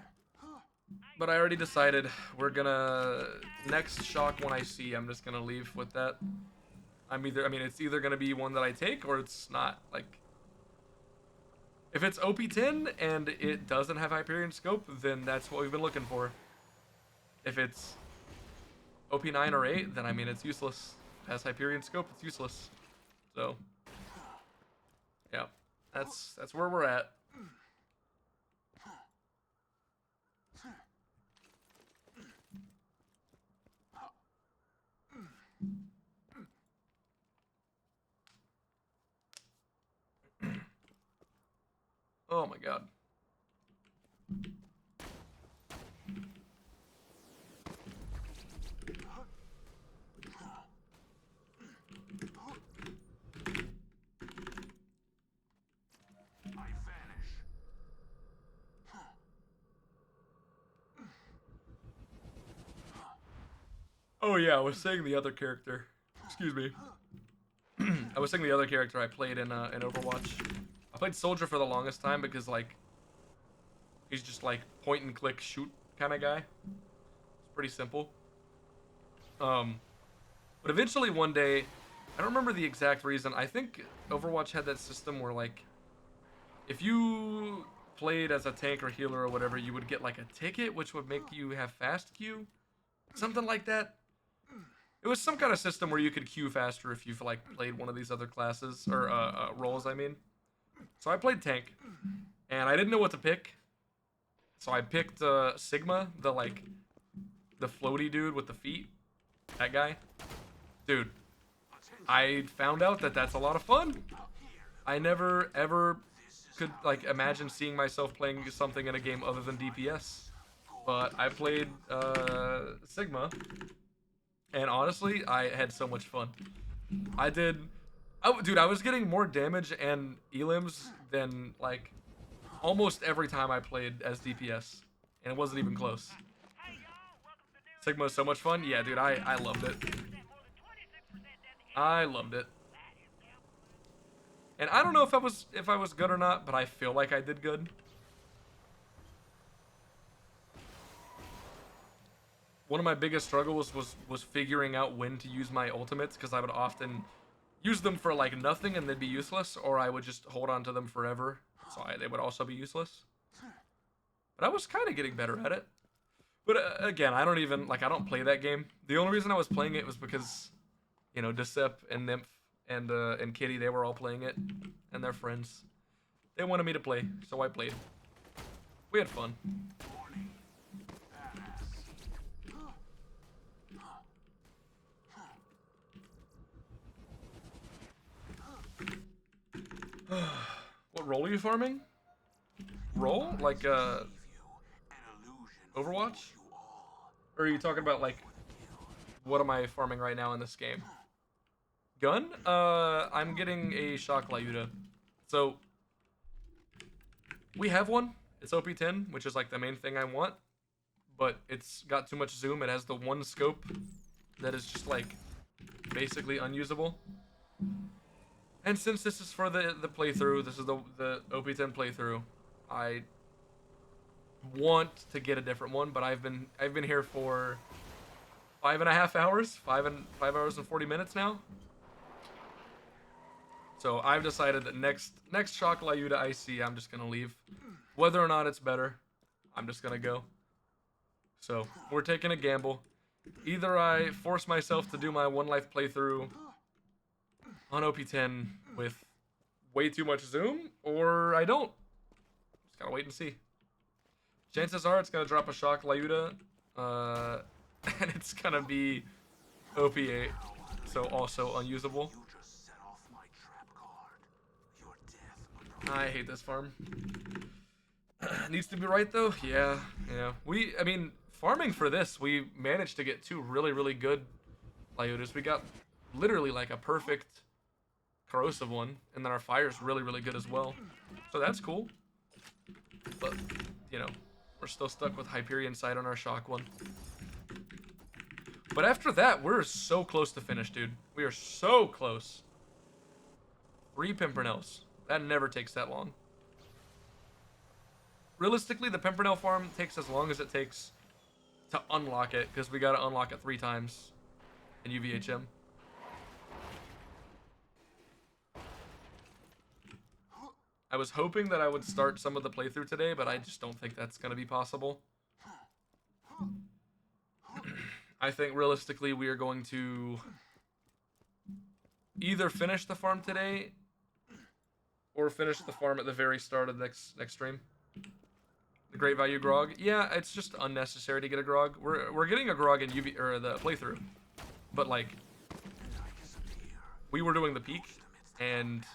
But I already decided we're gonna next shock one I see. I'm just gonna leave with that. I mean, it's either gonna be one that I take or it's not. Like, if it's OP10 and it doesn't have Hyperion scope, then that's what we've been looking for. If it's OP9 or 8, then I mean it's useless. It has Hyperion scope, it's useless. So, yeah, that's where we're at. Oh my god. I vanish. Oh yeah, I was saying the other character. Excuse me. I was saying the other character I played in Overwatch. I played Soldier for the longest time because like he's just like point and click shoot kind of guy. It's pretty simple. But eventually one day, I don't remember the exact reason. I think Overwatch had that system where like if you played as a tank or healer or whatever, you would get like a ticket which would make you have fast queue. Something like that. It was some kind of system where you could queue faster if you've like played one of these other classes or roles. I mean, so I played tank, and I didn't know what to pick, so I picked Sigma, the floaty dude with the feet. That guy, dude. I found out that that's a lot of fun. I never ever could like imagine seeing myself playing something in a game other than DPS, but I played Sigma. And honestly, I had so much fun. I did, dude. I was getting more damage and elims than like almost every time I played as DPS, and it wasn't even close. Hey y'all, welcome to the dude Sigma is so much fun. Yeah, dude. I loved it. more than 26% dead to I loved it. that is calculated. And I don't know if I was good or not, but I feel like I did good. One of my biggest struggles was figuring out when to use my ultimates because I would often use them for like nothing and they'd be useless, or I would just hold on to them forever, so they would also be useless. But I was kind of getting better at it. But again, I don't play that game. The only reason I was playing it was because, you know, Decep and Nymph and Kitty, they were all playing it, and their friends. They wanted me to play, so I played. We had fun. What role are you farming? Role? Like, Overwatch? Or are you talking about, like, what am I farming right now in this game? Gun? I'm getting a Shock Lyuda. So, we have one. It's OP10, which is, like, the main thing I want. But it's got too much zoom. It has the one scope that is just, like, basically unusable. And since this is for the playthrough, this is the OP10 playthrough, I want to get a different one, but I've been here for 5.5 hours, 5 hours and 40 minutes now. So I've decided that next Shock Lyuda I see, I'm just gonna leave. Whether or not it's better, I'm just gonna go. So we're taking a gamble. Either I force myself to do my one life playthrough on OP10 with way too much zoom, or I don't. Just gotta wait and see. Chances are it's gonna drop a shock Lyuda, and it's gonna be OP8, so also unusable. You just set off my trap card. Your death. I hate this farm. Needs to be right though. Yeah. I mean, farming for this, we managed to get 2 really, really good Lyudas. We got literally like a perfect corrosive one, and then our fire's really, really good as well. So that's cool. But, you know, we're still stuck with Hyperion Sight on our shock one. But after that, we're so close to finish, dude. We are so close. 3 Pimpernels. That never takes that long. Realistically, the Pimpernel farm takes as long as it takes to unlock it, because we gotta unlock it 3 times in UVHM. I was hoping that I would start some of the playthrough today, but I just don't think that's gonna be possible. I think realistically we are going to either finish the farm today or finish the farm at the very start of next stream. The Great Value Grog. Yeah, it's just unnecessary to get a Grog. We're getting a Grog in UV or the playthrough. But like we were doing the peak, and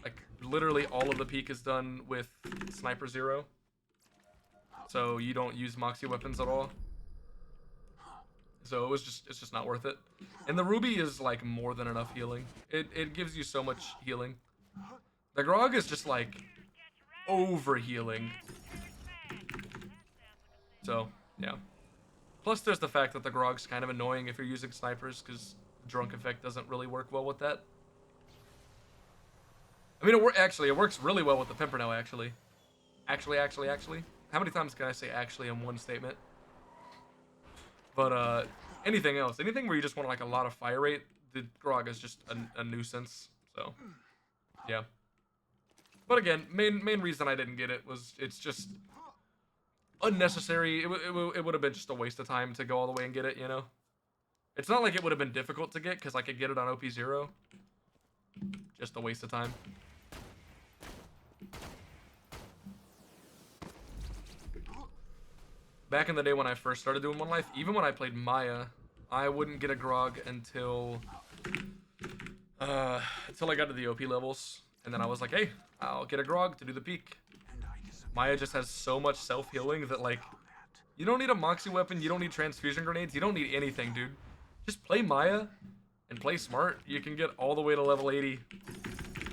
like literally all of the peak is done with Sniper 0. So you don't use Moxie weapons at all. So it's just not worth it. And the Ruby is like more than enough healing. It gives you so much healing. The Grog is just like over healing. So, yeah. Plus there's the fact that the Grog's kind of annoying if you're using snipers, because drunk effect doesn't really work well with that. I mean, it works really well with the Pimpernel, actually. Actually. How many times can I say actually in one statement? But, anything else, anything where you just want like a lot of fire rate, the Grog is just a nuisance, so, yeah. But again, main reason I didn't get it was it's just unnecessary. It would have been just a waste of time to go all the way and get it, you know? It's not like it would have been difficult to get, because I could get it on OP0. Just a waste of time. Back in the day when I first started doing One Life, even when I played Maya, I wouldn't get a Grog until I got to the OP levels. And then I was like, hey, I'll get a Grog to do the peak. Maya just has so much self-healing that, like, you don't need a Moxie weapon, you don't need transfusion grenades, you don't need anything, dude. Just play Maya and play smart. You can get all the way to level 80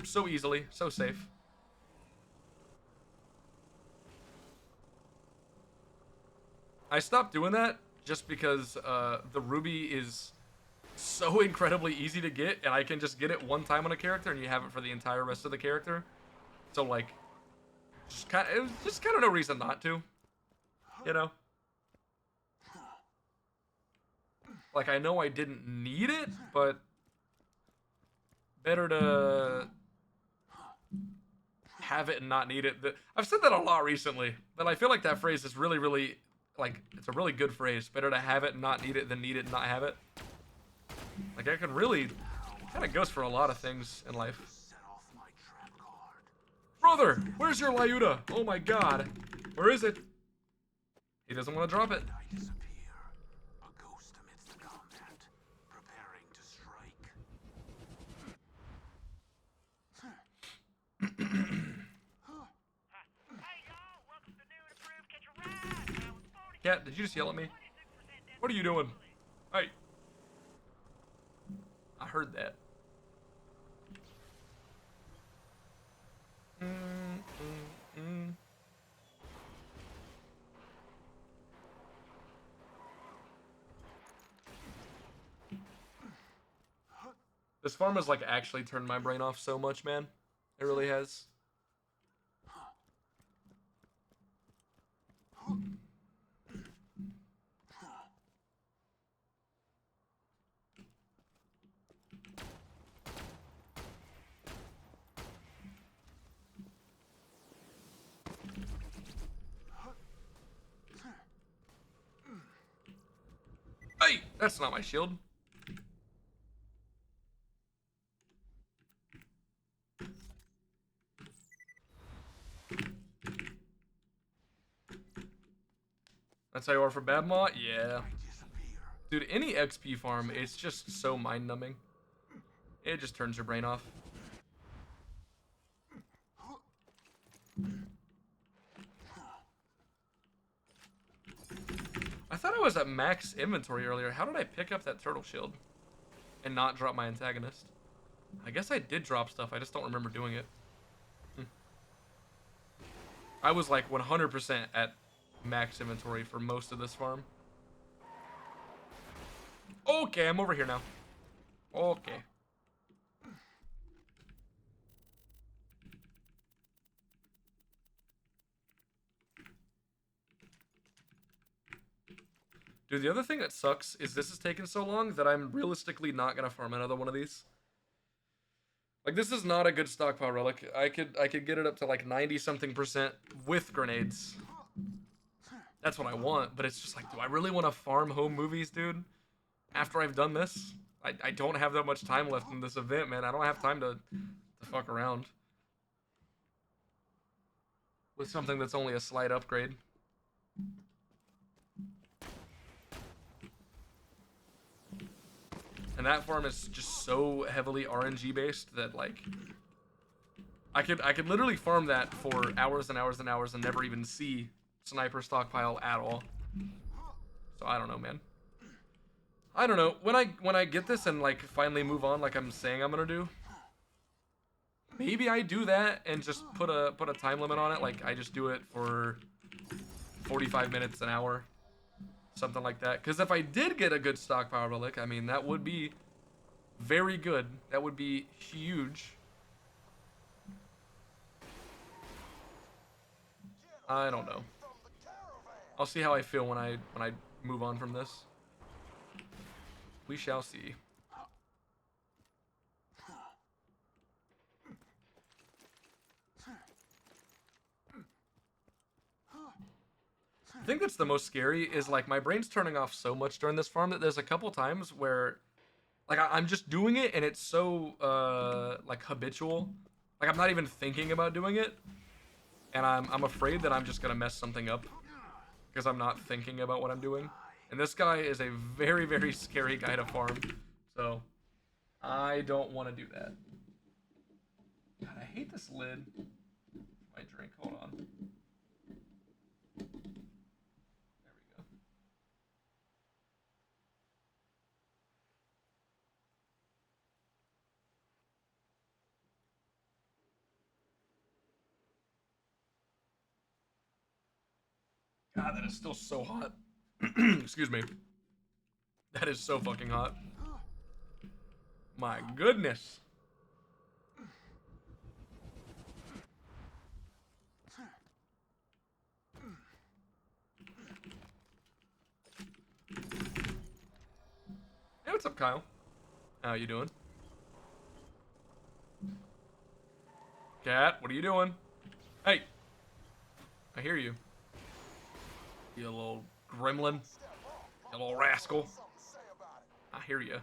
so easily, so safe. I stopped doing that just because the Ruby is so incredibly easy to get, and I can just get it one time on a character and you have it for the entire rest of the character. So like, it was just kind of no reason not to, you know? Like, I know I didn't need it, but better to have it and not need it. I've said that a lot recently, but I feel like that phrase is really, really, like, it's a really good phrase. Better to have it and not need it than need it and not have it. Like, I can really, it kind of goes for a lot of things in life. Brother, where's your Lyuda? Oh my god. Where is it? He doesn't want to drop it. Cat, did you just yell at me? What are you doing? Hey. I heard that. This farm has like actually turned my brain off so much, man. It really has. Hey, that's not my shield. That's how you are for Babmaw? Yeah. I disappear. Dude, any XP farm, it's just so mind-numbing. It just turns your brain off. I thought I was at max inventory earlier. How did I pick up that turtle shield and not drop my antagonist? I guess I did drop stuff. I just don't remember doing it. I was like 100% at max inventory for most of this farm. Okay, I'm over here now. Okay. Dude, the other thing that sucks is this is taking so long that I'm realistically not gonna farm another one of these. Like, this is not a good stockpile relic. I could get it up to like 90 something percent with grenades. That's what I want, but it's just like, do I really want to farm home movies, dude? After I've done this? I don't have that much time left in this event, man. I don't have time to fuck around with something that's only a slight upgrade. And that farm is just so heavily RNG based that like I could literally farm that for hours and hours and hours and never even see sniper stockpile at all. So I don't know, man. I don't know. When I get this and like finally move on like I'm saying I'm gonna do, maybe I do that and just put a time limit on it. Like I just do it for 45 minutes, an hour. Something like that. Because if I did get a good stockpile relic, I mean, that would be very good. That would be huge. I don't know. I'll see how I feel when I move on from this. We shall see. I think that's the most scary is like my brain's turning off so much during this farm that there's a couple times where like I'm just doing it and it's so like habitual. Like I'm not even thinking about doing it. And I'm afraid that I'm just gonna mess something up because I'm not thinking about what I'm doing. And this guy is a very, very scary guy to farm. So I don't want to do that. God, I hate this lid. My drink, hold on. God, that is still so hot. Excuse me. That is so fucking hot. My goodness. Hey, what's up, Kyle? How you doing? Cat, what are you doing? Hey. I hear you. You little gremlin. You little rascal. I hear you.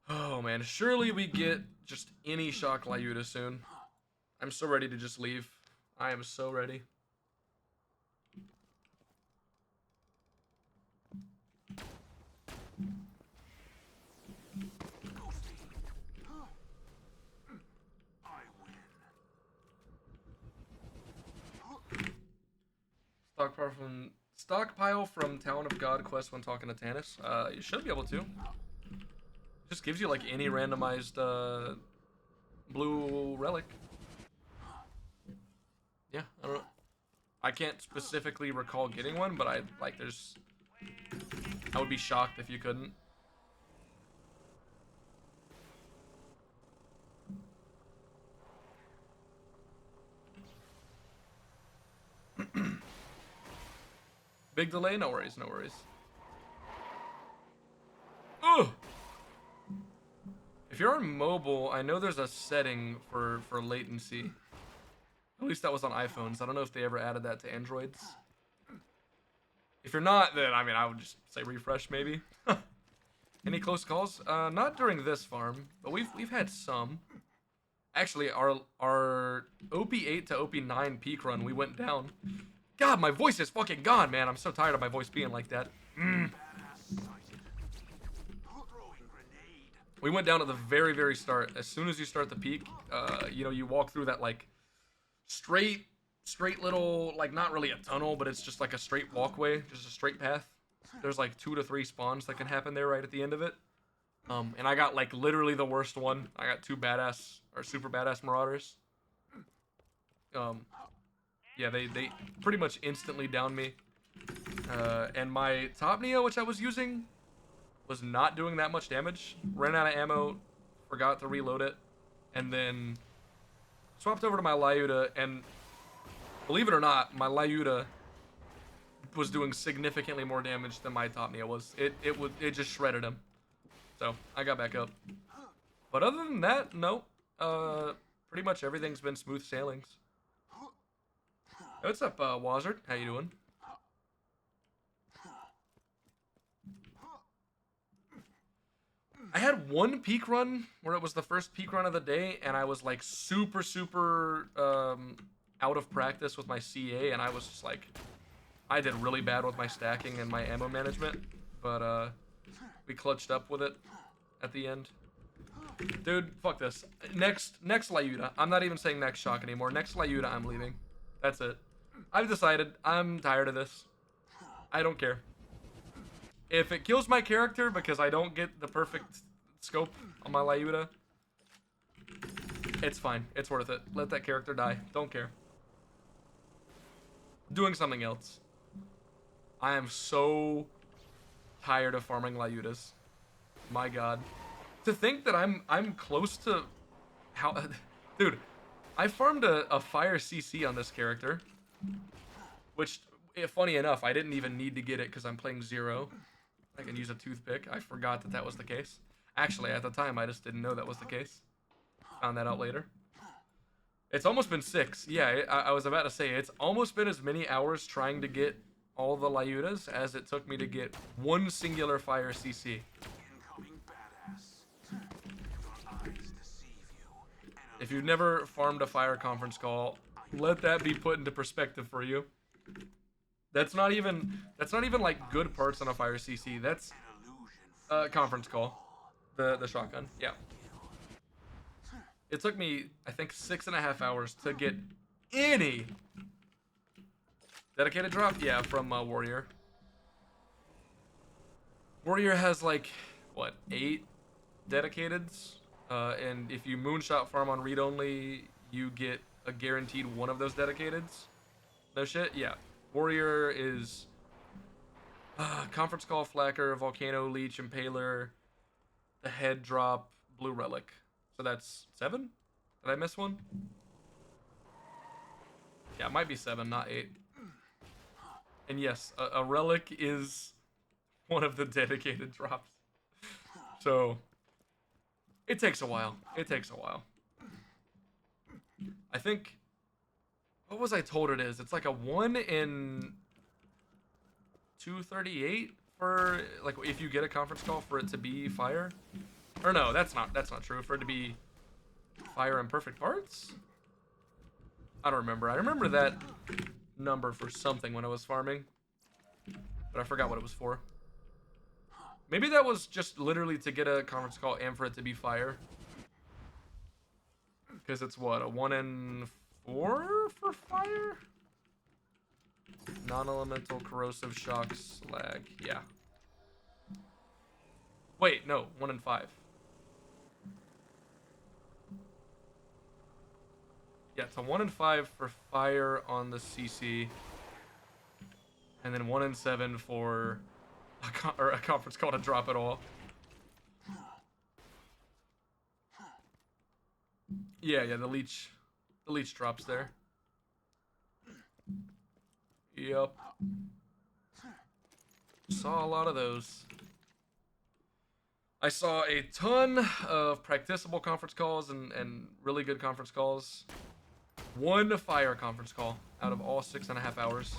Oh man, surely we get just any shock Lyuda soon. I'm so ready to just leave. I am so ready. Stockpile from Town of God quest when talking to Tannis. You should be able to. Just gives you like any randomized blue relic. Yeah, I don't know. I can't specifically recall getting one, but I would be shocked if you couldn't. Big delay? No worries, no worries. Ugh! If you're on mobile, I know there's a setting for latency. At least that was on iPhones. I don't know if they ever added that to Androids. If you're not, then I mean, I would just say refresh maybe. Any close calls? Not during this farm, but we've had some. Actually, our OP8 to OP9 peak run, we went down. God, my voice is fucking gone, man. I'm so tired of my voice being like that. We went down at the very, very start. As soon as you start the peak, you know, you walk through that like straight little, like not really a tunnel, but it's just like a straight walkway, just a straight path. There's like 2 to 3 spawns that can happen there right at the end of it. And I got like literally the worst one. I got 2 badass or super badass marauders. Yeah, they pretty much instantly downed me. And my top Neo, which I was using, was not doing that much damage. Ran out of ammo, forgot to reload it, and then swapped over to my Lyuda, and believe it or not, my Lyuda was doing significantly more damage than my top Neo was. It just shredded him. So I got back up. But other than that, no. Pretty much everything's been smooth sailings. Hey, what's up, Wazard? How you doing? I had one peak run where it was the first peak run of the day, and I was like super out of practice with my CA, and I was just like, I did really bad with my stacking and my ammo management, but we clutched up with it at the end. Dude, fuck this. Next Lyuda. I'm not even saying next shock anymore. Next Lyuda, I'm leaving. That's it. I've decided. I'm tired of this. I don't care. If it kills my character because I don't get the perfect scope on my Lyuda, it's fine. It's worth it. Let that character die. Don't care. Doing something else. I am so tired of farming Lyudas. My god. To think that I'm close to how dude, I farmed a fire CC on this character, which funny enough, I didn't even need to get it because I'm playing Zero. I can use a toothpick. I forgot that was the case. Actually, at the time, I just didn't know that was the case. Found that out later. It's almost been 6. Yeah, I was about to say, it's almost been as many hours trying to get all the Lyudas as it took me to get one singular fire CC. If you've never farmed a fire conference call, let that be put into perspective for you. That's not even like good parts on a fire CC. That's conference call. The shotgun. Yeah. It took me, I think, 6.5 hours to get any dedicated drop. Yeah, from Warrior. Warrior has like what, 8 dedicateds, and if you moonshot farm on read only, you get a guaranteed one of those dedicateds. No shit. Yeah. Warrior is conference call, flacker, volcano, leech, impaler, the head drop, blue relic. So that's 7? Did I miss one? Yeah, it might be 7, not 8. And yes, a relic is one of the dedicated drops. So it takes a while. It takes a while. I think, what was I told it is? It's like a 1 in 238 for, like, if you get a conference call for it to be fire. Or no, that's not true. For it to be fire and perfect parts? I don't remember. I remember that number for something when I was farming, but I forgot what it was for. Maybe that was just literally to get a conference call and for it to be fire. Because it's what, a 1 in 4 for fire? Non-elemental, corrosive, shocks, lag. Yeah. Wait, no, 1 in 5. Yeah, it's a 1 in 5 for fire on the CC. And then 1 in 7 for a conference call to drop it all. Yeah, the leech drops there. Yep. Saw a lot of those. I saw a ton of practicable conference calls and really good conference calls. 1 fire conference call out of all 6.5 hours.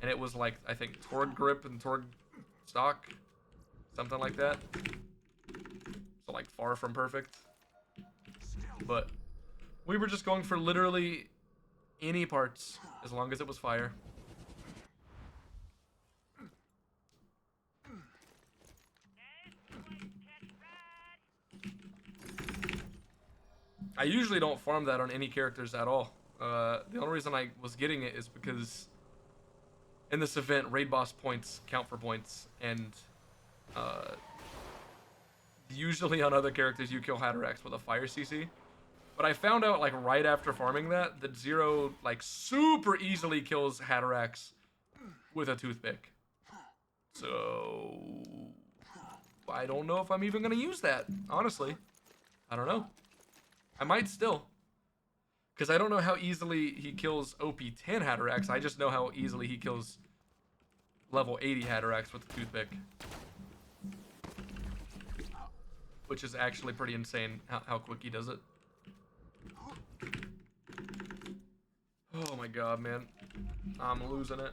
And it was like, I think, Torg grip and Torg stock. something like that. So like far from perfect. But we were just going for literally any parts as long as it was fire. I usually don't farm that on any characters at all. The only reason I was getting it is because in this event, raid boss points count for points, and usually on other characters you kill Hatterax with a fire CC. But I found out like right after farming that Zero like super easily kills Hatterax with a toothpick. So I don't know if I'm even gonna use that, honestly. I don't know. I might still. Because I don't know how easily he kills OP 10 Hatterax. I just know how easily he kills level 80 Hatterax with the toothpick. Which is actually pretty insane how quick he does it. Oh my god, man. I'm losing it.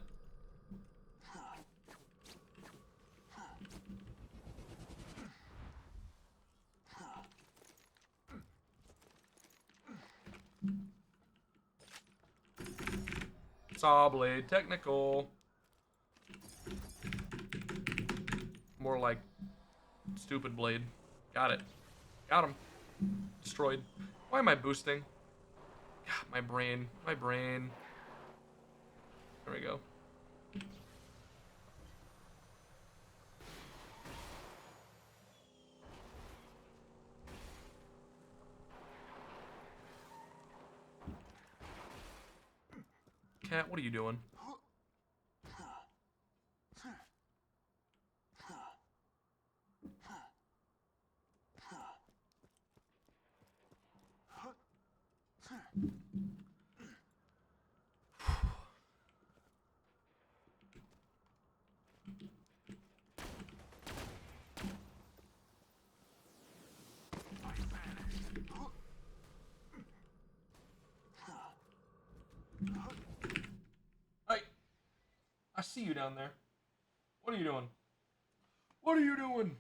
Saw blade technical. More like stupid blade. Got it. Got him. Destroyed. Why am I boosting? God, my brain. My brain. There we go. Cat, what are you doing? Hey, I see you down there. What are you doing? What are you doing?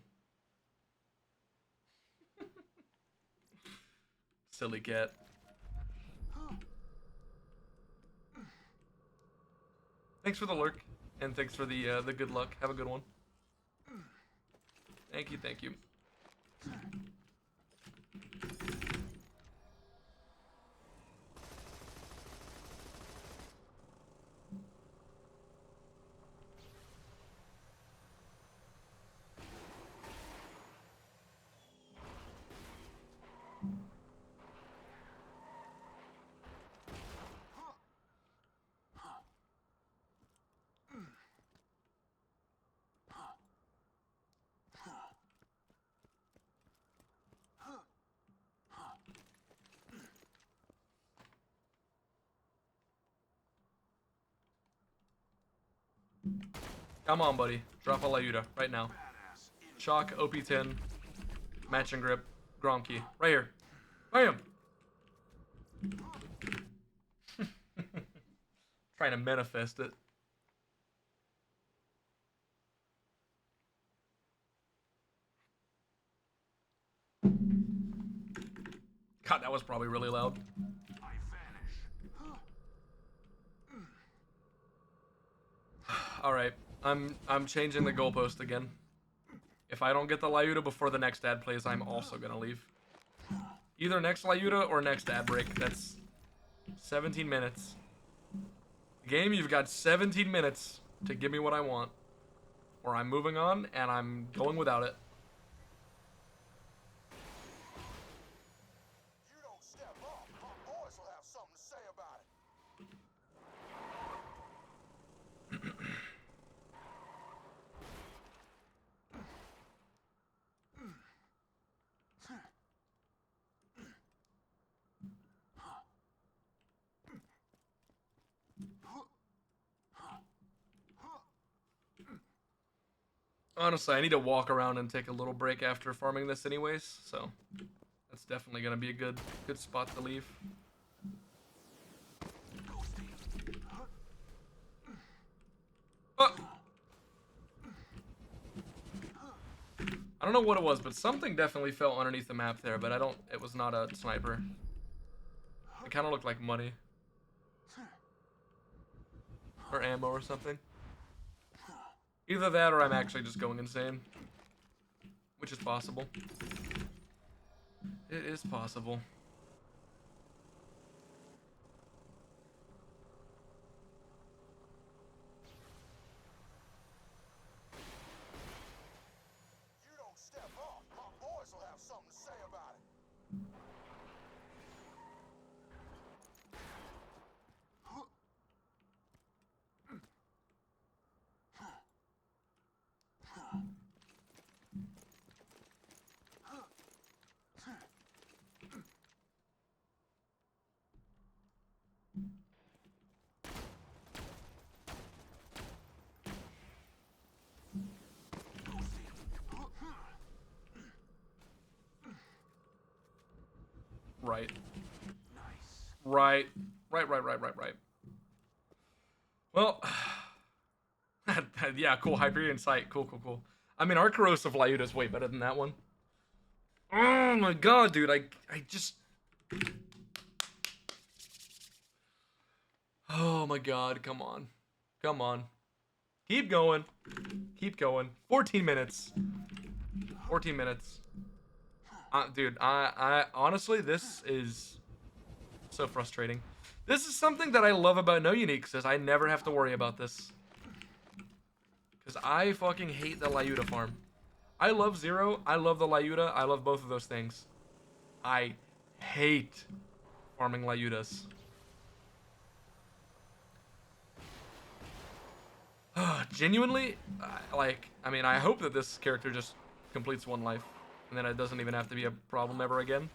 Silly cat. Thanks for the lurk, and thanks for the good luck. Have a good one. Thank you, thank you. Come on, buddy. Drop a Lyuda right now. Shock, OP10, matching grip, Gromkey. Right here. Bam! Trying to manifest it. God, that was probably really loud. Alright, I'm changing the goalpost again. If I don't get the Lyuda before the next ad plays, I'm also gonna leave. Either next Lyuda or next ad break. That's 17 minutes. Game, you've got 17 minutes to give me what I want. Or I'm moving on, and I'm going without it. You don't step up, my boys will have something to say about it. Honestly, I need to walk around and take a little break after farming this anyways, so that's definitely gonna be a good spot to leave. Oh. I don't know what it was, but something definitely fell underneath the map there, but it was not a sniper. It kind of looked like money. Or ammo or something. Either that or I'm actually just going insane. Which is possible. It is possible. You don't step up, my boys will have something to say about it. Right. Nice. Right. Right. Well, yeah, cool. Hyperion Sight. Cool. I mean, our Corrosive Lyuda is way better than that one. Oh my god, dude. I just... Oh my god, come on. Come on. Keep going. 14 minutes. 14 minutes. Dude, I honestly, this is so frustrating. This is something that I love about No Uniques, is I never have to worry about this. Because I fucking hate the Lyuda farm. I love Zero, I love the Lyuda, I love both of those things. I hate farming Lyudas. Genuinely, I mean, I hope that this character just completes one life. And then it doesn't even have to be a problem ever again.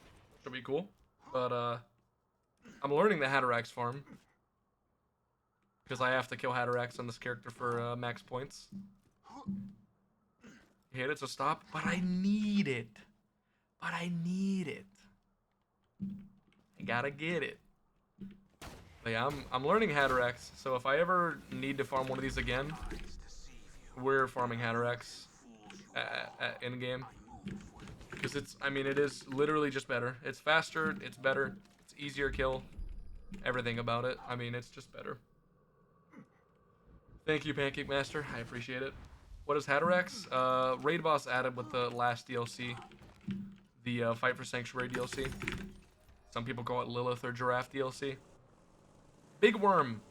Should be cool. But, I'm learning the Hatterax farm. Because I have to kill Hatterax on this character for, max points. Hit it, so stop. But I need it. I gotta get it. But yeah, I'm learning Hatterax. So if I ever need to farm one of these again, we're farming Hatterax in game. Because it is literally just better. It's faster, it's better, it's easier kill. Everything about it. I mean, it's just better. Thank you, Pancake Master. I appreciate it. What is Hatterax? Raid boss added with the last DLC. The Fight for Sanctuary DLC. Some people call it Lilith or Giraffe DLC. Big Worm.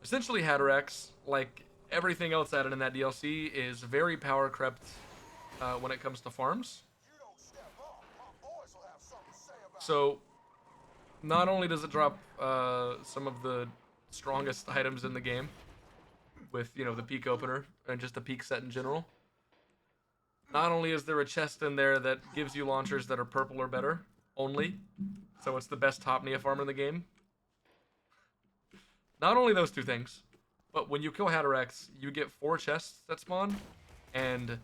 Essentially, Hatterax, like everything else added in that DLC, is very power crept when it comes to farms. You don't step up, my boys will have something to say about it. So, not only does it drop some of the strongest items in the game, with, you know, the peak opener and just the peak set in general. Not only is there a chest in there that gives you launchers that are purple or better, only, so it's the best top Nia farm in the game. Not only those two things, but when you kill Hatterax, you get 4 chests that spawn, and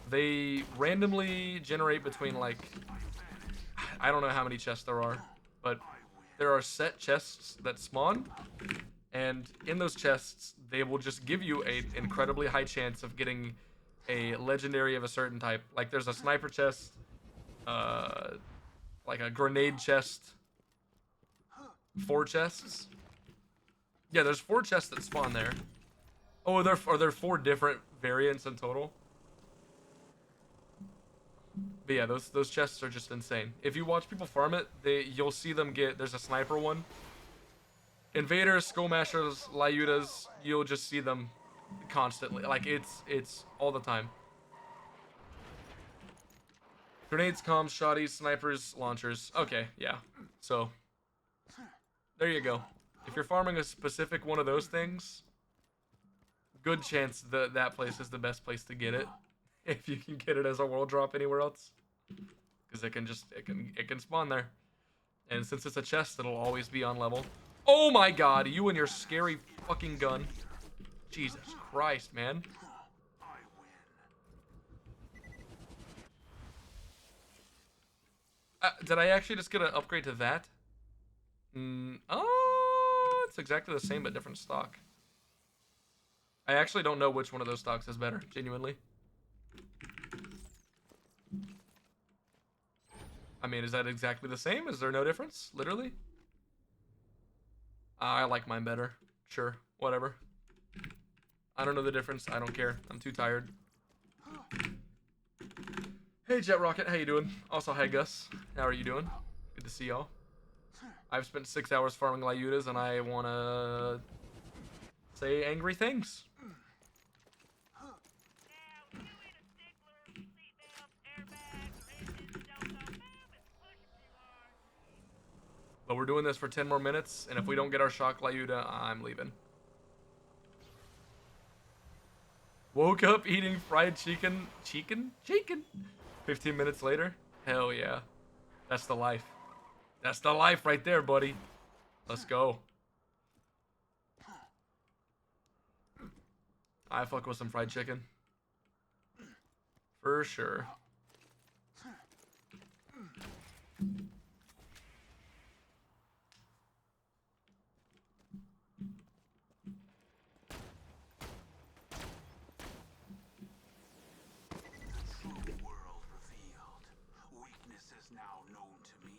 they randomly generate between, like, I don't know how many chests there are, but there are set chests that spawn, and in those chests, they will just give you an incredibly high chance of getting a legendary of a certain type. Like, there's a sniper chest, like a grenade chest, 4 chests. Yeah, there's 4 chests that spawn there. Oh, are there 4 different variants in total? But yeah, those chests are just insane. If you watch people farm it, you'll see them get. There's a sniper one. Invaders, Skullmashers, Lyudas, you'll just see them constantly. Like, it's all the time. Grenades, comms, shotties, snipers, launchers. Okay, yeah. So, there you go. If you're farming a specific one of those things, good chance that that place is the best place to get it. If you can get it as a world drop anywhere else. Because it can spawn there. And since it's a chest, it'll always be on level. Oh my god, you and your scary fucking gun. Jesus Christ, man. Did I actually just get an upgrade to that? Oh, it's exactly the same but different stock. I actually don't know which one of those stocks is better, genuinely. I mean, is that exactly the same? Is there no difference? Literally? I like mine better. Sure, whatever. I don't know the difference. I don't care. I'm too tired. Hey, Jet Rocket, how you doing? Also, hi, Gus. How are you doing? Good to see y'all. I've spent 6 hours farming Lyudas, and I want to say angry things. Now, you ain't a stickler for seatbelts, airbags, or engines that don't go boom and pushing too hard. But we're doing this for 10 more minutes, and if we don't get our shock Lyuda, I'm leaving. Woke up eating fried chicken. Chicken? 15 minutes later? Hell yeah. That's the life. That's the life right there, buddy. Let's go. I fuck with some fried chicken. For sure. True world revealed. Weakness is now known to me.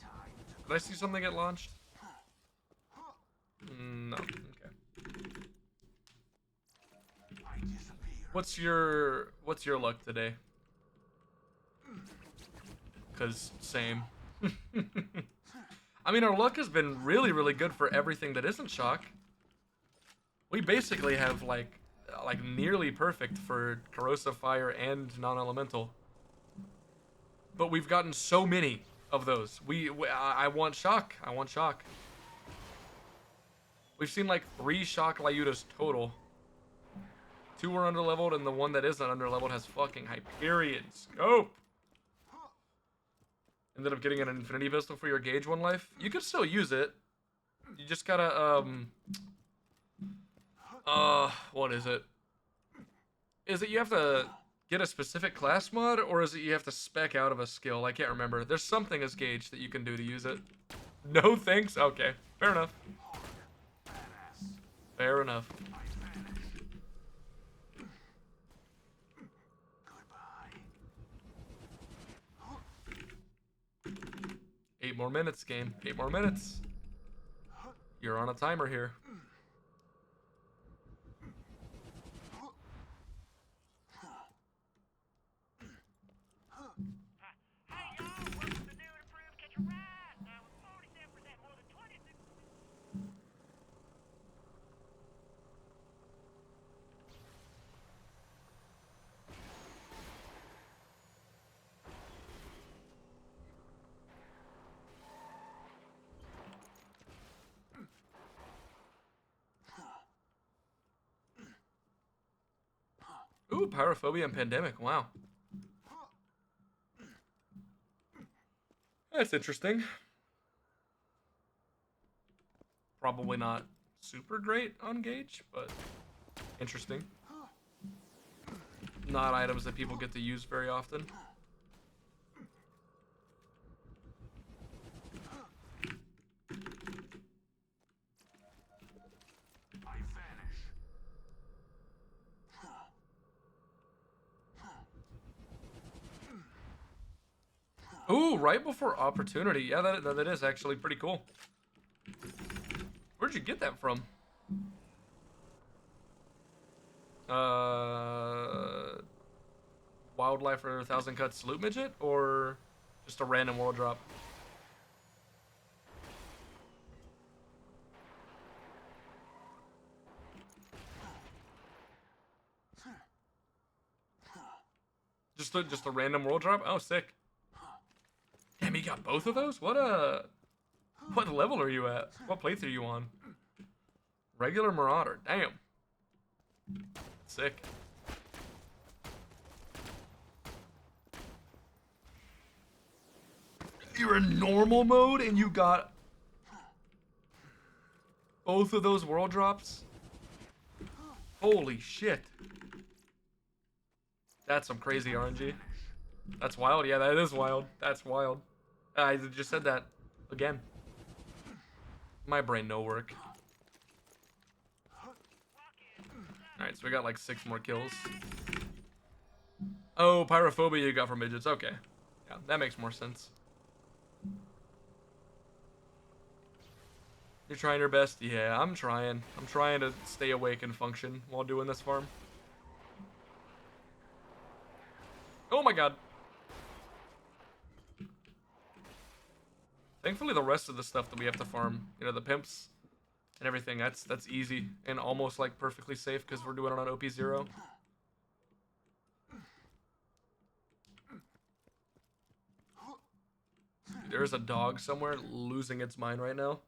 Time to Did I see something get launched? No. Okay. I disappear. What's your luck today? Cause same. I mean, our luck has been really, really good for everything that isn't shock. We basically have like nearly perfect for corrosive fire and non-elemental. But we've gotten so many of those. I want shock. I want shock. We've seen like 3 shock Lyudas total. 2 are underleveled, and the one that isn't underleveled has fucking Hyperion scope. Ended up getting an infinity pistol for your gauge 1 life. You can still use it. You just gotta what is it? Is it you have to get a specific class mod, or is it you have to spec out of a skill? I can't remember. There's something as gauge that you can do to use it. No thanks? Okay, fair enough. Fair enough. Goodbye. 8 more minutes, game. 8 more minutes. You're on a timer here. Hey, y'all, welcome to the new and improved Catch a Ride. Now, with 47% more than 26%. Ooh, pyrophobia and pandemic. Wow. That's interesting. Probably not super great on gauge, but interesting. Not items that people get to use very often. I vanish. Ooh, right before opportunity. Yeah, that is actually pretty cool. Where'd you get that from? Wildlife for 1,000 cuts loot midget, or just a random world drop? Just a random world drop? Oh, sick. Damn, you got both of those? What level are you at? What playthrough are you on? Regular Marauder. Damn. Sick. You're in normal mode and you got both of those world drops? Holy shit. That's some crazy RNG. That's wild. Yeah, that is wild. That's wild. I just said that again. My brain no work. Alright, so we got like 6 more kills. Oh, pyrophobia you got from midgets. Okay. Yeah, that makes more sense. You're trying your best? Yeah, I'm trying. I'm trying to stay awake and function while doing this farm. Oh my god. Thankfully, the rest of the stuff that we have to farm, you know, the pimps and everything, that's easy and almost like perfectly safe because we're doing it on OP0. There's a dog somewhere losing its mind right now.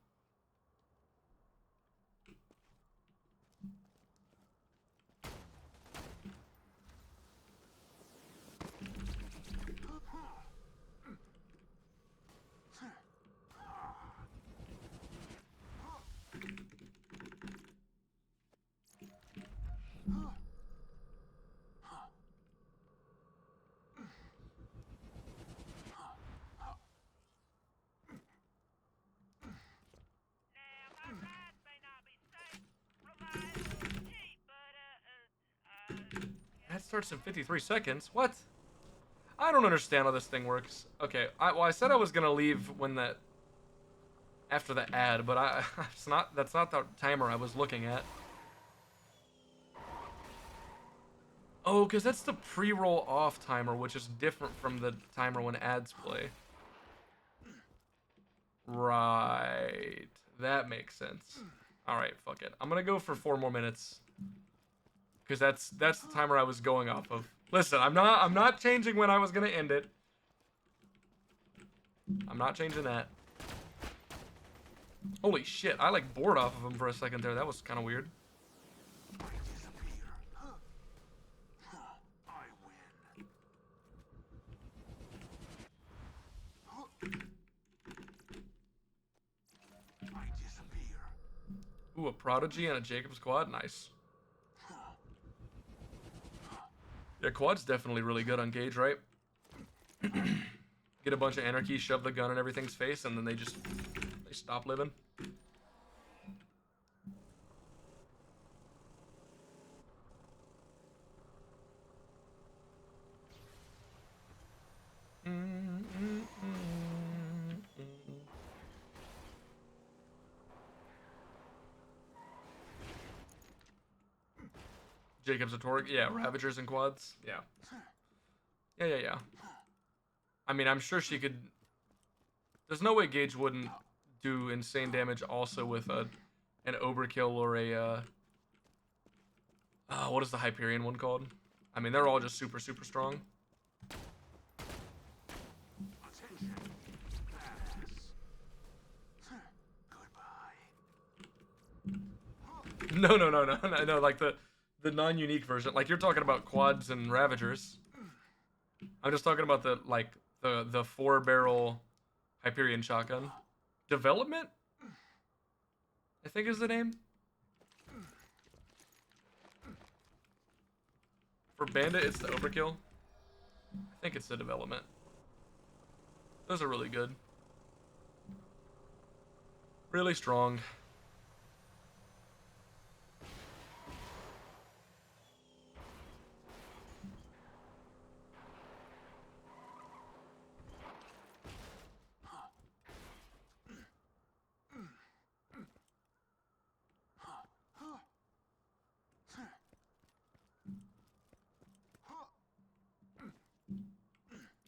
Now, my rides may not be safe, reliable, or cheap, but, That starts in 53 seconds. What? I don't understand how this thing works. Okay, well, I said I was gonna leave when that after the ad, but it's not. That's not the timer I was looking at. Oh, because that's the pre-roll off timer, which is different from the timer when ads play. Right. That makes sense. All right, fuck it. I'm gonna go for 4 more minutes. Because that's the timer I was going off of. Listen, I'm not changing when I was gonna end it. I'm not changing that. Holy shit! I like bored off of him for a second there. That was kind of weird. I disappear. I win. I disappear. Ooh, a prodigy and a Jacob's quad. Nice. Yeah, quad's definitely really good on Gage, right? Get a bunch of anarchy, shove the gun in everything's face, and then they stop living. Jacob's a Torque. Yeah, Ravagers and quads. Yeah. Yeah. I mean, I'm sure she could. There's no way Gage wouldn't do insane damage also with an overkill or a what is the Hyperion one called? I mean, they're all just super strong. Attention. Badass. Goodbye. No, like the non-unique version. Like you're talking about quads and Ravagers. I'm just talking about the 4-barrel Hyperion shotgun. Development, I think is the name. For Bandit, it's the overkill. I think it's the development. Those are really good. Really strong.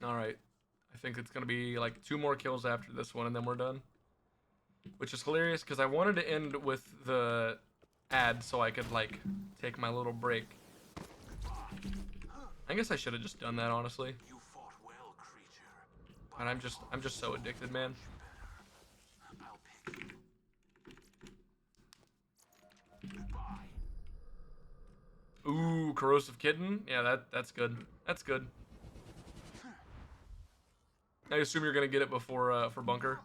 Alright. I think it's going to be like 2 more kills after this one and then we're done. Which is hilarious because I wanted to end with the ad so I could like take my little break. I guess I should have just done that honestly. You fought well, creature. And I'm just so addicted, man. I'll pick you. Goodbye. Ooh, corrosive kitten. Yeah, that's good. That's good. I assume you're gonna get it before for bunker.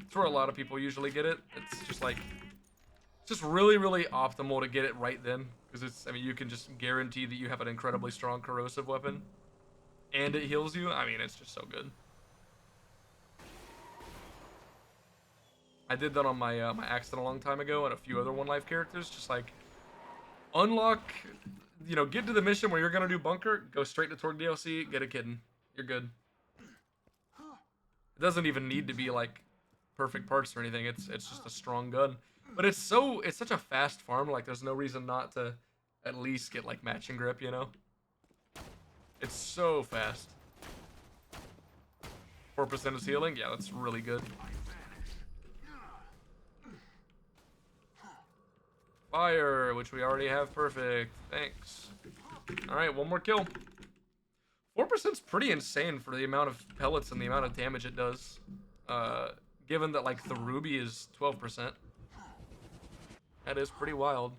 It's where a lot of people usually get it. It's just like, it's just really optimal to get it right then, because it's. I mean, you can just guarantee that you have an incredibly strong corrosive weapon, and it heals you. I mean, it's just so good. I did that on my my accent a long time ago, and a few other one life characters. Just like unlock, you know, get to the mission where you're gonna do bunker, go straight to Torg DLC, get a kitten. You're good. It doesn't even need to be like perfect parts or anything. It's just a strong gun. But it's such a fast farm. Like there's no reason not to at least get like matching grip. You know, it's so fast. 4% is healing. Yeah, that's really good. Fire, which we already have. Perfect. Thanks. All right, one more kill. 4% is pretty insane for the amount of pellets and the amount of damage it does. Given that like the ruby is 12%. That is pretty wild.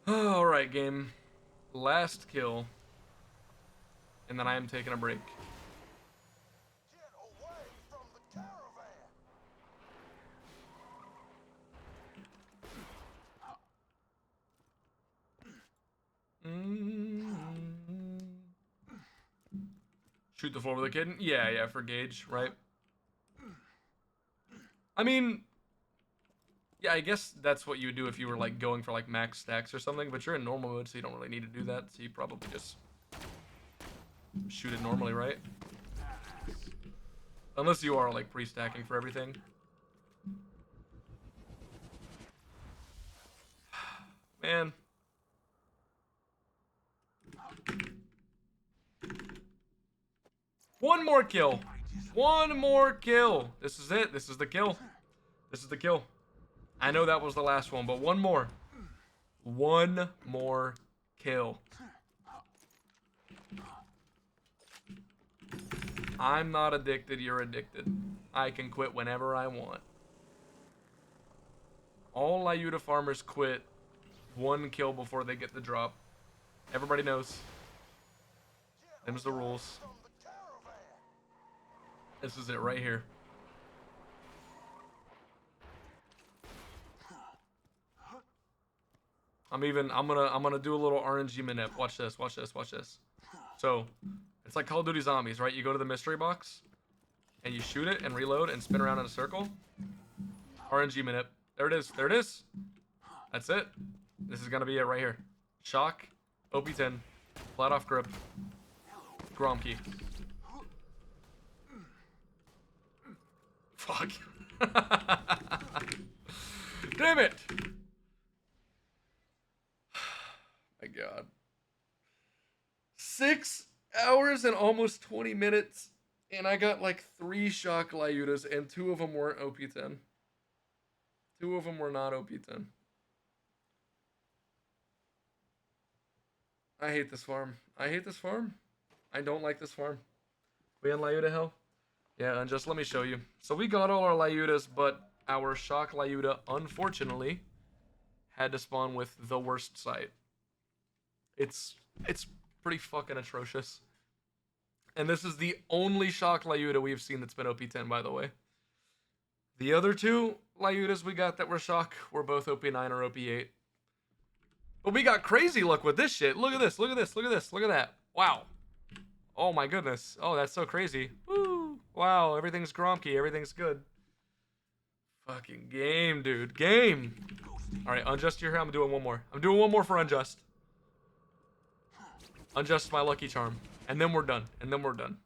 All right, game. Last kill. And then I am taking a break. Get away from the caravan. Shoot the floor with a kitten? Yeah, for gauge, right? I mean, yeah, I guess that's what you would do if you were like going for like max stacks or something, but you're in normal mode, so you don't really need to do that, so you probably just shoot it normally, right? Unless you are like pre-stacking for everything. Man. One more kill. One more kill. This is it. This is the kill. This is the kill. I know that was the last one, but one more. One more kill. I'm not addicted, you're addicted. I can quit whenever I want. All Lyuda farmers quit one kill before they get the drop. Everybody knows. Them's the rules. From the caravan. This is it right here. I'm gonna do a little RNG manip. Watch this, watch this, watch this. So, it's like Call of Duty Zombies, right? You go to the mystery box, and you shoot it, and reload, and spin around in a circle. RNG manip. There it is, there it is. That's it. This is gonna be it right here. Shock, OP10, flat off grip, Gromkey. Fuck. Damn it! My god. 6 hours and almost 20 minutes, and I got like 3 shock Lyudas, and 2 of them weren't OP10. 2 of them were not OP10. I hate this farm. I hate this farm. I don't like this farm. We in Lyuda hell? Yeah, and just let me show you. So we got all our Lyudas, but our shock Lyuda, unfortunately, had to spawn with the worst sight. It's pretty fucking atrocious. And this is the only shock Lyuda we've seen that's been OP10, by the way. The other 2 Lyudas we got that were shock were both OP9 or OP8. But we got crazy luck with this shit. Look at this, look at this, look at this, look at that. Wow. Oh my goodness. Oh, that's so crazy. Woo. Wow, everything's Gromkey, everything's good. Fucking game, dude. Game. Alright, Unjust, you're here. I'm doing one more. I'm doing one more for Unjust. Unjust my lucky charm. And then we're done. And then we're done.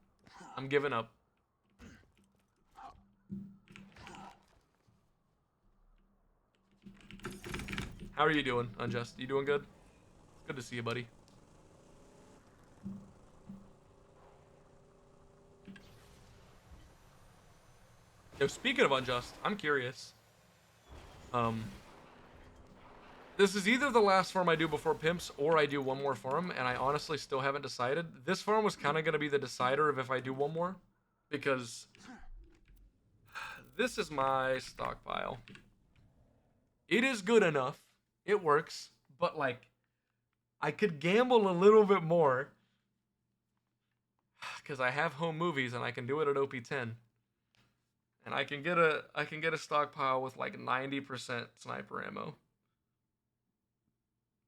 I'm giving up. How are you doing, Unjust? You doing good? Good to see you, buddy. Yo, speaking of Unjust, I'm curious. This is either the last farm I do before Pimps, or I do one more farm, and I honestly still haven't decided. This farm was kind of going to be the decider of if I do one more, because this is my stockpile. It is good enough. It works, but like, I could gamble a little bit more, because I have home movies and I can do it at OP10. And I can get a stockpile with like 90% sniper ammo.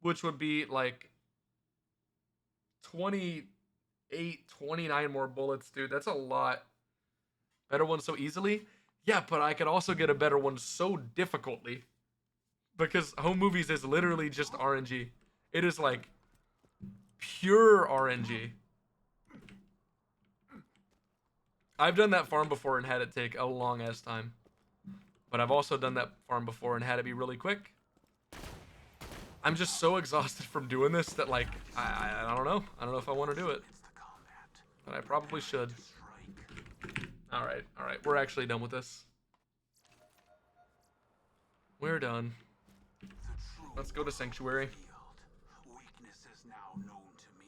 Which would be like 28, 29 more bullets, dude. That's a lot. Better one so easily? Yeah, but I could also get a better one so difficultly. because home movies is literally just RNG. It is like pure RNG. I've done that farm before and had it take a long ass time. But I've also done that farm before and had it be really quick. I'm just so exhausted from doing this that like I don't know. I don't know if I want to do it. But I probably should. Alright, alright. We're actually done with this. We're done. Let's go to Sanctuary. Weakness is now known to me.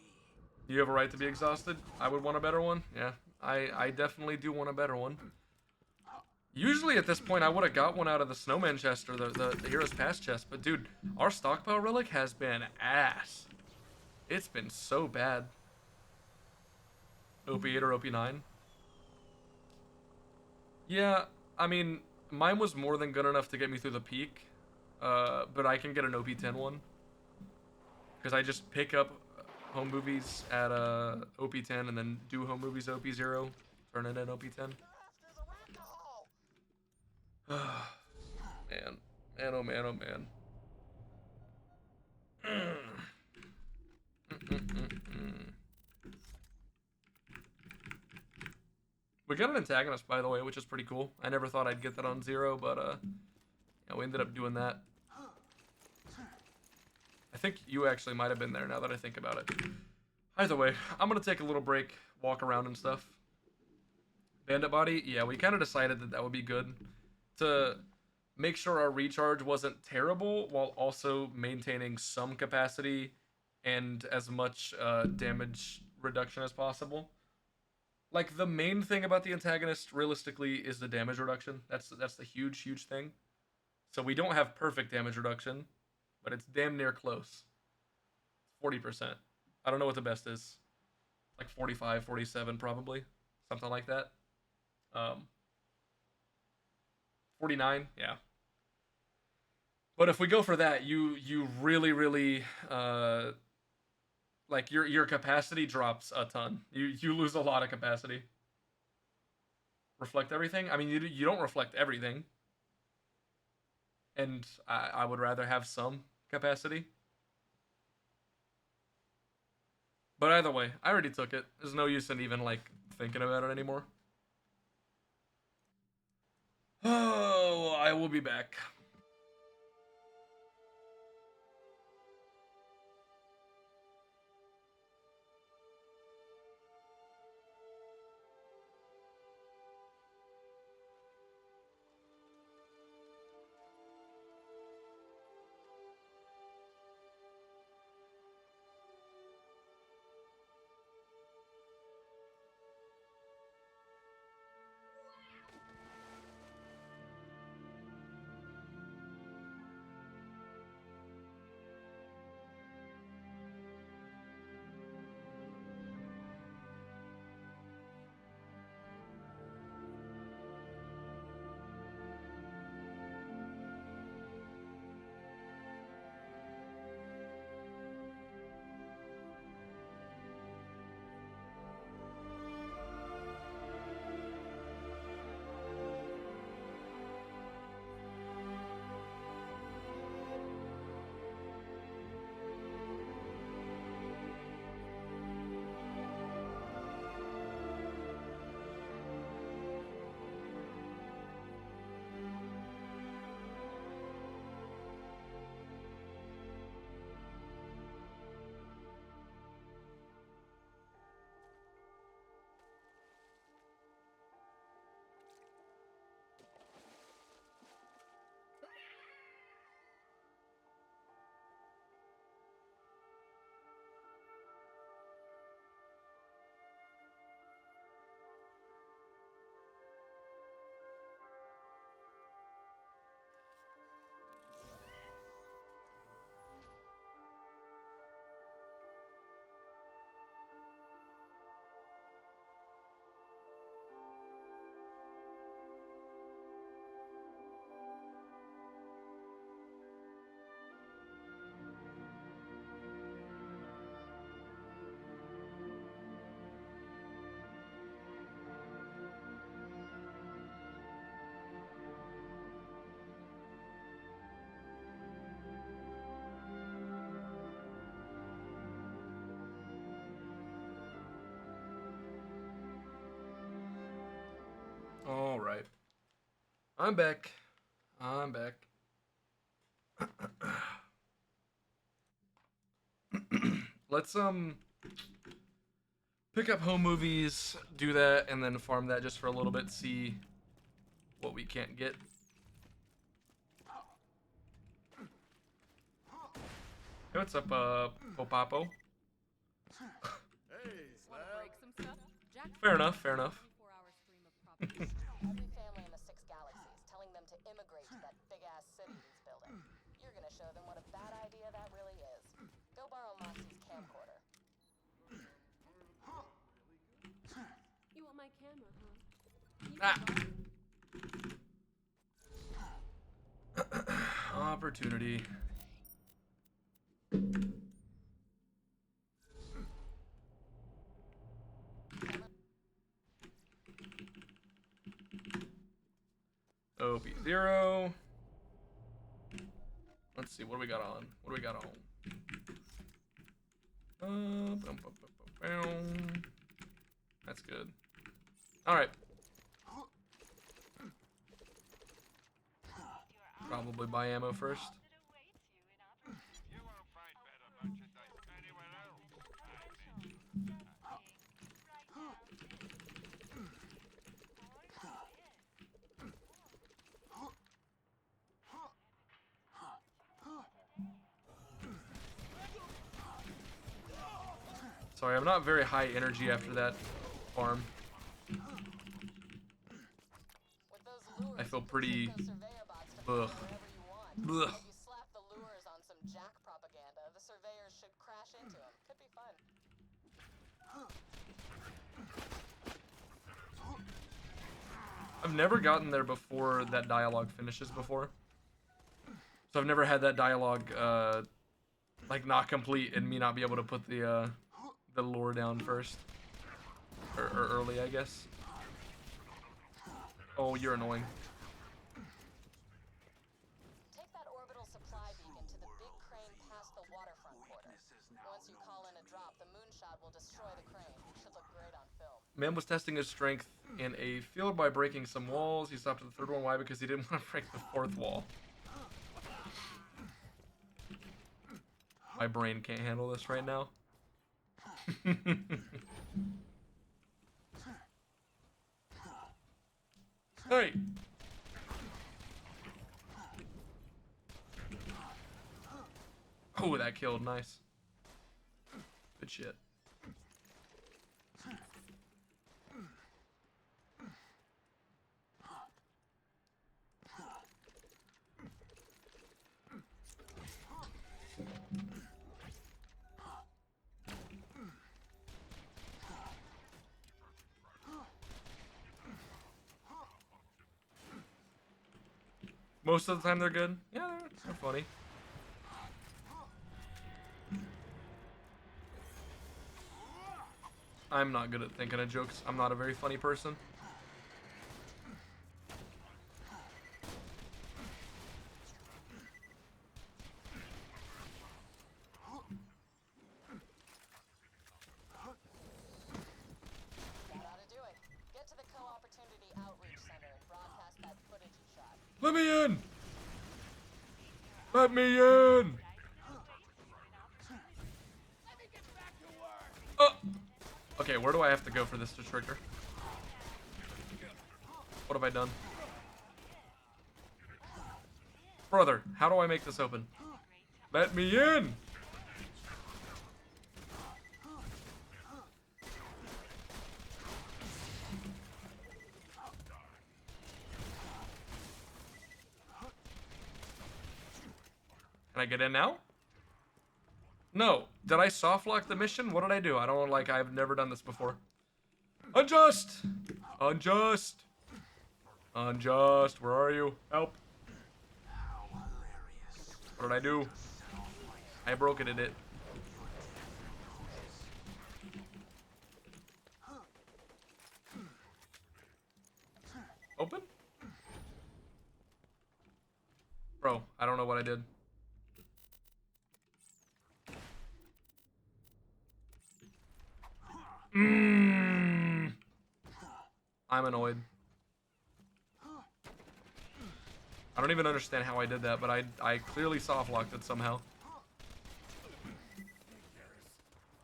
Do you have a right to be exhausted? I would want a better one. Yeah, I definitely do want a better one. Usually at this point I would have got one out of the Snowman chest or the Heroes Pass chest, but dude, our stockpile relic has been ass. It's been so bad. OP8 or OP9? Yeah, I mean, mine was more than good enough to get me through the peak, but I can get an OP10 one. Because I just pick up home movies at OP10 and then do home movies OP0, turn it in OP10. Man. Man, oh man, oh man. We got an antagonist, by the way, which is pretty cool. I never thought I'd get that on 0, but yeah, we ended up doing that. I think you actually might have been there now that I think about it. Either way, I'm gonna take a little break, walk around and stuff. Bandit body, yeah, we kind of decided that that would be good to make sure our recharge wasn't terrible while also maintaining some capacity and as much damage reduction as possible. Like the main thing about the antagonist realistically is the damage reduction. That's the huge thing. So we don't have perfect damage reduction, but it's damn near close. 40%. I don't know what the best is. Like 45, 47 probably. Something like that. 49, yeah. But if we go for that, you really like your capacity drops a ton. You lose a lot of capacity. Reflect everything? I mean, you don't reflect everything. And I would rather have some capacity. But either way, I already took it. There's no use in even like thinking about it anymore. Oh, I will be back. I'm back. I'm back. Let's pick up home movies, do that, and then farm that just for a little bit, see what we can't get. Hey, what's up, Popapo? Want to break some stuff? Jack Fair enough, fair enough. 24-hour stream of properties. Every family in the 6 galaxies, telling them to immigrate to that big-ass city he's building. You're gonna show them what a bad idea that really is. Go borrow Mossy's camcorder. You want my camera, huh? Opportunity. OP0. Let's see, what do we got on? What do we got on? That's good. Alright. Probably buy ammo first. You won't find better merchandise anywhere else. Sorry, I'm not very high energy after that farm. With those lures, I feel you can pretty trick those surveyor bots to ugh. fly wherever you want. Ugh. If you slap the lures on some Jack propaganda, the surveyors should crash into them. Could be fun. I've never gotten there before that dialogue finishes before. So I've never had that dialogue like not complete and me not be able to put the lure down first. Or early, I guess. Oh, you're annoying. Take that orbital supply beacon to the big crane past the waterfront quarter. Once you call in a drop, the moonshot will destroy the crane. Should look great on film. Man was testing his strength in a field by breaking some walls. He stopped at the third one. Why? Because he didn't want to break the fourth wall. My brain can't handle this right now. Hey! Oh, that killed. Nice. Good shit. Most of the time they're good. Yeah, they're funny. I'm not good at thinking of jokes. I'm not a very funny person. That ought to do it. Get to the Co-Opportunity Outreach Center and broadcast that footage you shot. Let me in! Let me in! Oh! Okay, where do I have to go for this to trigger? What have I done? Brother, how do I make this open? Let me in! Can I get in now? No. Did I soft lock the mission? What did I do? I don't like I've never done this before. Unjust! Unjust! Unjust, where are you? Help. What did I do? I broke it in it. Open? Bro, I don't know what I did. I'm annoyed. don't even understand how I did that, but I clearly soft locked it somehow.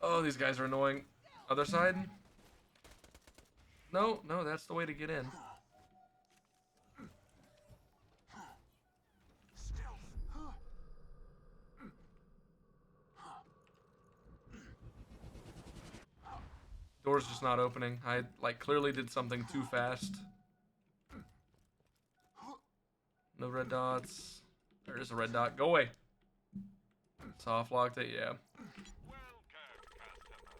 Oh, these guys are annoying. Other side? No, no, that's the way to get in. Door's just not opening. I, like, clearly did something too fast. No red dots. There is a red dot. Go away. Soft locked it, yeah.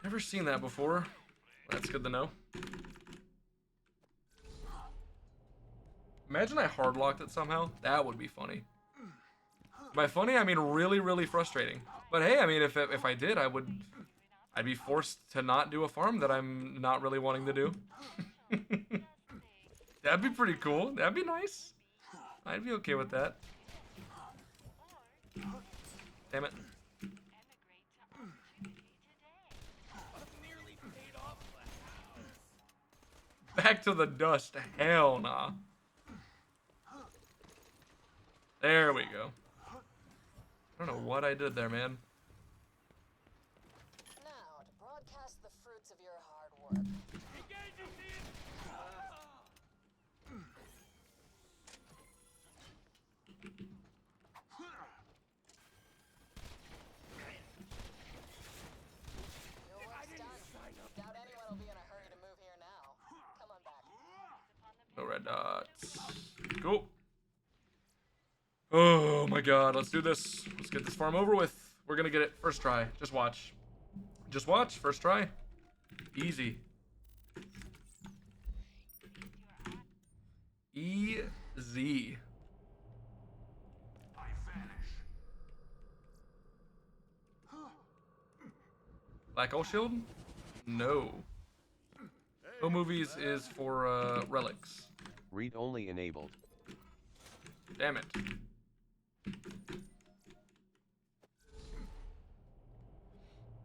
Never seen that before. That's good to know. Imagine I hard locked it somehow. That would be funny. By funny, I mean really, really frustrating. But hey, I mean, if I did, I'd be forced to not do a farm that I'm not really wanting to do. That'd be pretty cool. That'd be nice. I'd be okay with that. Damn it. Back to the dust. Hell nah. There we go. I don't know what I did there, man. Now, to broadcast the fruits of your hard work. Your work's done. Doubt anyone will be in a hurry to move here now. Come on back. No red dots. Cool. Oh my god, let's do this. Let's get this farm over with. We're gonna get it first try. Just watch. Just watch. First try. Easy. Easy. I vanish. Black Hole Shield? No. No movies is for relics. Read only enabled. Damn it.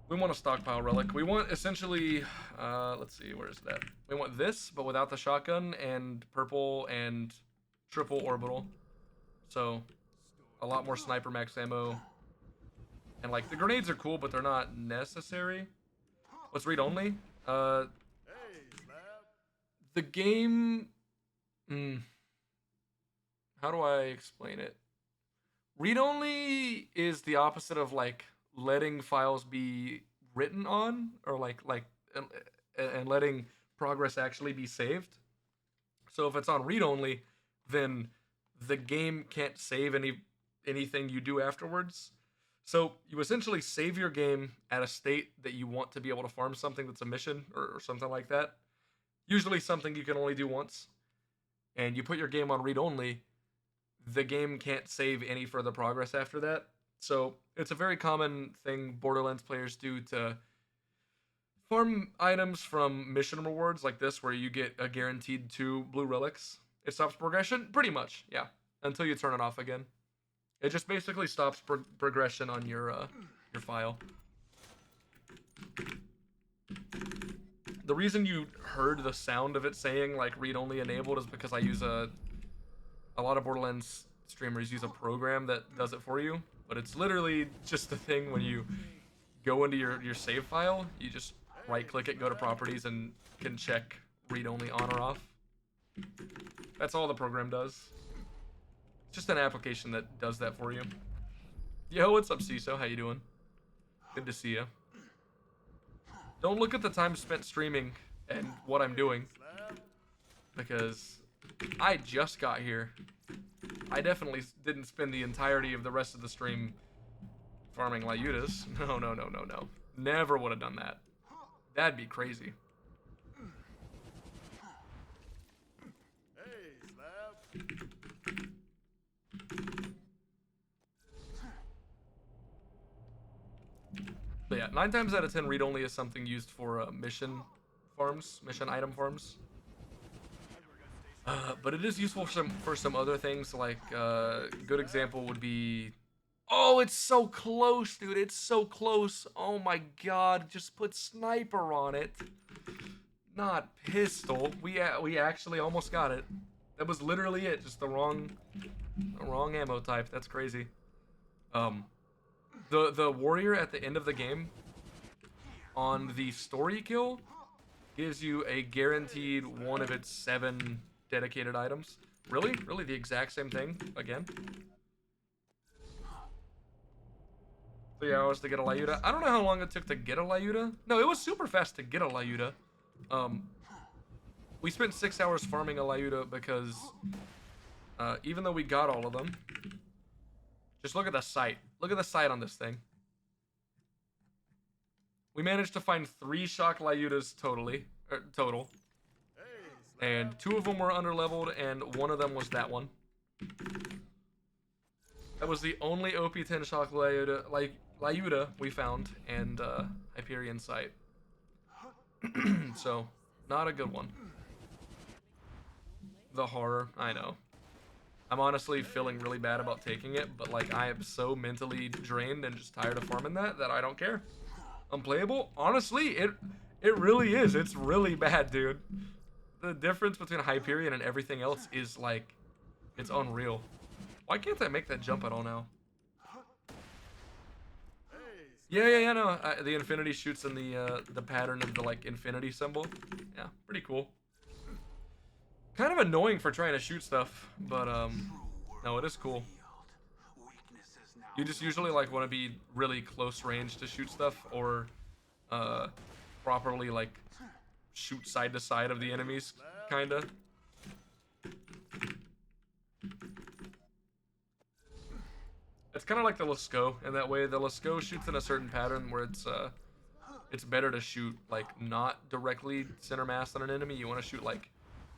We want a stockpile relic. We want essentially, let's see, where is that? We want this, but without the shotgun and purple and triple orbital. So, a lot more sniper max ammo. And like, the grenades are cool, but they're not necessary. Let's read only. The game, how do I explain it? Read only is the opposite of like letting files be written on, or and letting progress actually be saved. So if it's on read only, then the game can't save anything you do afterwards. So you essentially save your game at a state that you want to be able to farm something that's a mission or something like that. Usually something you can only do once. And you put your game on read only, the game can't save any further progress after that. So it's a very common thing Borderlands players do to farm items from mission rewards like this, where you get a guaranteed 2 blue relics. It stops progression, pretty much, yeah, until you turn it off again. It just basically stops progression on your file. The reason you heard the sound of it saying like read only enabled is because I use a lot of Borderlands streamers use a program that does it for you, but it's literally just a thing when you go into your save file, you just right click it, go to properties, and can check read only on or off. That's all the program does. It's just an application that does that for you. Yo, what's up, CISO? How you doing? Good to see you. Don't look at the time spent streaming and what I'm doing, because I just got here. I definitely didn't spend the entirety of the rest of the stream farming Lyutas. No, no, no, no, no. Never would have done that. That'd be crazy. But yeah, 9 times out of 10, read only is something used for mission farms, mission item farms. But it is useful for some other things. Like good example would be, oh, it's so close, dude. It's so close. Oh my god, just put sniper on it, not pistol. We actually almost got it. That was literally it. Just the wrong ammo type. That's crazy. The warrior at the end of the game on the story kill gives you a guaranteed one of its 7 dedicated items. Really? Really the exact same thing again? 3 hours to get a Lyuda. I don't know how long it took to get a Lyuda. No, it was super fast to get a Lyuda. We spent 6 hours farming a Lyuda because even though we got all of them, just look at the sight. Look at the sight on this thing. We managed to find 3 shock Lyudas total. And 2 of them were underleveled, and 1 of them was that one. That was the only OP10 shock Lyuda we found, and Hyperion sight. So, not a good one. The horror, I know. I'm honestly feeling really bad about taking it, but like I am so mentally drained and just tired of farming that I don't care. Unplayable? Honestly, it really is. It's really bad, dude. The difference between Hyperion and everything else is like, it's unreal. Why can't I make that jump at all now? Yeah, no. The infinity shoots in the pattern of the like infinity symbol. Yeah, pretty cool. Kind of annoying for trying to shoot stuff, but no, it is cool. You just usually like want to be really close range to shoot stuff, or properly like shoot side to side of the enemies, kinda. It's kind of like the Lascaux in that way. The Lascaux shoots in a certain pattern where it's better to shoot like not directly center mass on an enemy. You want to shoot like,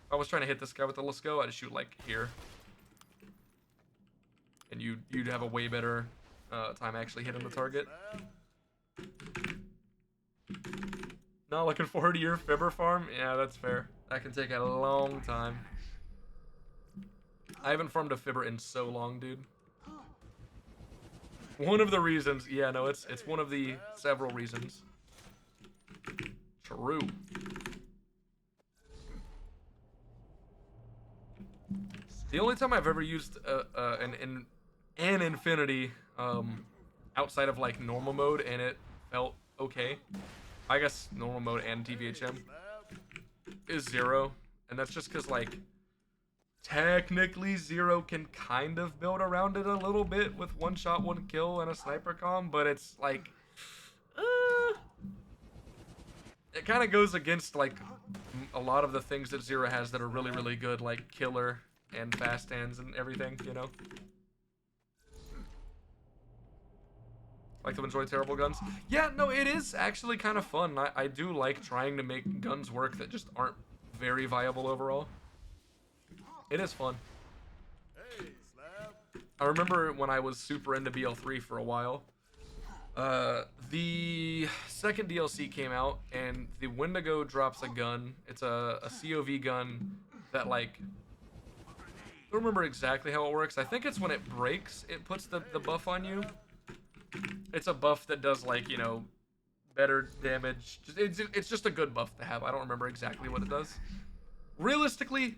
if I was trying to hit this guy with the Lascaux, I'd shoot like here, and you'd have a way better time actually hitting the target. Not looking forward to your Fibber farm? Yeah, that's fair. That can take a long time. I haven't farmed a Fibber in so long, dude. One of the reasons, yeah, no, it's one of the several reasons. True. The only time I've ever used an infinity outside of like normal mode and it felt okay, I guess normal mode and TVHM, is Zero, and that's just because like technically Zero can kind of build around it a little bit with 1 shot 1 kill and a sniper comm, but it's like it kind of goes against like a lot of the things that Zero has that are really, really good, like killer and fast hands and everything, you know. Like to enjoy terrible guns. Yeah, no, it is actually kind of fun. I do like trying to make guns work that just aren't very viable overall. It is fun. I remember when I was super into BL3 for a while. The second DLC came out, and the Wendigo drops a gun. It's a COV gun that, like, I don't remember exactly how it works. I think it's when it breaks, it puts the buff on you. It's a buff that does, like, you know, better damage. It's just a good buff to have. I don't remember exactly what it does. Realistically,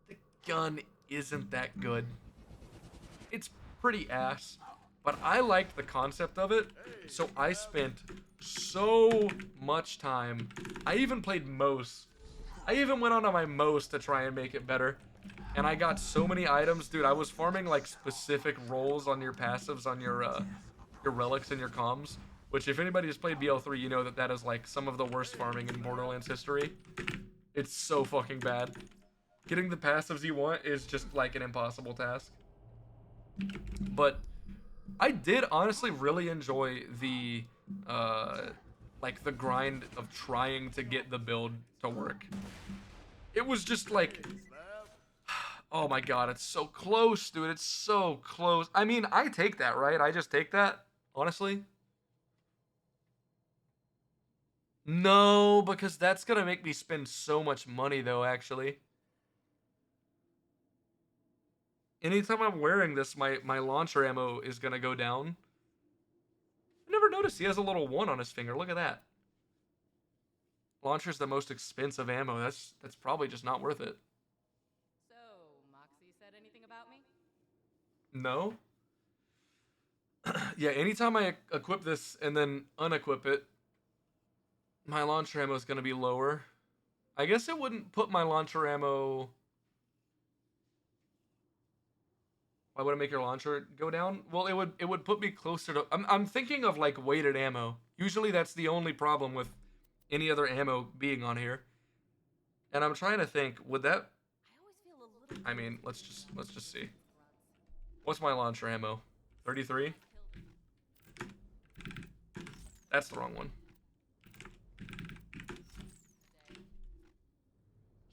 the gun isn't that good. It's pretty ass, but I liked the concept of it, so I spent so much time. I even played Mos. I even went on my Mos to try and make it better, and I got so many items, dude. I was farming like specific roles on your passives, on your relics and your comms, which if anybody has played BL3, you know that that is like some of the worst farming in Borderlands history. It's so fucking bad. Getting the passives you want is just like an impossible task. But I did honestly really enjoy the like the grind of trying to get the build to work. It was just like, oh my god, it's so close, dude. It's so close. I mean, I take that, right? I just take that, honestly. No, because that's gonna make me spend so much money, though, actually. Anytime I'm wearing this, my launcher ammo is gonna go down. I never noticed he has a little 1 on his finger. Look at that. Launcher's the most expensive ammo. That's probably just not worth it. So, No. Yeah, anytime I equip this and then unequip it, my launcher ammo is going to be lower. I guess it wouldn't put my launcher ammo... Why would it make your launcher go down? Well, it would put me closer to... I'm thinking of, like, weighted ammo. Usually that's the only problem with any other ammo being on here. And I'm trying to think, would that... I always feel a little. I mean, let's just see. What's my launcher ammo? 33? That's the wrong one.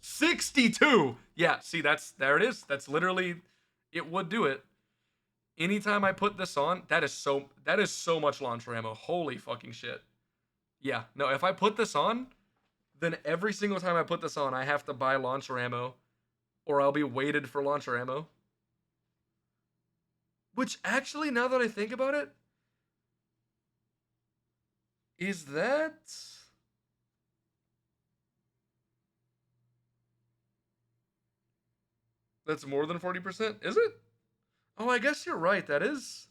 62! Yeah, see, there it is. That's literally, it would do it. Anytime I put this on, that is so much launcher ammo. Holy fucking shit. Yeah, no, if I put this on, then every single time I put this on, I have to buy launcher ammo, or I'll be weighted for launcher ammo. Which, actually, now that I think about it, is that... That's more than 40%? Is it? Oh, I guess you're right. That is...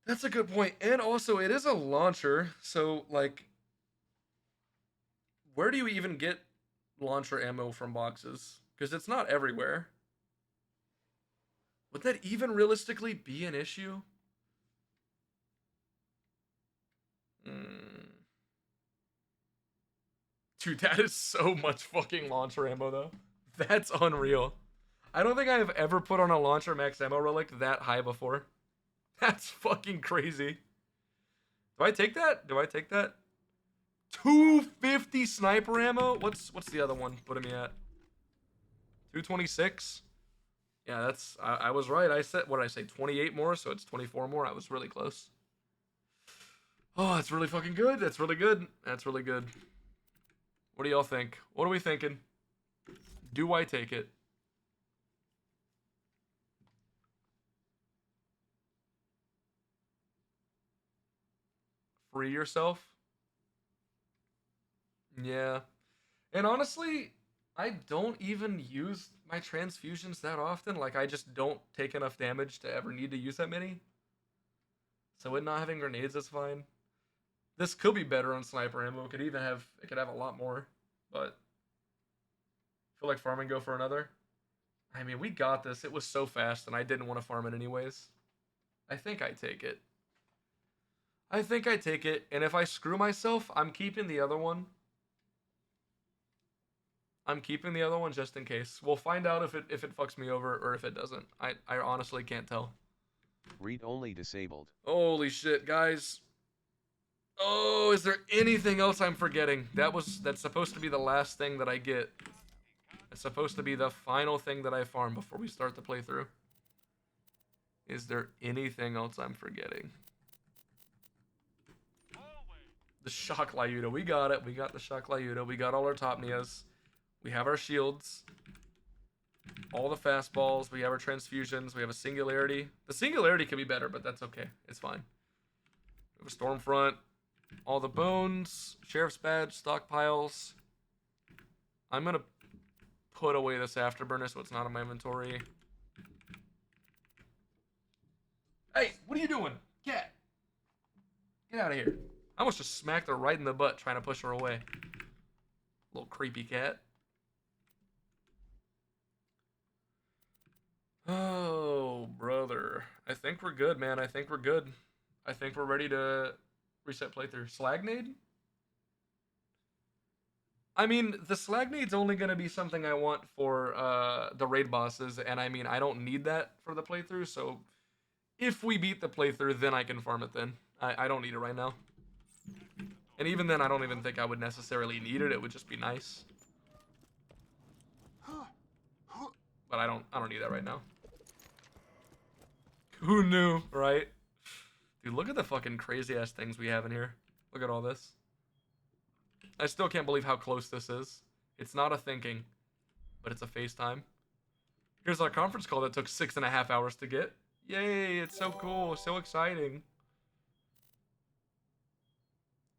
That's a good point. And also, it is a launcher, so, like... Where do you even get launcher ammo from boxes? Because it's not everywhere. Would that even realistically be an issue? Dude, that is so much fucking launcher ammo, though. That's unreal. I don't think I have ever put on a launcher max ammo relic that high before. That's fucking crazy. Do I take that? 250 sniper ammo? What's the other one putting me at? 226? Yeah, that's... I was right. I said... What did I say? 28 more, so it's 24 more. I was really close. Oh, that's really fucking good. That's really good. That's really good. What do y'all think? What are we thinking? Do I take it? Free yourself? Yeah. And honestly, I don't even use my transfusions that often. Like, I just don't take enough damage to ever need to use that many. So it not having grenades is fine. This could be better on sniper ammo. It could have a lot more. But feel like farming go for another. I mean, we got this. It was so fast, and I didn't want to farm it anyways. I think I take it. And if I screw myself, I'm keeping the other one. Just in case. We'll find out if it fucks me over or if it doesn't. I honestly can't tell. Read only disabled. Holy shit, guys. Oh, is there anything else I'm forgetting? That's supposed to be the last thing that I get. It's supposed to be the final thing that I farm before we start the playthrough. Is there anything else I'm forgetting? The shock Lyuda. We got it. We got the shock Lyuda. We got all our Topnias. We have our shields. All the fastballs. We have our transfusions. We have a singularity. The singularity could be better, but that's okay. It's fine. We have a Stormfront. All the bones. Sheriff's badge. Stockpiles. I'm going to put away this afterburner so it's not in my inventory. Hey, what are you doing? Cat. Get out of here. I almost just smacked her right in the butt trying to push her away. Little creepy cat. Oh, brother. I think we're good, man. I think we're good. I think we're ready to reset playthrough. Slagnade? I mean, the Slagnade's only going to be something I want for the raid bosses, and I mean, I don't need that for the playthrough, so if we beat the playthrough, then I can farm it then. I don't need it right now. And even then, I don't even think I would necessarily need it. It would just be nice. But I don't need that right now. Who knew, right? Dude, look at the fucking crazy-ass things we have in here. Look at all this. I still can't believe how close this is. It's not a thinking, but it's a FaceTime. Here's our conference call that took 6.5 hours to get. Yay, it's so cool, so exciting.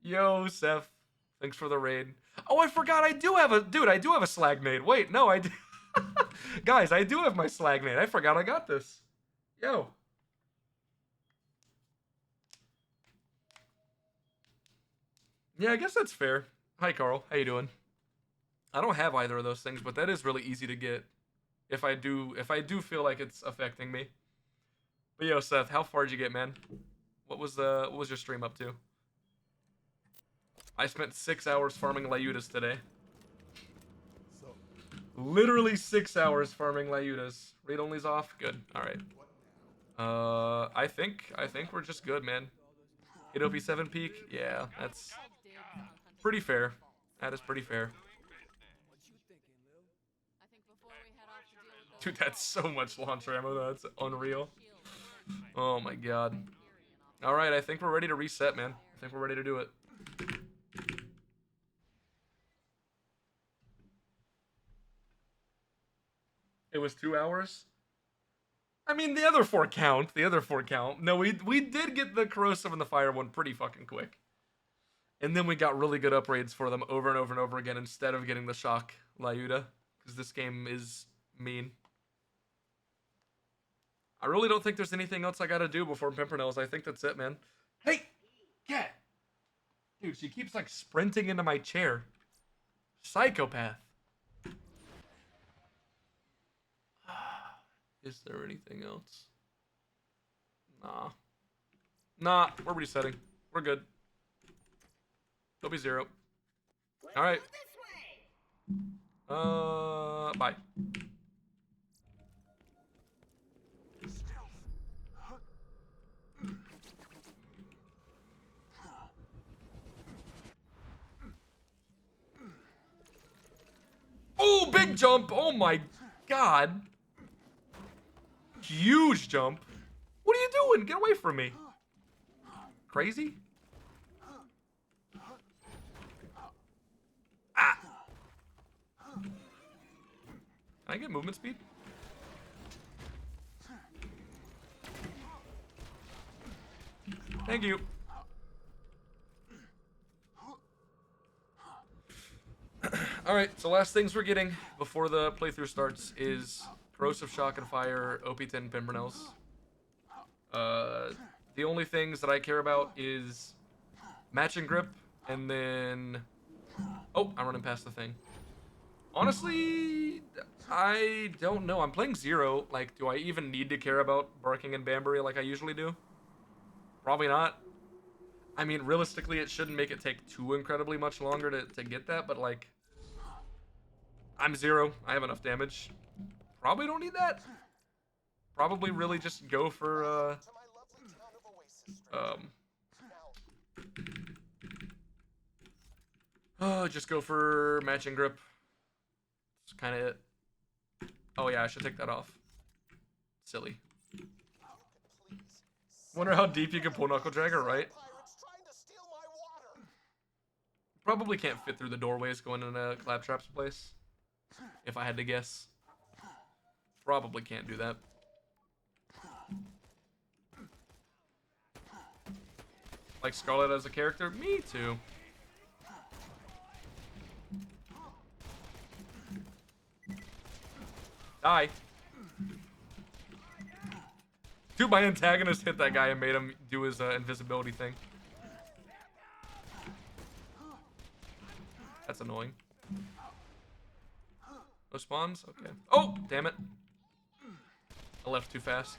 Yo, Seth. Thanks for the raid. Oh, I forgot I do have a... Dude, I do have a Slagnade. Wait, no, I do... Guys, I do have my slag nade. I forgot I got this. Yo. Yeah, I guess that's fair. Hi, Carl. How you doing? I don't have either of those things, but that is really easy to get if I do feel like it's affecting me. But yo, Seth, how far did you get, man? What was your stream up to? I spent 6 hours farming Layutas today. Literally 6 hours farming Layutas. Read only's off. Good. All right. I think we're just good, man. Hit OP7 peak. Yeah, that's pretty fair. That is pretty fair. I think before we head off to deal with those Dude, that's so much launcher ammo. That's unreal. Oh my god. All right, I think we're ready to reset, man. I think we're ready to do it. It was 2 hours? I mean, the other four count. The other four count. No, we did get the corrosive and the fire one pretty fucking quick. And then we got really good upgrades for them over and over and over again instead of getting the shock Lyuda. Because this game is mean. I really don't think there's anything else I gotta do before Pimpernels. I think that's it, man. Hey! Cat! Dude, she keeps like sprinting into my chair. Psychopath. Is there anything else? Nah. Nah, we're resetting. We're good. It'll be 0. Alright. Bye. Oh, big jump! Oh my god! Huge jump! What are you doing? Get away from me! Crazy? Ah! Can I get movement speed? Thank you. Alright, so last things we're getting before the playthrough starts is Corrosive Shock and Fire, OP10 Pimpernels. The only things that I care about is Matching Grip, and then... Oh, I'm running past the thing. Honestly, I don't know. I'm playing 0. Like, do I even need to care about Barking and Banbury like I usually do? Probably not. I mean, realistically, it shouldn't make it take too incredibly much longer to get that, but like... I'm 0. I have enough damage. Probably don't need that. Probably really just go for, just go for Matching Grip. It's kind of it. Oh yeah, I should take that off. Silly. Wonder how deep you can pull Knuckle Dragger, right? Probably can't fit through the doorways going in a Claptrap's place. If I had to guess. Probably can't do that. Like Scarlet as a character? Me too. Die. Dude, my antagonist hit that guy and made him do his invisibility thing. That's annoying. No spawns? Okay. Oh, damn it. I left too fast.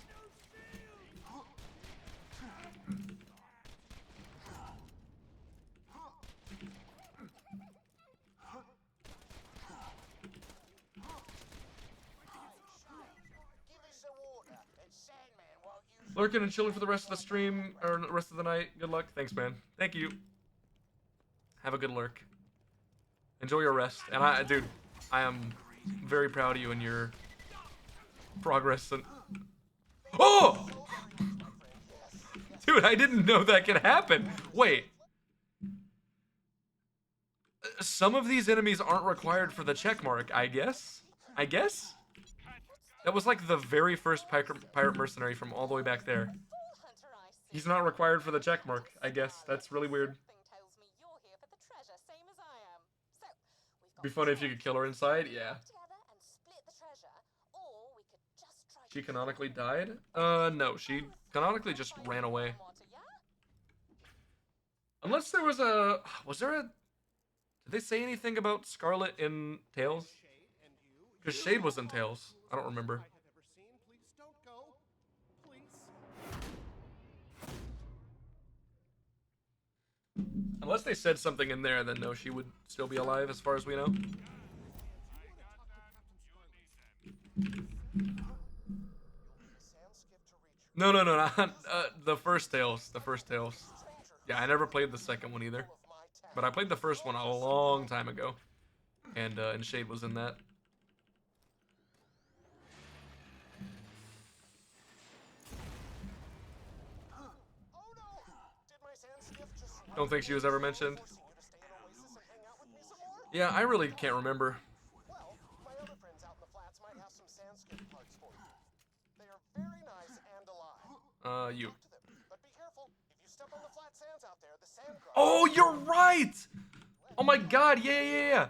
Lurking and chilling for the rest of the stream, or the rest of the night. Good luck. Thanks, man. Thank you. Have a good lurk. Enjoy your rest. And dude, I am very proud of you and your progress. And oh! Dude, I didn't know that could happen. Wait. Some of these enemies aren't required for the check mark, I guess? I guess? That was like the very first pirate mercenary from all the way back there. He's not required for the check mark, I guess. That's really weird. Be funny if you could kill her inside, yeah. She canonically died? No, she canonically just ran away. Unless there was a... Was there a... Did they say anything about Scarlet in Tales? Because Shade was in Tales. I don't remember. Unless they said something in there, then no, she would still be alive as far as we know. No, no, no, not the first Tales. The first Tales. Yeah, I never played the second one either. But I played the first one a long time ago. And Shade was in that. Don't think she was ever mentioned. Yeah, I really can't remember. Well, my other friends out in the flats might have some sandskip parts for you. They are very nice and alive. You. Talk to them, but be careful. If you step on the flat sands out there, the sand crust. Oh, you're right! Oh my god, yeah.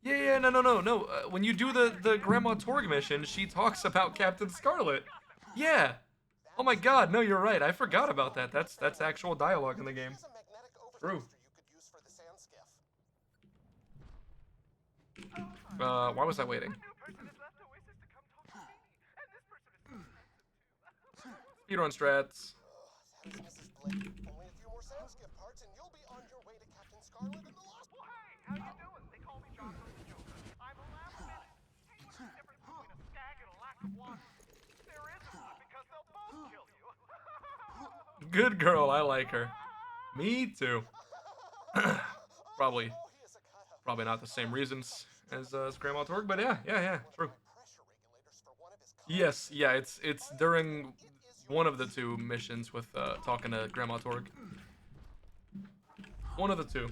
Yeah, no. When you do the Grandma Torg mission, she talks about Captain Scarlet. Yeah. Oh my god, no, you're right. I forgot about that. That's actual dialogue in the game. There's a magnetic True. overthruster you could use for the sand skiff. Why was I waiting? New person has left Oasis to come talk to Amy, and this person is so expensive too. Speedrun strats. That is Mrs. Blake. Only a few more sand skiff parts, and you'll be on your way to Captain Scarlet and the Lost. Well, hey, how you doing? They call me Jocelyn the Joker. I'm a last minute. Hey, what's the difference between a stag and a lack of water? There isn't one because they'll both kill you. Good girl, I like her. Me too. Probably not the same reasons as Grandma Torg, but yeah, true. Pressure regulators for one of his Yes, yeah, it's during one of the two missions with talking to Grandma Torg. One of the two.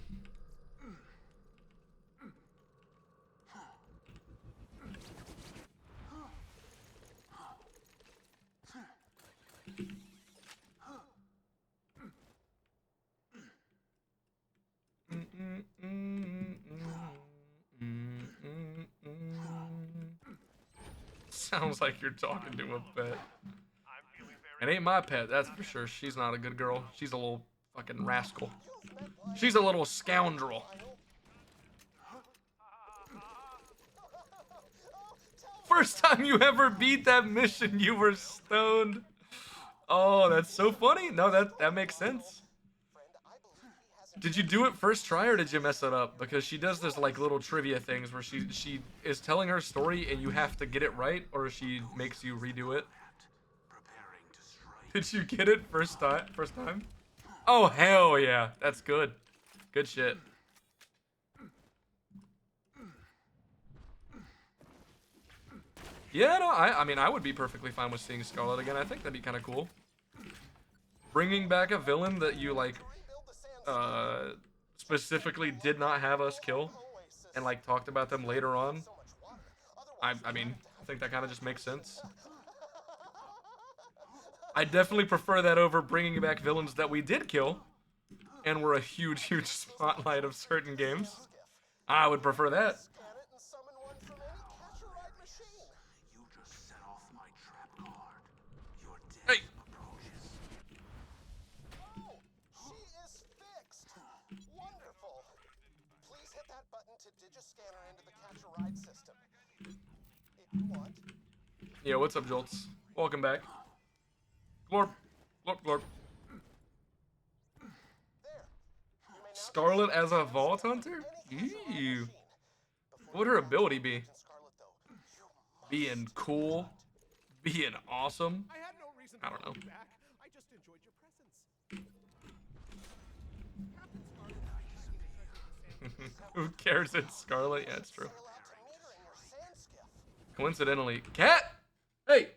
Sounds like you're talking to a pet. It ain't my pet, that's for sure. She's not a good girl. She's a little fucking rascal. She's a little scoundrel. First time you ever beat that mission, you were stoned. Oh, that's so funny. No, that makes sense. Did you do it first try or did you mess it up? Because she does this like little trivia things where she is telling her story and you have to get it right or she makes you redo it. Did you get it first time? Oh hell yeah, that's good. Good shit. Yeah, no, I mean I would be perfectly fine with seeing Scarlet again. I think that'd be kind of cool. Bringing back a villain that you like specifically did not have us kill and like talked about them later on. I mean, I think that kind of just makes sense. I definitely prefer that over bringing back villains that we did kill and were a huge spotlight of certain games. I would prefer that. Scan it and summon one from any catch-a-ride machine. You just set off my trap card. Your death Hey. approaches. Oh, she is fixed. Wonderful. Please hit that button to digiscan her into the catch-a-ride system. If you want. Yeah, what's up, Jolts? Welcome back. Glorp. There. You may now Scarlet as a Vault Hunter? any catch-a-ride Ew. machine. What would her ability be? Captain Scarlet, though, you must Being cool? Being awesome? I had no reason I don't know. to back. I just enjoyed your presence. Who cares? It's Scarlet? Yeah, it's true. sail out to meet her in your sand skiff. Coincidentally, Cat! Hey!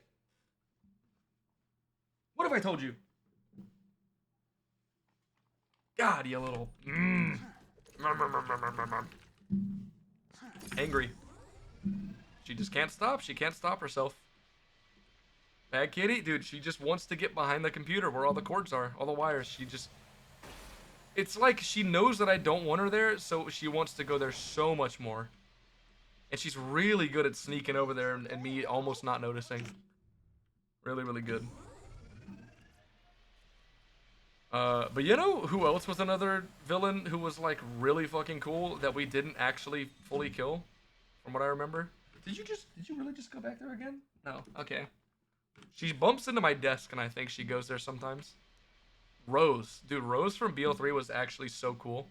What have I told you? God, you little. Angry. She just can't stop. She can't stop herself. Bad kitty? Dude, she just wants to get behind the computer where all the cords are, all the wires. She just. It's like she knows that I don't want her there, so she wants to go there so much more. And she's really good at sneaking over there and me almost not noticing. Really, really good. But you know who else was another villain who was like really fucking cool that we didn't actually fully kill, from what I remember? Did you really just go back there again? No. Okay. She bumps into my desk and I think she goes there sometimes. Rose. Dude, Rose from BO3 was actually so cool.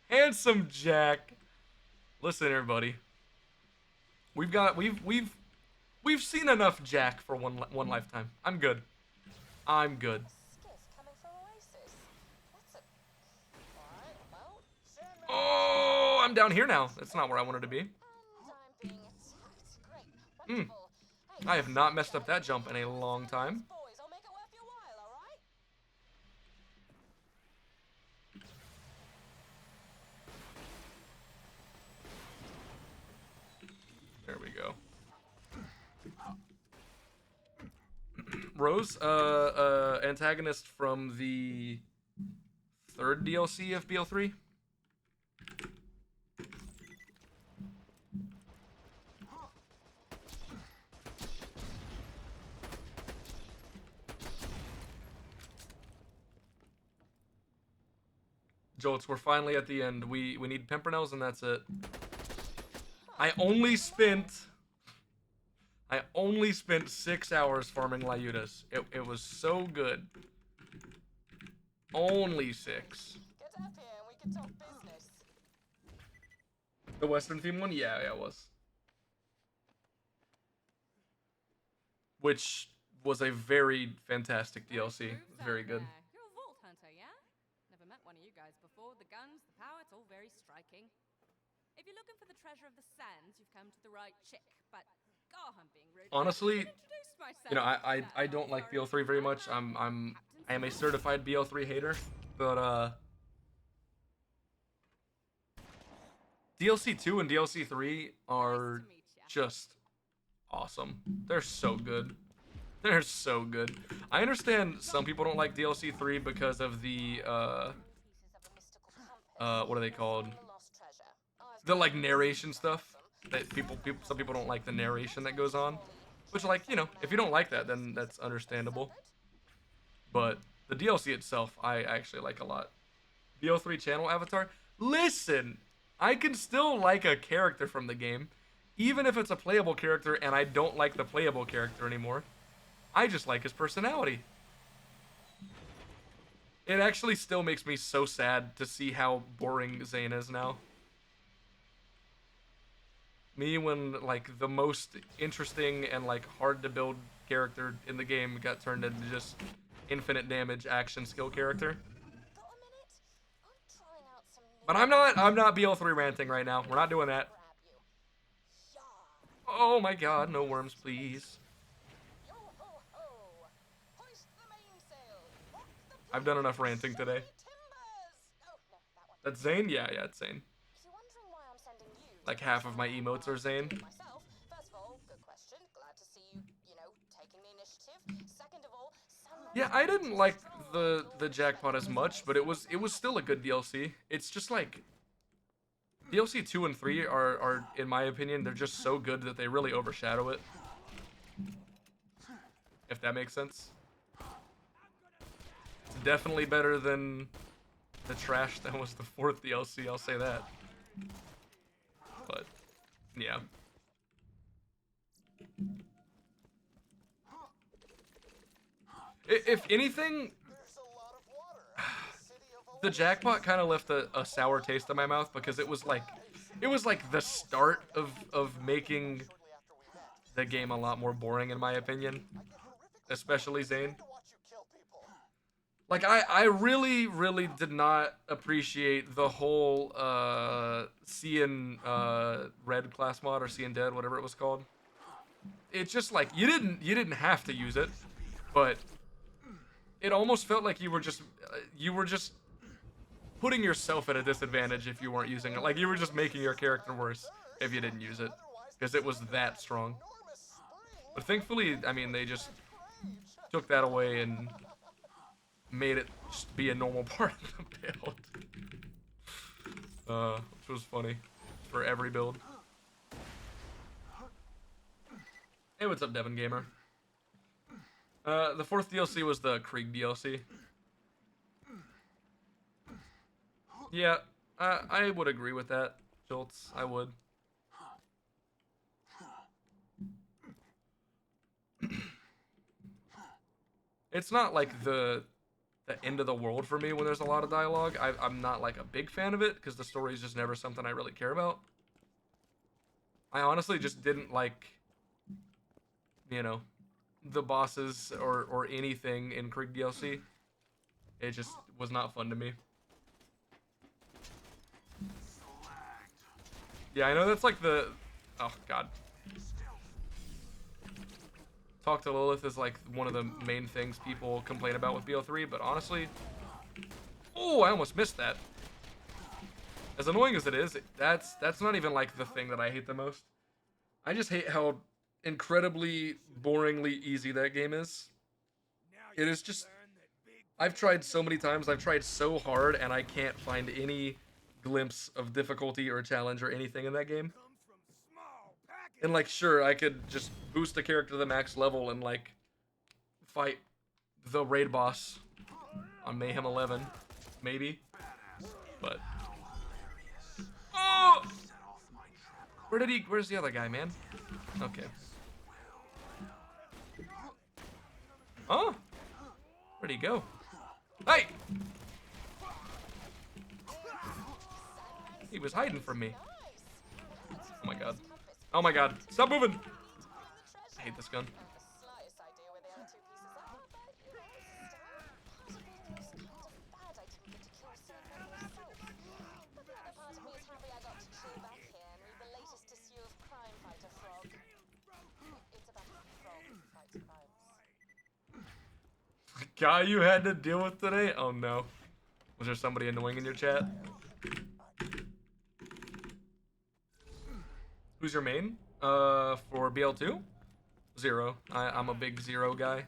Handsome Jack. Listen, everybody. We've seen enough Jack for one lifetime. I'm good. I'm good. Skiff coming from Oasis. That's a... Alright, well... Sandman, Oh, I'm down here now. That's not where I wanted to be. and I'm being attacked. Great. Hmm. Wonderful. Hey, I have not messed up that jump in a long time. boys, I'll make it worth your while, alright? There we go. Rose, antagonist from the third DLC of BO3. Jolts, we're finally at the end. We need Pimpernels and that's it. I only spent 6 hours farming Lyudas. It was so good. Only 6. Get up here and we can talk business. The Western theme one? Yeah, it was. Which was a very fantastic DLC. Very good. You're a vault hunter, yeah? Never met one of you guys before. The guns, the power, it's all very striking. If you're looking for the treasure of the sands, you've come to the right chick. But, God, I'm being rude. Honestly, Introduce myself. you know, I don't like BO3 very much. I am a certified BO3 hater, but DLC 2 and DLC 3 are just awesome. They're so good. They're so good. I understand some people don't like DLC 3 because of the Pieces of a mystical compass. what are they called? The lost treasure. I've The like narration stuff. That some people don't like the narration that goes on. Which, like, you know, if you don't like that, then that's understandable. But the DLC itself, I actually like a lot. BO3 channel avatar. Listen, I can still like a character from the game, even if it's a playable character and I don't like the playable character anymore. I just like his personality. It actually still makes me so sad to see how boring Zane is now. Me, when like the most interesting and like hard to build character in the game got turned into just infinite damage action skill character. got a minute? I'm trying out some new But I'm not BL3 ranting right now. We're not doing that. grab you. Yah. Oh my god, no worms, please. Yo ho ho. Hoist the mainsail. Rock the I've done enough ranting today. timbers. Oh, no, that one. That's Zane? Yeah, it's Zane. If you're wondering why I'm sending you Like half of my emotes are Zane. myself, first of all, good question. Glad to see you, taking the initiative. Second of all, Yeah, I didn't like the jackpot as much, but it was still a good DLC. It's just like DLC 2 and 3 are in my opinion, they're just so good that they really overshadow it. If that makes sense. It's definitely better than the trash that was the 4th DLC, I'll say that. But yeah. If anything, There's a lot of water. The city of the jackpot kind of left a sour taste in my mouth because it was like the start of making shortly after we met. the game a lot more boring in my opinion, I get horrifically especially Zane. to watch you kill people. Like I really did not appreciate the whole seeing red class mod or seeing dead, whatever it was called. It's just like you didn't have to use it, but it almost felt like you were just putting yourself at a disadvantage if you weren't using it. Like you were just making your character worse if you didn't use it, because it was that strong. Enormous spring. But thankfully, I mean, they just took that away and made it just be a normal part of the build. Which was funny for every build. Hey, what's up, Devin Gamer? The fourth DLC was the Krieg DLC. Yeah, I would agree with that, Schultz. I would. It's not like the end of the world for me when there's a lot of dialogue. I'm not like a big fan of it because the story is just never something I really care about. I honestly just didn't like, you know, the bosses or anything in Krieg DLC. It just was not fun to me. Yeah, I know that's like the... Oh, God. Talk to Lilith is like one of the main things people complain about with BO3, but honestly... Oh, I almost missed that. As annoying as it is, that's not even like the thing that I hate the most. I just hate how incredibly boringly easy that game is. It is just... I've tried so many times, I've tried so hard, and I can't find any glimpse of difficulty or challenge or anything in that game. And like, sure, I could just boost a character to the max level and like fight the raid boss on Mayhem 11, maybe. But oh, where's the other guy, man? Okay. Oh, where'd he go? Hey! He was hiding from me. Oh my god. Oh my god. Stop moving! I hate this gun. Slightest idea where the other two pieces are, but you know, still, part of me is kind of bad I didn't get to kill so many myself. But the other part of me is happy I got to chill back here and read the latest issue of Crime Fighter Frog. It's about a frog who fights crimes. Guy you had to deal with today? Oh no. Was there somebody annoying in your chat? Who's your main? For BL2? Zero. I'm a big Zero guy.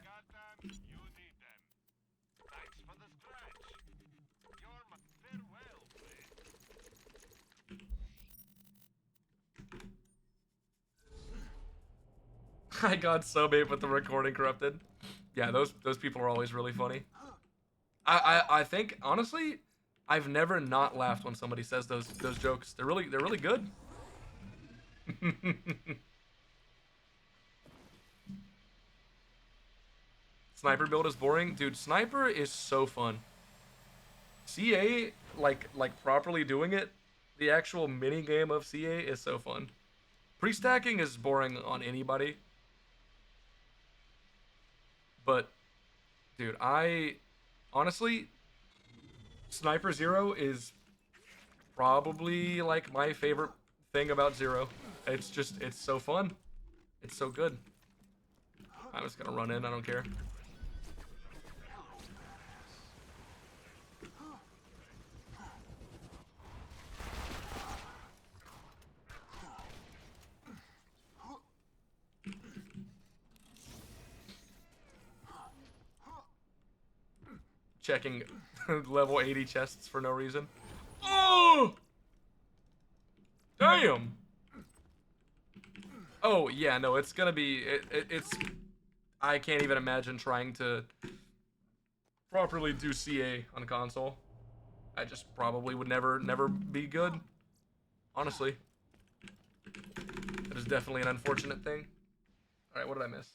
I got so bait with the recording corrupted. Yeah, those people are always really funny. I think honestly, I've never not laughed when somebody says those jokes. They're really good. Sniper build is boring, dude. Sniper is so fun. CA like properly doing it, the actual mini game of CA is so fun. Pre-stacking is boring on anybody. But dude, I honestly Sniper Zero is probably like my favorite thing about Zero. It's so fun. It's so good. I'm just gonna run in, I don't care. Checking level 80 chests for no reason. Oh! Damn! Oh, yeah, no, it's gonna be... It's... I can't even imagine trying to properly do CA on console. I just probably would never be good. Honestly. That is definitely an unfortunate thing. Alright, what did I miss?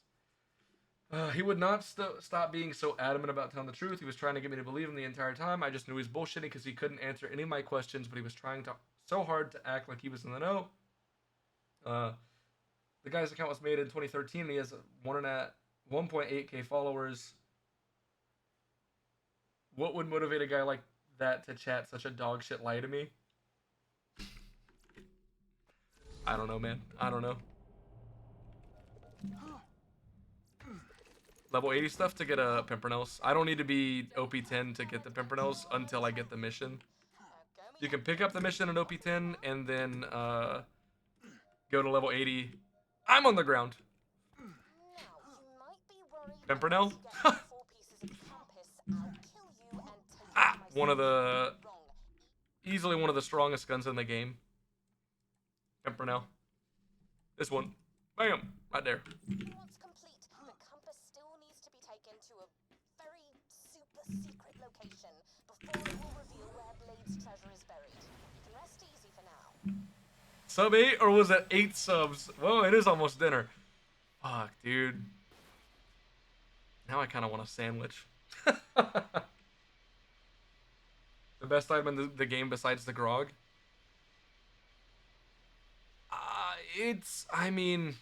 He would not stop being so adamant about telling the truth. He was trying to get me to believe him the entire time. I just knew he was bullshitting because he couldn't answer any of my questions, but he was trying so hard to act like he was in the know. The guy's account was made in 2013, and he has 1.8k followers. What would motivate a guy like that to chat such a dog shit lie to me? I don't know, man. I don't know. Level 80 stuff to get a Pimpernels. I don't need to be OP10 to get the Pimpernels until I get the mission. You can pick up the mission in OP10 and then go to level 80. I'm on the ground. Pimpernel? Ah, easily one of the strongest guns in the game. Pimpernel. This one. Bam! Right there. Once complete, the compass still needs to be taken a secret location before it will reveal where Blade's treasure is buried. You can rest easy for now. Sub 8 or was it 8 subs? Whoa, it is almost dinner. Fuck, dude. Now I kind of want a sandwich. The best item in the game besides the grog? I mean,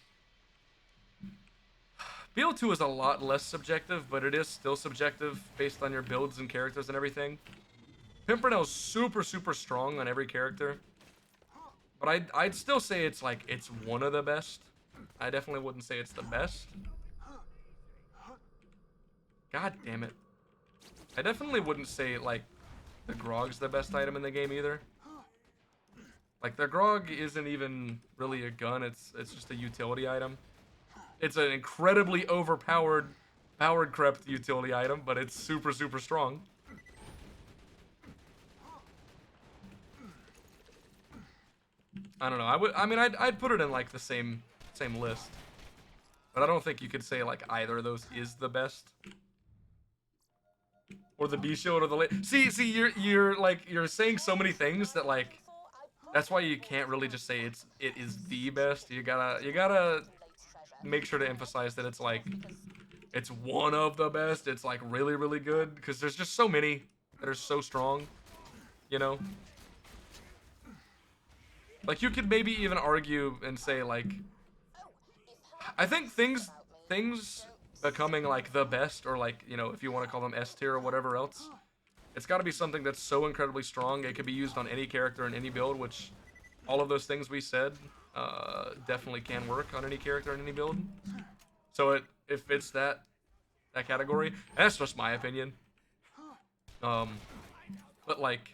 BO2 is a lot less subjective, but it is still subjective based on your builds and characters and everything. Pimpernel's super, super strong on every character. But I'd still say it's like, it's one of the best. I definitely wouldn't say it's the best. God damn it. I definitely wouldn't say, like, the grog's the best item in the game either. Like, the grog isn't even really a gun, it's just a utility item. It's an incredibly overpowered, powered-crept utility item, but it's super, super strong. I don't know. I'd put it in like the same list, but I don't think you could say like either of those is the best, or the B shield or the late. See, you're saying so many things that like that's why you can't really just say it is the best. You gotta make sure to emphasize that it's like it's one of the best. It's like really, really good because there's just so many that are so strong, you know. Like, you could maybe even argue and say, like, I think things becoming, like, the best, or, like, you know, if you want to call them S tier or whatever else, it's got to be something that's so incredibly strong, it could be used on any character in any build, which all of those things we said definitely can work on any character in any build. So it fits that category. And that's just my opinion. But, like,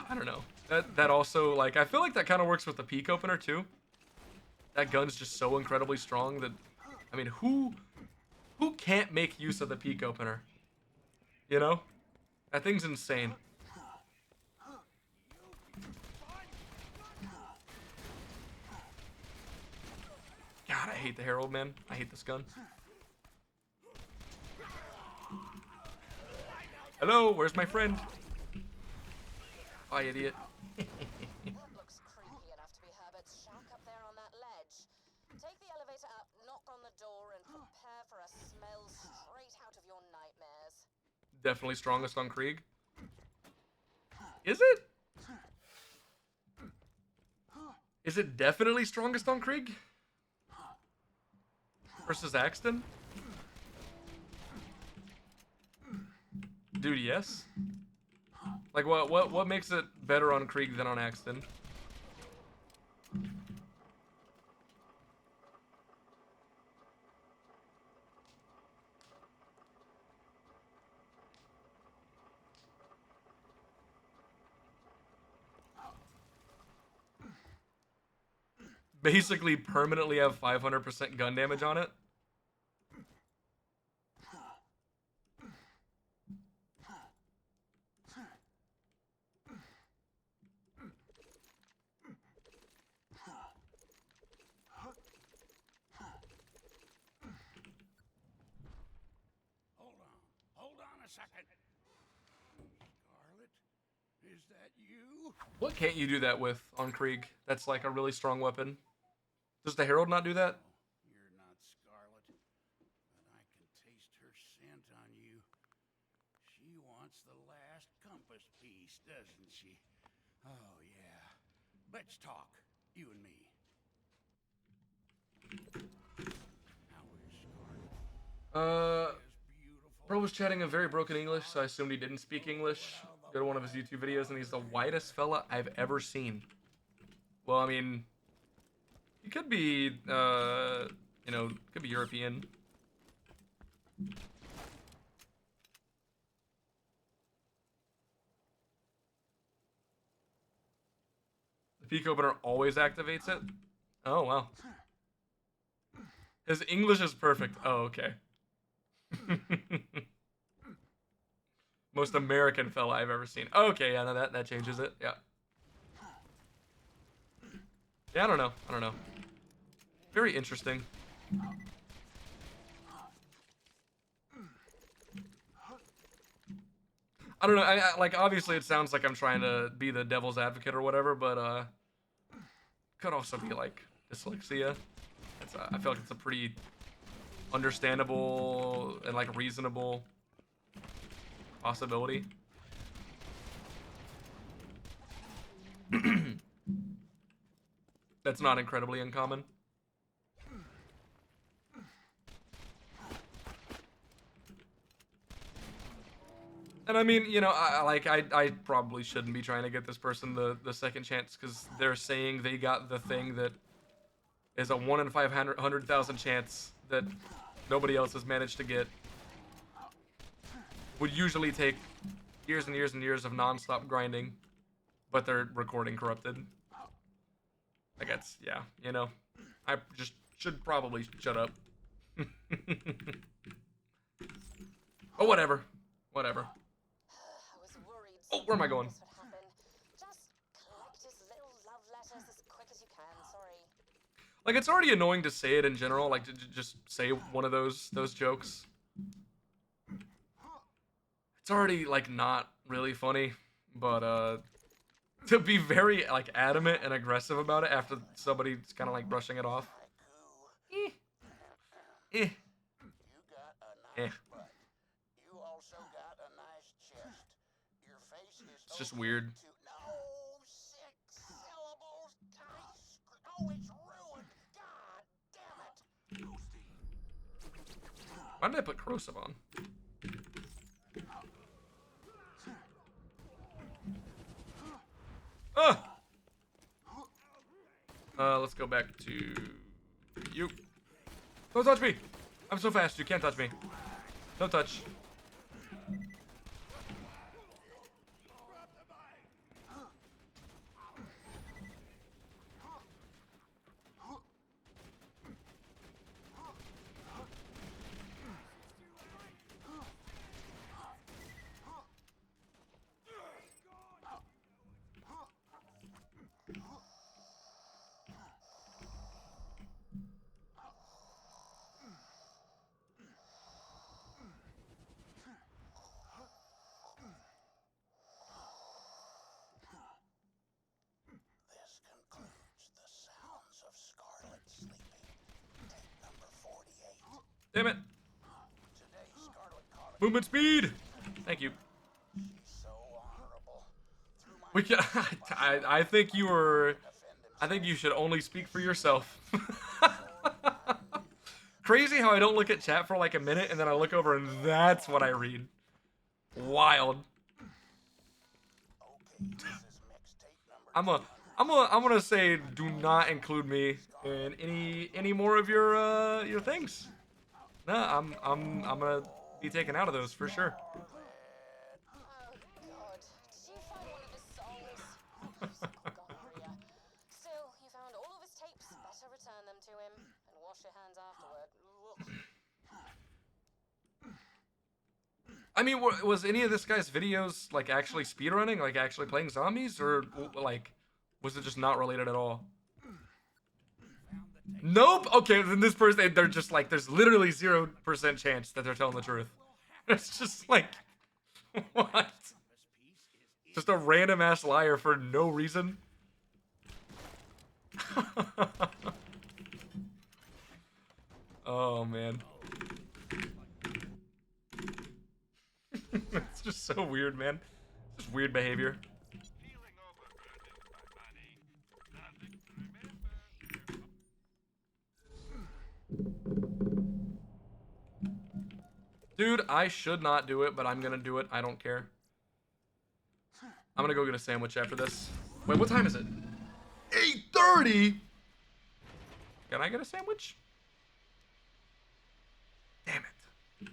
I don't know. That also, like, I feel like that kind of works with the peak opener too. That gun's just so incredibly strong that, I mean, who can't make use of the peak opener? You know? That thing's insane. God, I hate the Herald, man. I hate this gun. Hello, where's my friend? Bye, idiot. That looks creepy enough to be Herbert's shack up there on that ledge. Take the elevator up, knock on the door, and prepare for a smell straight out of your nightmares. Definitely strongest on Krieg. Is it? Is it definitely strongest on Krieg? Versus Axton? Dude, yes. Like, what makes it better on Krieg than on Axton? Basically permanently have 500% gun damage on it. Hold on a second. Scarlet, is that you? What can't you do that with on Krieg? That's like a really strong weapon. Does the Herald not do that? You're not Scarlet, but I can taste her scent on you. She wants the last compass piece, doesn't she? Oh, yeah. Let's talk, you and me. How is Scarlet? Bro was chatting in very broken English, so I assumed he didn't speak English. Go to one of his YouTube videos, and he's the whitest fella I've ever seen. Well, I mean, he could be, you know, could be European. The peak opener always activates it? Oh, wow. His English is perfect. Oh, okay. Most American fella I've ever seen. Okay, yeah, no, that changes it. Yeah. Yeah, I don't know. Very interesting. I don't know. Like obviously it sounds like I'm trying to be the devil's advocate or whatever, but could also be like dyslexia. It's I feel like it's a pretty understandable and like reasonable possibility. That's not incredibly uncommon. And I mean, you know, I probably shouldn't be trying to get this person the second chance because they're saying they got the thing that is a 1 in 500,000 chance that nobody else has managed to get. Would usually take years and years and years of non-stop grinding, but their recording corrupted. I guess, yeah, you know, I just should probably shut up. Oh, whatever. Whatever. I was worried Oh, where am I going? this would happen. Just collect his little love letters as quick as you can. Sorry. Like, it's already annoying to say it in general, like, to just say one of those jokes. It's already, like, not really funny, but, to be very, like, adamant and aggressive about it after somebody's kind of, like, brushing it off. Eh. Eh. You got a Eh. nice butt. You also got a nice chest. Your face is It's just open weird. to no 6 syllables. Oh, it's ruined. God damn it. Why did I put corrosive on? Ah! Let's go back to you. Don't touch me! I'm so fast, you can't touch me. Don't touch. This concludes the sounds of Scarlet sleeping. Tape number 48. Damn it. Today, Scarlet caught a Movement speed! Thank you. She's so honorable. Through my We can, I think you were... I think you should only speak for yourself. Crazy how I don't look at chat for like a minute and then I look over and that's what I read. Wild. Okay, this is mixtape number I'm gonna say do not include me in any more of your things. No, I'm gonna be taken out of those for sure. Oh, God. Did you find one of his songs? Gonorrhea. Still, you found all of his tapes. Better return them to him and wash your hands afterward. I mean, was any of this guy's videos like actually speedrunning, like actually playing zombies, or like was it just not related at all? Nope. Okay, then this person, they're just like, there's literally 0% chance that they're telling the truth. It's just like, what? Just a random ass liar for no reason. Oh man. It's just so weird, man. Just weird behavior. Dude, I should not do it, but I'm gonna do it. I don't care. I'm gonna go get a sandwich after this. Wait, what time is it? 8:30? Can I get a sandwich? Damn it.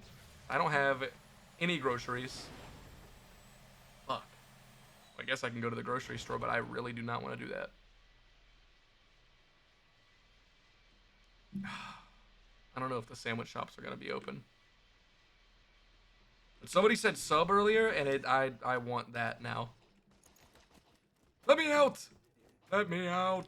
I don't have any groceries. Fuck. I guess I can go to the grocery store, but I really do not want to do that. I don't know if the sandwich shops are gonna be open. But somebody said sub earlier, and I want that now. Let me out! Let me out!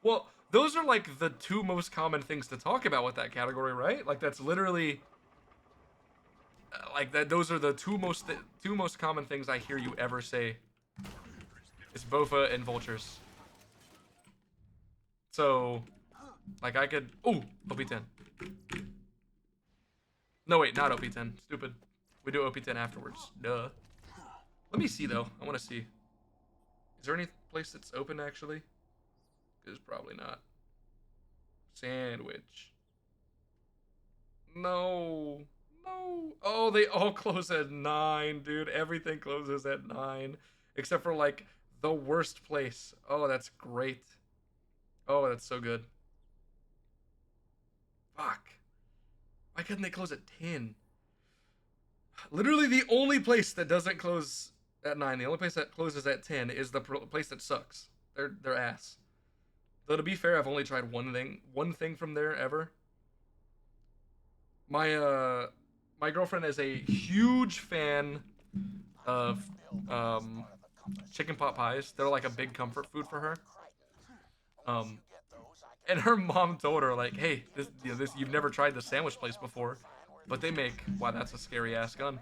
Well, those are like the two most common things to talk about with that category, right? Like that's literally like that. Those are the two most common things I hear you ever say. It's Bofa and vultures. So, like I could. Oh, OP10. No wait, not OP10. Stupid. We do OP10 afterwards. Duh. Let me see though. I want to see. Is there any place that's open actually? Because probably not. Sandwich. No. No. Oh, they all close at 9, dude. Everything closes at 9. Except for, like, the worst place. Oh, that's great. Oh, that's so good. Fuck. Why couldn't they close at 10? Literally the only place that doesn't close at 9, the only place that closes at 10 is the place that sucks. They're ass. Though to be fair, I've only tried one thing from there ever. My girlfriend is a huge fan of chicken pot pies. They're like a big comfort food for her. Um, and her mom told her like, "Hey, this you've never tried the sandwich place before, but they make wow, that's a scary ass gun.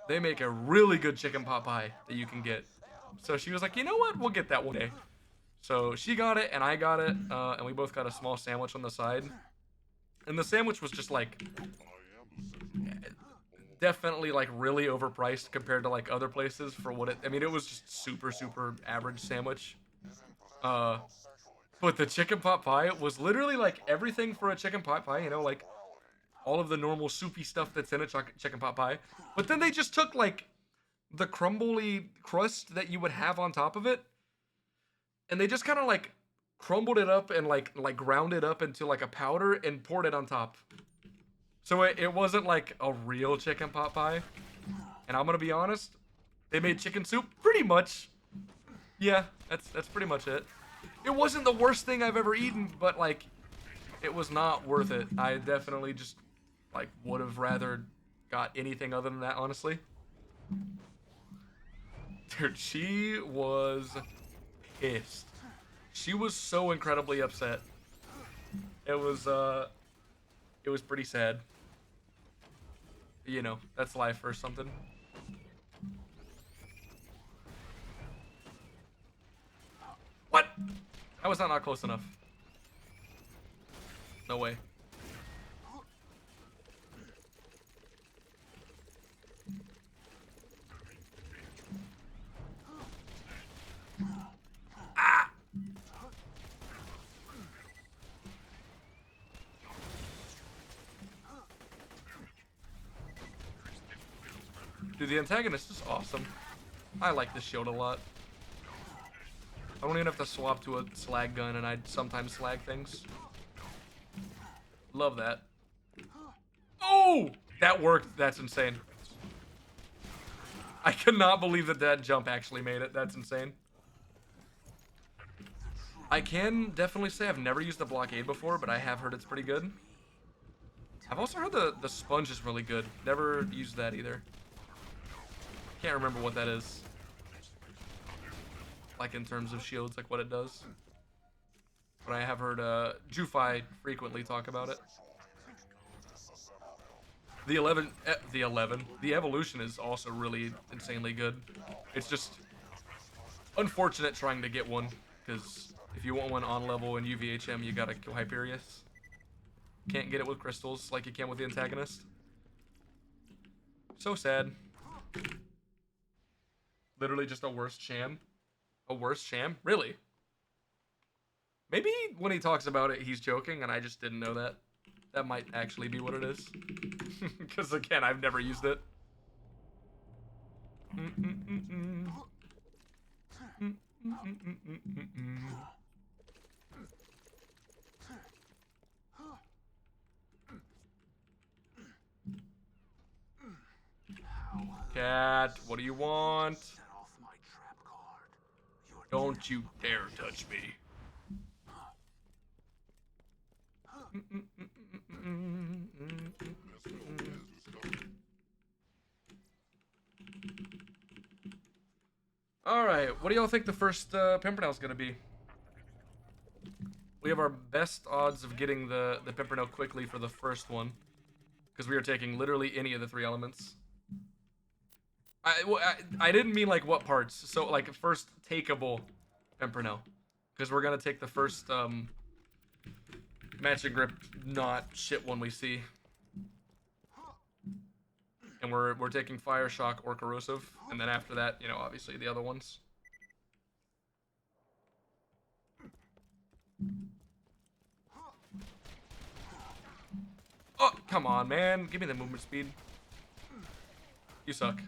They make a really good chicken pot pie that you can get." So she was like, "You know what? We'll get that one day." So she got it and I got it, and we both got a small sandwich on the side. And the sandwich was just like definitely like really overpriced compared to like other places for what it. I mean, it was just super average sandwich. Uh, but the chicken pot pie was literally like everything for a chicken pot pie. You know, like all of the normal soupy stuff that's in a chicken pot pie. But then they just took like the crumbly crust that you would have on top of it, and they just kind of like crumbled it up and like ground it up into like a powder and poured it on top. So it wasn't like a real chicken pot pie. And I'm gonna be honest, they made chicken soup pretty much. Yeah, that's pretty much it. It wasn't the worst thing I've ever eaten, but like it was not worth it. I definitely just like would have rather got anything other than that, honestly. Dude, she was pissed. She was so incredibly upset. It was pretty sad. You know, that's life or something. What? How was that not close enough? No way. Ah! Dude, the antagonist is awesome. I like this shield a lot. I don't even have to swap to a slag gun, and I sometimes slag things. Love that. Oh! That worked. That's insane. I cannot believe that that jump actually made it. That's insane. I can definitely say I've never used the blockade before, but I have heard it's pretty good. I've also heard the sponge is really good. Never used that either. Can't remember what that is. Like in terms of shields, like what it does. But I have heard Jufi frequently talk about it. The evolution is also really insanely good. It's just unfortunate trying to get one, because if you want one on level in UVHM, you gotta kill Hyperius. Can't get it with crystals like you can with the antagonist. So sad. Literally just a worse sham. A worse sham? Really? Maybe when he talks about it, he's joking, and I just didn't know that. That might actually be what it is. Because, again, I've never used it. Cat, what do you want? Don't you dare touch me. All right, what do y'all think the first Pimpernel's gonna be? We have our best odds of getting the Pimpernel quickly for the first one, because we are taking literally any of the 3 elements. I didn't mean like what parts. So like first takeable Pimpernel, because we're gonna take the first matching grip not shit one we see, and we're taking fire, shock, or corrosive, and then after that, you know, obviously the other ones. Oh, come on, man. Give me the movement speed. You suck.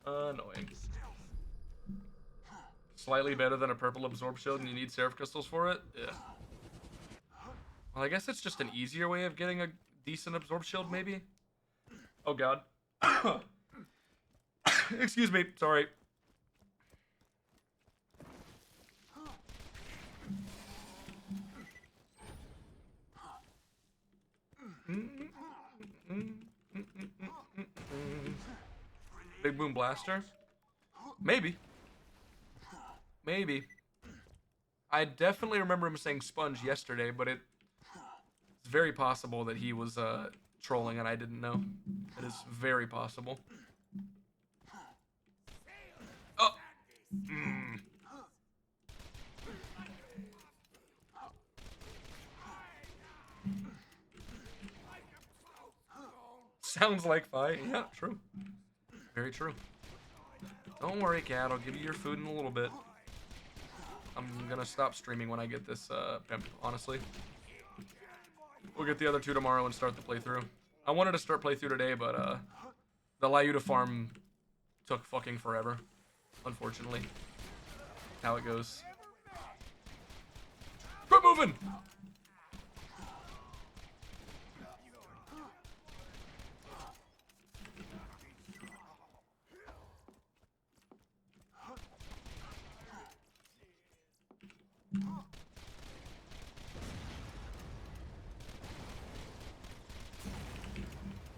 Annoying. Slightly better than a purple absorb shield, and you need Seraph Crystals for it? Yeah. Well, I guess it's just an easier way of getting a decent absorb shield, maybe? Oh, God. Excuse me. Sorry. Big Boom Blaster? Maybe. Maybe. I definitely remember him saying sponge yesterday, but it's very possible that he was trolling and I didn't know. It is very possible. Oh! Mm. Sounds like Fi. Yeah, true. Very true. Don't worry, cat. I'll give you your food in a little bit. I'm gonna stop streaming when I get this pimp, honestly. We'll get the other 2 tomorrow and start the playthrough. I wanted to start playthrough today, but the Lyuda farm took fucking forever. Unfortunately. How it goes. Quit moving!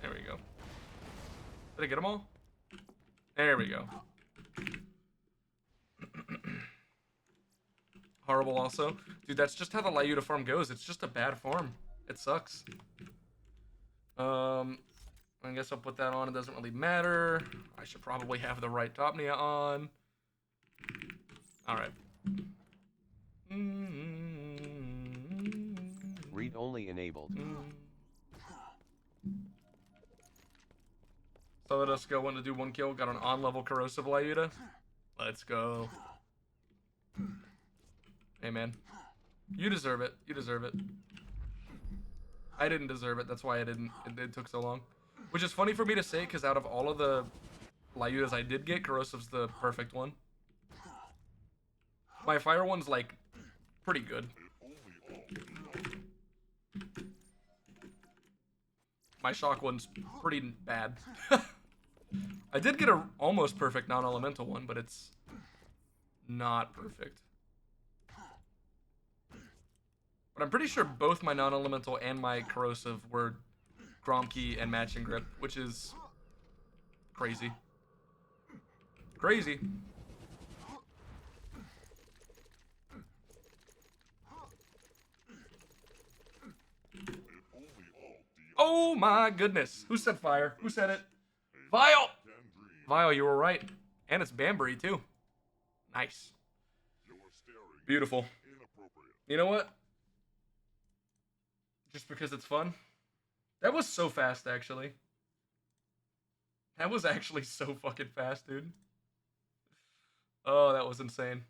There we go. Did I get them all? There we go. Horrible also. Dude, that's just how the Lyuda farm goes. It's just a bad farm. It sucks. I guess I'll put that on. It doesn't really matter. I should probably have the right Topnia on. Alright. Read only enabled. So let us go. Want to do 1 kill. Got an on-level corrosive Lyuda. Let's go. Hey, man. You deserve it. You deserve it. I didn't deserve it. That's why I didn't. It took so long. Which is funny for me to say, because out of all of the Lyudas I did get, corrosive's the perfect one. My fire one's, like, pretty good. My shock one's pretty bad. I did get a almost perfect non-elemental one, but it's not perfect. But I'm pretty sure both my non-elemental and my corrosive were Gromkey and matching grip, which is crazy. Crazy. Oh my goodness. Who said fire? Who said it? Vile! Vile, you were right. And it's Banbury, too. Nice. Beautiful. You know what? Just because it's fun. That was so fast, actually. That was actually so fucking fast, dude. Oh, that was insane.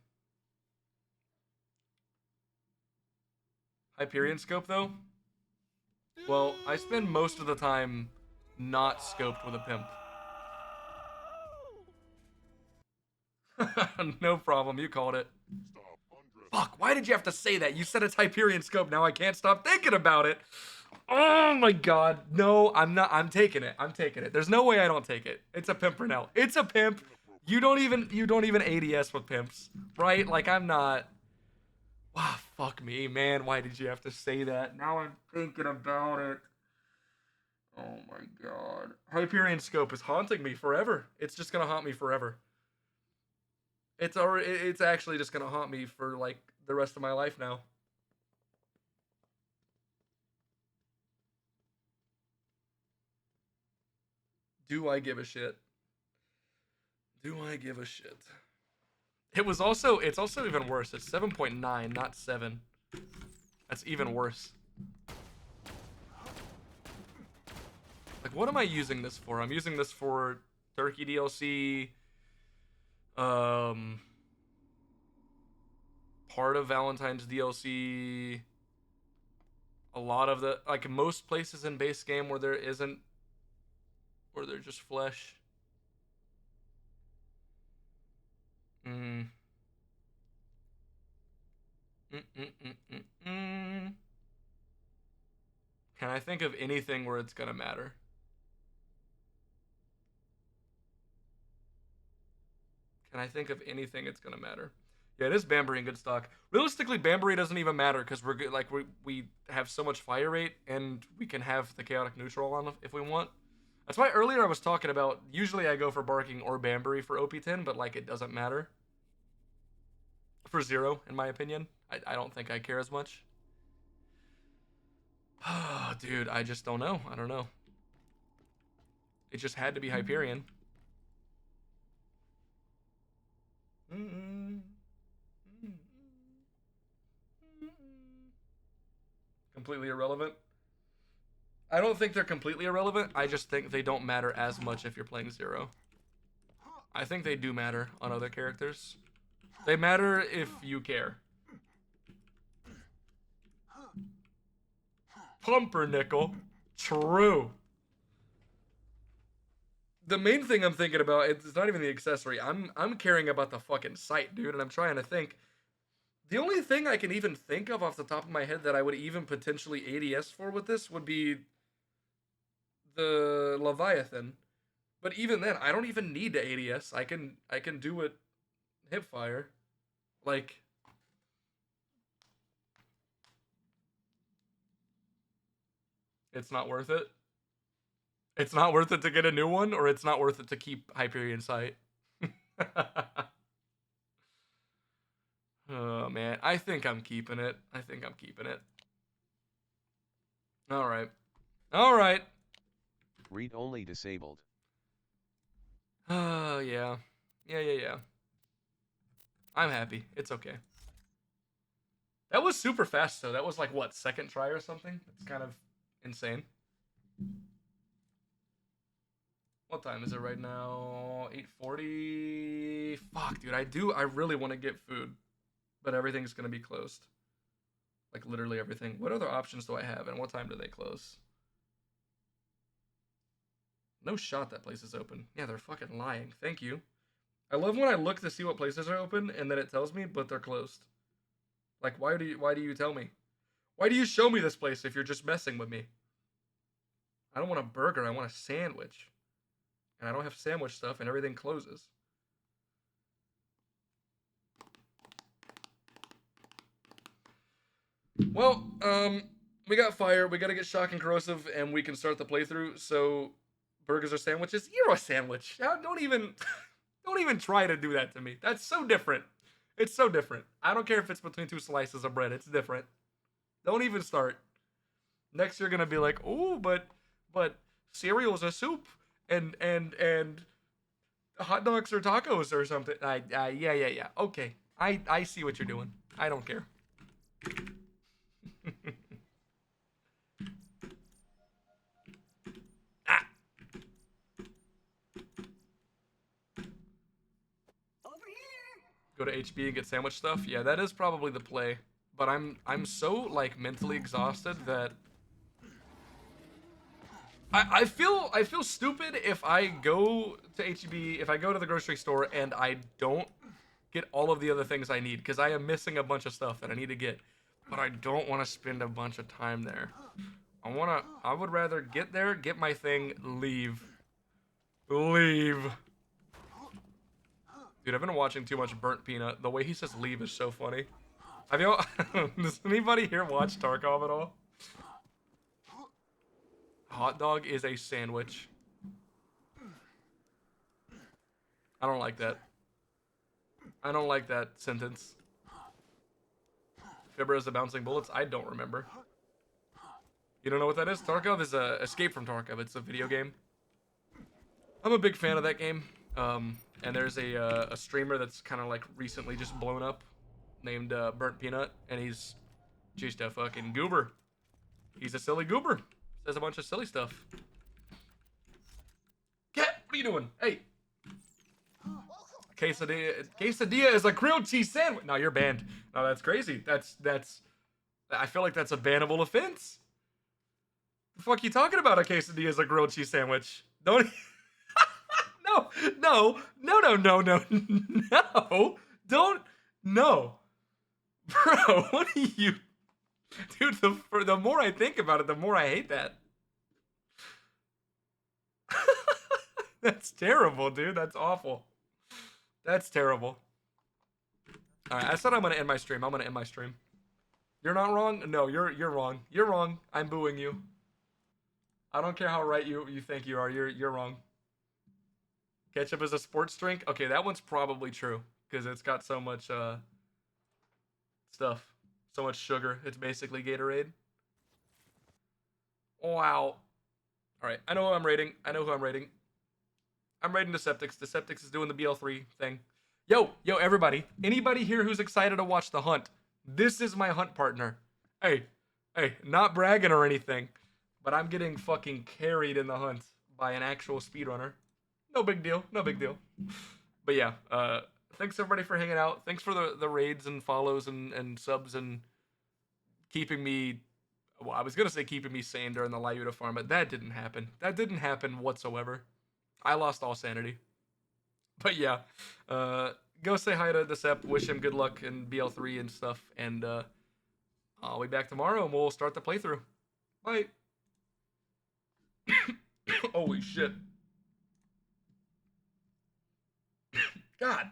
Hyperion scope, though? Well, I spend most of the time not scoped with a pimp. No problem, you called it. Fuck, why did you have to say that? You said it's Hyperion scope, now I can't stop thinking about it. Oh my god, no, I'm not, I'm taking it, There's no way I don't take it. It's a Pimpernel. It's a pimp. You don't even ADS with pimps, right? Like, I'm not. Wow, fuck me, man. Why did you have to say that? Now I'm thinking about it. Oh my god. Hyperion scope is haunting me forever. It's just gonna haunt me forever. It's actually just gonna haunt me for like the rest of my life now. Do I give a shit? Do I give a shit? It's also even worse. It's 7.9, not 7. That's even worse. Like, what am I using this for? I'm using this for Turkey DLC, um, part of Valentine's DLC, a lot of the, like, most places in base game where there isn't, where they're just flesh. Mm. Mm. Can I think of anything where it's gonna matter? Can I think of anything it's gonna matter? Yeah, it is Banbury in good stock. Realistically, Banbury doesn't even matter because we're good, like we have so much fire rate and we can have the chaotic neutral on if we want. That's why earlier I was talking about usually I go for Barking or Banbury for OP10, but like it doesn't matter for zero in my opinion. I don't think I care as much. Dude, I just don't know. I don't know. It just had to be Hyperion. Completely irrelevant. I don't think they're completely irrelevant. I just think they don't matter as much if you're playing Zero. I think they do matter on other characters. They matter if you care. Pumpernickel. True. The main thing I'm thinking about, it's not even the accessory. I'm caring about the fucking sight, dude, and I'm trying to think. The only thing I can even think of off the top of my head that I would even potentially ADS for with this would be the Leviathan. But even then, I don't even need to ADS. I can do it hipfire. Like, it's not worth it. It's not worth it to get a new one, or it's not worth it to keep Hyperion Sight. Oh man, I think I'm keeping it. I think I'm keeping it. All right. All right. Read only disabled. Yeah. Yeah. I'm happy. It's okay. That was super fast though. That was like what, second try or something? It's kind of insane. What time is it right now? 8:40. Fuck, dude. I really want to get food, but everything's gonna be closed. Like literally everything. What other options do I have, and what time do they close? No shot that place is open. Yeah, they're fucking lying. Thank you. I love when I look to see what places are open and then it tells me, but they're closed. Like, why do you tell me? Why do you show me this place if you're just messing with me? I don't want a burger. I want a sandwich. And I don't have sandwich stuff, and everything closes. Well, we got fire. We gotta get shock and corrosive, and we can start the playthrough. So, burgers or sandwiches? You're a sandwich. Don't even, don't even try to do that to me. That's so different. It's so different. I don't care if it's between two slices of bread. It's different. Don't even start. Next, you're gonna be like, oh, but cereal's a soup, and hot dogs or tacos or something. Yeah. Okay, I see what you're doing. I don't care. Ah. Go to HB and get sandwich stuff. Yeah, that is probably the play. But I'm so like mentally exhausted that I feel stupid if I go to HEB, if I go to the grocery store and I don't get all of the other things I need, because I am missing a bunch of stuff that I need to get, but I don't want to spend a bunch of time there. I would rather get there, get my thing, leave. Leave. Dude, I've been watching too much Burnt Peanut. The way he says leave is so funny. Have you does anybody here watch Tarkov at all? Hot dog is a sandwich. I don't like that. I don't like that sentence. Fibber is the bouncing bullets. I don't remember. You don't know what that is? Tarkov is Escape from Tarkov. It's a video game. I'm a big fan of that game. And there's a streamer that's kind of like recently just blown up, named Burnt Peanut, and he's just a fucking goober. He's a silly goober. Says a bunch of silly stuff. Cat, what are you doing? Hey. Quesadilla is a grilled cheese sandwich. No, you're banned. No, that's crazy. That's. I feel like that's a bannable offense. The fuck you talking about? A quesadilla is a grilled cheese sandwich. Don't. No, no, no, no, no, no, no. Don't. No. Bro, what are you. Dude, the more I think about it, the more I hate that. That's terrible, dude. That's awful. That's terrible. Alright, I said I'm gonna end my stream. I'm gonna end my stream. You're not wrong? No, you're wrong. You're wrong. I'm booing you. I don't care how right you think you are. You're wrong. Ketchup is a sports drink? Okay, that one's probably true. Because it's got so much stuff. So much sugar. It's basically Gatorade. Wow. Alright, I know who I'm rating. I'm rating Deceptix. Deceptix is doing the BL3 thing. Yo, everybody. Anybody here who's excited to watch The Hunt? This is my hunt partner. Hey, not bragging or anything, but I'm getting fucking carried in The Hunt by an actual speedrunner. No big deal. But yeah, thanks everybody for hanging out. Thanks for the raids and follows and subs and keeping me... Well, I was going to say keeping me sane during the Lyuta farm, but that didn't happen. That didn't happen whatsoever. I lost all sanity. But yeah, go say hi to Decep, wish him good luck in BL3 and stuff, and I'll be back tomorrow and we'll start the playthrough. Bye. Holy shit. God.